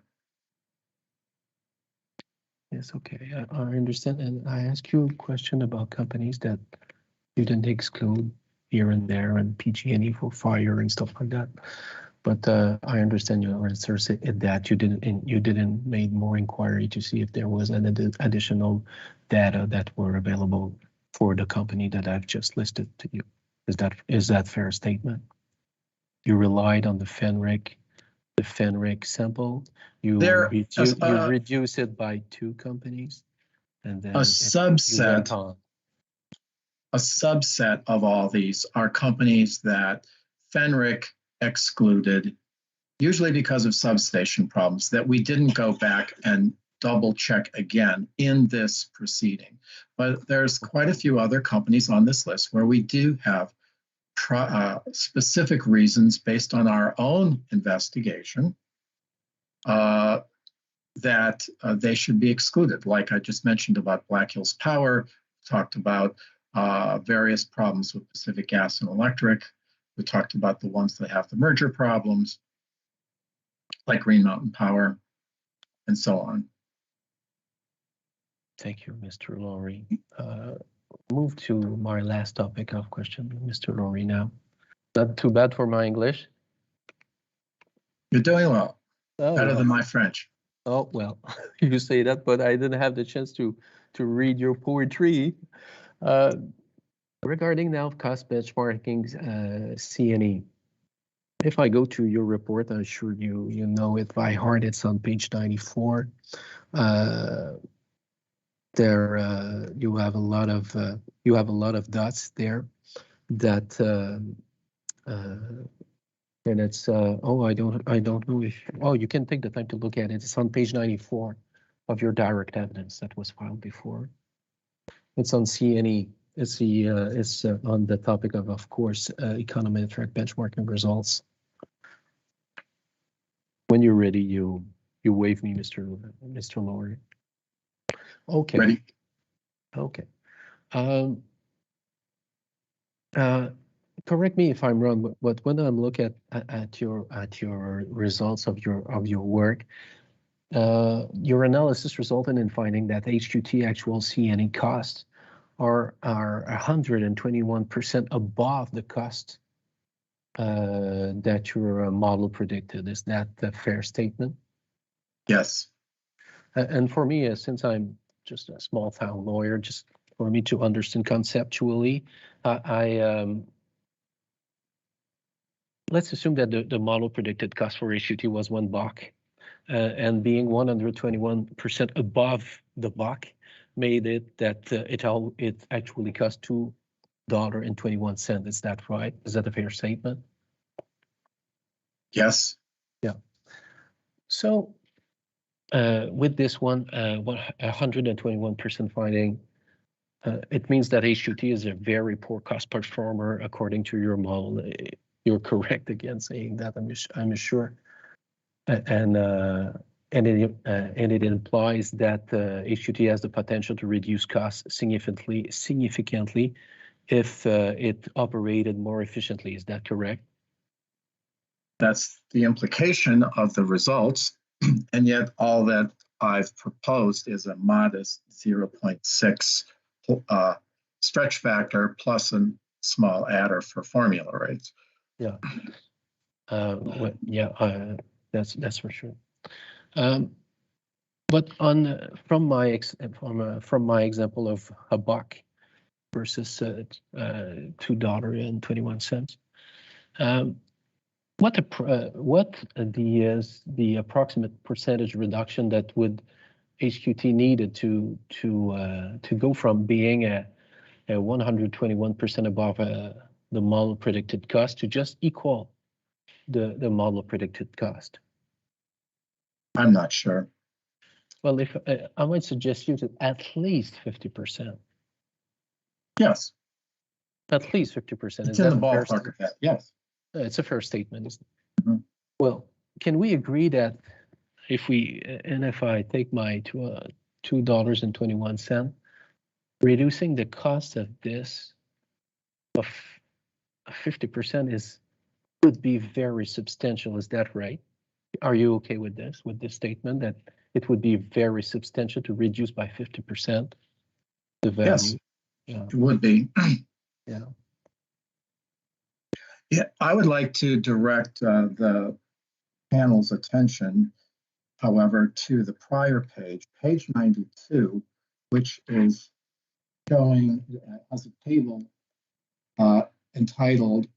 Yes, okay, I understand. And I ask you a question about companies that you didn't exclude here and there and PG&E for fire and stuff like that. But I understand your answer that you didn't make more inquiry to see if there was an additional data that were available for the company that I've just listed to you. Is that fair statement? You relied on the FENRIC sample. You reduce it by 2 companies, and then a subset of all these are companies that FENRIC excluded, usually because of substation problems, that we didn't go back and double check again in this proceeding. But there's quite a few other companies on this list where we do have specific reasons based on our own investigation that they should be excluded. Like I just mentioned about Black Hills Power, talked about various problems with Pacific Gas and Electric. We talked about the ones that have the merger problems, like Green Mountain Power, and so on. Thank you, Mr. Laurie. Move to my last topic of question, Mr. Laurie now. Not too bad for my English. You're doing well. Oh, better than my French. Oh, well, you say that, but I didn't have the chance to read your poetry. Regarding now cost benchmarking, C&E. If I go to your report, I'm sure you know it by heart. It's on page 94. There you have a lot of dots there that and it's oh, I don't know if you can take the time to look at it. It's on page 94 of your direct evidence that was filed before. It's on C&E. It's on the topic of course, econometric benchmarking results. When you're ready, you wave me, Mr. Laurie. Okay. Ready. Okay. Correct me if I'm wrong, but when I'm looking at your results of your work, your analysis resulted in finding that HQT actual C&E costs are 121% above the cost that your model predicted. Is that a fair statement? Yes. And for me, since I'm just a small town lawyer, just for me to understand conceptually, let's assume that the model predicted cost for HQT was $1, and being 121% above the buck made it that it actually cost $2.21. Is that right? Is that a fair statement? Yes. Yeah. So with this one, 121% finding, it means that HQT is a very poor cost performer according to your model. You're correct again saying that, I'm sure, and it implies that HQT has the potential to reduce costs significantly if it operated more efficiently. Is that correct? That's the implication of the results, and yet all that I've proposed is a modest 0.6 stretch factor plus a small adder for formula rates. Yeah. That's for sure. But from my example of a buck versus $2.21, what the approximate percentage reduction that would HQT needed to go from being a 121% above the model predicted cost to just equal the model predicted cost? I'm not sure. Well, if I might suggest you to at least 50%. Yes. At least 50%. It's in the ballpark of that, yes. It's a fair statement, isn't it? Mhm. Well, can we agree that if I take my $2.21, reducing the cost of this of 50% would be very substantial? Is that right? Are you okay with this statement that it would be very substantial to reduce by 50% the value? Yes, yeah. It would be. Yeah. Yeah, I would like to direct the panel's attention, however, to the prior page, page 92, which is showing as a table entitled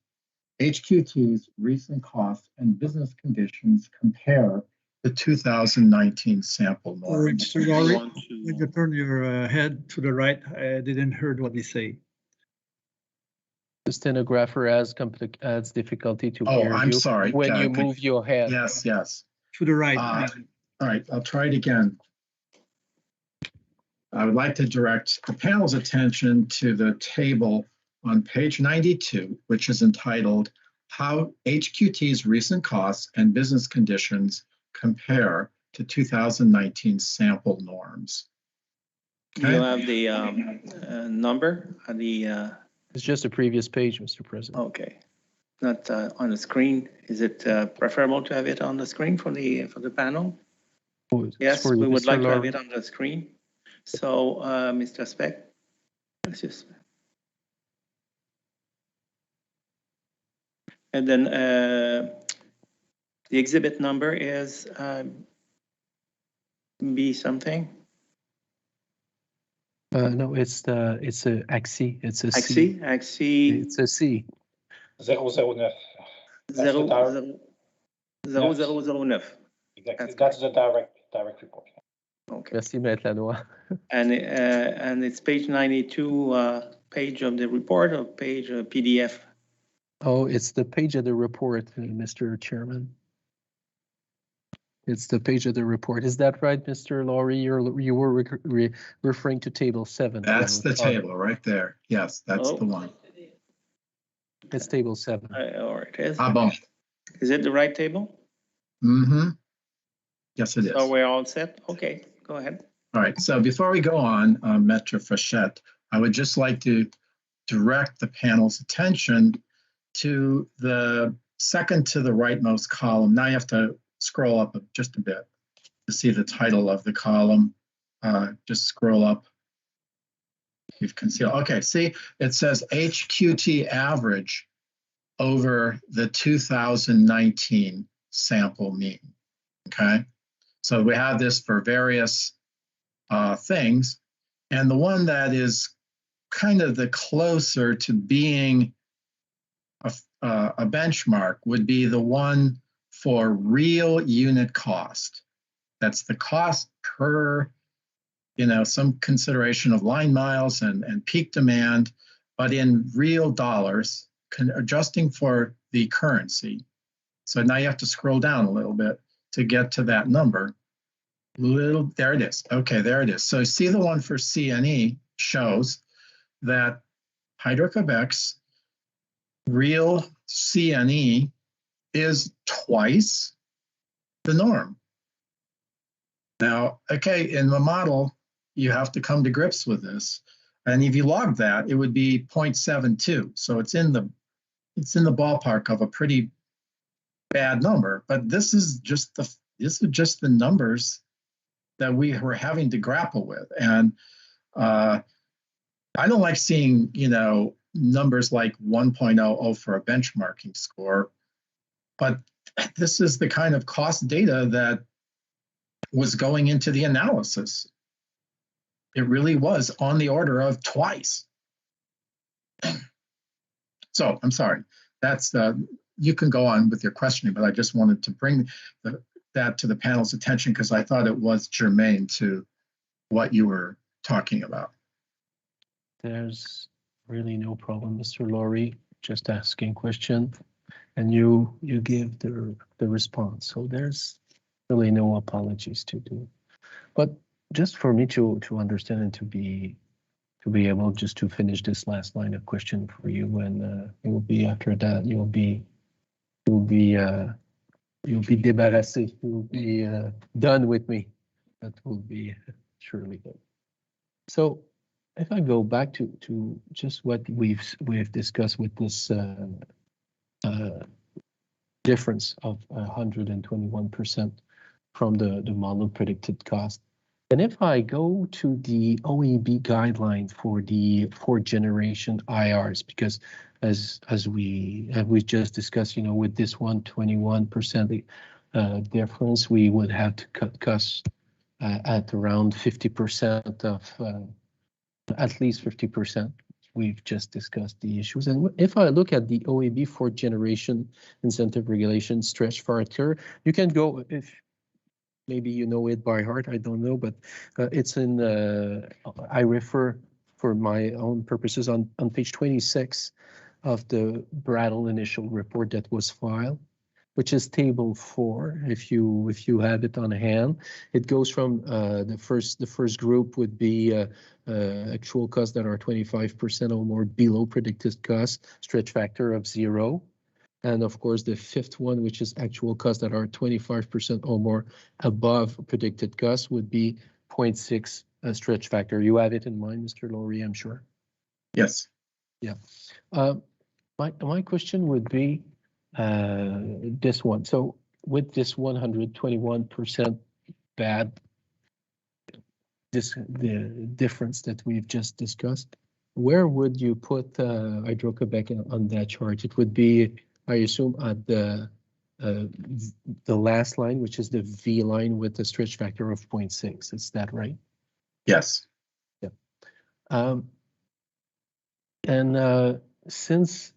HQ2's recent costs and business conditions compare the 2019 sample norms. Mr. Laurie, would you turn your head to the right? I didn't hear what he said. The stenographer adds difficulty to hear I'm you sorry. when you move your head. Yes. To the right. All right, I'll try it again. I would like to direct the panel's attention to the table on page 92, which is entitled How HQT's Recent Costs and Business Conditions Compare to 2019 Sample Norms. Do you have the number? It's just a previous page, Mr. President. Okay. Not on the screen. Is it preferable to have it on the screen for the panel? Yes, we would like to have it on the screen. So, Mr. Speck, let's just. And then the exhibit number is B something. No, it's a AXI. It's a C. AXI. It's a C. 009. 0009. Exactly. That's the direct report. Okay. Merci, Maître Lanois. And it's page 92, page of the report or page PDF? Oh, it's the page of the report, Mr. Chairman. It's the page of the report. Is that right, Mr. Laurie? You were referring to table 7. That's the table right there. Yes, that's the one. It's table 7. Or it is. Ah, bon. Is it the right table? Mm-hmm. Yes, it is. So we're all set? Okay, go ahead. All right, so before we go on, Maître Fachette, I would just like to direct the panel's attention to the second to the rightmost column. Now you have to scroll up just a bit to see the title of the column. Just scroll up. You can see, okay, see, it says HQT average over the 2019 sample mean, okay? So we have this for various things, and the one that is kind of the closer to being a benchmark would be the one for real unit cost. That's the cost per, some consideration of line miles and peak demand, but in real dollars, adjusting for the currency. So now you have to scroll down a little bit to get to that number. There it is. Okay, there it is. So see the one for CNE shows that Hydro-Quebec's real CNE is twice the norm. Now, okay, in the model, you have to come to grips with this. And if you log that, it would be 0.72. So it's in the ballpark of a pretty bad number. But this is just the numbers that we were having to grapple with. And I don't like seeing, numbers like 1.00 for a benchmarking score, but this is the kind of cost data that was going into the analysis. It really was on the order of twice. So I'm sorry, that's you can go on with your questioning, but I just wanted to bring that to the panel's attention because I thought it was germane to what you were talking about. There's really no problem, Mr. Laurie, just asking question, and you give the response. So there's really no apologies to do. But just for me to understand and to be to be able just to finish this last line of question for you, and it will be after that you'll be débarrassé. You'll be done with me. That will be surely good. So if I go back to just what we've discussed with this difference of 121% from the model predicted cost. And if I go to the OEB guideline for the fourth generation IRs, because as we just discussed, with this 121% difference, we would have to cut costs at around 50% of, at least 50%. We've just discussed the issues. And if I look at the OEB fourth generation incentive regulation stretch factor, you can go, if maybe you know it by heart, I don't know, but it's in, I refer for my own purposes on page 26 of the Brattle initial report that was filed, which is table 4. If you have it on hand, it goes from the first group would be actual costs that are 25% or more below predicted cost, stretch factor of 0. And of course, the fifth one, which is actual costs that are 25% or more above predicted costs, would be 0.6 stretch factor. You have it in mind, Mr. Laurie, I'm sure. Yes. Yeah. My question would be this one. So with this 121% bad, the difference that we've just discussed, where would you put Hydro-Québec on that chart? It would be, I assume, at the last line, which is the V line with the stretch factor of 0.6. Is that right? Yes. Yeah. Since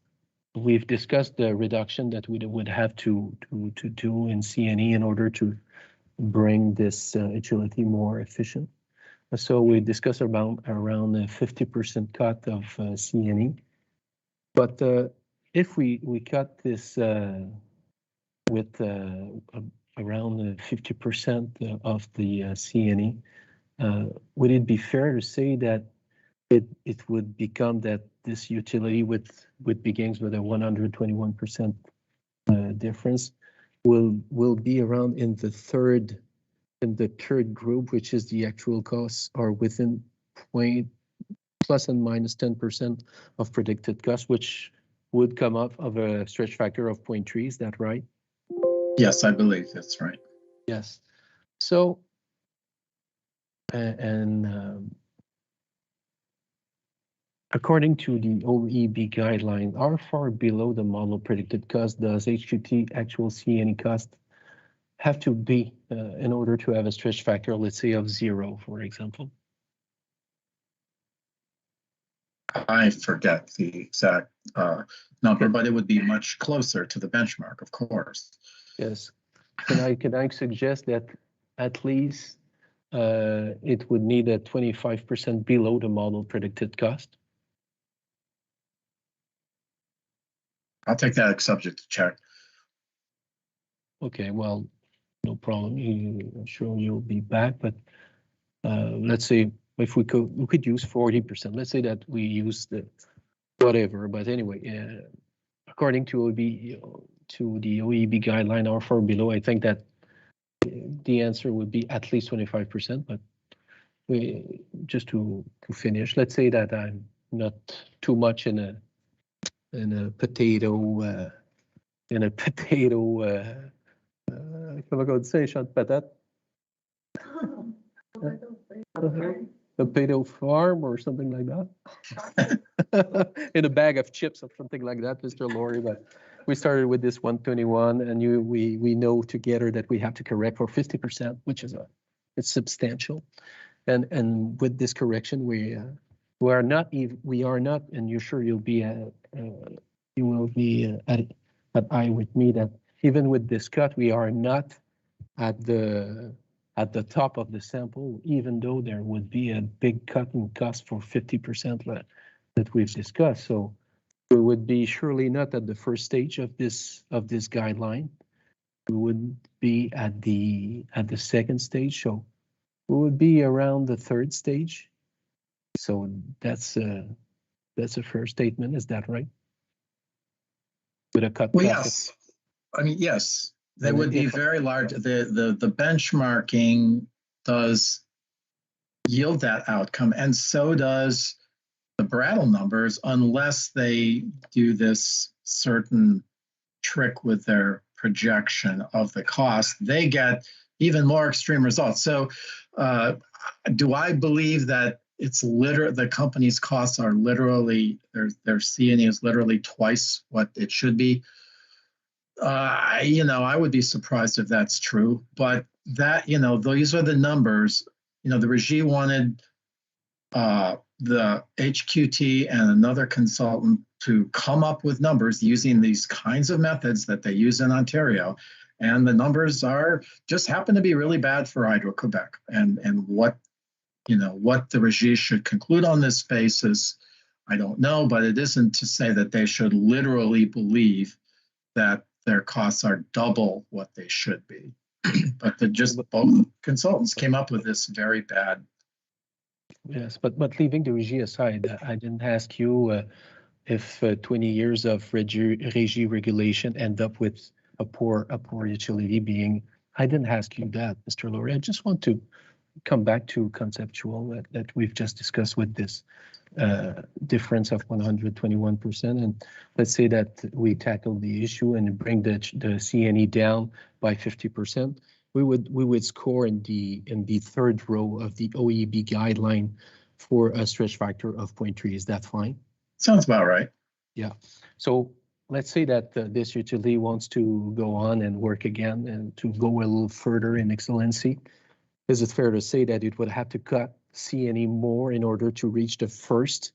we've discussed the reduction that we would have to do in CNE in order to bring this utility more efficient, so we discussed around a 50% cut of CNE. But if we cut this with around 50% of the CNE, would it be fair to say that it would become that this utility with begins with a 121% difference will be around in the third group, which is the actual costs are within plus and minus 10% of predicted costs, which would come up of a stretch factor of 0.3. Is that right? Yes, I believe that's right. Yes. So, according to the OEB guideline, how far below the model predicted cost does HQT actual CNE cost have to be in order to have a stretch factor, let's say, of 0, for example? I forget the exact number, but it would be much closer to the benchmark, of course. Yes. Can I suggest that at least it would need a 25% below the model predicted cost? I'll take that subject to check. Okay, well, no problem. I'm sure you'll be back, but let's say if we could use 40%. Let's say that we use the whatever, but anyway, according to the OEB guideline, or far below, I think that the answer would be at least 25%. But just to finish, let's say that I'm not too much in a potato. Comment on dit ça, les champs de patates? A potato farm or something like that? In a bag of chips or something like that, Mr. Laurie. But we started with this 121, and we know together that we have to correct for 50%, which is it's substantial. And with this correction, we are not, and you're sure you'll be you will be at eye with me that even with this cut, we are not at the top of the sample, even though there would be a big cut in cost for 50% that we've discussed. So we would be surely not at the first stage of this guideline. We would be at the second stage. So we would be around the third stage. So that's a fair statement. Is that right? With a cut. Well, yes. I mean, yes, they would be very large. The benchmarking does yield that outcome, and so does the Brattle numbers, unless they do this certain trick with their projection of the cost. They get even more extreme results. So do I believe that it's the company's costs are literally, their C&E is literally twice what it should be? I would be surprised if that's true, but that, these are the numbers. The Regie wanted the HQT and another consultant to come up with numbers using these kinds of methods that they use in Ontario. And the numbers just happen to be really bad for Hydro-Quebec. And what the Regie should conclude on this basis, I don't know, but it isn't to say that they should literally believe that their costs are double what they should be. But both consultants came up with this very bad. Yes, but leaving the Regie aside, I didn't ask you if 20 years of Regie regulation end up with a poor utility being. I didn't ask you that, Mr. Laurie. I just want to come back to conceptual that we've just discussed with this difference of 121%. And let's say that we tackle the issue and bring the C&E down by 50%. We would score in the third row of the OEB guideline for a stretch factor of 0.3. Is that fine? Sounds about right. Yeah. So let's say that this utility wants to go on and work again and to go a little further in excellency. Is it fair to say that it would have to cut C&E more in order to reach the first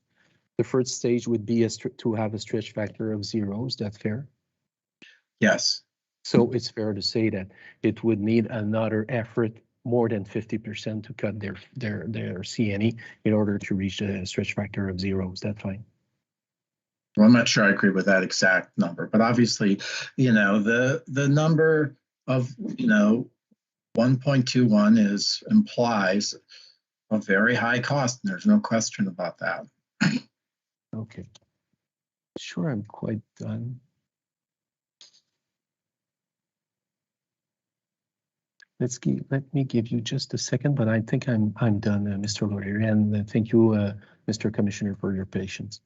stage would be to have a stretch factor of 0? Is that fair? Yes. So it's fair to say that it would need another effort more than 50% to cut their C&E in order to reach a stretch factor of 0. Is that fine? Well, I'm not sure I agree with that exact number, but obviously, the number of 1.21 implies a very high cost, and there's no question about that. Okay. Sure, I'm quite done. Let me give you just a second, but I think I'm done, Mr. Lawyer, and thank you, Mr. Commissioner, for your patience.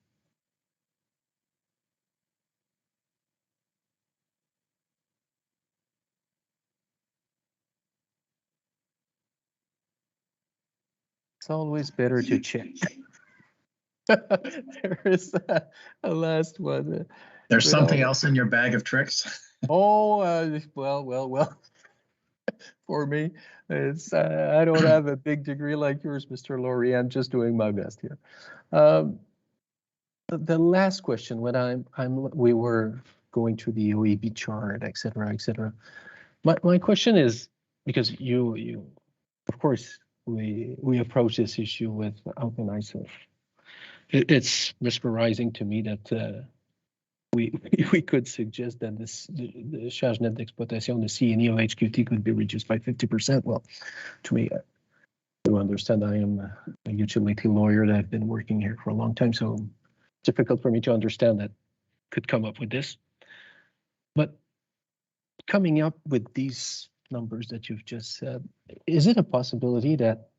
It's always better to check. There is a last one. There's something else in your bag of tricks? Oh, well. For me, it's I don't have a big degree like yours, Mr. Laurie. I'm just doing my best here. The last question, when we were going through the OEB chart, et cetera. My question is, because you of course we approach this issue with how can I say, it's mesmerizing to me that we could suggest that the charge net d'exploitation, the C&E of HQT, could be reduced by 50%. Well, to me, you understand I am a utility lawyer that I've been working here for a long time, so difficult for me to understand that could come up with this. But coming up with these numbers that you've just said, is it a possibility that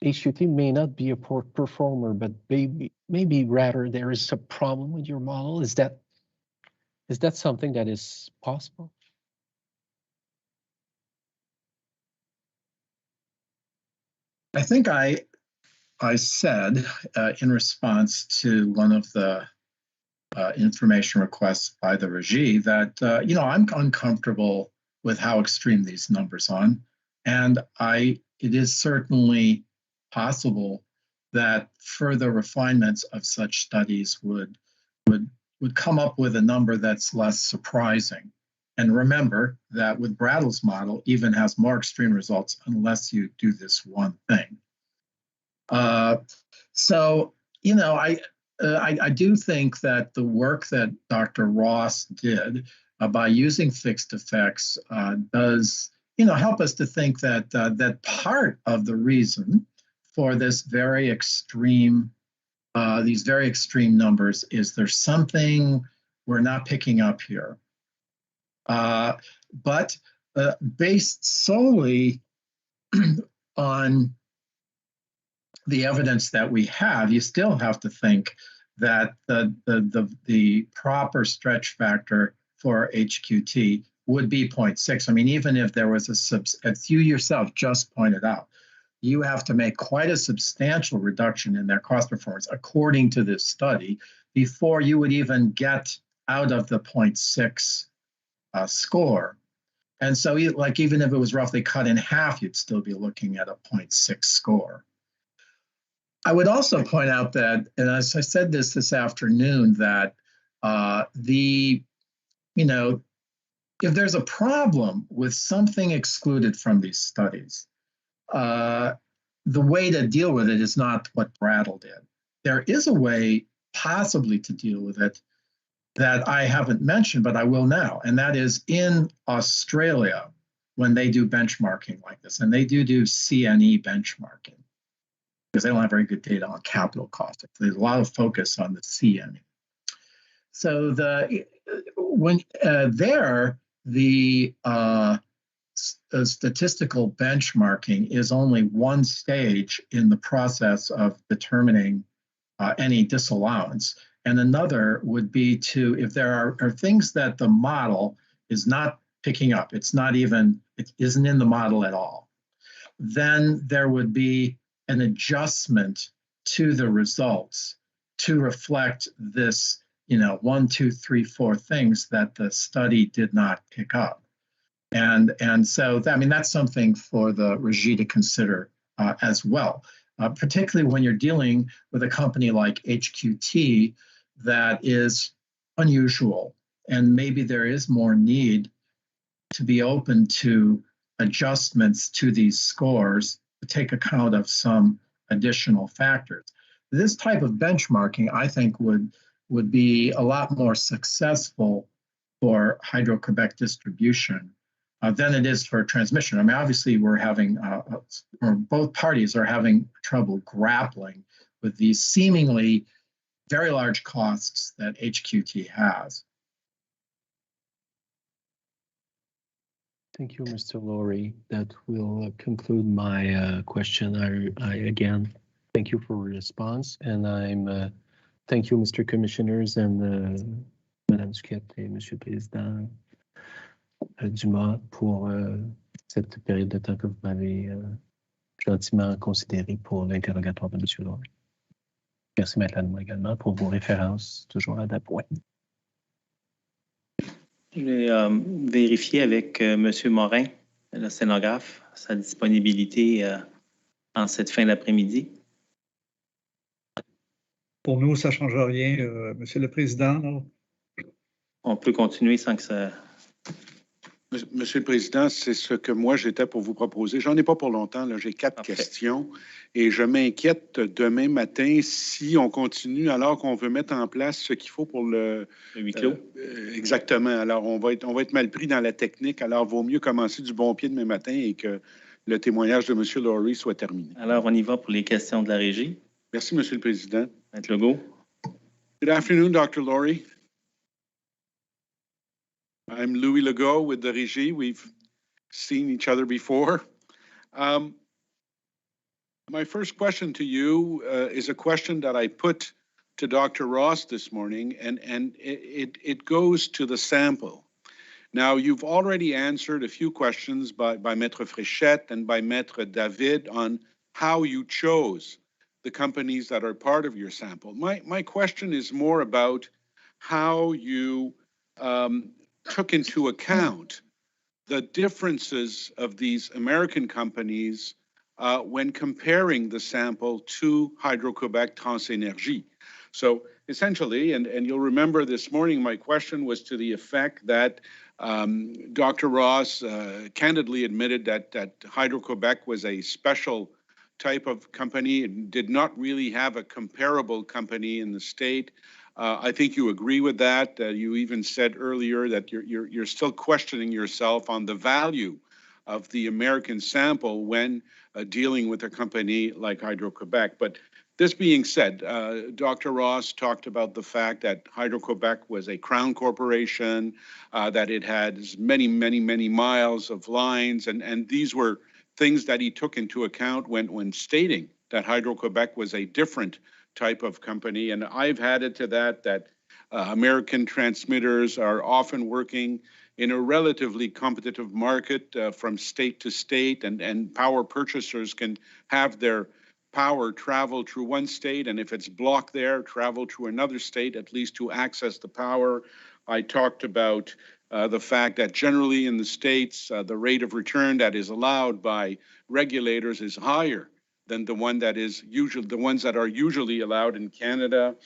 HQT may not be a poor performer, but maybe rather there is a problem with your model? Is that something that is possible? I think I said in response to one of the information requests by the Regie that I'm uncomfortable with how extreme these numbers are, and it is certainly possible that further refinements of such studies would come up with a number that's less surprising. And remember that with Brattle's model, even has more extreme results unless you do this one thing. So I do think that the work that Dr. Ross did by using fixed effects does help us to think that that part of the reason for this very extreme, these very extreme numbers is there's something we're not picking up here. But based solely on the evidence that we have, you still have to think that the proper stretch factor for HQT would be 0.6. I mean, even if there was as you yourself just pointed out, you have to make quite a substantial reduction in their cost performance, according to this study, before you would even get out of the 0.6 score. And so, like, even if it was roughly cut in half, you'd still be looking at a 0.6 score. I would also point out that, and as I said this afternoon, that if there's a problem with something excluded from these studies, the way to deal with it is not what Brattle did. There is a way possibly to deal with it that I haven't mentioned, but I will now, and that is in Australia, when they do benchmarking like this, and they do CNE benchmarking, because they don't have very good data on capital cost. There's a lot of focus on the CNE. So the statistical benchmarking is only one stage in the process of determining any disallowance. And another would be to, if there are things that the model is not picking up, it isn't in the model at all, then there would be an adjustment to the results to reflect this, 1, 2, 3, 4 things that the study did not pick up. And so, that's something for the RGI to consider as well, particularly when you're dealing with a company like HQT that is unusual, and maybe there is more need to be open to adjustments to these scores to take account of some additional factors. This type of benchmarking, I think, would be a lot more successful for Hydro-Quebec distribution than it is for transmission. I mean, obviously, we're having, or both parties are having trouble grappling with these seemingly very large costs that HQT has. Thank you, Mr. Laurie. That will conclude my question. I again thank you for your response, and thank you, Mr. Commissioners and Madame Duquette et Monsieur le Président Dumas pour cette période de temps que vous m'avez gentiment considéré pour l'interrogatoire de Monsieur Laurie. Merci, Maître également, pour vos références toujours à d'appoint. Je vais vérifier avec M. Morin, le scénographe, sa disponibilité en cette fin d'après-midi. Pour nous, ça ne change rien, Monsieur le Président. Non? On peut continuer sans que ça... Monsieur le Président, c'est ce que moi, j'étais pour vous proposer. J'en ai pas pour longtemps. J'ai 4 questions et je m'inquiète demain matin si on continue alors qu'on veut mettre en place ce qu'il faut pour le huis clos. Exactement. Alors, on va être mal pris dans la technique. Alors, il vaut mieux commencer du bon pied demain matin et que le témoignage de M. Laurie soit terminé. Alors, on y va pour les questions de la régie. Merci, Monsieur le Président. Maître Legault. Good afternoon, Dr. Laurie. I'm Louis Legault with the Régie. We've seen each other before. My first question to you is a question that I put to Dr. Ross this morning, and it goes to the sample. Now, you've already answered a few questions by Maître Fréchette and by Maître David on how you chose the companies that are part of your sample. My question is more about how you took into account the differences of these American companies when comparing the sample to Hydro-Quebec TransÉnergie. So essentially, and you'll remember this morning, my question was to the effect that Dr. Ross candidly admitted that Hydro-Quebec was a special type of company and did not really have a comparable company in the state. I think you agree with that. You even said earlier that you're still questioning yourself on the value of the American sample when dealing with a company like Hydro-Quebec. But this being said, Dr. Ross talked about the fact that Hydro-Quebec was a crown corporation, that it had many, many, many miles of lines, and these were things that he took into account when stating that Hydro-Quebec was a different type of company. And I've added to that American transmitters are often working in a relatively competitive market from state to state, and power purchasers can have their power travel through one state, and if it's blocked there, travel to another state, at least to access the power. I talked about the fact that generally in the states, the rate of return that is allowed by regulators is higher than the ones that are usually allowed in Canada.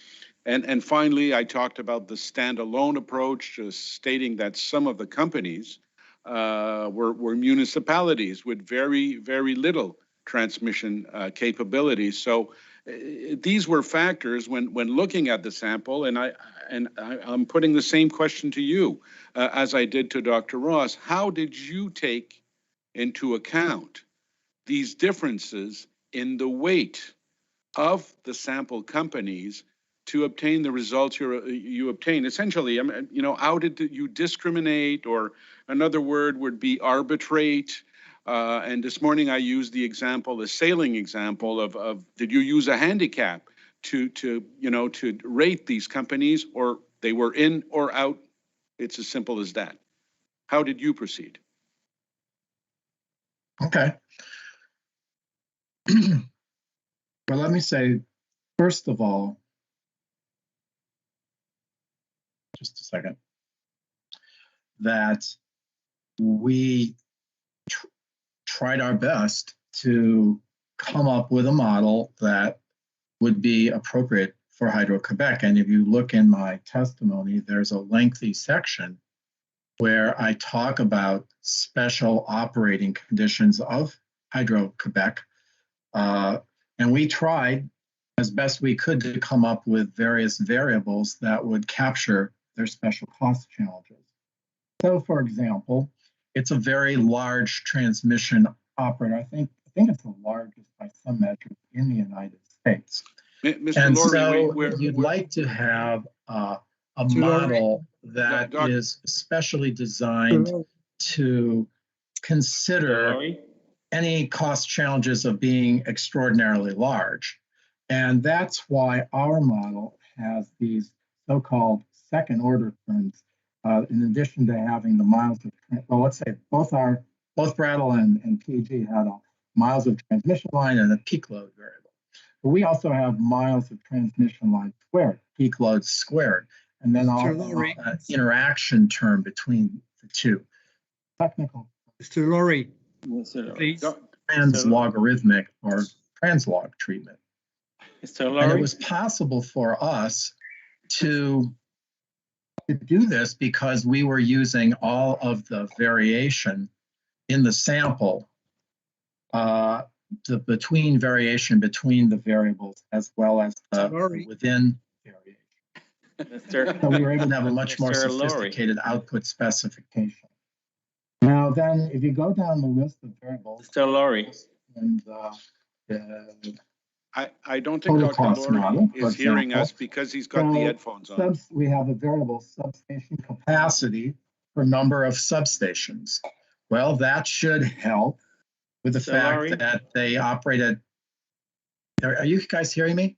And finally, I talked about the standalone approach, stating that some of the companies were municipalities with very, very little transmission capabilities. So these were factors when looking at the sample, and I'm putting the same question to you as I did to Dr. Ross. How did you take into account these differences in the weight of the sample companies to obtain the results you obtained? Essentially, how did you discriminate, or another word would be arbitrate? And this morning I used the example, the sailing example of did you use a handicap to rate these companies, or they were in or out? It's as simple as that. How did you proceed? Okay. Well, let me say, first of all, just a second, that we tried our best to come up with a model that would be appropriate for Hydro-Quebec. And if you look in my testimony, there's a lengthy section where I talk about special operating conditions of Hydro-Quebec. And we tried as best we could to come up with various variables that would capture their special cost challenges. So, for example, it's a very large transmission operator. I think it's the largest by some measures in the United States. Mr. And Laurie, so you'd like to have a model that is specially designed to consider any cost challenges of being extraordinarily large. And that's why our model has these so-called second order terms, in addition to having the miles of, well, let's say both Brattle and PG had a miles of transmission line and a peak load variable. But we also have miles of transmission line squared, peak load squared, and then an interaction term between the two. Technical. Mr. Laurie, please. Trans-logarithmic or translog treatment. Mr. Laurie? And it was possible for us to do this because we were using all of the variation in the sample, the variation between the variables as well as the within variation. So we were able to have a much more sophisticated output specification. Now then, if you go down the list of variables, Mr. Laurie, and I don't think Dr. Laurie is hearing us because he's got the headphones on. We have a variable substation capacity per number of substations. Well, that should help with the fact that they operated. Are you guys hearing me?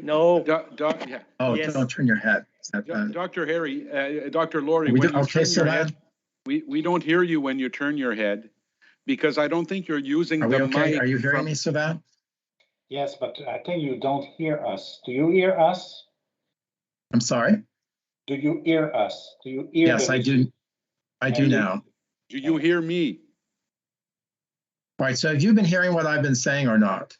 No. Yeah. Oh, yes. Don't turn your head. Dr. Harry, Dr. Laurie, when you turn your head, we don't hear you when you turn your head, because I don't think you're using the mic. Are you hearing me, Savat? Yes, but I think you don't hear us. Do you hear us? I'm sorry? Do you hear us? Do you hear? Yes, I do. I do now. Do you hear me? All right, so have you been hearing what I've been saying or not?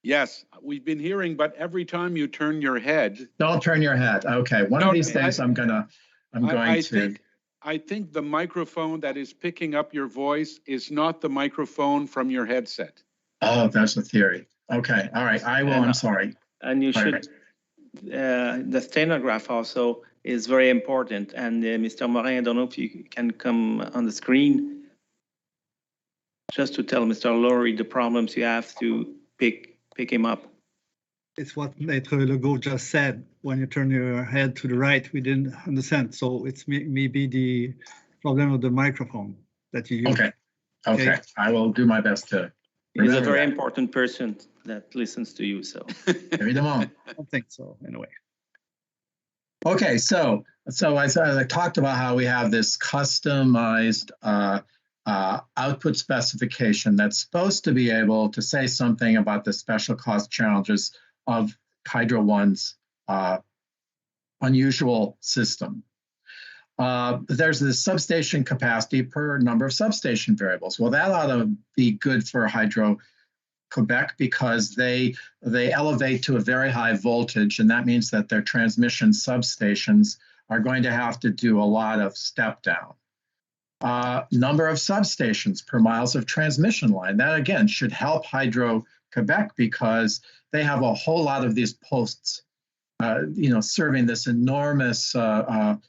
Yes, we've been hearing, but every time you turn your head. Don't turn your head. Okay, one of these days I'm going to. I think the microphone that is picking up your voice is not the microphone from your headset. Oh, that's a theory. Okay, all right, I will, I'm sorry. And you should, the stenograph also is very important. And Mr. Morin, I don't know if you can come on the screen. Just to tell Mr. Laurie the problems you have to pick him up. It's what Maitre Legault just said. When you turn your head to the right, we didn't understand. So it's maybe the problem of the microphone that you use. Okay. I will do my best to. He's a very important person that listens to you, so. I don't think so, anyway. Okay, so I talked about how we have this customized output specification that's supposed to be able to say something about the special cost challenges of Hydro One's unusual system. There's the substation capacity per number of substation variables. Well, that ought to be good for Hydro-Quebec because they elevate to a very high voltage, and that means that their transmission substations are going to have to do a lot of step down. Number of substations per miles of transmission line. That, again, should help Hydro-Quebec because they have a whole lot of these posts serving this enormous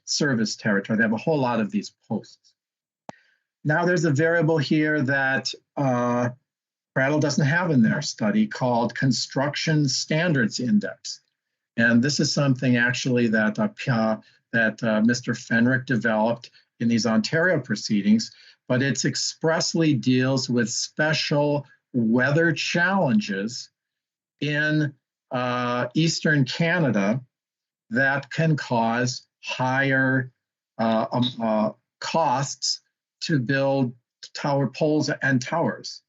service territory. They have a whole lot of these posts. Now there's a variable here that Prattle doesn't have in their study called Construction Standards Index. And this is something actually that Mr. Fenrick developed in these Ontario proceedings, but it expressly deals with special weather challenges in Eastern Canada that can cause higher costs to build tower poles and towers.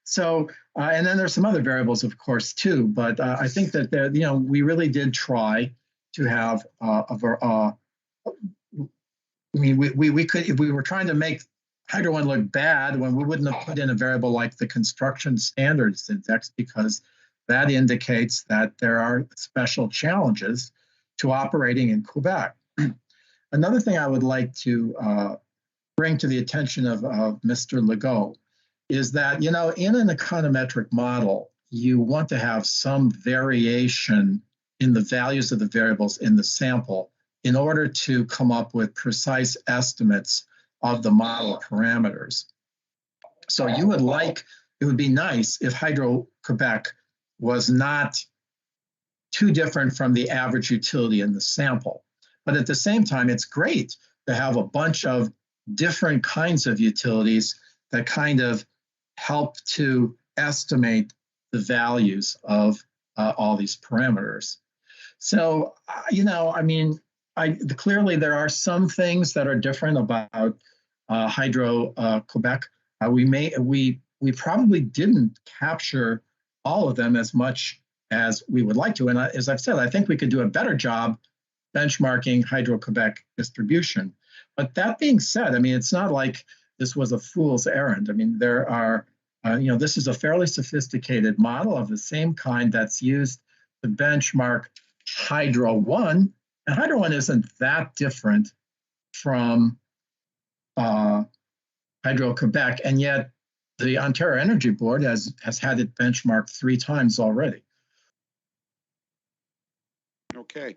So, and then there's some other variables, of course, too. But I think that we really did try to have we could, if we were trying to make Hydro One look bad, when we wouldn't have put in a variable like the Construction Standards Index, because that indicates that there are special challenges to operating in Quebec. Another thing I would like to bring to the attention of Mr. Legault is that, in an econometric model, you want to have some variation in the values of the variables in the sample in order to come up with precise estimates of the model parameters. So it would be nice if Hydro-Quebec was not too different from the average utility in the sample. But at the same time, it's great to have a bunch of different kinds of utilities that kind of help to estimate the values of all these parameters. So, clearly there are some things that are different about Hydro-Quebec. We probably didn't capture all of them as much as we would like to. And as I've said, I think we could do a better job benchmarking Hydro-Quebec distribution. But that being said, it's not like this was a fool's errand. There are, this is a fairly sophisticated model of the same kind that's used to benchmark Hydro One. And Hydro One isn't that different from Hydro-Quebec, and yet the Ontario Energy Board has had it benchmarked 3 times already. Okay.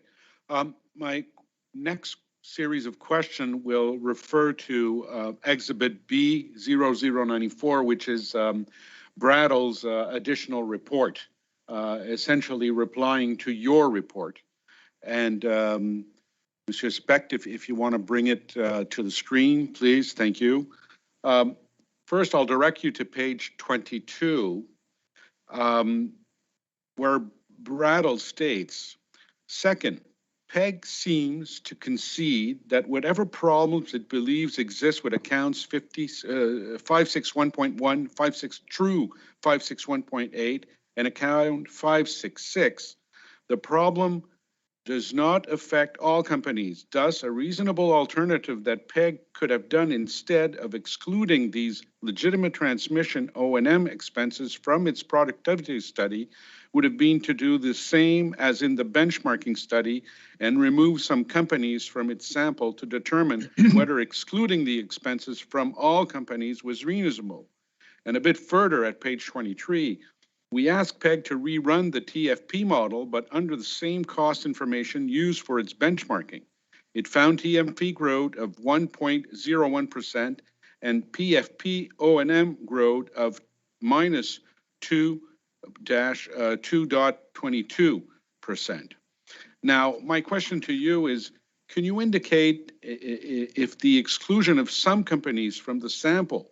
My next series of questions will refer to Exhibit B0094, which is Brattle's additional report, essentially replying to your report. And Monsieur Specht, if you want to bring it to the screen, please, thank you. First, I'll direct you to page 22, where Brattle states, second, PEG seems to concede that whatever problems it believes exist with accounts 561.1, 561.8, and account 566, the problem does not affect all companies. Thus, a reasonable alternative that PEG could have done instead of excluding these legitimate transmission O&M expenses from its productivity study would have been to do the same as in the benchmarking study and remove some companies from its sample to determine whether excluding the expenses from all companies was reasonable. And a bit further at page 23, we asked PEG to rerun the TFP model, but under the same cost information used for its benchmarking. It found TFP growth of 1.01% and PFP O&M growth of minus 2.22%. Now, my question to you is, can you indicate if the exclusion of some companies from the sample,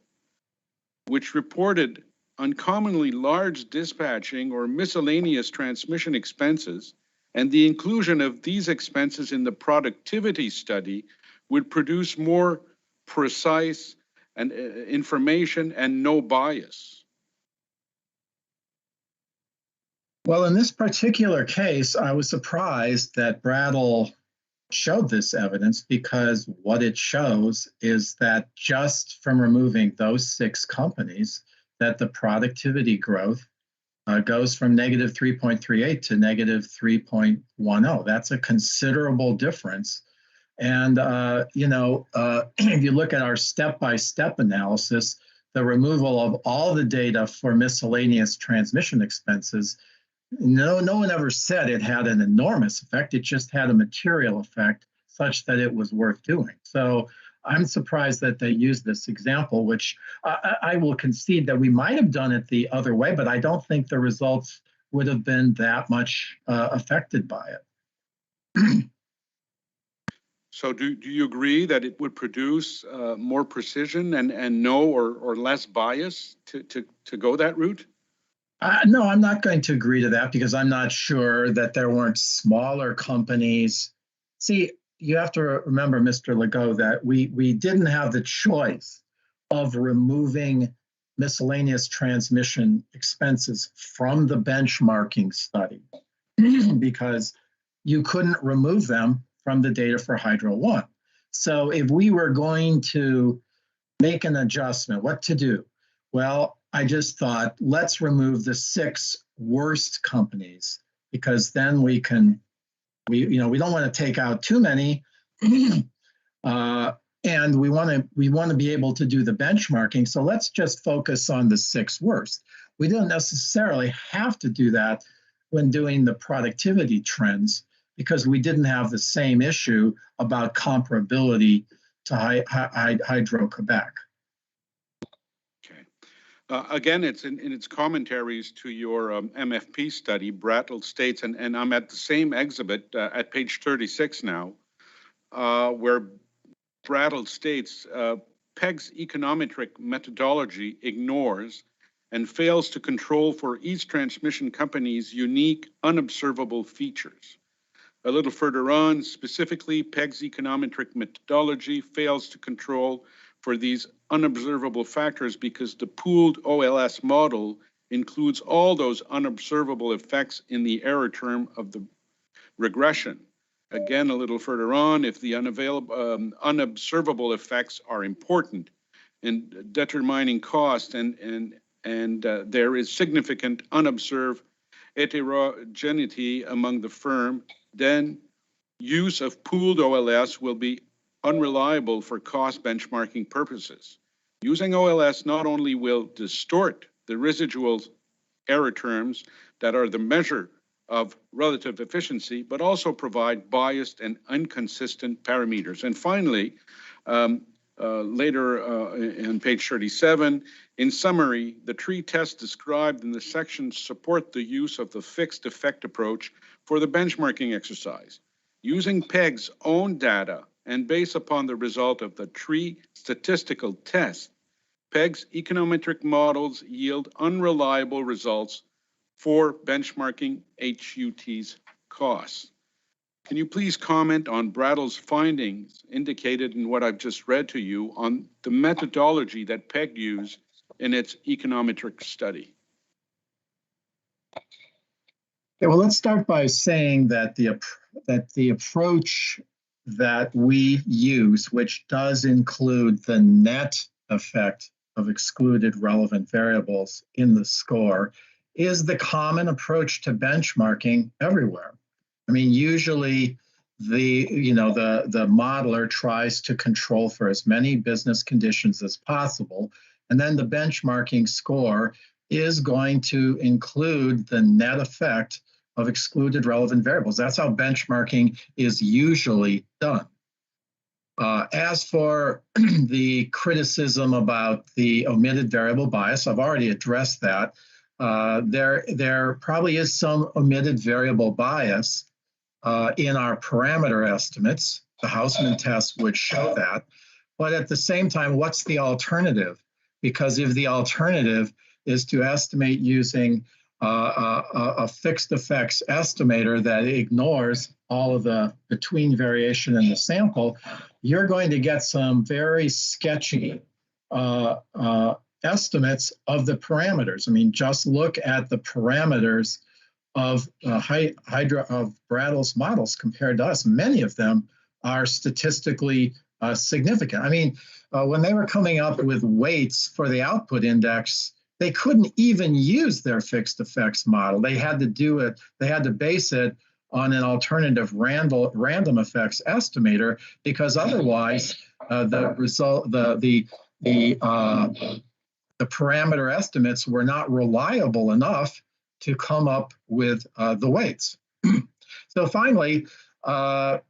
which reported uncommonly large dispatching or miscellaneous transmission expenses, and the inclusion of these expenses in the productivity study would produce more precise and information and no bias? Well, in this particular case, I was surprised that Brattle showed this evidence, because what it shows is that just from removing those 6 companies, that the productivity growth goes from negative 3.38 to negative 3.10. That's a considerable difference. And, if you look at our step-by-step analysis, the removal of all the data for miscellaneous transmission expenses, no one ever said it had an enormous effect. It just had a material effect such that it was worth doing. So I'm surprised that they used this example, which I will concede that we might have done it the other way, but I don't think the results would have been that much affected by it. So do you agree that it would produce more precision and no or less bias to go that route? No, I'm not going to agree to that, because I'm not sure that there weren't smaller companies. See, you have to remember, Mr. Legault, that we didn't have the choice of removing miscellaneous transmission expenses from the benchmarking study because you couldn't remove them from the data for Hydro 1. So if we were going to make an adjustment, what to do? Well, I just thought, let's remove the 6 worst companies, because then we don't want to take out too many, and we want to be able to do the benchmarking. So let's just focus on the 6 worst. We don't necessarily have to do that when doing the productivity trends, because we didn't have the same issue about comparability to Hydro-Quebec. Again, it's in its commentaries to your MFP study, Brattle states, and I'm at the same exhibit at page 36 now, where Brattle states, PEG's econometric methodology ignores and fails to control for each transmission company's unique unobservable features. A little further on, specifically, PEG's econometric methodology fails to control for these unobservable factors because the pooled OLS model includes all those unobservable effects in the error term of the regression. Again, a little further on, if the unobservable effects are important in determining cost and there is significant unobserved heterogeneity among the firm, then use of pooled OLS will be unreliable for cost benchmarking purposes. Using OLS not only will distort the residual error terms that are the measure of relative efficiency, but also provide biased and inconsistent parameters. And finally, later on page 37, in summary, the tree tests described in the section support the use of the fixed effect approach for the benchmarking exercise. Using PEG's own data and based upon the result of the tree statistical test, PEG's econometric models yield unreliable results for benchmarking HUT's costs. Can you please comment on Brattle's findings indicated in what I've just read to you on the methodology that PEG used in its econometric study? Yeah, well, let's start by saying that the approach that we use, which does include the net effect of excluded relevant variables in the score, is the common approach to benchmarking everywhere. I mean, usually the modeler tries to control for as many business conditions as possible, and then the benchmarking score is going to include the net effect of excluded relevant variables. That's how benchmarking is usually done. As for the criticism about the omitted variable bias, I've already addressed that. There probably is some omitted variable bias in our parameter estimates. The Hausman test would show that. But at the same time, what's the alternative? Because if the alternative is to estimate using a fixed effects estimator that ignores all of the between variation in the sample, you're going to get some very sketchy estimates of the parameters. I mean, just look at the parameters of Brattle's models compared to us. Many of them are statistically significant. I mean, when they were coming up with weights for the output index, they couldn't even use their fixed effects model. They had to do it, they had to base it on an alternative random effects estimator, because otherwise the parameter estimates were not reliable enough to come up with the weights. So finally, Brattle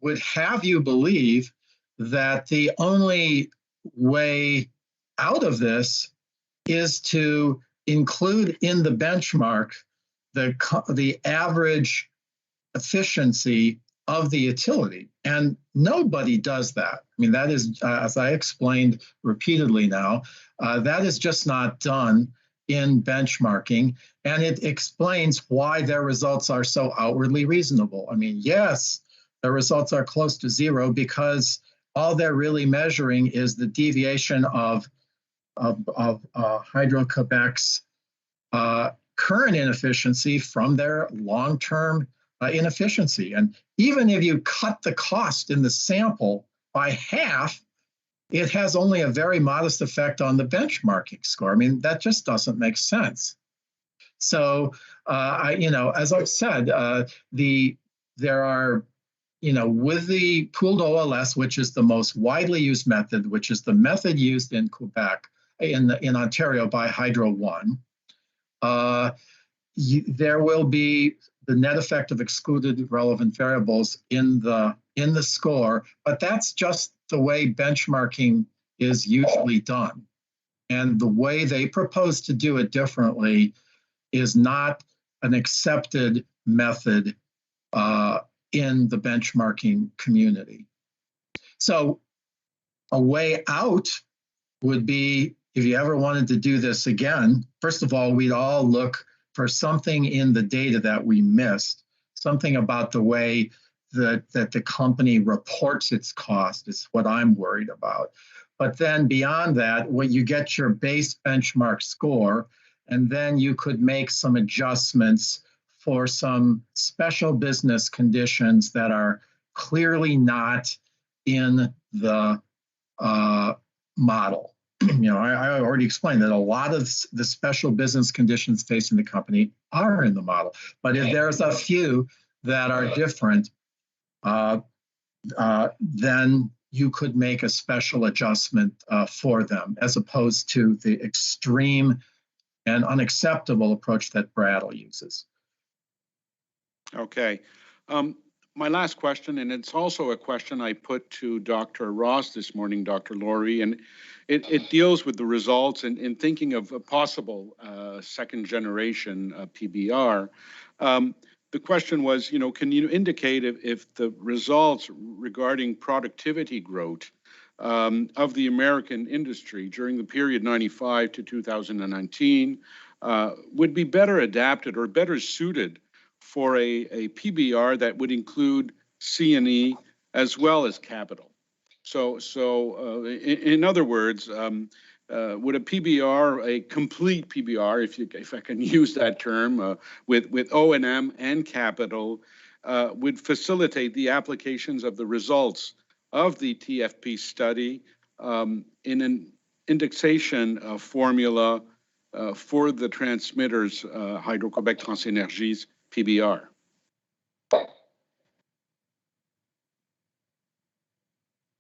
would have you believe that the only way out of this is to include in the benchmark the average efficiency of the utility. And nobody does that. I mean, that is, as I explained repeatedly now, that is just not done in benchmarking. And it explains why their results are so outwardly reasonable. I mean, yes, the results are close to zero because all they're really measuring is the deviation of Hydro-Quebec's current inefficiency from their long-term inefficiency. And even if you cut the cost in the sample by half, it has only a very modest effect on the benchmarking score. I mean, that just doesn't make sense. So, as I've said, there are, with the pooled OLS, which is the most widely used method, which is the method used in Quebec, in Ontario by Hydro One, there will be the net effect of excluded relevant variables in the score, but that's just the way benchmarking is usually done. And the way they propose to do it differently is not an accepted method in the benchmarking community. So a way out would be, if you ever wanted to do this again, first of all, we'd all look for something in the data that we missed, something about the way that the company reports its cost is what I'm worried about. But then beyond that, when you get your base benchmark score, and then you could make some adjustments for some special business conditions that are clearly not in the model. I already explained that a lot of the special business conditions facing the company are in the model. But if there's a few that are different, then you could make a special adjustment for them, as opposed to the extreme and unacceptable approach that Brattle uses. Okay. My last question, and it's also a question I put to Dr. Ross this morning, Dr. Laurie, and it deals with the results and in thinking of a possible second generation PBR. The question was, can you indicate if the results regarding productivity growth of the American industry during the period 95 to 2019 would be better adapted or better suited for a PBR that would include C&E as well as capital? So in other words, would a PBR, a complete PBR, if I can use that term, with O&M and capital, would facilitate the applications of the results of the TFP study in an indexation formula for the transmitters, Hydro-Québec TransÉnergie's PBR?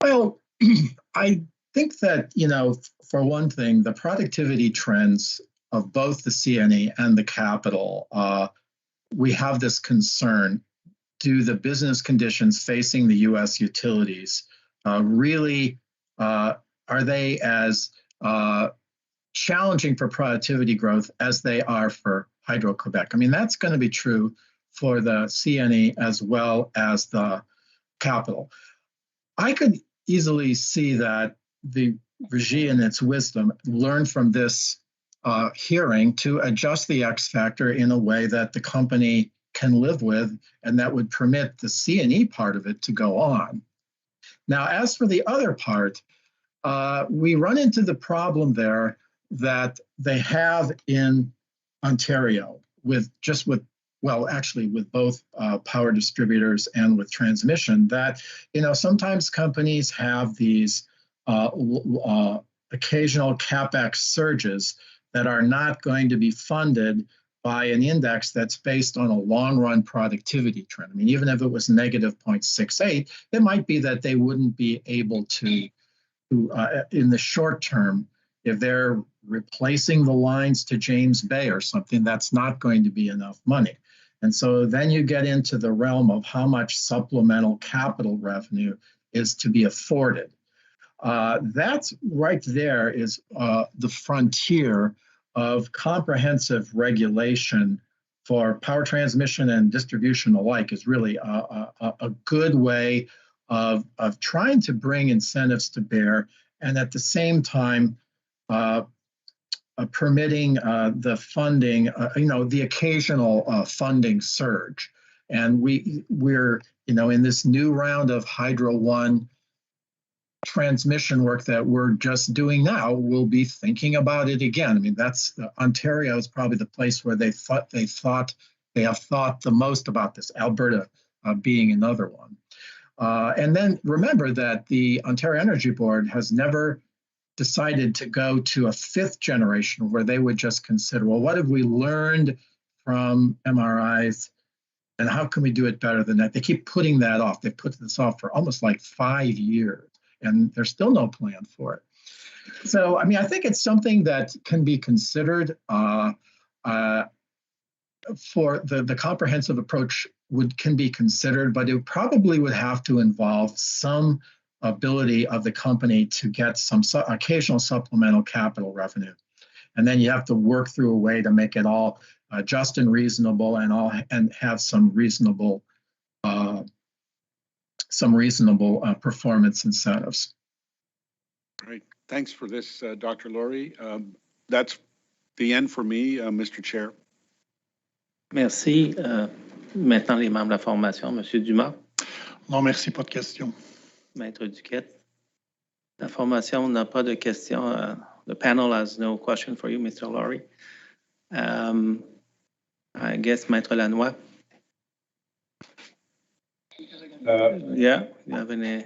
Well, I think that, for one thing, the productivity trends of both the C&E and the capital, we have this concern do the business conditions facing the U.S. utilities really, are they as challenging for productivity growth as they are for Hydro-Quebec? I mean, that's going to be true for the CNE as well as the capital. I could easily see that the Régie, in its wisdom, learned from this hearing to adjust the X factor in a way that the company can live with and that would permit the CNE part of it to go on. Now, as for the other part, we run into the problem there that they have in Ontario with both power distributors and with transmission, that, sometimes companies have these occasional CapEx surges that are not going to be funded by an index that's based on a long-run productivity trend. I mean, even if it was negative 0.68, it might be that they wouldn't be able to in the short term, if they're replacing the lines to James Bay or something, that's not going to be enough money. And so then you get into the realm of how much supplemental capital revenue is to be afforded. That's right there is the frontier of comprehensive regulation for power transmission and distribution alike is really a good way of trying to bring incentives to bear and at the same time permitting the funding, the occasional funding surge. And we're in this new round of Hydro One transmission work that we're just doing now, we'll be thinking about it again. I mean, that's Ontario is probably the place where they have thought the most about this. Alberta being another one. And then remember that the Ontario Energy Board has never decided to go to a fifth generation where they would just consider, well, what have we learned from MRIs and how can we do it better than that? They keep putting that off. They put this off for almost like 5 years and there's still no plan for it. So, I mean, I think it's something that can be considered for the comprehensive approach can be considered, but it probably would have to involve some ability of the company to get some occasional supplemental capital revenue. And then you have to work through a way to make it all just and reasonable and have some reasonable performance incentives. Right. Thanks for this, Dr. Laurie. That's the end for me, Mr. Chair. Merci. Maintenant, les membres de la formation, Monsieur Dumas. Non, merci, pas de questions. Maître Duquette. La formation n'a pas de questions. The panel has no question for you, Mr. Laurie. I guess Maître Lannoy. Yeah, you have any...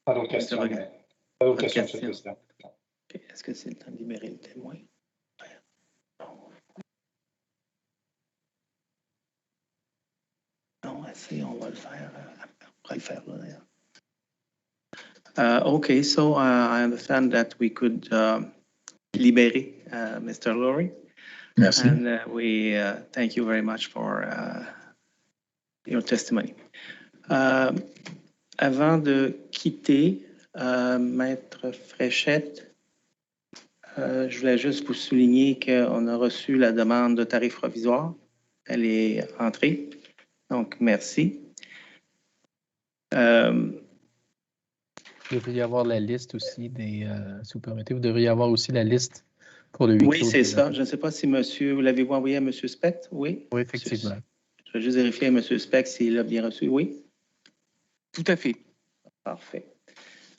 Pas d'autres questions. Pas d'autres questions, Monsieur le Président. Okay. Est-ce que c'est le temps de libérer le témoin? Non, on va le faire. On va le faire là, d'ailleurs. Okay, so I understand that we could libérer Mr. Laurie. Merci. And we thank you very much for your testimony. Avant de quitter, Maître Fréchette, je voulais juste vous souligner qu'on a reçu la demande de tarif provisoire. Elle est entrée. Donc, merci. Vous devriez avoir la liste aussi des, si vous permettez, vous devriez avoir aussi la liste pour le 8 Oui, c'est ça. Je ne sais pas si monsieur, vous l'avez-vous envoyé à monsieur Specht? Oui? Oui, effectivement. Je vais juste vérifier à monsieur Specht s'il a bien reçu. Oui? Tout à fait. Parfait.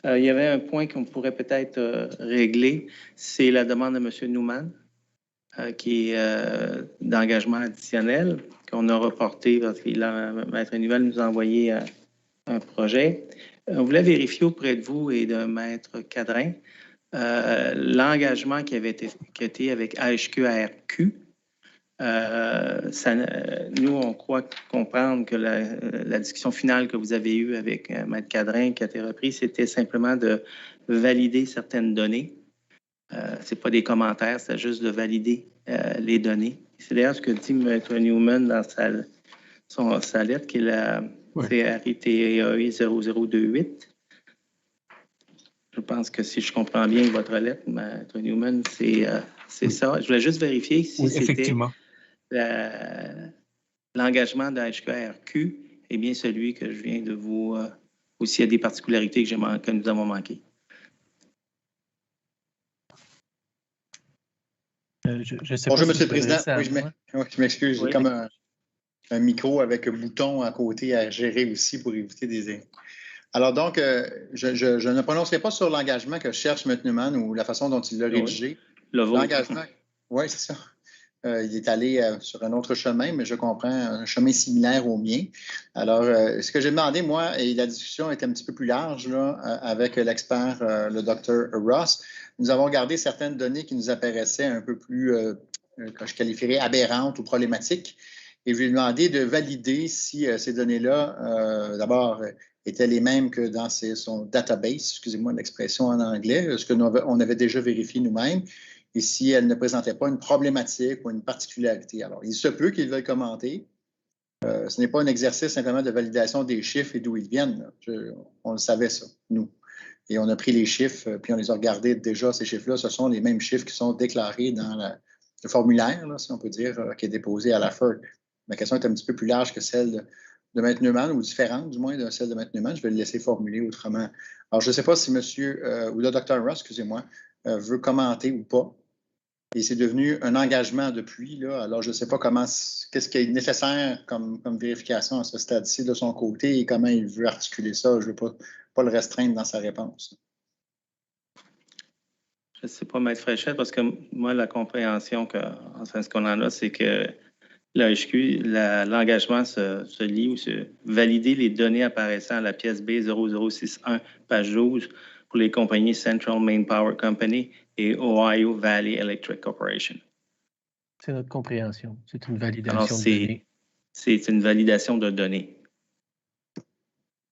Il y avait un point qu'on pourrait peut-être régler, c'est la demande de monsieur Newman, qui est d'engagement additionnel, qu'on a reporté parce que Maître Newman nous a envoyé un projet. On voulait vérifier auprès de vous et de Maître Cadrin l'engagement qui été avec AHQ-ARQ. Nous, on croit comprendre que la discussion finale que vous avez eue avec Maître Cadrin qui a été reprise, c'était simplement de valider certaines données. Ce n'est pas des commentaires, c'est juste de valider les données. C'est d'ailleurs ce que dit Maître Newman dans sa lettre, qui est C'est RITAE 0028. Je pense que si je comprends bien votre lettre, Maître Newman, c'est ça. Je voulais juste vérifier si c'était l'engagement de HQRQ est bien celui que je viens de vous... ou s'il y a des particularités que nous avons manquées. Je sais Bonjour, pas Monsieur le Président. Oui, je m'excuse. J'ai comme un micro avec un bouton à côté à gérer aussi pour éviter des... Alors donc, je ne prononcerai pas sur l'engagement que cherche M. Newman ou la façon dont il l'a rédigé. L'engagement, oui, c'est ça. Il est allé sur un autre chemin, mais je comprends un chemin similaire au mien. Alors, ce que j'ai demandé, moi, et la discussion était un petit peu plus large là, avec l'expert, le Dr. Ross, nous avons gardé certaines données qui nous apparaissaient un peu plus, que je qualifierais aberrantes ou problématiques. Et je lui ai demandé de valider si ces données-là, d'abord, étaient les mêmes que dans son database, excusez-moi l'expression en anglais, ce qu'on avait déjà vérifié nous-mêmes, et si elle ne présentait pas une problématique ou une particularité. Alors, il se peut qu'ils veuillent commenter. Ce n'est pas un exercice simplement de validation des chiffres et d'où ils viennent. On le savait, ça, nous. Et on a pris les chiffres, puis on les a regardés déjà, ces chiffres-là. Ce sont les mêmes chiffres qui sont déclarés dans le formulaire, là, si on peut dire, qui est déposé à la FERC. Ma question est un petit peu plus large que celle de M. Newman, ou différente, du moins, de celle de M. Newman. Je vais le laisser formuler autrement. Alors, je ne sais pas si monsieur, ou le Dr. Ross, excusez-moi, veut commenter ou pas. Et c'est devenu un engagement depuis, là. Alors, je ne sais pas qu'est-ce qui est nécessaire comme vérification à ce stade-ci de son côté et comment il veut articuler ça. Je ne veux pas le restreindre dans sa réponse. Je ne sais pas, Maître Fréchette, parce que moi, la compréhension ce qu'on en a, c'est que l'AHQ, l'engagement se lie ou se valider les données apparaissant à la pièce B 0061, page 12, pour les compagnies Central Main Power Company et Ohio Valley Electric Corporation. C'est notre compréhension. C'est une validation de données. C'est une validation de données.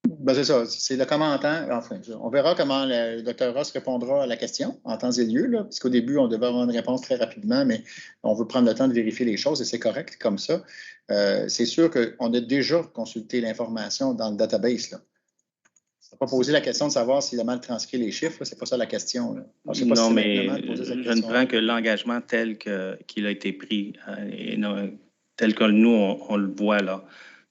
Ben c'est ça, c'est le commentaire. Enfin, on verra comment le Dr. Ross répondra à la question en temps et lieu, là, parce qu'au début, on devait avoir une réponse très rapidement, mais on veut prendre le temps de vérifier les choses et c'est correct comme ça. C'est sûr qu'on a déjà consulté l'information dans le database. Là. On n'a pas posé la question de savoir s'il a mal transcrit les chiffres, c'est pas ça la question. Là. Alors, je sais pas non, si mais je ne prends que l'engagement tel qu'il a été pris, et non, tel que nous, on le voit là.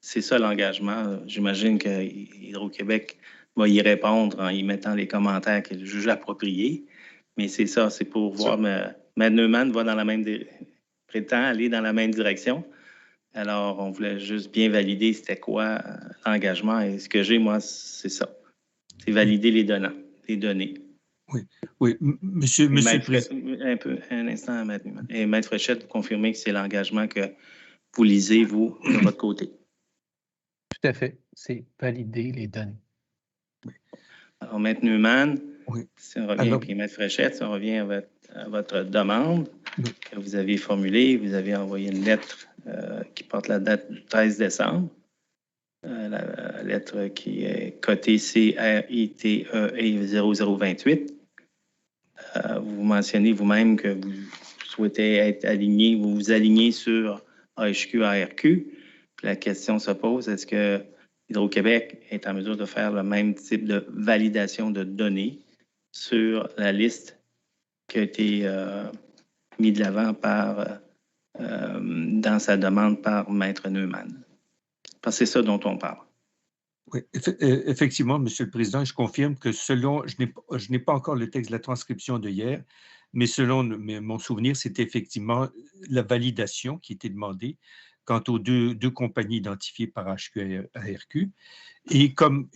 C'est ça l'engagement. J'imagine que Hydro-Québec va y répondre en y mettant les commentaires qu'il juge appropriés. Mais c'est ça, c'est pour voir. Mme Neumann va dans la même prétend aller dans la même direction. Alors, on voulait juste bien valider c'était quoi l'engagement. Et ce que j'ai, moi, c'est ça. C'est valider les données. Oui, monsieur le Président. Un instant, Maître Neumann. Et Maître Fréchette, vous confirmez que c'est l'engagement que vous lisez, vous, de votre côté. Tout à fait. C'est valider les données. Oui. Alors, Maître Newman, si on revient, puis Maître Fréchette, si on revient à votre demande que vous avez formulée, vous avez envoyé une lettre qui porte la date du 13 décembre, la lettre qui est cotée CRITE 0028. Vous mentionnez vous-même que vous souhaitez être aligné, vous vous alignez sur AHQ, ARQ. Puis la question se pose, est-ce que Hydro-Québec est en mesure de faire le même type de validation de données sur la liste qui a été mise de l'avant dans sa demande par Maître Neumann? Parce que c'est ça dont on parle. Oui, effectivement, Monsieur le Président, je confirme que je n'ai pas encore le texte de la transcription de hier, mais selon mon souvenir, c'était effectivement la validation qui était demandée quant aux deux compagnies identifiées par HQARQ. Et comme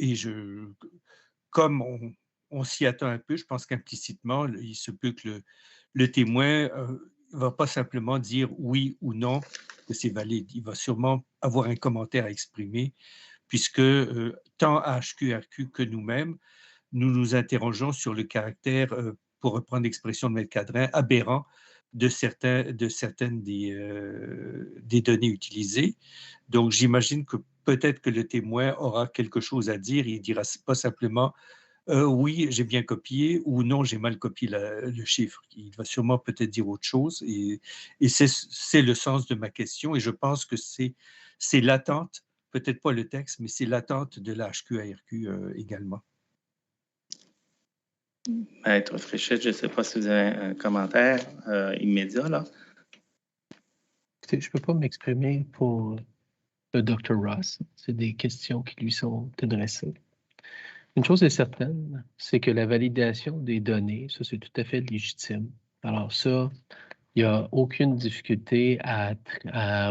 on s'y attend un peu, je pense qu'implicitement, il se peut que le témoin ne va pas simplement dire oui ou non que c'est valide. Il va sûrement avoir un commentaire à exprimer, puisque tant HQRQ que nous-mêmes, nous nous interrogeons sur le caractère, pour reprendre l'expression de M. Cadrin, aberrant de certaines des données utilisées. Donc, j'imagine que peut-être que le témoin aura quelque chose à dire. Il ne dira pas simplement oui, j'ai bien copié ou non, j'ai mal copié le chiffre. Il va sûrement peut-être dire autre chose. Et c'est le sens de ma question. Et je pense que c'est l'attente peut-être pas le texte, mais c'est l'attente de la HQARQ également. Maître Fréchette, je ne sais pas si vous avez un commentaire immédiat, là. Je ne peux pas m'exprimer pour le Dr. Ross. C'est des questions qui lui sont adressées. Une chose est certaine, c'est que la validation des données, ça, c'est tout à fait légitime. Alors ça, il n'y a aucune difficulté à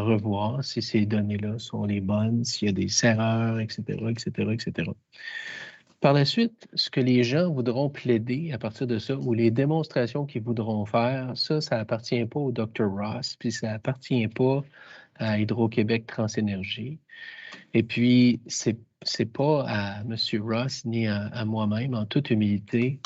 revoir si ces données-là sont les bonnes, s'il y a des erreurs, etc., etc., etc. Par la suite, ce que les gens voudront plaider à partir de ça, ou les démonstrations qu'ils voudront faire, ça appartient pas au Dr. Ross, puis ça appartient pas à Hydro-Québec Transénergie. Et puis, c'est pas à M. Ross ni à moi-même, en toute humilité,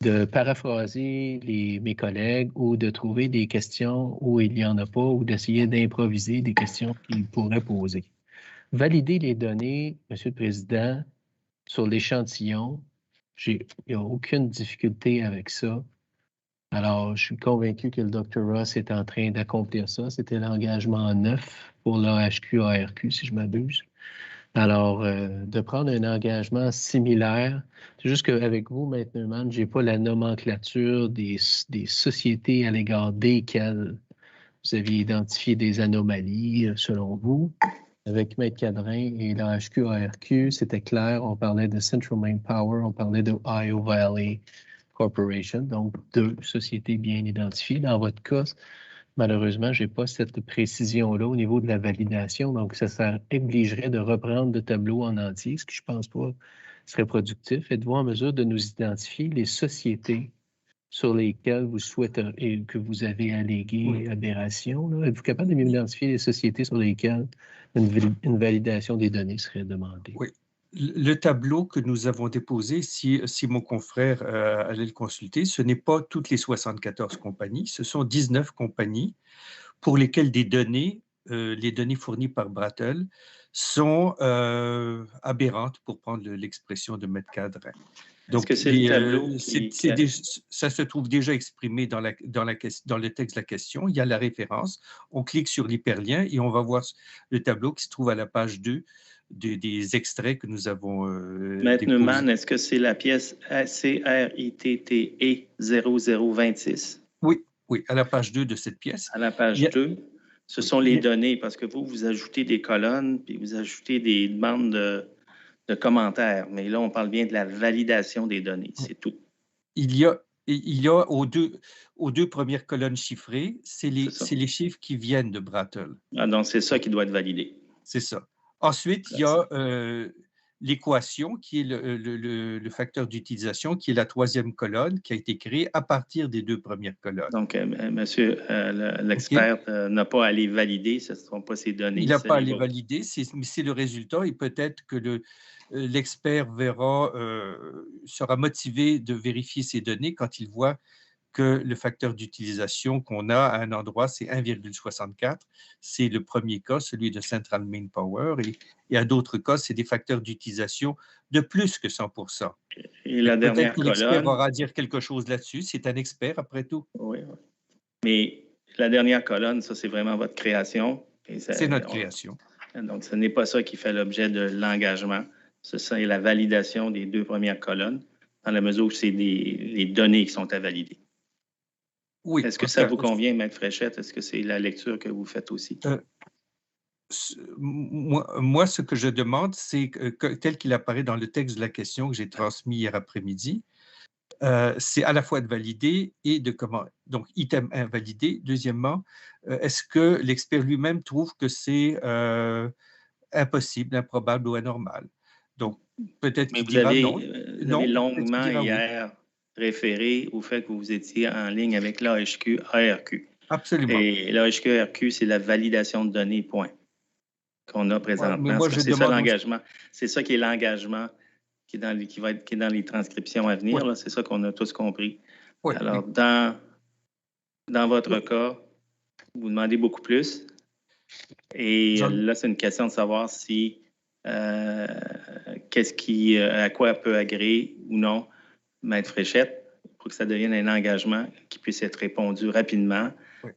de paraphraser mes collègues ou de trouver des questions où il n'y en a pas ou d'essayer d'improviser des questions qu'ils pourraient poser. Valider les données, M. le Président, sur l'échantillon, il n'y a aucune difficulté avec ça. Alors, je suis convaincu que le Dr. Ross est en train d'accomplir ça. C'était l'engagement 9 pour l'AHQ-ARQ, si je m'abuse. Alors, de prendre un engagement similaire, c'est juste qu'avec vous, Maître Neumann, je n'ai pas la nomenclature des sociétés à l'égard desquelles vous aviez identifié des anomalies, selon vous. Avec Maître Cadrin et la HQ-ARQ, c'était clair, on parlait de Central Main Power, on parlait de Ohio Valley Corporation, donc 2 sociétés bien identifiées. Dans votre cas, malheureusement, je n'ai pas cette précision-là au niveau de la validation, donc ça obligerait de reprendre le tableau en entier, ce qui, je ne pense pas, serait productif. Êtes-vous en mesure de nous identifier les sociétés sur lesquelles vous souhaitez et que vous avez allégué aberration? Êtes-vous capable de m'identifier les sociétés sur lesquelles une validation des données serait demandée? Oui. Le tableau que nous avons déposé, si mon confrère allait le consulter, ce n'est pas toutes les 74 compagnies, ce sont 19 compagnies pour lesquelles les données fournies par Brattle sont aberrantes, pour prendre l'expression de Maître Cadrin. Donc, est-ce que c'est le tableau ça se trouve déjà exprimé dans le texte de la question. Il y a la référence. On clique sur l'hyperlien et on va voir le tableau qui se trouve à la page 2 des extraits que nous avons Maître Neumann, est-ce que c'est la pièce CRITTE 0026? Oui, à la page 2 de cette pièce. À la page 2, ce sont les données, parce que vous ajoutez des colonnes, puis vous ajoutez des demandes de commentaires, mais là, on parle bien de la validation des données, c'est tout. Il y a aux deux premières colonnes chiffrées, c'est les chiffres qui viennent de Brattle. Ah, donc, c'est ça qui doit être validé. C'est ça. Ensuite, il y a l'équation qui est le facteur d'utilisation, qui est la 3e colonne, qui a été créée à partir des 2 premières colonnes. Donc, monsieur l'expert n'a pas à les valider, ce ne sont pas ces données. Il n'a pas à les valider, mais c'est le résultat et peut-être que l'expert sera motivé de vérifier ces données quand il voit que le facteur d'utilisation qu'on a à un endroit, c'est 1,64. C'est le premier cas, celui de Central Main Power. Et à d'autres cas, c'est des facteurs d'utilisation de plus que 100%. Et la dernière colonne... Peut-être que l'expert aura à dire quelque chose là-dessus. C'est un expert, après tout. Oui. Mais la dernière colonne, ça, c'est vraiment votre création. C'est notre création. Donc, ce n'est pas ça qui fait l'objet de l'engagement. Ça est la validation des 2 premières colonnes, dans la mesure où c'est les données qui sont à valider. Oui. Est-ce que ça vous convient, Maître Fréchette? Est-ce que c'est la lecture que vous faites aussi? Moi, ce que je demande, c'est tel qu'il apparaît dans le texte de la question que j'ai transmis hier après-midi, c'est à la fois de valider et de comment. Donc, item 1, validé. Deuxièmement, est-ce que l'expert lui-même trouve que c'est impossible, improbable ou anormal? Donc, peut-être qu'il dira non. Vous avez longuement hier référé au fait que vous étiez en ligne avec l'AHQ-ARQ. Absolument. Et l'AHQ-ARQ, c'est la validation de données, point, qu'on a présentement. Ouais, c'est ça l'engagement. C'est ça qui est l'engagement qui est dans les transcriptions à venir. Ouais. C'est ça qu'on a tous compris. Ouais. Alors, dans votre cas, vous demandez beaucoup plus. Et là, c'est une question de savoir si à quoi peut agréer ou non Maître Fréchette pour que ça devienne un engagement qui puisse être répondu rapidement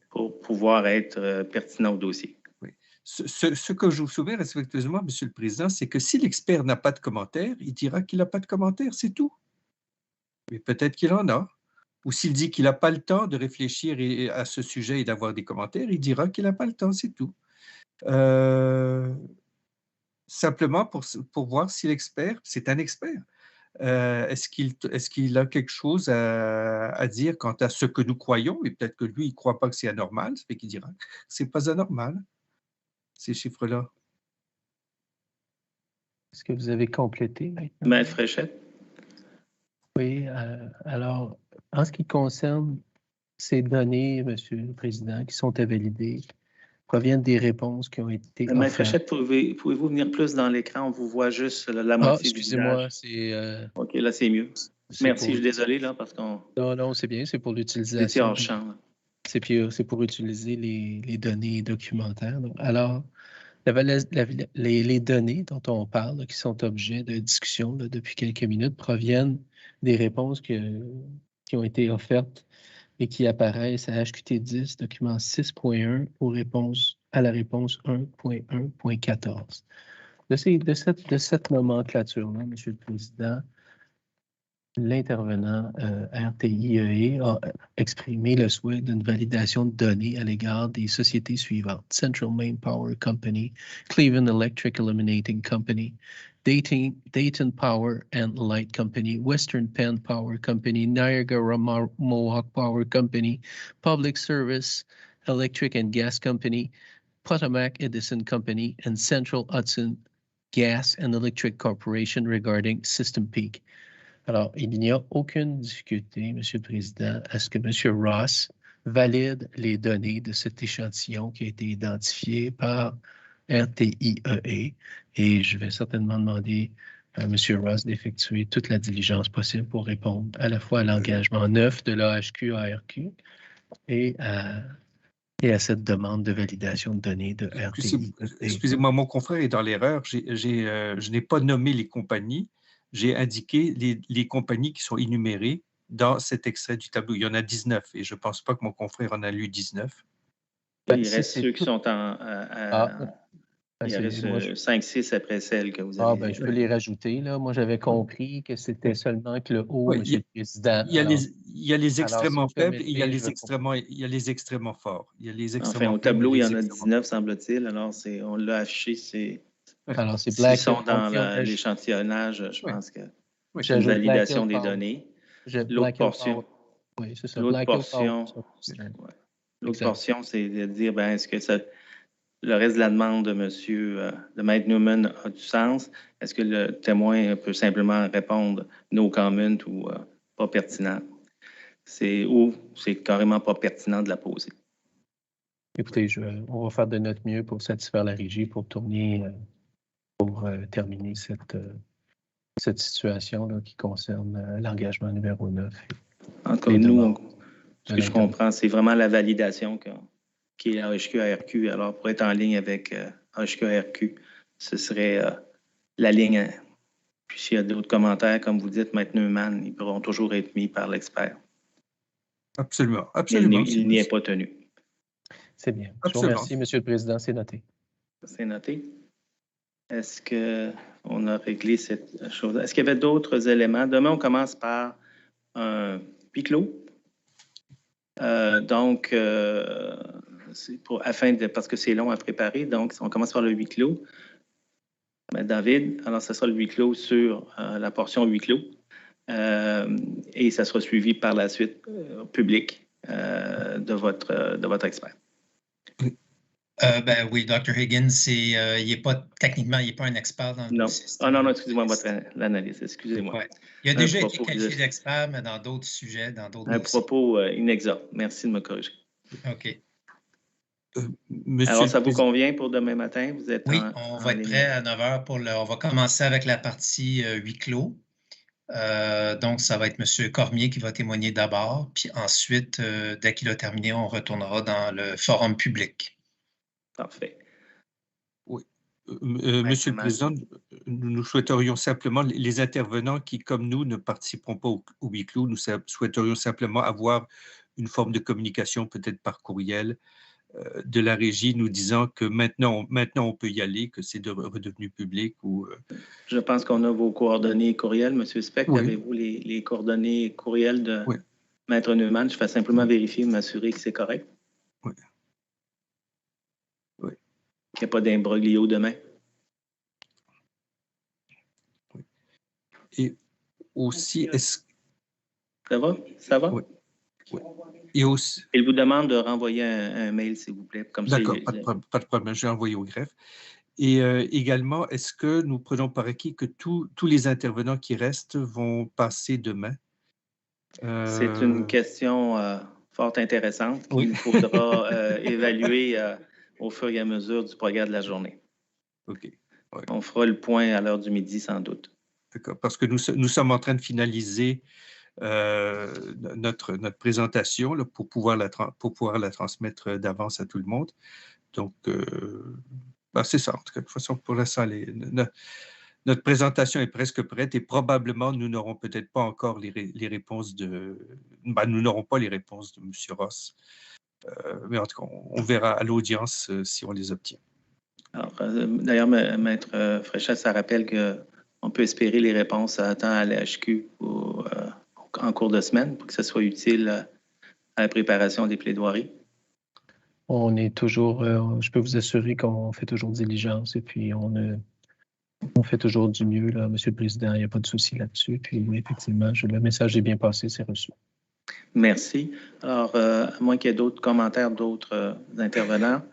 pour pouvoir être pertinent au dossier. Oui. Ce que je vous soumets respectueusement, Monsieur le Président, c'est que si l'expert n'a pas de commentaire, il dira qu'il n'a pas de commentaire, c'est tout. Mais peut-être qu'il en a. Ou s'il dit qu'il n'a pas le temps de réfléchir à ce sujet et d'avoir des commentaires, il dira qu'il n'a pas le temps, c'est tout. Simplement pour voir si l'expert, c'est un expert, est-ce qu'il a quelque chose à dire quant à ce que nous croyons, et peut-être que lui, il ne croit pas que c'est anormal, ça fait qu'il dira que ce n'est pas anormal, ces chiffres-là. Est-ce que vous avez complété maintenant? Maître Fréchette? Oui, alors, en ce qui concerne ces données, Monsieur le Président, qui sont à valider, proviennent des réponses qui ont été Maître offertes. Fréchette, pouvez-vous venir plus dans l'écran? On vous voit juste la moitié du visage. Excusez-moi, c'est... OK, là, c'est mieux. Merci, je suis désolé, là, parce qu'on... Non, c'est bien, c'est pour Vous étiez l'utilisation. hors champ. C'est pour utiliser les données documentaires. Donc, alors, les données dont on parle, qui sont objets de discussion depuis quelques minutes, proviennent des réponses qui ont été offertes et qui apparaissent à HQT 10, document 6.1, à la réponse 1.1.14. De cette nomenclature-là, Monsieur le Président, l'intervenant RTIEE a exprimé le souhait d'une validation de données à l'égard des sociétés suivantes: Central Main Power Company, Cleveland Electric Illuminating Company, Dayton Power and Light Company, Western Penn Power Company, Niagara Mohawk Power Company, Public Service Electric and Gas Company, Potomac Edison Company, and Central Hudson Gas and Electric Corporation regarding System Peak. Alors, il n'y a aucune difficulté, Monsieur le Président, à ce que Monsieur Ross valide les données de cet échantillon qui a été identifié par RTIEE, et je vais certainement demander à Monsieur Ross d'effectuer toute la diligence possible pour répondre à la fois à l'engagement neuf de l'AHQ-ARQ et à cette demande de validation de données de RTIEE. Excusez-moi, mon confrère est dans l'erreur. Je n'ai pas nommé les compagnies. J'ai indiqué les compagnies qui sont énumérées dans cet extrait du tableau. Il y en a 19 et je ne pense pas que mon confrère en a lu 19. Il reste ceux qui sont il reste 5-6 après celles que vous avez. Je peux les rajouter. Là. Moi, j'avais compris que c'était seulement que le haut, Monsieur le Président. Il y a les extrêmement faibles et il y a les extrêmement forts. Enfin, au tableau, il y en a 19, semble-t-il. Alors, on l'a affiché. Alors, c'est S'ils sont dans l'échantillonnage, je pense que c'est une validation des données. L'autre portion, c'est de dire, est-ce que le reste de la demande de de Maître Newman a du sens? Est-ce que le témoin peut simplement répondre no comment ou pas pertinent? Ou c'est carrément pas pertinent de la poser? Écoutez, on va faire de notre mieux pour satisfaire la régie, pour terminer cette situation là, qui concerne l'engagement numéro 9. Encore nous, ce que je comprends, c'est vraiment la validation qui est AHQ-ARQ. Alors, pour être en ligne avec AHQ-ARQ, ce serait la ligne. Puis s'il y a d'autres commentaires, comme vous dites, Maître Neumann, ils pourront toujours être mis par l'expert. Absolument. Il n'y est pas tenu. C'est bien. Je vous remercie, Monsieur le Président. C'est noté. C'est noté. Est-ce qu'on a réglé cette chose? Est-ce qu'il y avait d'autres éléments? Demain, on commence par un huis clos. Donc, parce que c'est long à préparer, donc on commence par le huis clos. David, alors ce sera le huis clos sur la portion huis clos et ça sera suivi par la suite public de votre expert. Oui, Dr. Higgins, techniquement, il n'est pas un expert dans le système. Non, excusez-moi, l'analyse, excusez-moi. Ouais. Il a déjà été qualifié d'expert, mais dans d'autres sujets, dans d'autres dossiers. Un propos inexact. Merci de me corriger. OK. Alors, ça vous convient pour demain matin? Vous êtes on va être prêt à 9 h on va commencer avec la partie huis clos. Donc, ça va être M. Cormier qui va témoigner d'abord, puis ensuite, dès qu'il a terminé, on retournera dans le forum public. Parfait. Oui. Monsieur le Président, nous souhaiterions simplement, les intervenants qui, comme nous, ne participeront pas au huis clos, nous souhaiterions simplement avoir une forme de communication, peut-être par courriel, de la régie nous disant que maintenant on peut y aller, que c'est redevenu public ou... Je pense qu'on a vos coordonnées courriels. Monsieur Speck, Oui. avez-vous les coordonnées courriels de Oui. Maître Neumann? Je fais simplement vérifier, m'assurer que c'est correct. Oui. Oui. Qu'il n'y a pas d'imbroglio demain. Oui. Et aussi, est-ce... Ça va? Ça va? Oui. Oui. Et aussi... Il vous demande de renvoyer un mail, s'il vous plaît. D'accord, pas de problème, je vais envoyer au greffe. Et également, est-ce que nous prenons par acquis que tous les intervenants qui restent vont passer demain? C'est une question fort intéressante qu'il Oui. faudra évaluer au fur et à mesure du programme de la journée. OK. Ouais. On fera le point à l'heure du midi, sans doute. D'accord, parce que nous sommes en train de finaliser notre présentation là, pour pouvoir la transmettre d'avance à tout le monde. Donc, c'est ça. En tout cas, de toute façon, pour l'instant, notre présentation est presque prête et probablement, nous n'aurons peut-être pas encore les réponses nous n'aurons pas les réponses de M. Ross. Mais en tout cas, on verra à l'audience si on les obtient. Alors, d'ailleurs, Maître Fréchet, ça rappelle qu'on peut espérer les réponses tant à l'HQ en cours de semaine pour que ça soit utile à la préparation des plaidoiries. On est toujours, je peux vous assurer qu'on fait toujours diligence et puis on fait toujours du mieux, là, Monsieur le Président, il n'y a pas de souci là-dessus. Puis effectivement, le message est bien passé, c'est reçu. Merci. Alors, à moins qu'il y ait d'autres commentaires d'autres intervenants,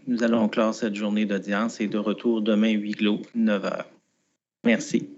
nous allons clore cette journée d'audience et de retour demain, huis clos, 9 h. Merci.